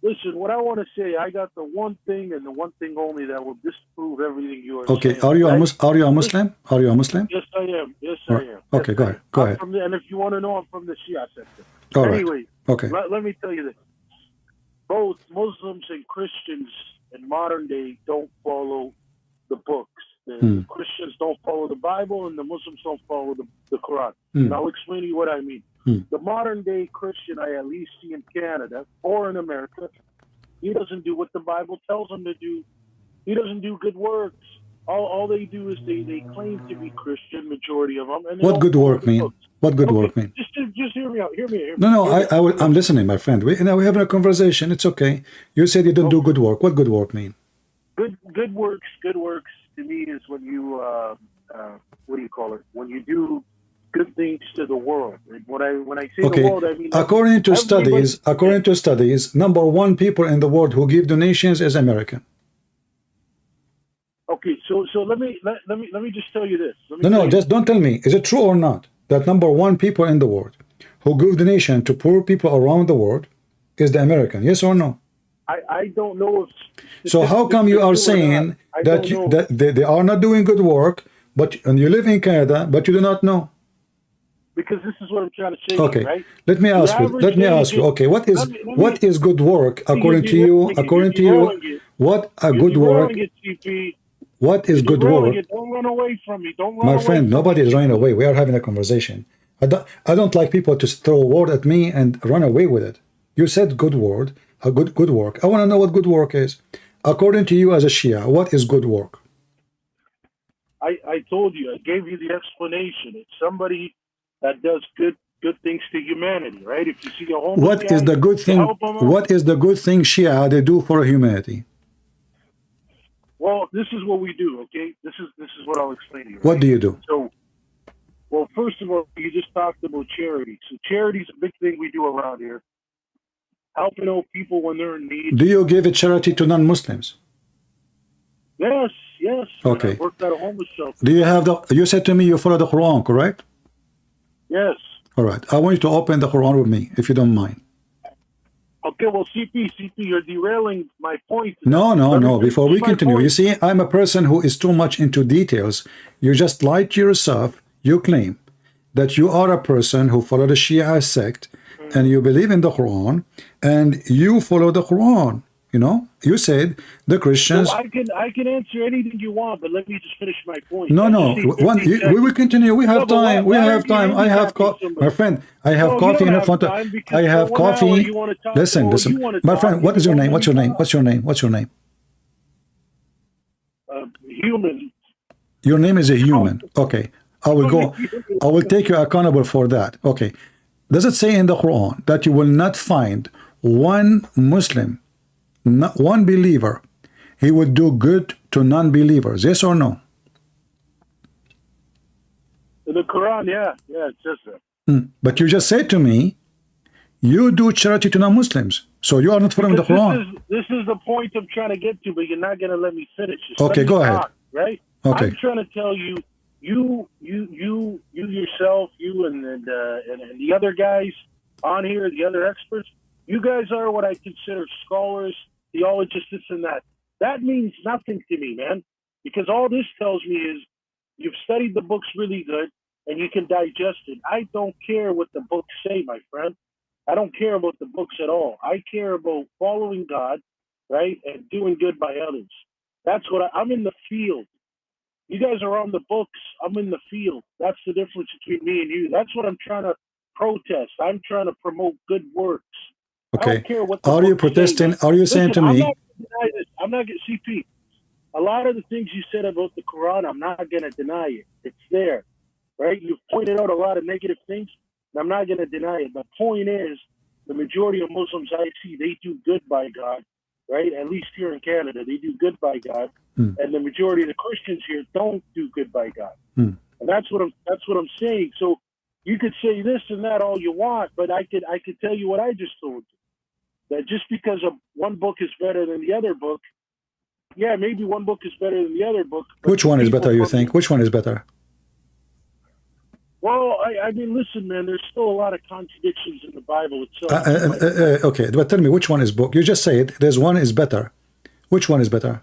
Listen, what I want to say, I got the one thing and the one thing only that will disprove everything you are Okay, saying. are you a Muslim? Are you a Muslim? Yes, I am. Yes, All I right. am. Okay, Yes, go I ahead. am. Go I'm ahead. from and if you want to know, I'm from the Shia sector. All right. Anyway, Okay. let me tell you this. Both Muslims and Christians in modern day don't follow the books. The Christians don't follow the Bible and the Muslims don't follow the Quran. And I'll explain to you what I mean. The modern day Christian I at least see in Canada or in America, he doesn't do what the Bible tells him to do. He doesn't do good works. All they do is they claim to be Christian, majority of them. And What good work mean? What good work mean? Just hear me out. Hear me out. No, I'm listening, my friend. We're having a conversation. It's okay. You said you don't do good work. What good work mean? Good works to me is when you what do you call it? When you do good things to the world. When I say the world, I mean according to studies, number one people in the world who give donations is American. Okay, so let me just tell you this. Just don't tell me. Is it true or not that number one people in the world who give donation to poor people around the world is the American? Yes or no? I don't know if. So how come you are saying that they are not doing good work, and you live in Canada, but you do not know? Because this is what I'm trying to say. Okay, right? let me ask you. Okay, what is good work according to you? What a good work? What is good work? Don't run away from me. Don't run My away friend, from nobody me. is running away. We are having a conversation. I don't like people to throw a word at me and run away with it. You said good word, good work. I want to know what good work is. According to you as a Shia, what is good work? I told you. I gave you the explanation. It's somebody that does good things to humanity, right? If you see a homeless What guy, is the good thing? help him out. What is the good thing Shia they do for humanity? Well, this is what we do, okay? This is what I'll explain to you. What do you do? So, well, first of all, you just talked about charity. So charity is a big thing we do around here. Helping out people when they're in need. Do you give a charity to non-Muslims? Yes. Okay. I worked at a homeless shelter. Do you have you said to me you follow the Quran, correct? Yes. All right. I want you to open the Quran with me, if you don't mind. Okay, well, CP, you're derailing my point. No. Before we continue, you see, I'm a person who is too much into details. You just lied to yourself. You claim that you are a person who follow the Shia sect and you believe in the Quran and you follow the Quran. You know, you said the Christians. So I can answer anything you want, but let me just finish my point. We will continue. We have time. We have time. I have coffee, my friend. I have coffee in front of. I have coffee. Listen, my friend. What is your name? What's your name? Human. Your name is a human. Okay. I will take you accountable for that. Okay. Does it say in the Quran that you will not find one Muslim, not one believer, he would do good to non-believers? Yes or no? In the Quran, yeah, it says that. But you just said to me, you do charity to non-Muslims, so you are not following the Quran. This is the point I'm trying to get to, but you're not going to let me finish. Okay, go ahead. Right? Okay. I'm trying to tell you, you yourself, you and the other guys on here, the other experts, you guys are what I consider scholars, theologists, this and that. That means nothing to me, man, because all this tells me is you've studied the books really good and you can digest it. I don't care what the books say, my friend. I don't care about the books at all. I care about following God, right, and doing good by others. That's what I'm in the field. You guys are on the books. I'm in the field. That's the difference between me and you. That's what I'm trying to protest. I'm trying to promote good works. I Okay. don't care what the Are you books say. protesting? Like, Are you saying listen, to I'm me? not going to deny this. I'm not going to CP. A lot of the things you said about the Quran, I'm not going to deny it. It's there, right? You've pointed out a lot of negative things, and I'm not going to deny it. The point is, the majority of Muslims I see, they do good by God, right? At least here in Canada, they do good by God, and the majority of the Christians here don't do good by God, and that's what I'm saying. So you could say this and that all you want, but I could tell you what I just told you. That just because one book is better than the other book, yeah, maybe one book is better than the other book. Which one is better, you think? Which one is better? Well, I mean, listen, man, there's still a lot of contradictions in the Bible itself. Okay, but tell me, which one is book? You just say it. There's one is better. Which one is better?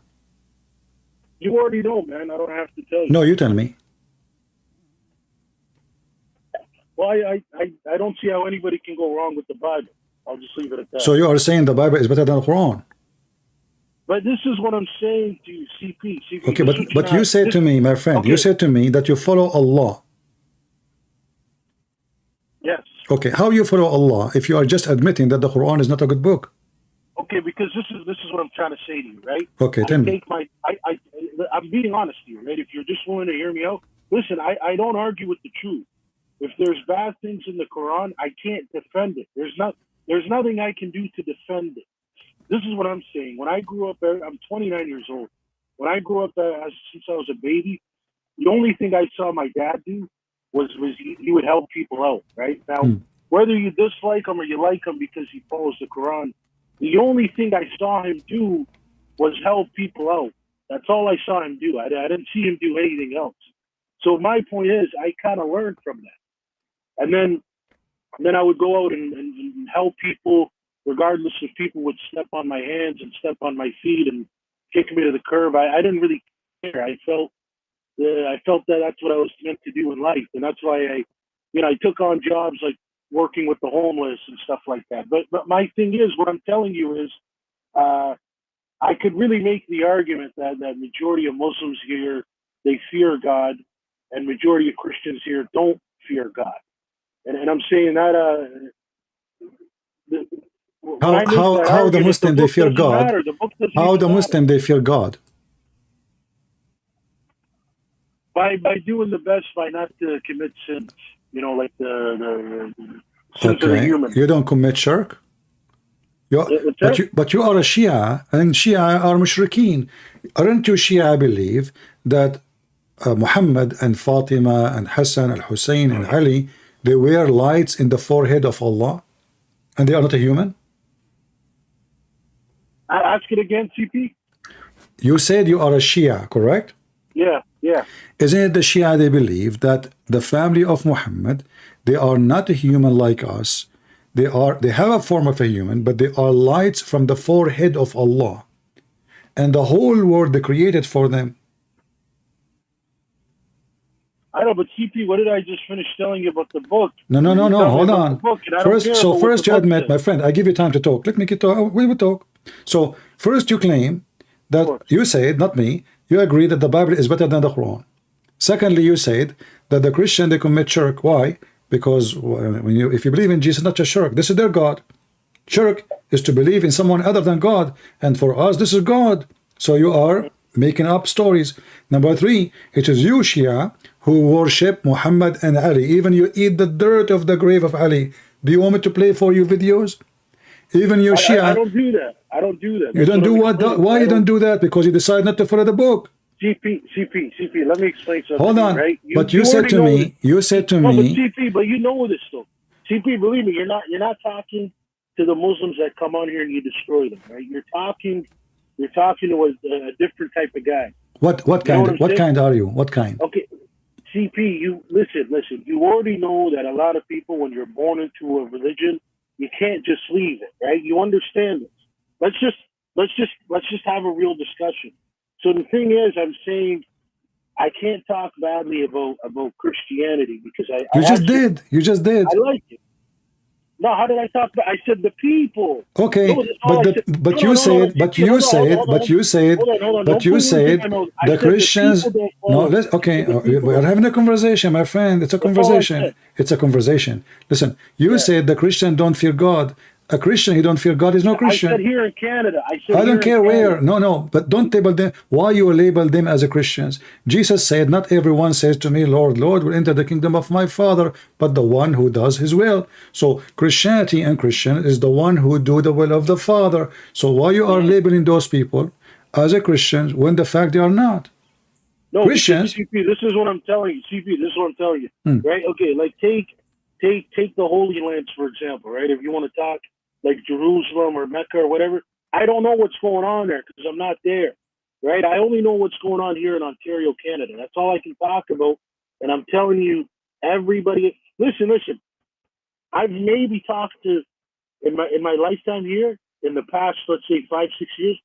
You already know, man. I don't have to tell you. No, you tell me. Well, I don't see how anybody can go wrong with the Bible. I'll just leave it at that. So you are saying the Bible is better than the Quran? But this is what I'm saying to you, CP. Okay, but you said to me, my friend, you said to me that you follow Allah. Yes. Okay, how you follow Allah if you are just admitting that the Quran is not a good book? Okay, because this is what I'm trying to say to you, right? Okay, tell me. I'm being honest to you, right? If you're just willing to hear me out, listen, I don't argue with the truth. If there's bad things in the Quran, I can't defend it. There's nothing I can do to defend it. This is what I'm saying. When I grew up, I'm 29 years old. When I grew up since I was a baby, the only thing I saw my dad do was he would help people out, right? Now, whether you dislike him or you like him because he follows the Quran, the only thing I saw him do was help people out. That's all I saw him do. I didn't see him do anything else. So my point is, I kind of learned from that. And then I would go out and help people, regardless if people would step on my hands and step on my feet and kick me to the curb. I didn't really care. I felt that that's what I was meant to do in life, and that's why I took on jobs like working with the homeless and stuff like that. But my thing is, what I'm telling you is, I could really make the argument that majority of Muslims here, they fear God, and majority of Christians here don't fear God. And I'm saying that how the Muslim they fear God? How the Muslim they fear God? By doing the best, by not to commit sins, like the sins of the human. You don't commit shirk. But you are a Shia, and Shia are mushrikeen. Aren't you Shia believe that Muhammad and Fatima and Hassan and Hussein and Ali, they wear lights in the forehead of Allah, and they are not a human? Ask it again, CP. You said you are a Shia, correct? Yeah. Isn't it the Shia they believe that the family of Muhammad, they are not a human like us? They have a form of a human, but they are lights from the forehead of Allah, and the whole world they created for them. I know, but CP, what did I just finish telling you about the book? No, hold on. First you admit, my friend, I give you time to talk. Let me get to, we will talk. So first you claim that you said, not me, you agree that the Bible is better than the Quran. Secondly, you said that the Christian, they commit shirk. Why? Because if you believe in Jesus, not just shirk, this is their God. Shirk is to believe in someone other than God, and for us, this is God. So you are making up stories. Number three, it is you, Shia, who worship Muhammad and Ali. Even you eat the dirt of the grave of Ali. Do you want me to play for you videos? Even your Shia. I don't do that. You don't do what? Why you don't do that? Because you decide not to follow the book. CP, let me explain something. Hold on. Right? You said to me. But CP, but you know this though. CP, believe me, you're not talking to the Muslims that come on here and you destroy them, right? You're talking to a different type of guy. What kind? What kind are you? What kind? Okay, CP, you listen. You already know that a lot of people, when you're born into a religion, you can't just leave it, right? You understand this. Let's just have a real discussion. So the thing is, I'm saying I can't talk badly about Christianity because You just did. I like it. No, how did I talk about? I said the people. Okay, No, that's all I said. but No, you no, no, said, no, but hold you on, said, hold on, but you said, hold on, hold on. but Don't you put words in said my mouth. I the said Christians. the people don't No, follow. let's okay. The people We are having a conversation, my friend. It's a That's all I conversation. said. It's a conversation. Listen, you Yeah. said the Christian don't fear God. A Christian who don't fear God is no I Christian. said here in Canada. I said I here don't in care where. Canada. No, but don't label them. Why you label them as a Christians? Jesus said, "Not everyone says to me, Lord, Lord, will enter the kingdom of my Father, but the one who does His will." So Christianity and Christian is the one who do the will of the Father. So why you are labeling those people as a Christians when the fact they are not? No, Christians. because CP, this is what I'm telling you. CP, this is what I'm telling you. Right? Okay, like take the Holy Lands for example. Right? If you want to talk like Jerusalem or Mecca or whatever, I don't know what's going on there because I'm not there. Right? I only know what's going on here in Ontario, Canada. That's all I can talk about. And I'm telling you, everybody, listen. I've maybe talked to in my lifetime here in the past, let's say 5-6 years,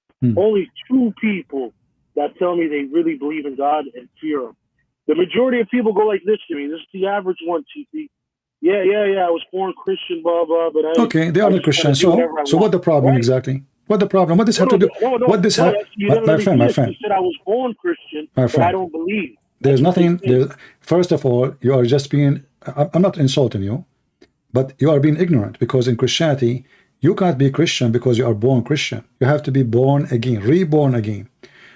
only 2 people that tell me they really believe in God and fear Him. The majority of people go like this to me. This is the average one, TP. Yeah. I was born Christian, blah blah. But Okay, they are not Christian. So what the problem exactly? What the problem? What this have to do? What this have? My friend. You said I was born Christian, but I don't believe. There's nothing. First of all, you are just being. I'm not insulting you, but you are being ignorant because in Christianity you can't be Christian because you are born Christian. You have to be born again, reborn again.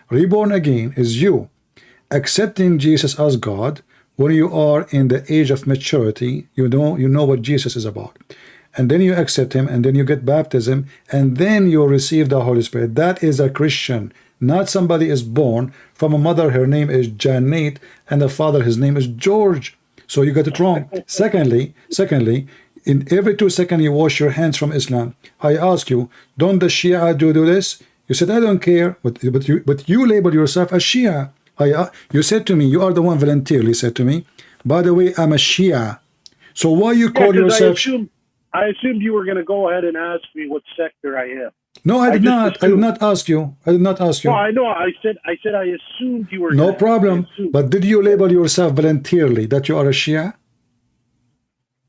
Reborn again is you accepting Jesus as God. When you are in the age of maturity, you know what Jesus is about, and then you accept Him, and then you get baptism, and then you receive the Holy Spirit. That is a Christian, not somebody is born from a mother, her name is Janet, and the father, his name is George. So you got it wrong. Secondly, in every 2 seconds you wash your hands from Islam. I ask you, don't the Shia do this? You said I don't care, but you label yourself as Shia. You said to me, you are the one voluntarily said to me, by the way, I'm a Shia. So why you call yourself? I assumed you were going to go ahead and ask me what sector I am. No, I did not. I did not ask you. I did not ask you. No, I know. I said I assumed you were. No problem. But did you label yourself voluntarily that you are a Shia?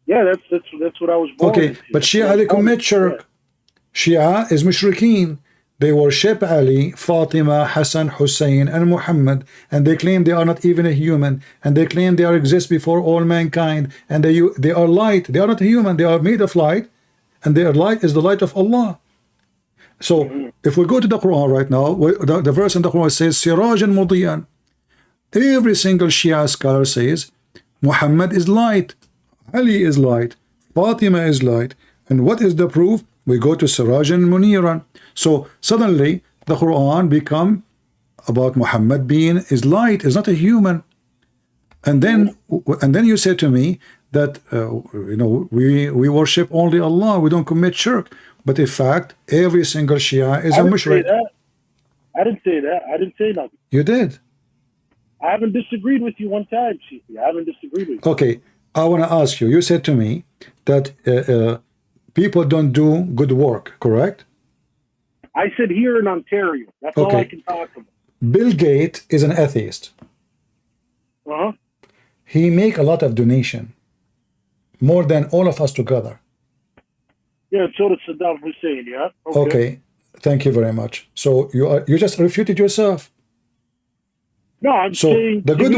Yeah, that's what I was born. Okay, but Shia they commit shirk. Shia is mushrikeen. They worship Ali, Fatima, Hassan, Hussein, and Muhammad, and they claim they are not even a human, and they claim they are exist before all mankind, and they are light. They are not human. They are made of light, and their light is the light of Allah. So if we go to the Quran right now, the verse in the Quran says Sirajan Mudiyan. Every single Shia scholar says Muhammad is light, Ali is light, Fatima is light, and what is the proof? We go to Sirajan Muniran. So suddenly the Quran become about Muhammad being is light, is not a human. And then you say to me that we worship only Allah, we don't commit shirk. But in fact, every single Shia is a mushrik. I didn't say that. I didn't say nothing. You did. I haven't disagreed with you one time, Chief. I haven't disagreed with you. Okay, I want to ask you. You said to me that people don't do good work, correct? I said here in Ontario. That's all I can talk about. Bill Gates is an atheist. He make a lot of donation, more than all of us together. Yeah, so does Saddam Hussein. Yeah. Okay. Thank you very much. So you just refuted yourself. No, I'm saying the good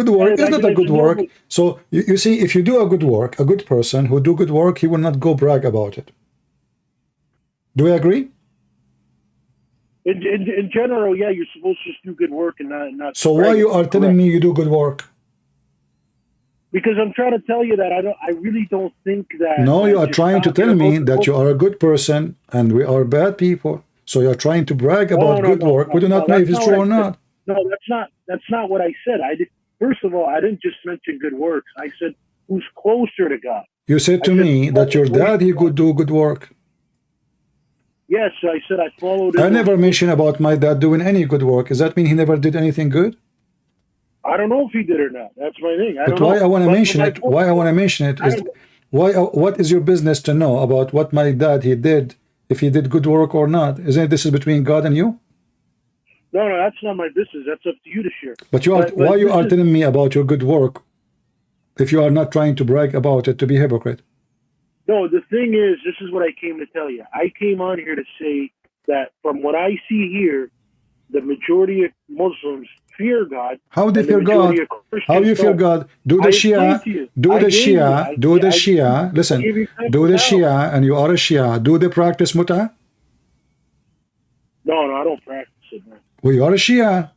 work is not a good work. So you see, if you do a good work, a good person who do good work, he will not go brag about it. Do we agree? In general, yeah, you're supposed to just do good work and not. So why you are telling me you do good work? Because I'm trying to tell you that I really don't think that. No, you are trying to tell me that you are a good person and we are bad people. So you are trying to brag about good work. We do not know if it's true or not. No, that's not what I said. First of all, I didn't just mention good works. I said who's closer to God. You said to me that your dad he could do good work. Yes, I said I followed. I never mentioned about my dad doing any good work. Does that mean he never did anything good? I don't know if he did or not. That's my thing. But why I want to mention it? Why I want to mention it is why? What is your business to know about what my dad he did? If he did good work or not? Isn't this is between God and you? No, that's not my business. That's up to you to share. But you are why you are telling me about your good work if you are not trying to brag about it to be hypocrite? No, the thing is, this is what I came to tell you. I came on here to say that from what I see here, the majority of Muslims fear God. How they and the fear God? majority of How you Christians fear don't. God? Do the I explained Shia, to you. do I the gave you. Shia, do the Shia. I Listen, gave you do the examples now. Shia, and you are a Shia. Do they practice muta? No, I don't practice it, man. Well, you are a Shia.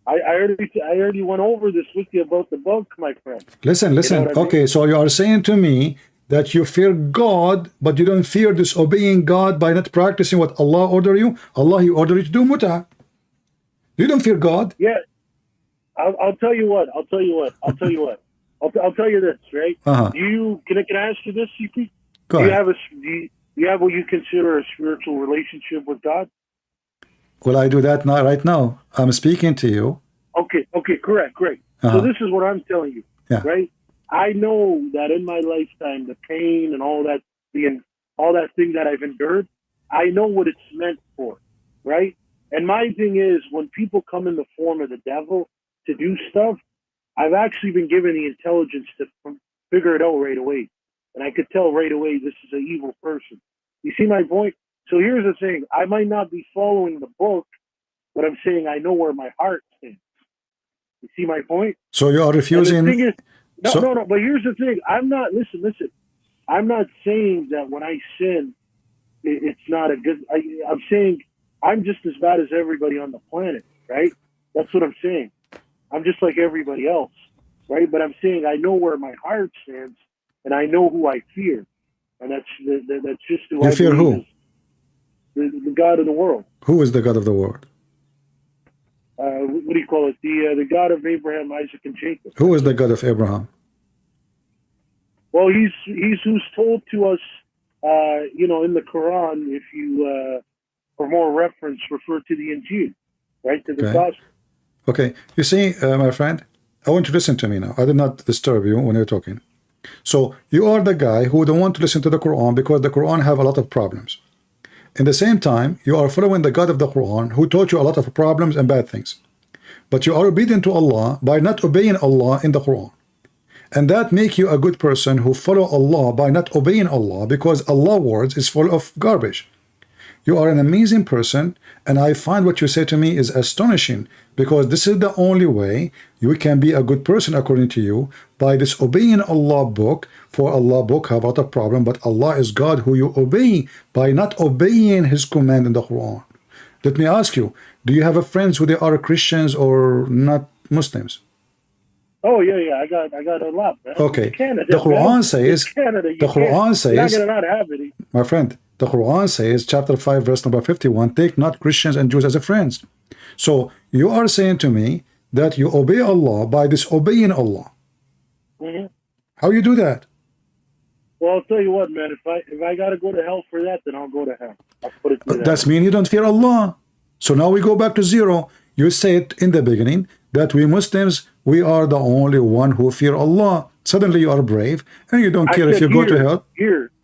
I already went over this with you about the book, my friend. Listen. You know what I mean? Okay, so you are saying to me that you fear God, but you don't fear disobeying God by not practicing what Allah ordered you. Allah, He ordered you to do muta. You don't fear God. Yeah, I'll tell you what. I'll tell you this, right? Can I ask you this, CP? Go ahead. Do you have what you consider a spiritual relationship with God? Well, I do that now. Right now, I'm speaking to you. Okay, correct, great. So this is what I'm telling you, right? I know that in my lifetime, the pain and all that thing that I've endured, I know what it's meant for, right? And my thing is, when people come in the form of the devil to do stuff, I've actually been given the intelligence to figure it out right away. And I could tell right away this is an evil person. You see my point? So here's the thing. I might not be following the book, but I'm saying I know where my heart stands. You see my point? So you are refusing... And the thing is, no, but here's the thing. I'm not, listen. I'm not saying that when I sin, it's not a good... I'm saying I'm just as bad as everybody on the planet, right? That's what I'm saying. I'm just like everybody else, right? But I'm saying I know where my heart stands, and I know who I fear. And that's just who You I fear believe who? is the God of the world. Who is the God of the world? What do you call it? The God of Abraham, Isaac, and Jacob. Who is the God of Abraham? Well, he's who's told to us, in the Quran, if you, for more reference, refer to the Injil, right, to the Gospel. Okay. You see, my friend, I want you to listen to me now. I did not disturb you when you're talking. So you are the guy who don't want to listen to the Quran because the Quran have a lot of problems. In the same time, you are following the God of the Quran who taught you a lot of problems and bad things. But you are obedient to Allah by not obeying Allah in the Quran. And that make you a good person who follow Allah by not obeying Allah because Allah's words is full of garbage. You are an amazing person, and I find what you say to me is astonishing because this is the only way you can be a good person according to you by disobeying Allah book. For Allah book have a lot of problem, but Allah is God who you obey by not obeying His command in the Quran. Let me ask you: do you have a friends who they are Christians or not Muslims? Oh yeah, I got a lot, man. Okay, Canada, the Quran says. Canada, The Quran says. You're not gonna not have it. My friend, the Quran says, chapter 5, verse number 51, take not Christians and Jews as a friends. So you are saying to me that you obey Allah by disobeying Allah. How you do that? Well, I'll tell you what, man. If I gotta go to hell for that, then I'll go to hell. I'll put it to That's mean you don't fear Allah. So now we go back to zero. You said in the beginning that we Muslims, we are the only one who fear Allah. Suddenly you are brave and you don't care if you go to hell.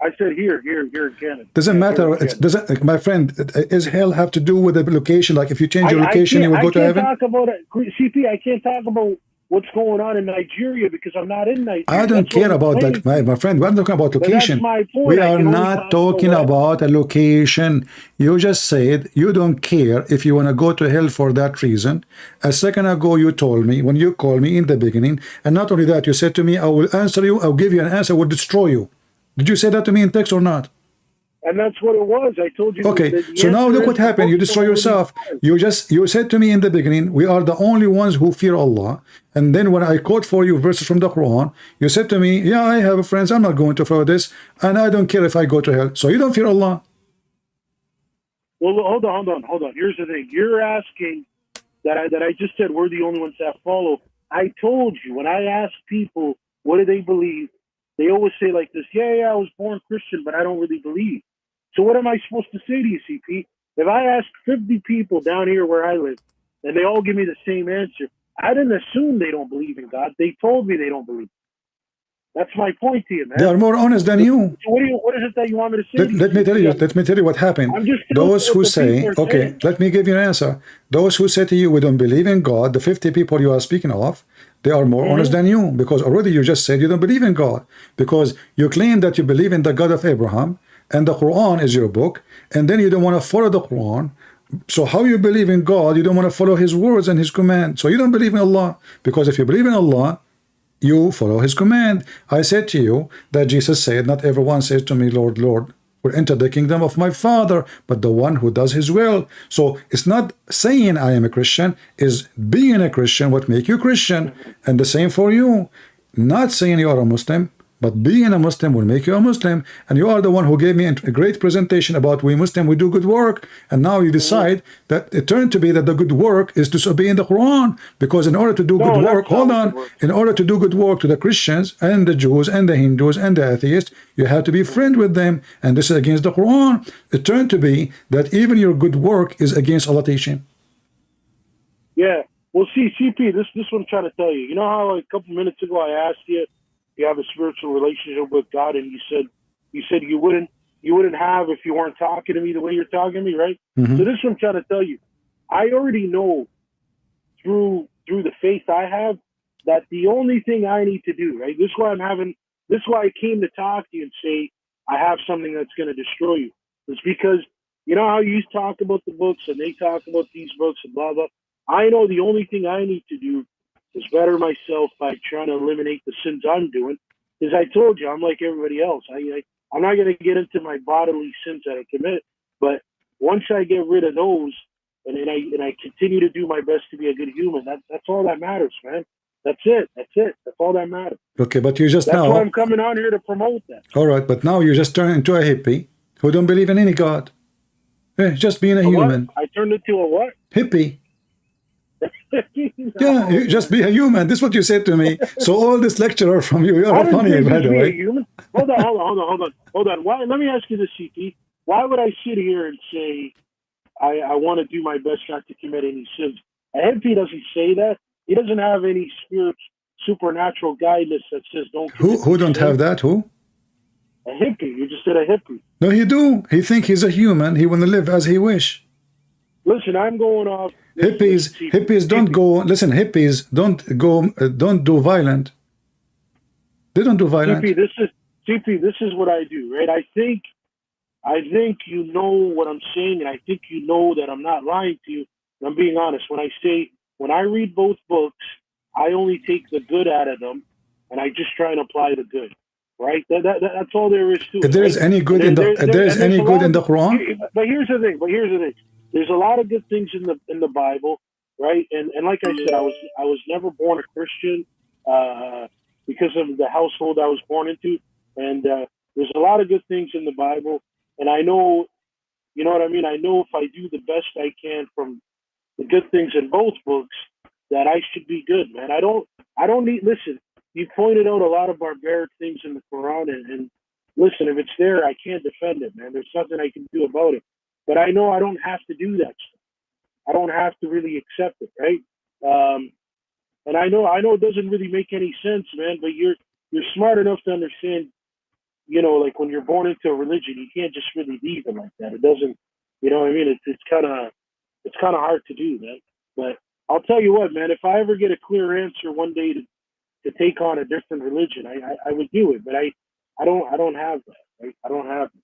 I said here in Canada. Doesn't matter. It doesn't, my friend. Is hell have to do with the location? Like if you change your location, you will go to heaven. I can't talk about it, CP. I can't talk about what's going on in Nigeria because I'm not in Nigeria. I don't care about that, my friend. We're not talking about location. That's my point. We are not talking about a location. You just said you don't care if you want to go to hell for that reason. A second ago, you told me when you called me in the beginning, and not only that, you said to me, "I will answer you. I'll give you an answer. I will destroy you." Did you say that to me in text or not? And that's what it was. I told you. Okay, so now look what happened. You destroy yourself. You said to me in the beginning, we are the only ones who fear Allah. And then when I quote for you verses from the Quran, you said to me, yeah, I have friends. I'm not going to follow this, and I don't care if I go to hell. So you don't fear Allah. Well, hold on. Here's the thing. You're asking that I just said we're the only ones that follow. I told you when I ask people what do they believe, they always say like this, yeah, I was born Christian, but I don't really believe. So what am I supposed to say to you, CP? If I ask 50 people down here where I live, and they all give me the same answer, I didn't assume they don't believe in God. They told me they don't believe. That's my point to you, man. They are more honest than you. So what is it that you want me to say? Let me tell you. Let me tell you what happened. I'm just Those who what the say, people are okay, saying. let me give you an answer. Those who say to you, we don't believe in God, the 50 people you are speaking of, they are more honest than you, because already you just said you don't believe in God, because you claim that you believe in the God of Abraham, and the Quran is your book, and then you don't want to follow the Quran. So how you believe in God, you don't want to follow his words and his command. So you don't believe in Allah, because if you believe in Allah, you follow his command. I said to you that Jesus said, not everyone says to me, Lord, Lord, will enter the kingdom of my Father, but the one who does his will. So it's not saying I am a Christian, is being a Christian what make you Christian. And the same for you. Not saying you are a Muslim, but being a Muslim will make you a Muslim. And you are the one who gave me a great presentation about we Muslim, we do good work. And now you decide that it turned to be that the good work is disobeying the Quran. Because in order to do good work, hold on, in order to do good work to the Christians and the Jews and the Hindus and the atheists, you have to be friend with them. And this is against the Quran. It turned to be that even your good work is against Allah teaching. Yeah. Well, see, CP, this is what I'm trying to tell you. You know how like, a couple minutes ago I asked you, you have a spiritual relationship with God, and you said you wouldn't have if you weren't talking to me the way you're talking to me, right? So this is what I'm trying to tell you. I already know through the faith I have that the only thing I need to do, right? This is why I came to talk to you and say I have something that's going to destroy you. It's because you know how you talk about the books and they talk about these books and blah blah. I know the only thing I need to do is better myself by trying to eliminate the sins I'm doing. Because I told you, I'm like everybody else. I'm not going to get into my bodily sins that I commit, but once I get rid of those, and I continue to do my best to be a good human, that's all that matters, man. That's it. That's all that matters. Okay, but you just That's now. why I'm coming on here to promote that. All right, but now you just turn into a hippie who don't believe in any God. Just being a human. What? I turned into a what? Hippie. Yeah, you just be a human. This is what you said to me. So all this lecturer from you are funny, by the way. Hold on. Why? Let me ask you this, CP. Why would I sit here and say I want to do my best not to commit any sins? A hippie doesn't say that. He doesn't have any supernatural guidance that says don't. Who don't have that? Who? A hippie. You just said a hippie. No, he do. He think he's a human. He want to live as he wish. Listen, I'm going off. Hippies don't go. Listen, hippies don't do violent. They don't do violent. CP, this is what I do, right? I think you know what I'm saying, and I think you know that I'm not lying to you. And I'm being honest. When I read both books, I only take the good out of them, and I just try and apply the good. Right? That's all there is to it. If there is any good in the Quran. But here's the thing. There's a lot of good things in the Bible, right? And like I said, I was never born a Christian because of the household I was born into. And there's a lot of good things in the Bible. And I know, you know what I mean? I know if I do the best I can from the good things in both books, that I should be good, man. I don't need, listen, you pointed out a lot of barbaric things in the Quran. And listen, if it's there, I can't defend it, man. There's nothing I can do about it. But I know I don't have to do that stuff. I don't have to really accept it, right? And I know it doesn't really make any sense, man. But you're smart enough to understand, you know, like when you're born into a religion, you can't just really leave it like that. It doesn't, you know what I mean? It's kind of hard to do, man. But I'll tell you what, man. If I ever get a clear answer one day to take on a different religion, I would do it. But I don't have that, right? I don't have it.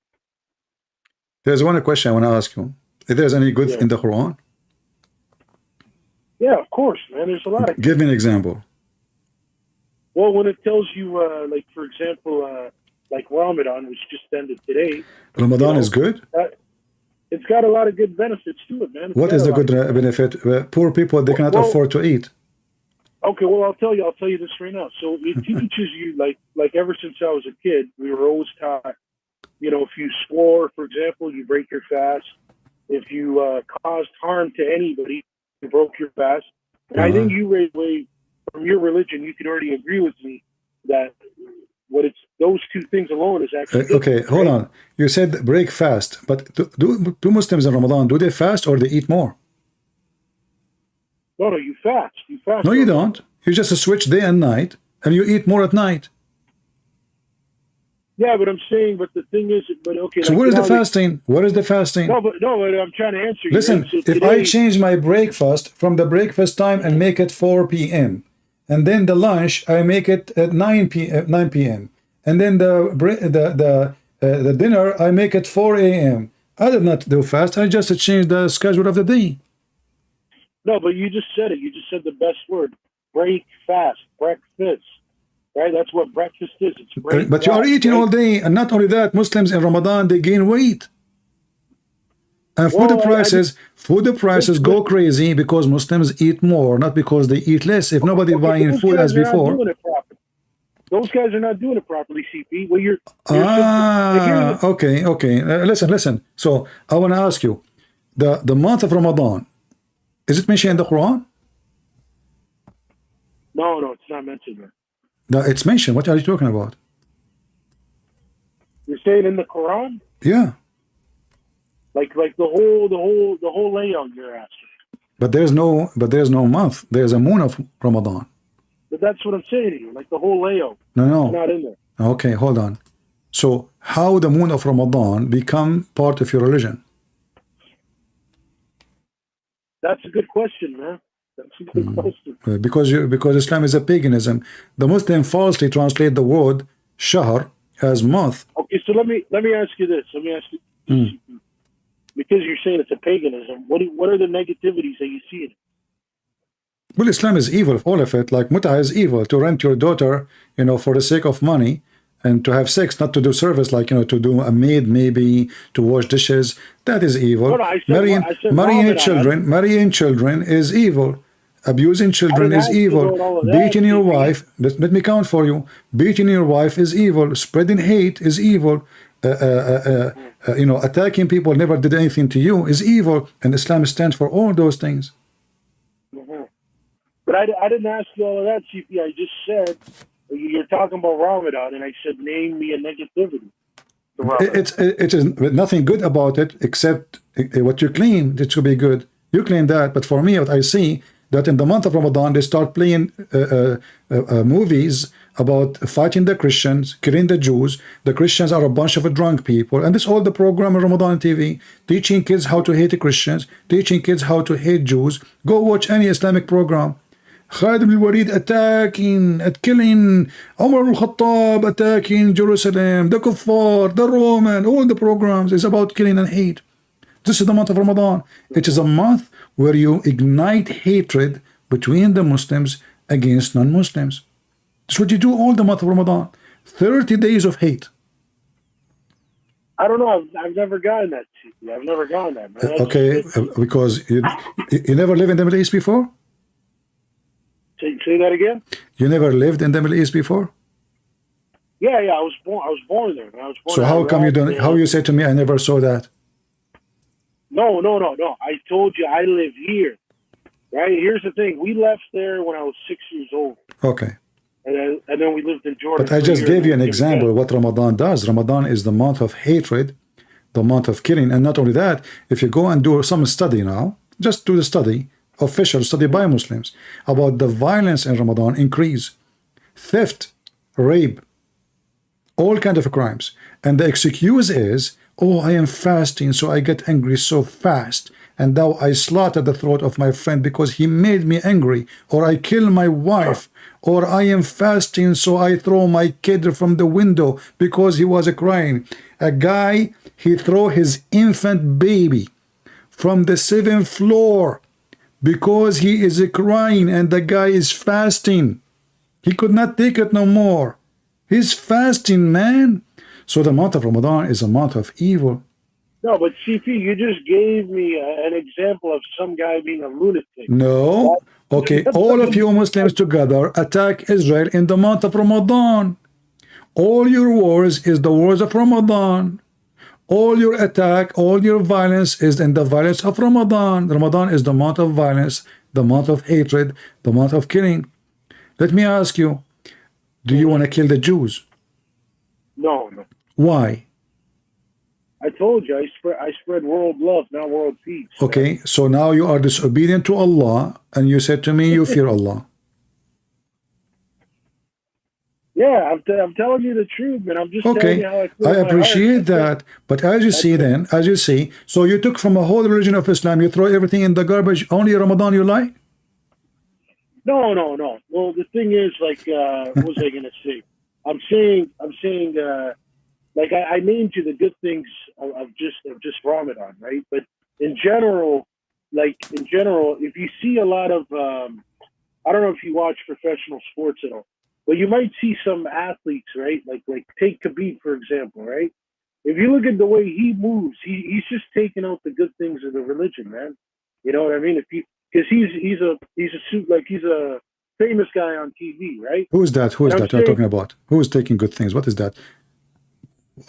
There's one question I want to ask you. If there's any good in the Quran? Yeah, of course, man. There's a lot. Give me an example. Well, when it tells you, like, for example, like Ramadan, which just ended today. Ramadan is good? It's got a lot of good benefits to it, man. What is the good benefit? Poor people, they cannot afford to eat. Okay, well, I'll tell you this right now. So it teaches you, like ever since I was a kid, we were always taught, you know, if you swore, for example, you break your fast. If you caused harm to anybody, you broke your fast. And I think from your religion, you could already agree with me that those two things alone is actually okay, hold on. You said break fast, but do Muslims in Ramadan, do they fast or they eat more? No, you fast. You fast. No, you don't. You just switch day and night, and you eat more at night. Yeah, but I'm saying, but the thing is, but okay. So like, where is the now fasting? Where is the fasting? No, but I'm trying to answer you. Listen, right? So if today, I change my breakfast from the breakfast time and make it 4 p.m. and then the lunch I make it at 9 p.m. and then the dinner I make it 4 a.m. I did not do fast. I just changed the schedule of the day. no, but you just said it. You just said the best word: break fast, breakfast. Right? That's what breakfast is. It's break But you are fast, eating right? all day, and not only that, Muslims in Ramadan they gain weight. And food prices go crazy because Muslims eat more, not because they eat less. If nobody buying food as before. Those guys are not doing it properly, CP. Well, Okay. Listen. So I want to ask you, the month of Ramadan, is it mentioned in the Quran? No, it's not mentioned there. No, it's mentioned. What are you talking about? You're saying in the Quran? Yeah. Like the whole layout you're asking. But there's no month. There's a moon of Ramadan. But that's what I'm saying to you. Like the whole layout. No. It's not in there. Okay, hold on. So how the moon of Ramadan become part of your religion? That's a good question, man. That's a good question. Because Islam is a paganism. The Muslim falsely translate the word shahr as month. Okay, so let me ask you this. Because you're saying it's a paganism, what are the negativities that you see in it? Well, Islam is evil, all of it. Like mut'a is evil, to rent your daughter, for the sake of money, and to have sex, not to do service, like, to do a maid, maybe to wash dishes. That is evil. Marrying children is evil. Abusing children is evil. Beating your wife, let me count for you. Beating your wife is evil. Spreading hate is evil. Attacking people never did anything to you is evil, and Islam stands for all those things. But I didn't ask you all of that, CP. I just said you're talking about Ramadan, and I said name me a negativity. It is nothing good about it except what you claim it should be good. You claim that, but for me, what I see that in the month of Ramadan they start playing movies about fighting the Christians, killing the Jews. The Christians are a bunch of drunk people, and this all the program on Ramadan TV, teaching kids how to hate the Christians, teaching kids how to hate Jews. Go watch any Islamic program. Khalid ibn Walid killing, Umar al-Khattab attacking Jerusalem, the Kuffar, the Roman, all the programs is about killing and hate. This is the month of Ramadan. It is a month where you ignite hatred between the Muslims against non-Muslims. That's what you do all the month of Ramadan. 30 days of hate. I don't know. I've never gotten that. I've never gotten that, man. Okay, because you never lived in the Middle East before? Say that again? You never lived in the Middle East before? Yeah, I was born there. So how come you don't? How you say to me, I never saw that? No. I told you I live here. Right? Here's the thing. We left there when I was 6 years old. Okay. And then we lived in Jordan. But I just gave you an example of what Ramadan does. Ramadan is the month of hatred, the month of killing. And not only that, if you go and do some study now, just do the study, official study by Muslims, about the violence in Ramadan increase. Theft, rape, all kind of crimes. And the excuse is, oh, I am fasting, so I get angry so fast. And now I slaughter the throat of my friend because he made me angry. Or I kill my wife. Or I am fasting, so I throw my kid from the window because he was crying. A guy, he threw his infant baby from the 7th floor because he is crying and the guy is fasting. He could not take it no more. He's fasting, man. So the month of Ramadan is a month of evil. No, but CP, you just gave me an example of some guy being a lunatic. No. Okay, all of you Muslims together attack Israel in the month of Ramadan. All your wars is the wars of Ramadan. All your attack, all your violence is in the violence of Ramadan. Ramadan is the month of violence, the month of hatred, the month of killing. Let me ask you, do you want to kill the Jews? No. Why? I told you, I spread world love, not world peace. Okay, so now you are disobedient to Allah, and you said to me you fear Allah. Yeah, I'm telling you the truth, man. I'm just telling you how I feel. I in my appreciate heart. that. But as you see then, as you see, so you took from a whole religion of Islam, you throw everything in the garbage, only Ramadan you lie? No. Well, the thing is, like, what was I gonna say? I'm saying, like, I named you the good things of just Ramadan, right? But in general, if you see a lot of, I don't know if you watch professional sports at all, but you might see some athletes, right? Like take Khabib, for example, right? If you look at the way he moves, he's just taking out the good things of the religion, man. You know what I mean? Because he's a famous guy on TV, right? Who is that? Who is And I'm that you're saying- talking about? Who is taking good things? What is that?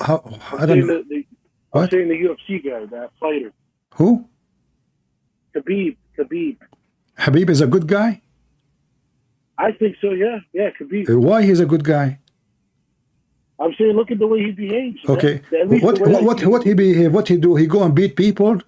How? I don't know. I'm What? saying the UFC guy, that fighter, Who? Khabib. Habib is a good guy? I think so. Yeah, Khabib. Why he's a good guy? I'm saying, look at the way he behaves. man. Okay. At least the way I see What he behave? What he do? He go and beat people?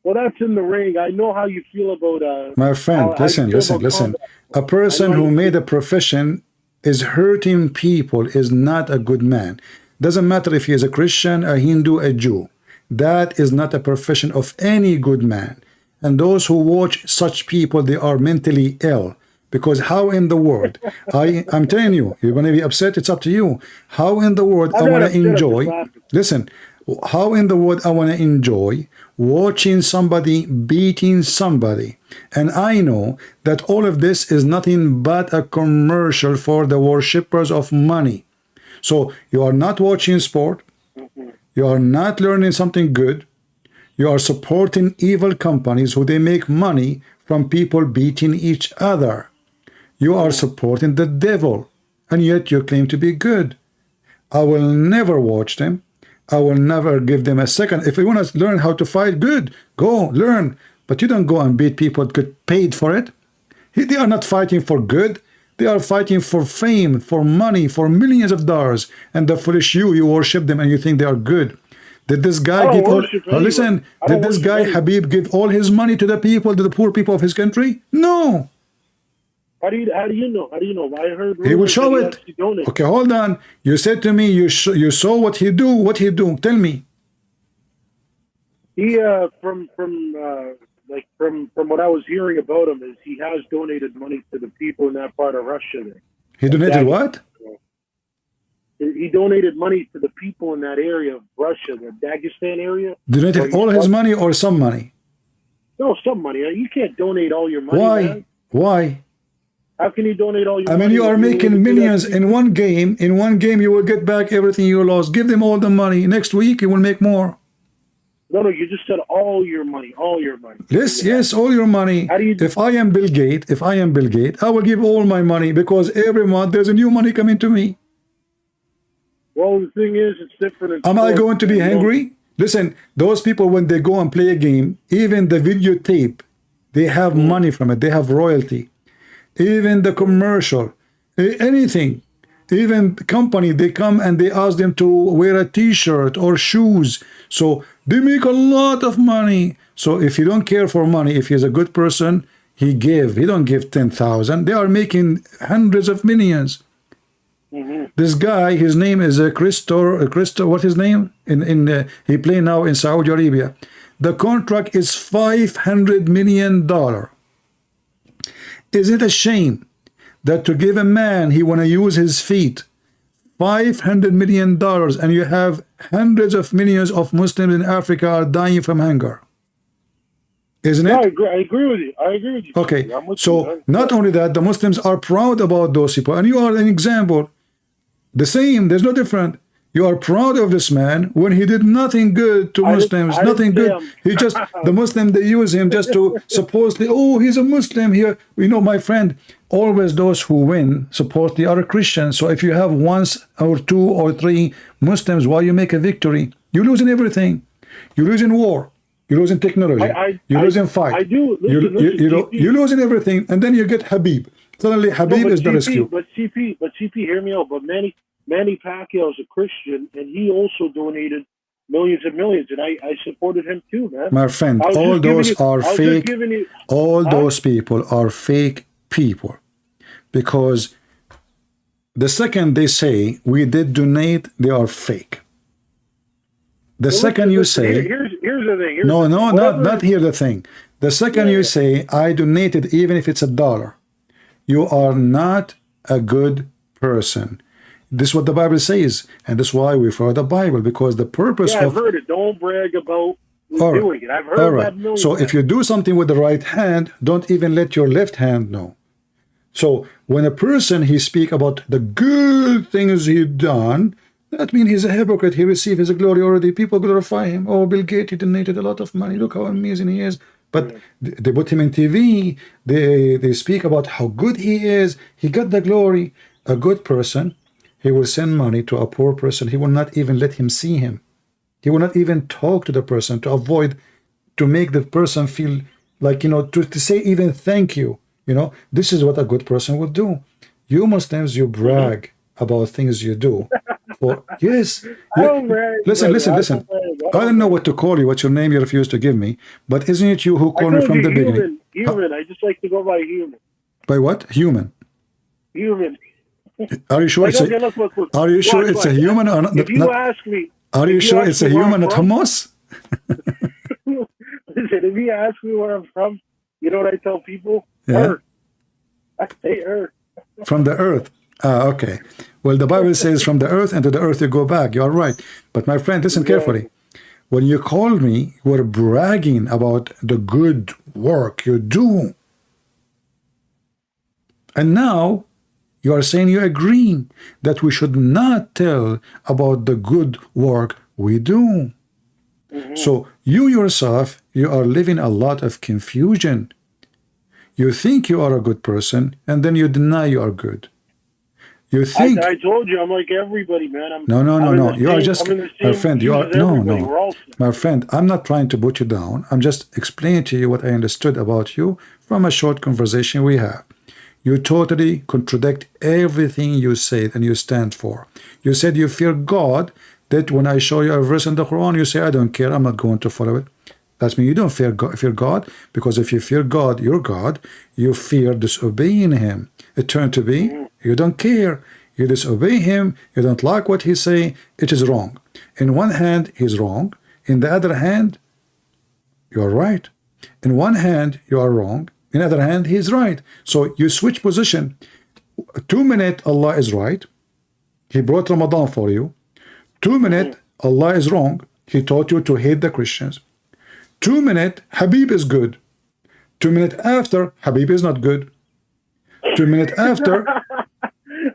Well, that's in the ring. I know how you feel about. My friend, how you feel about listen. combat. A person who made a profession is hurting people is not a good man. Doesn't matter if he is a Christian, a Hindu, a Jew. That is not a profession of any good man. And those who watch such people, they are mentally ill. Because how in the world, I'm telling you, you're going to be upset, it's up to you. How in the world I want to enjoy, listen, how in the world I want to enjoy watching somebody beating somebody. And I know that all of this is nothing but a commercial for the worshippers of money. So you are not watching sport. You are not learning something good. You are supporting evil companies who they make money from people beating each other. You are supporting the devil, and yet you claim to be good. I will never watch them. I will never give them a second. If you want to learn how to fight, good, go learn. But you don't go and beat people that get paid for it. They are not fighting for good. They are fighting for fame, for money, for millions of dollars. And the foolish you worship them and you think they are good. Did this guy give all, listen, did this guy Habib give all his money to the people, to the poor people of his country? No. How do you know? How do you know? I heard He will show that he it. actually donated. Okay, hold on. You said to me you saw what he do. What he do? Tell me. He from what I was hearing about him is he has donated money to the people in that part of Russia. There. He donated what? He donated money to the people in that area of Russia, the Dagestan area. Donated all his money or some money? No, some money. You can't donate all your money. Why? Man. Why? How can you donate all your money? I mean, you are making millions in one game. In one game, you will get back everything you lost. Give them all the money. Next week, you will make more. No, you just said all your money, all your money. Yes, all your money. If I am Bill Gates, I will give all my money because every month there's a new money coming to me. Well, the thing is, it's different. Am I going to be hungry? Listen, those people, when they go and play a game, even the videotape, they have money from it. They have royalty. Even the commercial, anything, even the company, they come and they ask them to wear a t-shirt or shoes. So they make a lot of money. So if you don't care for money, if he's a good person, he don't give 10,000. They are making hundreds of millions. This guy, his name is Christo, what his name? He play now in Saudi Arabia. The contract is $500 million. Is it a shame that to give a man he want to use his feet $500 million and you have hundreds of millions of Muslims in Africa are dying from hunger? Isn't it? I agree with you. Okay, so not only that, the Muslims are proud about those people, and you are an example. The same, there's no different. You are proud of this man when he did nothing good to Muslims, nothing good. He just, the Muslim, they use him just to supposedly, oh, he's a Muslim here. You know, my friend, always those who win supposedly are Christians. So if you have once or two or three Muslims, while you make a victory, you lose in everything. You lose in war. You lose in technology. You lose in fight. I do. You lose in everything, and then you get Habib. Suddenly, Habib is the rescue. But CP, hear me out. But Manny Pacquiao is a Christian, and he also donated millions and millions, and I supported him too, man. My friend, all those are fake. All those people are fake people, because The second they say we did donate, they are fake. The Well, second you listen, say, here's the thing. Here's no, the no, thing. not Whatever- here the thing. The second you say, I donated, even if it's $1, you are not a good person. This is what the Bible says, and that's why we follow the Bible, because the purpose Yeah, I've of heard it. Don't brag about All right. doing it. I've heard all that right. million So if you do something with the right hand, don't even let your left hand know. So when a person he speak about the good things he done, that means he's a hypocrite. He received his glory already. People glorify him. Oh, Bill Gates, he donated a lot of money. Look how amazing he is. But they put him in TV. They speak about how good he is. He got the glory. A good person, he will send money to a poor person. He will not even let him see him. He will not even talk to the person to avoid, to make the person feel like, you know, to say even thank you. You know, this is what a good person would do. You Muslims, you brag about things you do. For yes, I don't brag, listen, brother. listen. I don't know what to call you. What's your name? You refuse to give me. But isn't it you who I called me told from you the beginning? Human. I just like to go by human. By what? Human. Human. Are you sure Like, it's okay, a? look. Are you sure Watch, it's a watch. human or not? If you ask me, Are you sure it's a human, not Hamas? Listen, if you ask me where I'm from, you know what I tell people? Yeah. Earth. I say Earth. From the earth. Ah, okay. Well, the Bible says from the earth and to the earth you go back. You are right. But my friend, listen carefully. When you called me, you were bragging about the good work you do. And now you are saying you agree that we should not tell about the good work we do. So you yourself, you are living a lot of confusion. You think you are a good person, and then you deny you are good. You think I told you, I'm like everybody, man. no. You are just, I'm in the my same friend. You shoes are as no. everybody. We're all My friend, I'm not trying to put you down. I'm just explaining to you what I understood about you from a short conversation we have. You totally contradict everything you said and you stand for. You said you fear God. That when I show you a verse in the Quran, you say, I don't care, I'm not going to follow it. That means you don't fear God, because if you fear God, your God, you fear disobeying Him. It turned to be, you don't care. You disobey Him, you don't like what He say, it is wrong. In one hand, He's wrong. In the other hand, you are right. In one hand, you are wrong. In the other hand, He's right. So you switch position. 2 minutes, Allah is right. He brought Ramadan for you. 2 minutes, Allah is wrong. He taught you to hate the Christians. 2 minutes, Habib is good. 2 minutes after, Habib is not good. 2 minutes after,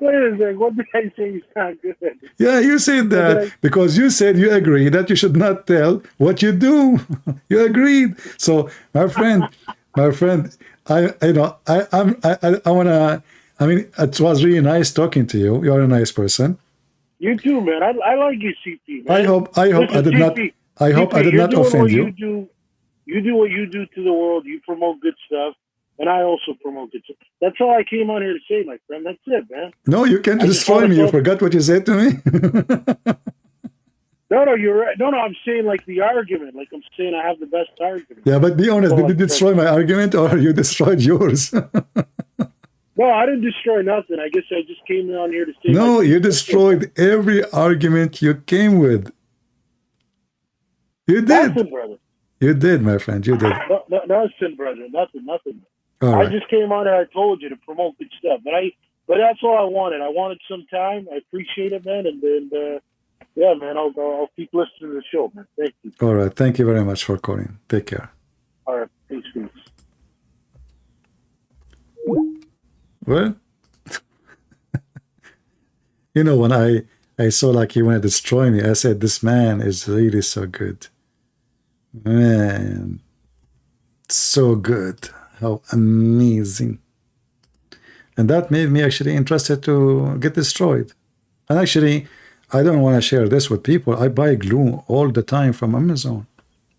Wait a second, what did I say is not good? yeah, you said that because you said you agree that you should not tell what you do. You agreed. So, my friend, I mean, it was really nice talking to you. You are a nice person. You too, man. I like you, CP. Man. I hope I did not. CP, I hope I did you're not doing offend what you. You do what you do to the world. You promote good stuff, and I also promote good stuff. That's all I came on here to say, my friend. That's it, man. No, you can't destroy me. You forgot what you said to me. No, you're right. No, I'm saying like the argument. Like I'm saying I have the best argument. Yeah, but be honest. Did you destroy my argument or you destroyed yours? No, I didn't destroy nothing. I guess I just came on here to say. No, you destroyed every argument you came with. You did. Nothing, brother. You did, my friend. You did. Nothing, brother. Nothing. All I right. just came on here. I told you to promote good stuff, but that's all I wanted. I wanted some time. I appreciate it, man. And then, yeah, man, I'll keep listening to the show, man. Thank you. All right. Thank you very much for calling. Take care. All right. Peace. Well, you know, when I saw like he wanted to destroy me, I said, this man is really so good. Man, so good. How amazing. And that made me actually interested to get destroyed. And actually, I don't want to share this with people. I buy glue all the time from Amazon.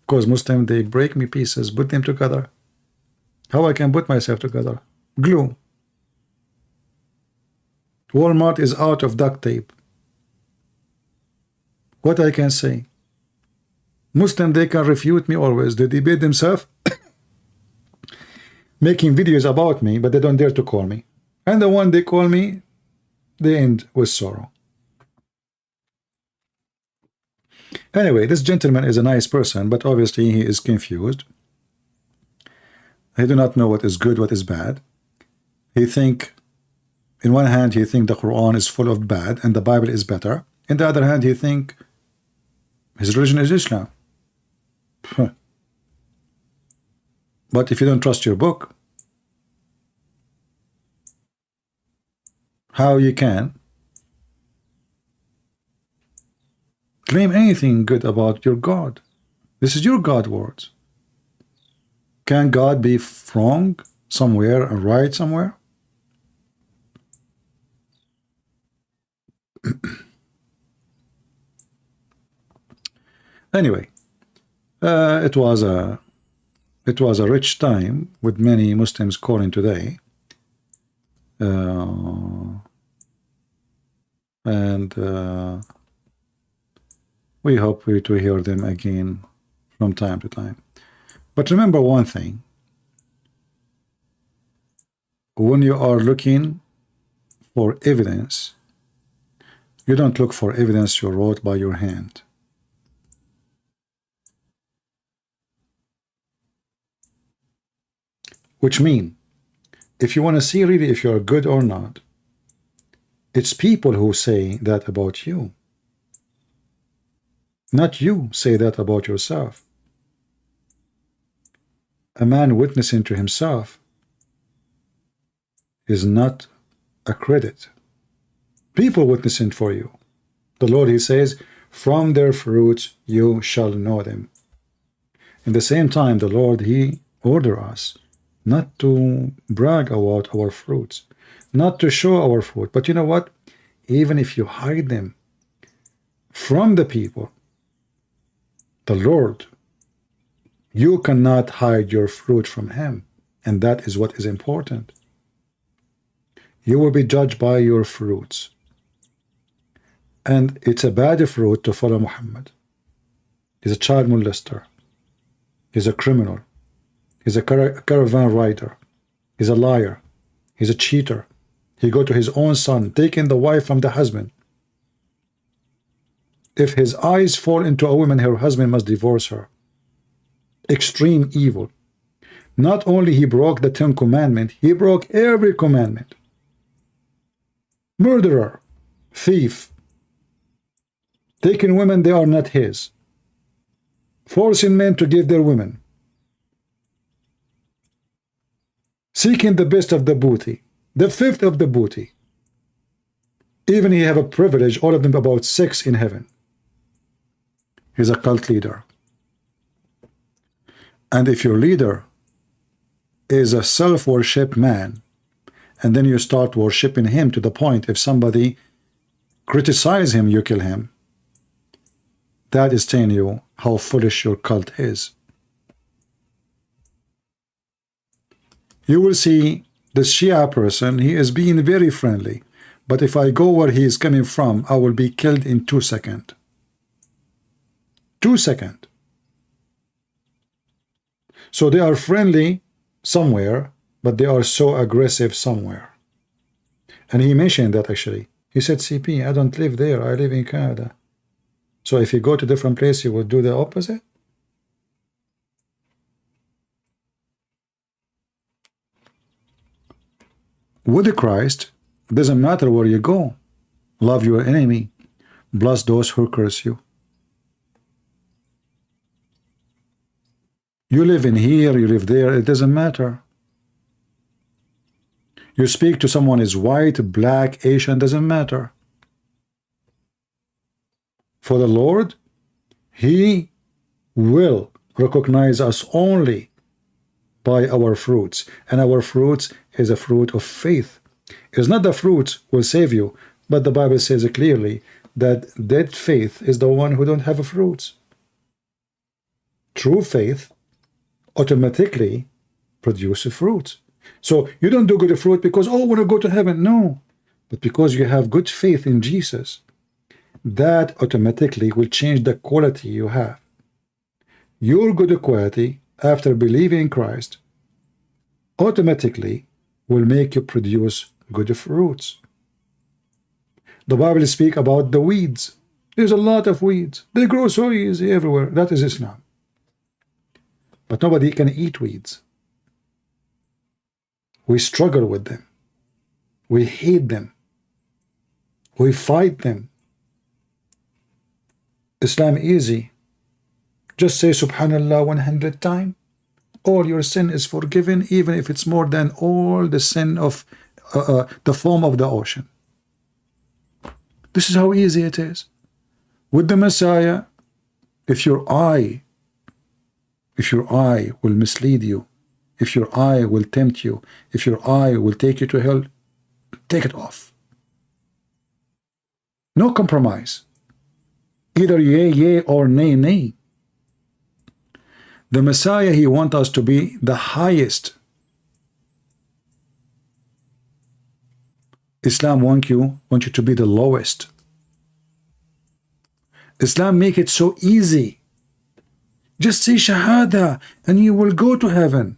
Because most time they break me pieces, put them together. How I can put myself together? Glue. Walmart is out of duct tape. What I can say? Muslim, they can refute me always. They debate themselves, making videos about me, but they don't dare to call me. And the one they call me, they end with sorrow. Anyway, this gentleman is a nice person, but obviously he is confused. He do not know what is good, what is bad. He think, in one hand, he think the Quran is full of bad and the Bible is better. In the other hand, he think his religion is Islam. But if you don't trust your book, how you can claim anything good about your God? This is your God words. Can God be wrong somewhere and right somewhere? Anyway, it was a rich time with many Muslims calling today, and we hope to hear them again from time to time. But remember one thing: when you are looking for evidence, you don't look for evidence you wrote by your hand. Which mean, if you want to see really if you're good or not, it's people who say that about you. Not you say that about yourself. A man witnessing to himself is not a credit. People witnessing for you. The Lord, he says, from their fruits you shall know them. In the same time, the Lord, he order us not to brag about our fruits, not to show our fruit. But you know what? Even if you hide them from the people, the Lord, you cannot hide your fruit from him. And that is what is important. You will be judged by your fruits. And it's a bad fruit to follow Muhammad. He's a child molester. He's a criminal. He's a caravan rider. He's a liar. He's a cheater. He go to his own son, taking the wife from the husband. If his eyes fall into a woman, her husband must divorce her. Extreme evil. Not only he broke the 10 commandments, he broke every commandment. Murderer, thief, taking women they are not his, forcing men to give their women, seeking the best of the booty, the fifth of the booty. Even he have a privilege, all of them about sex in heaven. He's a cult leader. And if your leader is a self-worship man, and then you start worshiping him to the point if somebody criticize him, you kill him, that is telling you how foolish your cult is. You will see this Shia person, he is being very friendly, but if I go where he is coming from, I will be killed in 2 seconds. 2 seconds. So they are friendly somewhere, but they are so aggressive somewhere. And he mentioned that actually. He said, CP, I don't live there, I live in Canada. So if you go to different place, you will do the opposite? With Christ, it doesn't matter where you go. Love your enemy. Bless those who curse you. You live in here, you live there, it doesn't matter. You speak to someone is white, black, Asian, doesn't matter. For the Lord, he will recognize us only by our fruits. And our fruits is a fruit of faith. It's not the fruits will save you, but the Bible says clearly that dead faith is the one who don't have fruits. True faith automatically produces fruits. So you don't do good fruit because, oh, I want to go to heaven. No, but because you have good faith in Jesus, that automatically will change the quality you have. Your good quality after believing in Christ automatically will make you produce good fruits. The Bible speaks about the weeds. There's a lot of weeds. They grow so easy everywhere. That is Islam. But nobody can eat weeds. We struggle with them. We hate them. We fight them. Islam easy. Just say Subhanallah 100 times. All your sin is forgiven, even if it's more than all the sin of the foam of the ocean. This is how easy it is. With the Messiah, if your eye will mislead you, if your eye will tempt you, if your eye will take you to hell, take it off. No compromise. Either yea, yea, or nay, nay. The Messiah, he wants us to be the highest. Islam wants you to be the lowest. Islam make it so easy. Just say Shahada and you will go to heaven.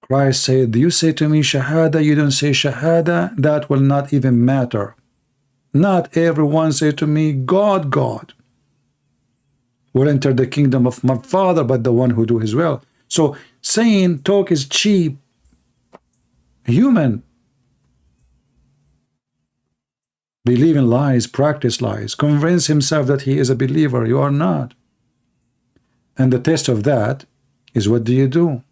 Christ said, do you say to me Shahada, you don't say Shahada, that will not even matter. Not everyone say to me, God, God will enter the kingdom of my Father, but the one who do his will. So saying talk is cheap. Human. Believe in lies, practice lies, convince himself that he is a believer. You are not. And the test of that is, what do?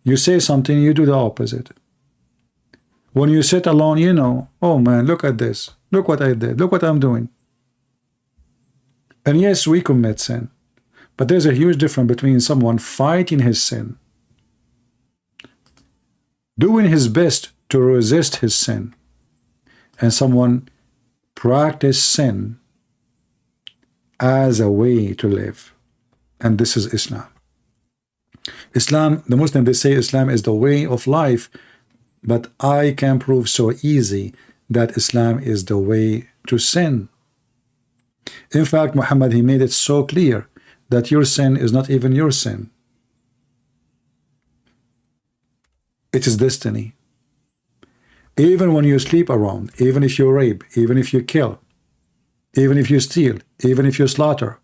You say something, you do the opposite. When you sit alone, you know, oh man, look at this. Look what I did. Look what I'm doing. And yes, we commit sin. But there's a huge difference between someone fighting his sin, doing his best to resist his sin, and someone practice sin as a way to live. And this is Islam. Islam, the Muslims, they say Islam is the way of life, but I can prove so easy that Islam is the way to sin. In fact, Muhammad, he made it so clear that your sin is not even your sin. It is destiny. Even when you sleep around, even if you rape, even if you kill, even if you steal, even if you slaughter.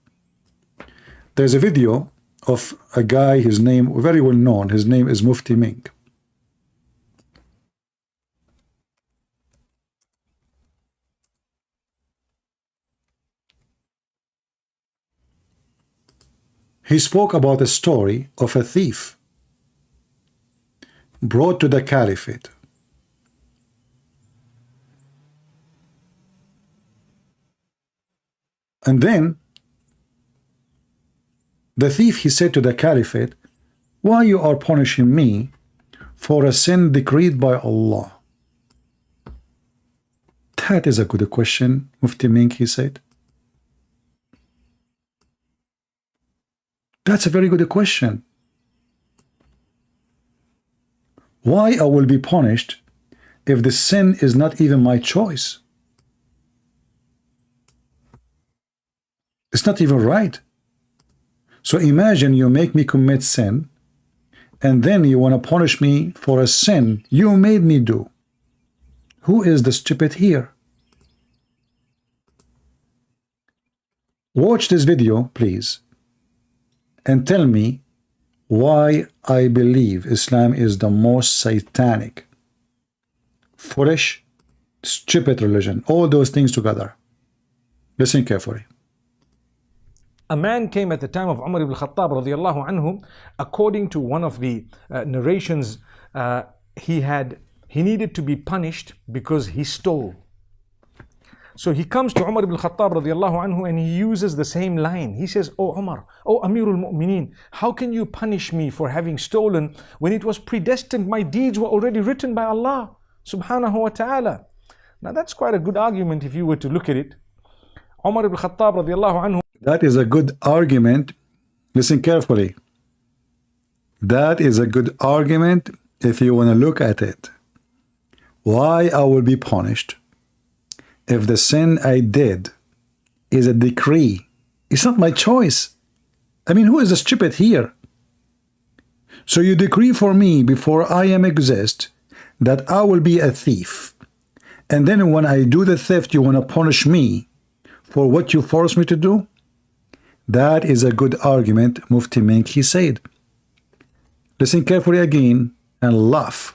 There's a video of a guy, his name, very well known, his name is Mufti Menk. He spoke about a story of a thief brought to the caliphate. And then the thief, he said to the caliphate, why you are punishing me for a sin decreed by Allah? That is a good question, Mufti Menk, he said. That's a very good question. Why I will be punished if the sin is not even my choice? It's not even right. So imagine you make me commit sin, and then you want to punish me for a sin you made me do. Who is the stupid here? Watch this video, please, and tell me why I believe Islam is the most satanic, foolish, stupid religion. All those things together. Listen carefully. A man came at the time of Umar ibn Khattab radiallahu anhu. According to one of the narrations, he needed to be punished because he stole. So he comes to Umar ibn Khattab radiallahu anhu and he uses the same line. He says, "Oh Umar, oh Amirul Mu'mineen, how can you punish me for having stolen when it was predestined? My deeds were already written by Allah subhanahu wa ta'ala." Now that's quite a good argument if you were to look at it. Umar ibn Khattab radiallahu anhu. That is a good argument. Listen carefully. That is a good argument if you want to look at it. Why I will be punished if the sin I did is a decree? It's not my choice. I mean, who is the stupid here? So you decree for me before I am exist that I will be a thief, And then when I do the theft, you want to punish me for what you forced me to do? That is a good argument, Mufti Menk, he said. Listen carefully again and laugh.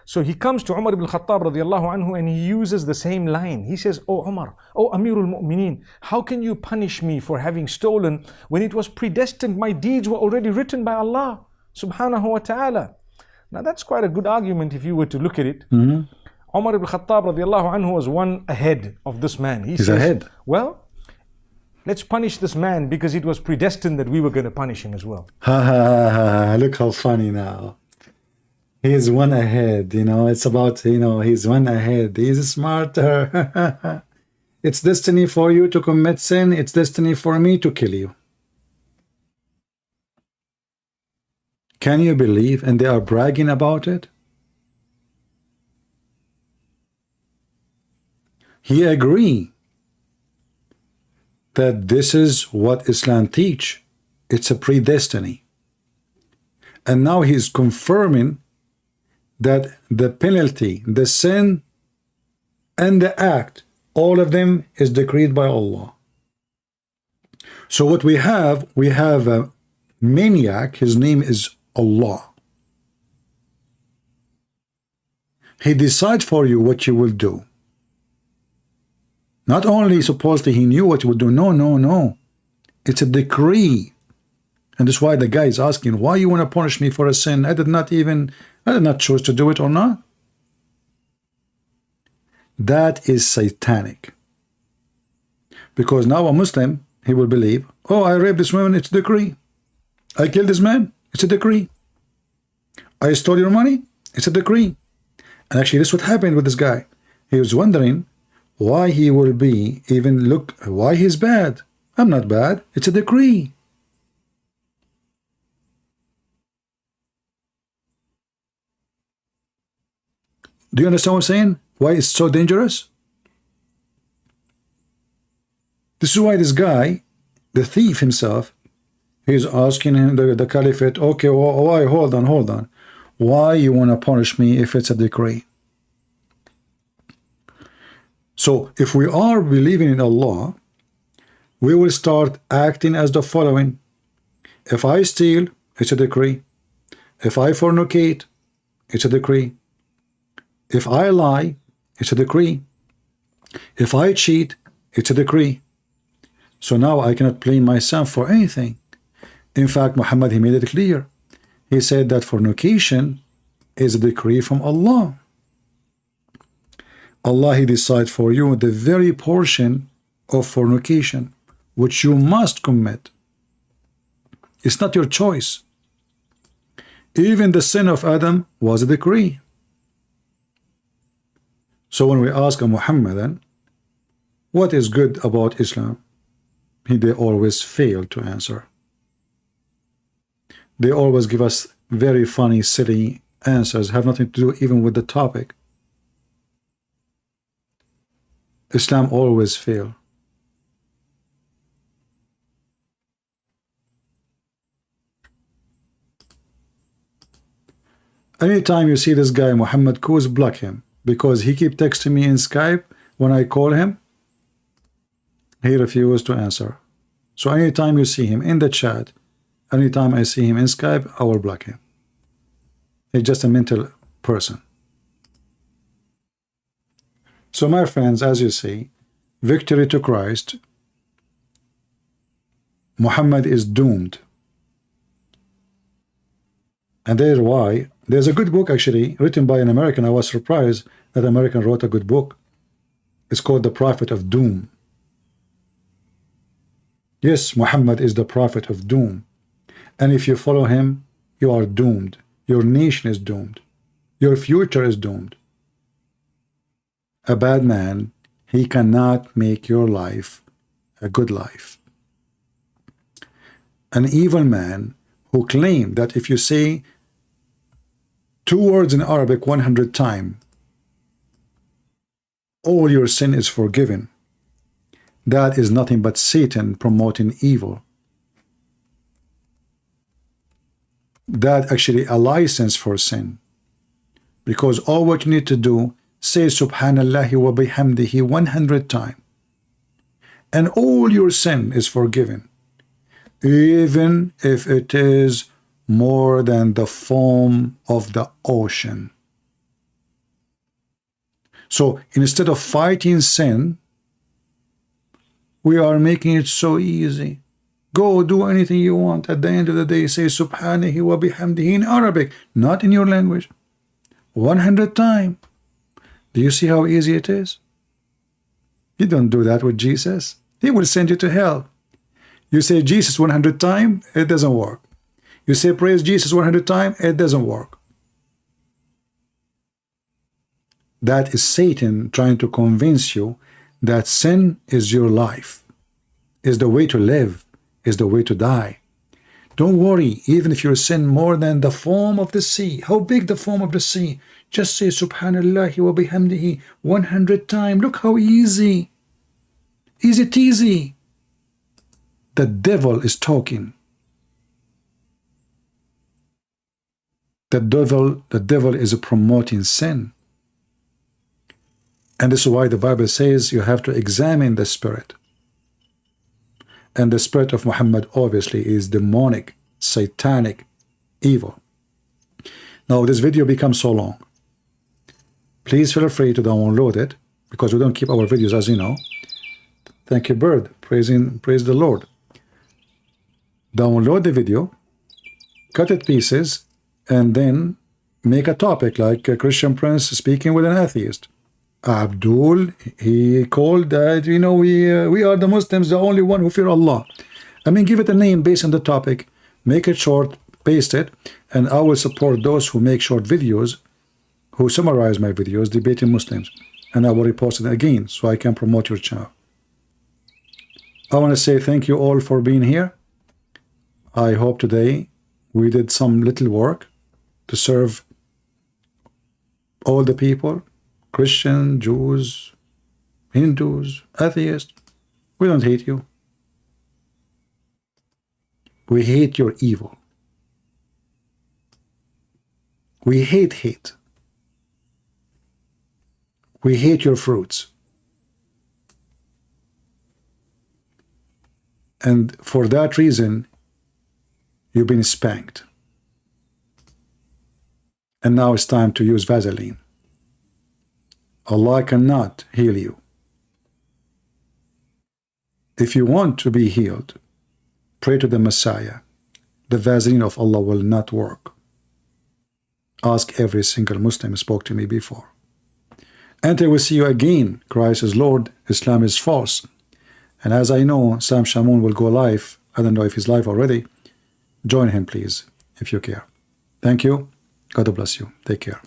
So he comes to Umar ibn Khattab radiallahu anhu and he uses the same line. He says, "Oh Umar, oh Amirul Mu'mineen, how can you punish me for having stolen when it was predestined? My deeds were already written by Allah subhanahu wa ta'ala." Now that's quite a good argument if you were to look at it. Umar ibn Khattab radiallahu anhu was one ahead of this man. He says, ahead. Well, let's punish this man because it was predestined that we were going to punish him as well. Ha ha ha, look how funny now. He's one ahead, you know, it's about, you know, he's one ahead. He's smarter. It's destiny for you to commit sin. It's destiny for me to kill you. Can you believe? And they are bragging about it. He agreed that this is what Islam teach. It's a predestiny. And now he's confirming that the penalty, the sin, and the act, all of them is decreed by Allah. So what we have a maniac, his name is Allah. He decides for you what you will do. Not only supposedly he knew what you would do, no. It's a decree. And that's why the guy is asking, why you want to punish me for a sin? I did not choose to do it or not. That is satanic. Because now a Muslim, he will believe, oh, I raped this woman, it's a decree. I killed this man, it's a decree. I stole your money, it's a decree. And actually this is what happened with this guy. He was wondering why he will be, why he's bad. I'm not bad, it's a decree. Do you understand what I'm saying? Why it's so dangerous? This is why this guy, the thief himself, he's asking him, the caliphate, okay, why, hold on. Why you want to punish me if it's a decree? So if we are believing in Allah, we will start acting as the following. If I steal, it's a decree. If I fornicate, it's a decree. If I lie, it's a decree. If I cheat, it's a decree. So now I cannot blame myself for anything. In fact, Muhammad, he made it clear. He said that fornication is a decree from Allah. Allah, he decides for you the very portion of fornication which you must commit. It's not your choice. Even the sin of Adam was a decree. So when we ask a Muhammadan, what is good about Islam? They always fail to answer. They always give us very funny, silly answers, have nothing to do even with the topic. Islam always fail. Anytime you see this guy, Muhammad Kuz, block him. Because he keep texting me in Skype when I call him, he refused to answer. So anytime you see him in the chat, anytime I see him in Skype, I will block him. He's just a mental person. So my friends, as you see, victory to Christ. Muhammad is doomed. And there's why. There's a good book actually written by an American. I was surprised that an American wrote a good book. It's called The Prophet of Doom. Yes, Muhammad is the prophet of doom. And if you follow him, you are doomed. Your nation is doomed. Your future is doomed. A bad man, he cannot make your life a good life. An evil man who claimed that if you say 2 words in Arabic 100 times, all your sin is forgiven. That is nothing but Satan promoting evil. That actually a license for sin. Because all what you need to do, say Subhanallah wa bihamdihi 100 times, and all your sin is forgiven, even if it is more than the foam of the ocean. So instead of fighting sin, we are making it so easy. Go do anything you want. At the end of the day, say Subhanahu wa bihamdihi in Arabic, not in your language, 100 times. Do you see how easy it is? You don't do that with Jesus. He will send you to hell. You say Jesus 100 times, it doesn't work. You say praise Jesus 100 times, it doesn't work. That is Satan trying to convince you that sin is your life, is the way to live, is the way to die. Don't worry, even if you sin more than the foam of the sea. How big the foam of the sea? Just say Subhanallah wa bihamdihi 100 times. Look how easy. Easy teasy. The devil is talking. The devil is promoting sin. And this is why the Bible says you have to examine the spirit. And the spirit of Muhammad obviously is demonic, satanic, evil. Now this video becomes so long. Please feel free to download it, because we don't keep our videos, as you know. Thank you, Bird. Praise the Lord. Download the video, cut it pieces, and then make a topic like a Christian Prince speaking with an atheist. Abdul, he called that, you know, we are the Muslims, the only one who fear Allah. I mean, give it a name based on the topic, make it short, paste it, and I will support those who make short videos, who summarize my videos, debating Muslims, and I will repost it again so I can promote your channel. I want to say thank you all for being here. I hope today we did some little work to serve all the people, Christian, Jews, Hindus, atheists. We don't hate you. We hate your evil. We hate hate. We hate your fruits. And for that reason, you've been spanked. And now it's time to use Vaseline. Allah cannot heal you. If you want to be healed, pray to the Messiah. The Vaseline of Allah will not work. Ask every single Muslim who spoke to me before. Until we see you again, Christ is Lord, Islam is false. And as I know, Sam Shamoun will go live. I don't know if he's live already. Join him, please, if you care. Thank you. God bless you. Take care.